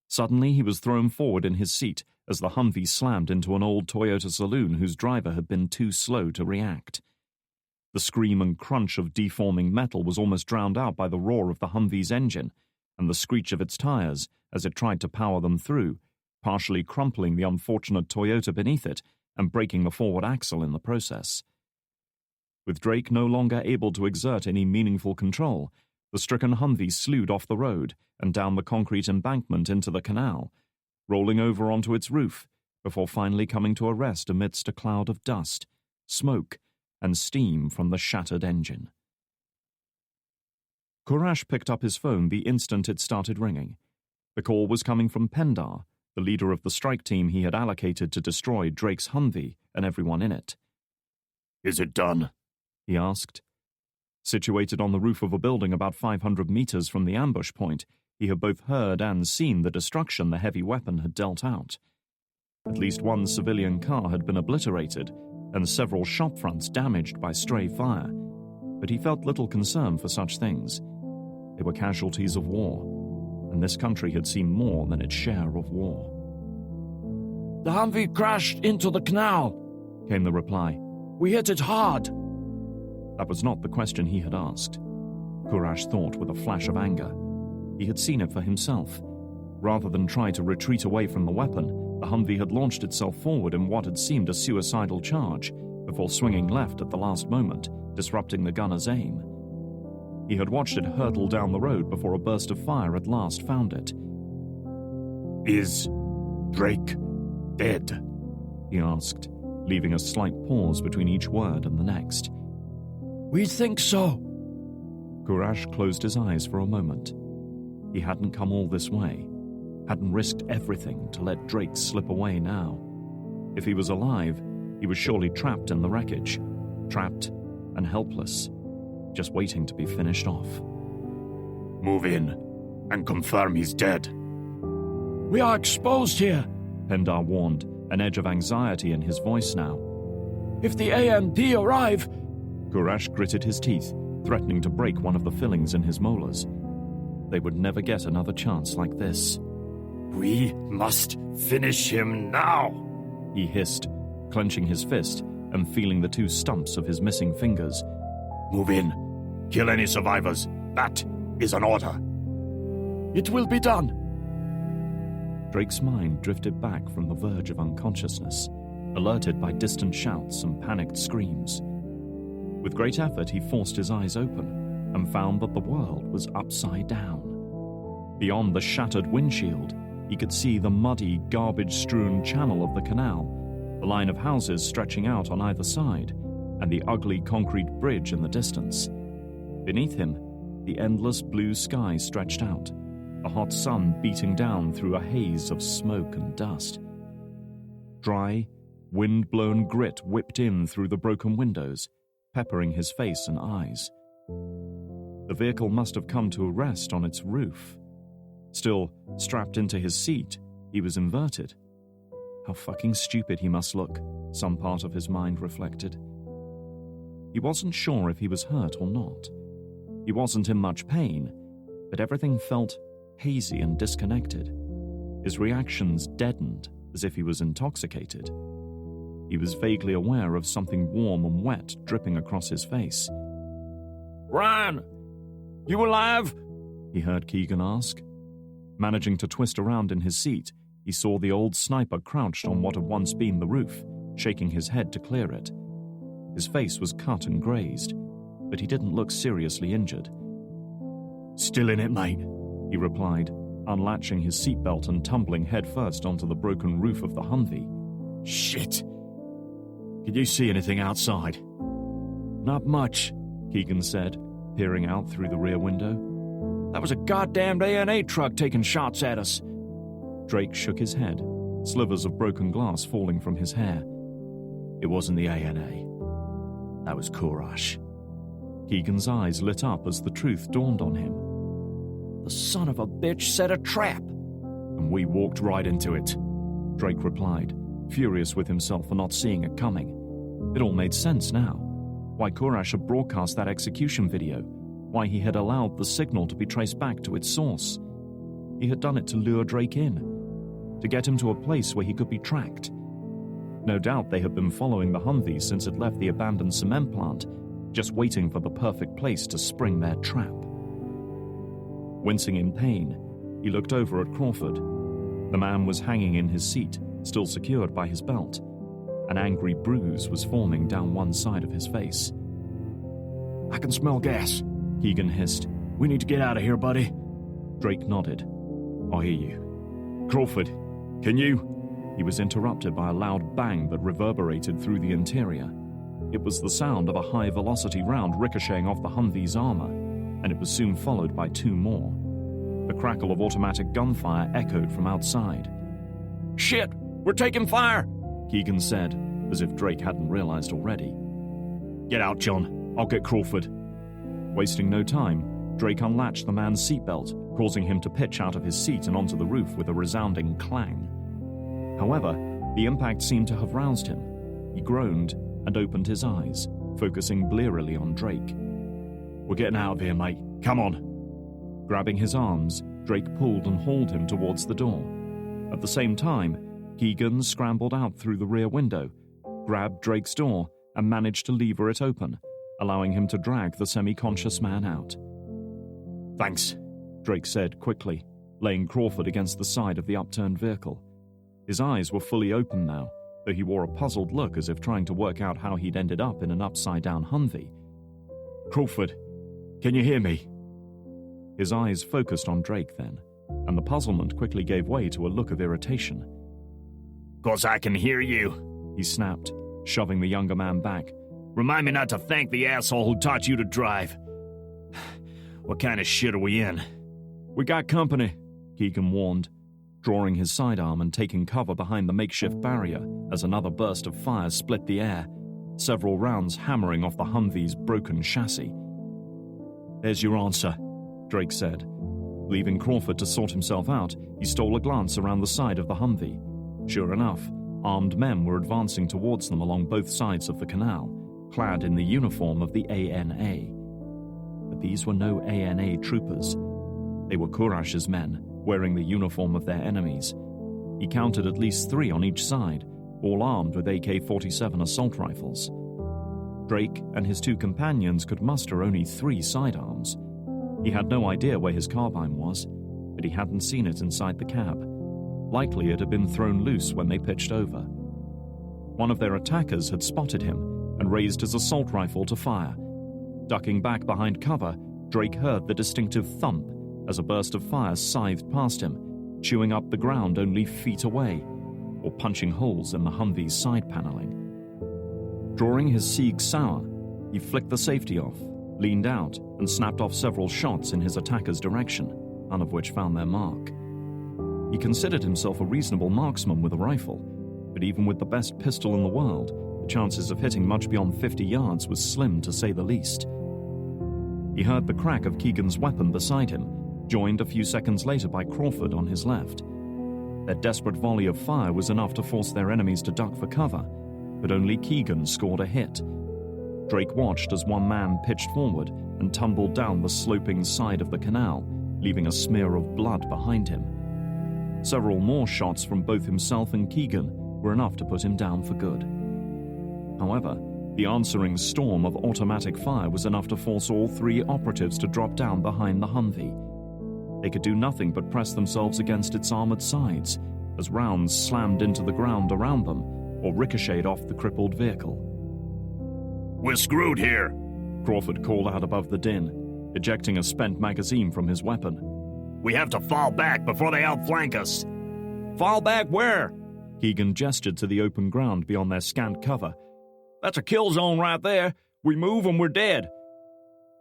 Suddenly he was thrown forward in his seat as the Humvee slammed into an old Toyota saloon whose driver had been too slow to react. The scream and crunch of deforming metal was almost drowned out by the roar of the Humvee's engine and the screech of its tires as it tried to power them through, partially crumpling the unfortunate Toyota beneath it and breaking the forward axle in the process. With Drake no longer able to exert any meaningful control, the stricken Humvee slewed off the road and down the concrete embankment into the canal, rolling over onto its roof before finally coming to a rest amidst a cloud of dust, smoke, and steam from the shattered engine. Kurash picked up his phone the instant it started ringing. The call was coming from Pendar, the leader of the strike team he had allocated to destroy Drake's Humvee and everyone in it. "Is it done?" he asked. Situated on the roof of a building about 500 meters from the ambush point, he had both heard and seen the destruction the heavy weapon had dealt out. At least one civilian car had been obliterated, and several shop fronts damaged by stray fire, but he felt little concern for such things. They were casualties of war, and this country had seen more than its share of war. "The Humvee crashed into the canal," came the reply. "We hit it hard." That was not the question he had asked. Kurash thought with a flash of anger. He had seen it for himself. Rather than try to retreat away from the weapon, the Humvee had launched itself forward in what had seemed a suicidal charge, before swinging left at the last moment, disrupting the gunner's aim. He had watched it hurtle down the road before a burst of fire at last found it. "Is Drake dead?" he asked, leaving a slight pause between each word and the next. "We think so." Kurash closed his eyes for a moment. He hadn't come all this way, hadn't risked everything to let Drake slip away now. If he was alive, he was surely trapped in the wreckage, trapped and helpless, just waiting to be finished off. "Move in and confirm he's dead." "We are exposed here," Pendar warned, an edge of anxiety in his voice now. "If the ANP arrive—" Kurash gritted his teeth, threatening to break one of the fillings in his molars. They would never get another chance like this. "We must finish him now," he hissed, clenching his fist and feeling the two stumps of his missing fingers. "Move in. Kill any survivors. That is an order." "It will be done." Drake's mind drifted back from the verge of unconsciousness, alerted by distant shouts and panicked screams. With great effort, he forced his eyes open and found that the world was upside down. Beyond the shattered windshield, he could see the muddy, garbage-strewn channel of the canal, the line of houses stretching out on either side, and the ugly concrete bridge in the distance. Beneath him, the endless blue sky stretched out, the hot sun beating down through a haze of smoke and dust. Dry, wind-blown grit whipped in through the broken windows, peppering his face and eyes. The vehicle must have come to a rest on its roof. Still, strapped into his seat, he was inverted. How fucking stupid he must look, some part of his mind reflected. He wasn't sure if he was hurt or not. He wasn't in much pain, but everything felt hazy and disconnected. his reactions deadened as if he was intoxicated. He was vaguely aware of something warm and wet dripping across his face. Ryan, you alive? He heard Keegan ask. Managing to twist around in his seat, he saw the old sniper crouched on what had once been the roof, shaking his head to clear it. His face was cut and grazed, but he didn't look seriously injured. Still in it, mate, he replied, unlatching his seatbelt and tumbling headfirst onto the broken roof of the Humvee. Shit. Can you see anything outside? Not much, Keegan said, peering out through the rear window. That was a goddamned A&A truck taking shots at us. Drake shook his head, slivers of broken glass falling from his hair. It wasn't the ANA. That was Korash. Keegan's eyes lit up as the truth dawned on him. The son of a bitch set a trap. And we walked right into it, Drake replied, furious with himself for not seeing it coming. It all made sense now. Why Korash had broadcast that execution video, why he had allowed the signal to be traced back to its source. He had done it to lure Drake in, to get him to a place where he could be tracked. No doubt they had been following the Humvee since it left the abandoned cement plant, just waiting for the perfect place to spring their trap. Wincing in pain, he looked over at Crawford. The man was hanging in his seat, still secured by his belt. An angry bruise was forming down one side of his face. I can smell gas, Keegan hissed. We need to get out of here, buddy. Drake nodded. I hear you. Crawford, can you? He was interrupted by a loud bang that reverberated through the interior. It was the sound of a high-velocity round ricocheting off the Humvee's armor, and it was soon followed by two more. The crackle of automatic gunfire echoed from outside. Shit! We're taking fire! Keegan said, as if Drake hadn't realized already. Get out, John. I'll get Crawford. Wasting no time, Drake unlatched the man's seatbelt, causing him to pitch out of his seat and onto the roof with a resounding clang. However, the impact seemed to have roused him. He groaned and opened his eyes, focusing blearily on Drake. We're getting out of here, mate. Come on. Grabbing his arms, Drake pulled and hauled him towards the door. At the same time, Keegan scrambled out through the rear window, grabbed Drake's door, and managed to lever it open, allowing him to drag the semi-conscious man out. Thanks, Drake said quickly, laying Crawford against the side of the upturned vehicle. His eyes were fully open now, though he wore a puzzled look as if trying to work out how he'd ended up in an upside-down Humvee. Crawford, can you hear me? His eyes focused on Drake then, and the puzzlement quickly gave way to a look of irritation. "'Cause I can hear you," he snapped, shoving the younger man back. "Remind me not to thank the asshole who taught you to drive. What kind of shit are we in?" We got company, Keegan warned, drawing his sidearm and taking cover behind the makeshift barrier as another burst of fire split the air, several rounds hammering off the Humvee's broken chassis. "There's your answer," Drake said. Leaving Crawford to sort himself out, he stole a glance around the side of the Humvee. Sure enough, armed men were advancing towards them along both sides of the canal, clad in the uniform of the ANA. But these were no ANA troopers. They were Korash's men, wearing the uniform of their enemies. He counted at least 3 on each side, all armed with AK-47 assault rifles. Drake and his 2 companions could muster only 3 sidearms. He had no idea where his carbine was, but he hadn't seen it inside the cab. Likely it had been thrown loose when they pitched over. One of their attackers had spotted him and raised his assault rifle to fire. Ducking back behind cover, Drake heard the distinctive thump as a burst of fire scythed past him, chewing up the ground only feet away, or punching holes in the Humvee's side paneling. Drawing his Sieg Sauer, he flicked the safety off, leaned out, and snapped off several shots in his attacker's direction, none of which found their mark. He considered himself a reasonable marksman with a rifle, but even with the best pistol in the world, the chances of hitting much beyond 50 yards was slim to say the least. He heard the crack of Keegan's weapon beside him, joined a few seconds later by Crawford on his left. Their desperate volley of fire was enough to force their enemies to duck for cover, but only Keegan scored a hit. Drake watched as one man pitched forward and tumbled down the sloping side of the canal, leaving a smear of blood behind him. Several more shots from both himself and Keegan were enough to put him down for good. However, the answering storm of automatic fire was enough to force all three operatives to drop down behind the Humvee. They could do nothing but press themselves against its armored sides as rounds slammed into the ground around them or ricocheted off the crippled vehicle. "We're screwed here," Crawford called out above the din, ejecting a spent magazine from his weapon. "We have to fall back before they outflank us." Fall back where? Keegan gestured to the open ground beyond their scant cover. That's a kill zone right there. We move and we're dead.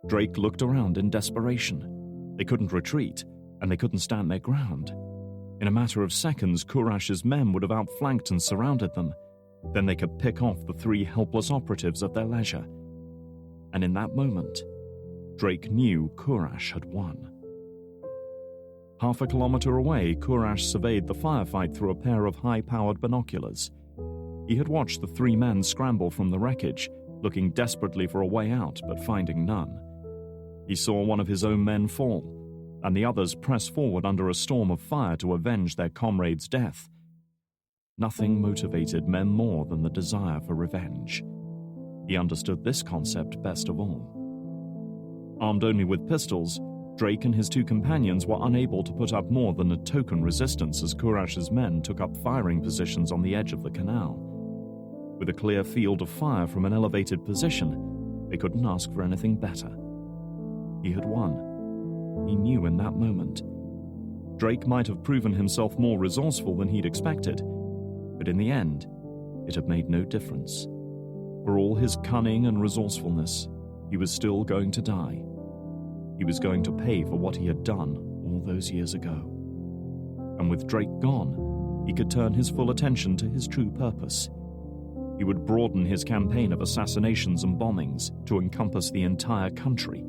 Drake looked around in desperation. They couldn't retreat, and they couldn't stand their ground. In a matter of seconds, Kurash's men would have outflanked and surrounded them. Then they could pick off the three helpless operatives at their leisure. And in that moment, Drake knew Kurash had won. Half a kilometer away, Kurash surveyed the firefight through a pair of high-powered binoculars. He had watched the three men scramble from the wreckage, looking desperately for a way out, but finding none. He saw one of his own men fall, and the others press forward under a storm of fire to avenge their comrade's death. Nothing motivated men more than the desire for revenge. He understood this concept best of all. Armed only with pistols, Drake and his two companions were unable to put up more than a token resistance as Kurash's men took up firing positions on the edge of the canal. With a clear field of fire from an elevated position, they couldn't ask for anything better. He had won. He knew in that moment. Drake might have proven himself more resourceful than he'd expected, but in the end, it had made no difference. For all his cunning and resourcefulness, he was still going to die. He was going to pay for what he had done all those years ago. And with Drake gone, he could turn his full attention to his true purpose. He would broaden his campaign of assassinations and bombings to encompass the entire country.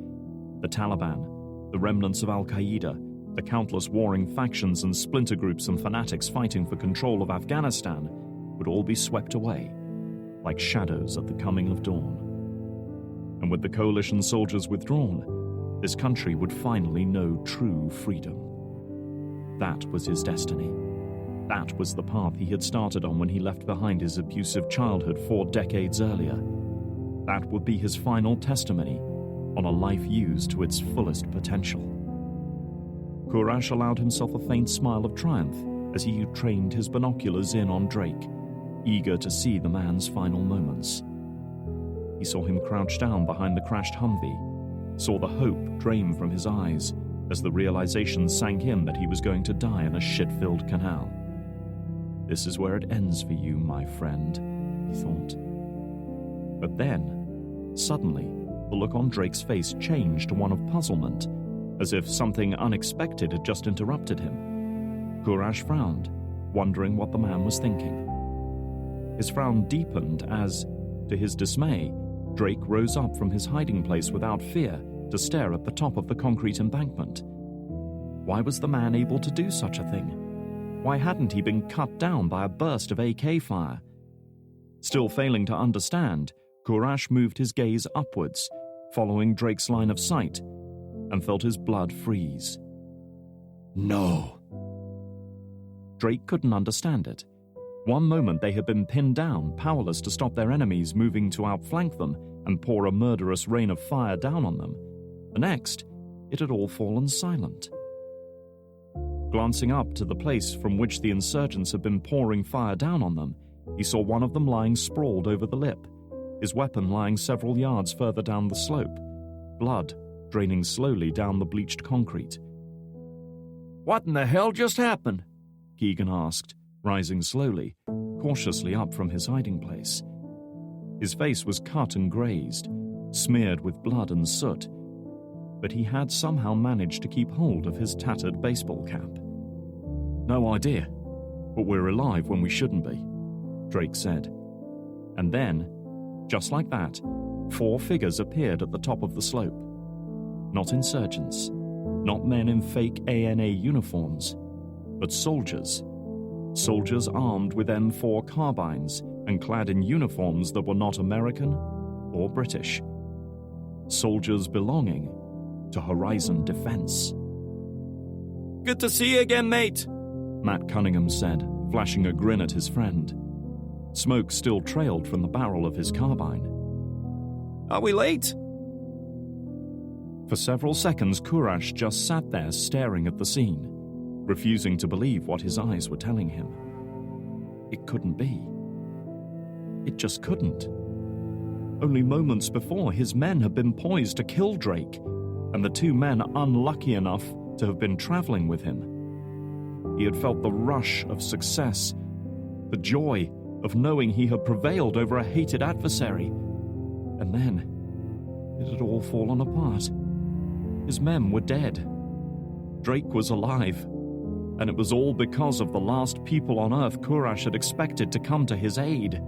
The Taliban, the remnants of Al-Qaeda, the countless warring factions and splinter groups and fanatics fighting for control of Afghanistan would all be swept away, like shadows at the coming of dawn. And with the coalition soldiers withdrawn, this country would finally know true freedom. That was his destiny. That was the path he had started on when he left behind his abusive childhood 4 decades earlier. That would be his final testimony on a life used to its fullest potential. Kurash allowed himself a faint smile of triumph as he trained his binoculars in on Drake, eager to see the man's final moments. He saw him crouch down behind the crashed Humvee, saw the hope drain from his eyes as the realization sank in that he was going to die in a shit-filled canal. This is where it ends for you, my friend, he thought. But then, suddenly, the look on Drake's face changed to one of puzzlement, as if something unexpected had just interrupted him. Kurash frowned, wondering what the man was thinking. His frown deepened as, to his dismay, Drake rose up from his hiding place without fear to stare at the top of the concrete embankment. Why was the man able to do such a thing? Why hadn't he been cut down by a burst of AK fire? Still failing to understand, Kurash moved his gaze upwards, following Drake's line of sight, and felt his blood freeze. No. Drake couldn't understand it. One moment they had been pinned down, powerless to stop their enemies moving to outflank them and pour a murderous rain of fire down on them. The next, it had all fallen silent. Glancing up to the place from which the insurgents had been pouring fire down on them, he saw one of them lying sprawled over the lip, his weapon lying several yards further down the slope, blood draining slowly down the bleached concrete. What in the hell just happened? Keegan asked, rising slowly, cautiously up from his hiding place. His face was cut and grazed, smeared with blood and soot, but he had somehow managed to keep hold of his tattered baseball cap. No idea, but we're alive when we shouldn't be, Drake said. And then, just like that, 4 figures appeared at the top of the slope. Not insurgents, not men in fake ANA uniforms, but soldiers. Soldiers armed with M4 carbines and clad in uniforms that were not American or British. Soldiers belonging to Horizon Defense. Good to see you again, mate, Matt Cunningham said, flashing a grin at his friend. Smoke still trailed from the barrel of his carbine. Are we late? For several seconds, Courage just sat there staring at the scene, refusing to believe what his eyes were telling him. It couldn't be. It just couldn't. Only moments before, his men had been poised to kill Drake, and the two men unlucky enough to have been traveling with him. He had felt the rush of success, the joy of knowing he had prevailed over a hated adversary. And then, it had all fallen apart. His men were dead. Drake was alive, and it was all because of the last people on Earth Courage had expected to come to his aid.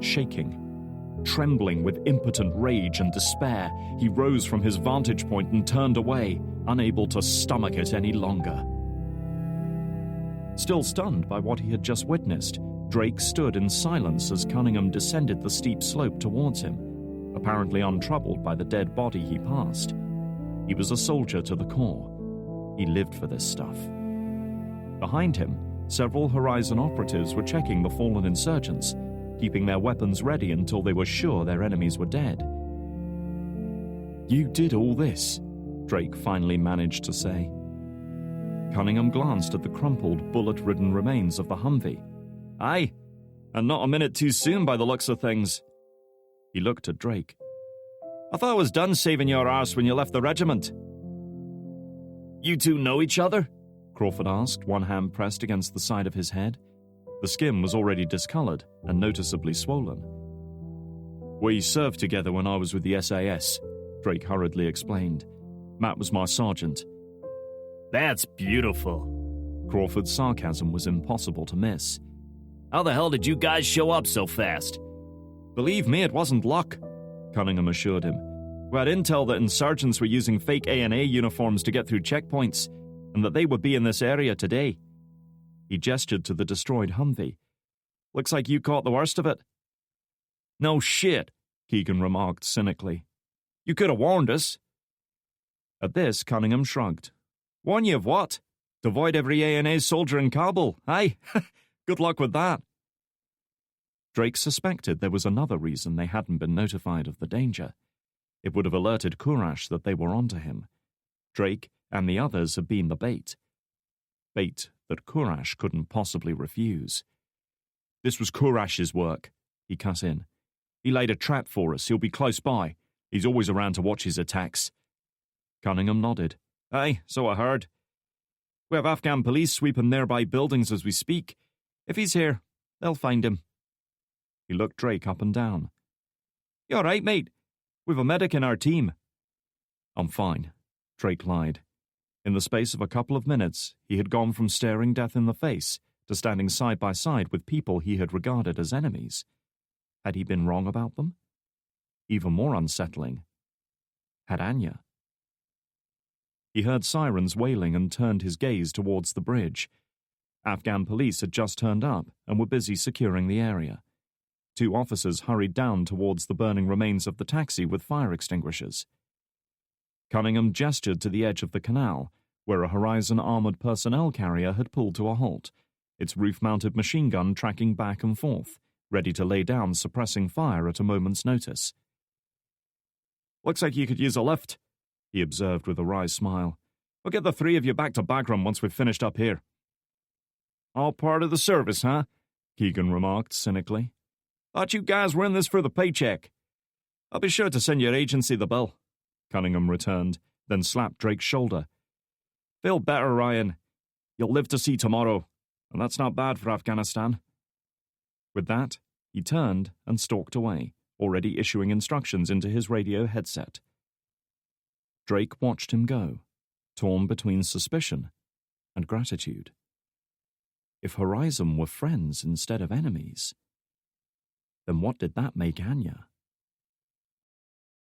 Shaking, trembling with impotent rage and despair, he rose from his vantage point and turned away, unable to stomach it any longer. Still stunned by what he had just witnessed, Drake stood in silence as Cunningham descended the steep slope towards him, apparently untroubled by the dead body he passed. He was a soldier to the core. He lived for this stuff. Behind him, several Horizon operatives were checking the fallen insurgents, keeping their weapons ready until they were sure their enemies were dead. "You did all this," Drake finally managed to say. Cunningham glanced at the crumpled, bullet-ridden remains of the Humvee. Aye, and not a minute too soon by the looks of things. He looked at Drake. I thought I was done saving your arse when you left the regiment. You two know each other? Crawford asked, one hand pressed against the side of his head. The skin was already discolored and noticeably swollen. "We served together when I was with the SAS," Drake hurriedly explained. "Matt was my sergeant." "That's beautiful." Crawford's sarcasm was impossible to miss. "How the hell did you guys show up so fast?" "Believe me, it wasn't luck," Cunningham assured him. "We had intel that insurgents were using fake A&A uniforms to get through checkpoints, and that they would be in this area today." He gestured to the destroyed Humvee. "Looks like you caught the worst of it." "No shit," Keegan remarked cynically. "You could have warned us." At this, Cunningham shrugged. "Warn you of what? To avoid every A&A soldier in Kabul, aye? Good luck with that." Drake suspected there was another reason they hadn't been notified of the danger. It would have alerted Courage that they were onto him. Drake and the others had been the bait. Bait that Courage couldn't possibly refuse. "This was Courage's work," he cut in. "He laid a trap for us. He'll be close by. He's always around to watch his attacks." Cunningham nodded. "Aye, so I heard. We have Afghan police sweeping nearby buildings as we speak. If he's here, they'll find him." He looked Drake up and down. "You all right, mate? We've a medic in our team." "I'm fine," Drake lied. In the space of a couple of minutes, he had gone from staring death in the face to standing side by side with people he had regarded as enemies. Had he been wrong about them? Even more unsettling, had Anya? He heard sirens wailing and turned his gaze towards the bridge. Afghan police had just turned up and were busy securing the area. 2 officers hurried down towards the burning remains of the taxi with fire extinguishers. Cunningham gestured to the edge of the canal, where a Horizon armored personnel carrier had pulled to a halt, its roof-mounted machine gun tracking back and forth, ready to lay down suppressing fire at a moment's notice. "Looks like you could use a lift," he observed with a wry smile. "We'll get the 3 of you back to Bagram once we've finished up here." "All part of the service, huh?" Keegan remarked cynically. "Thought you guys were in this for the paycheck." "I'll be sure to send your agency the bill," Cunningham returned, then slapped Drake's shoulder. "Feel better, Ryan. You'll live to see tomorrow, and that's not bad for Afghanistan." With that, he turned and stalked away, already issuing instructions into his radio headset. Drake watched him go, torn between suspicion and gratitude. If Horizon were friends instead of enemies, then what did that make Anya?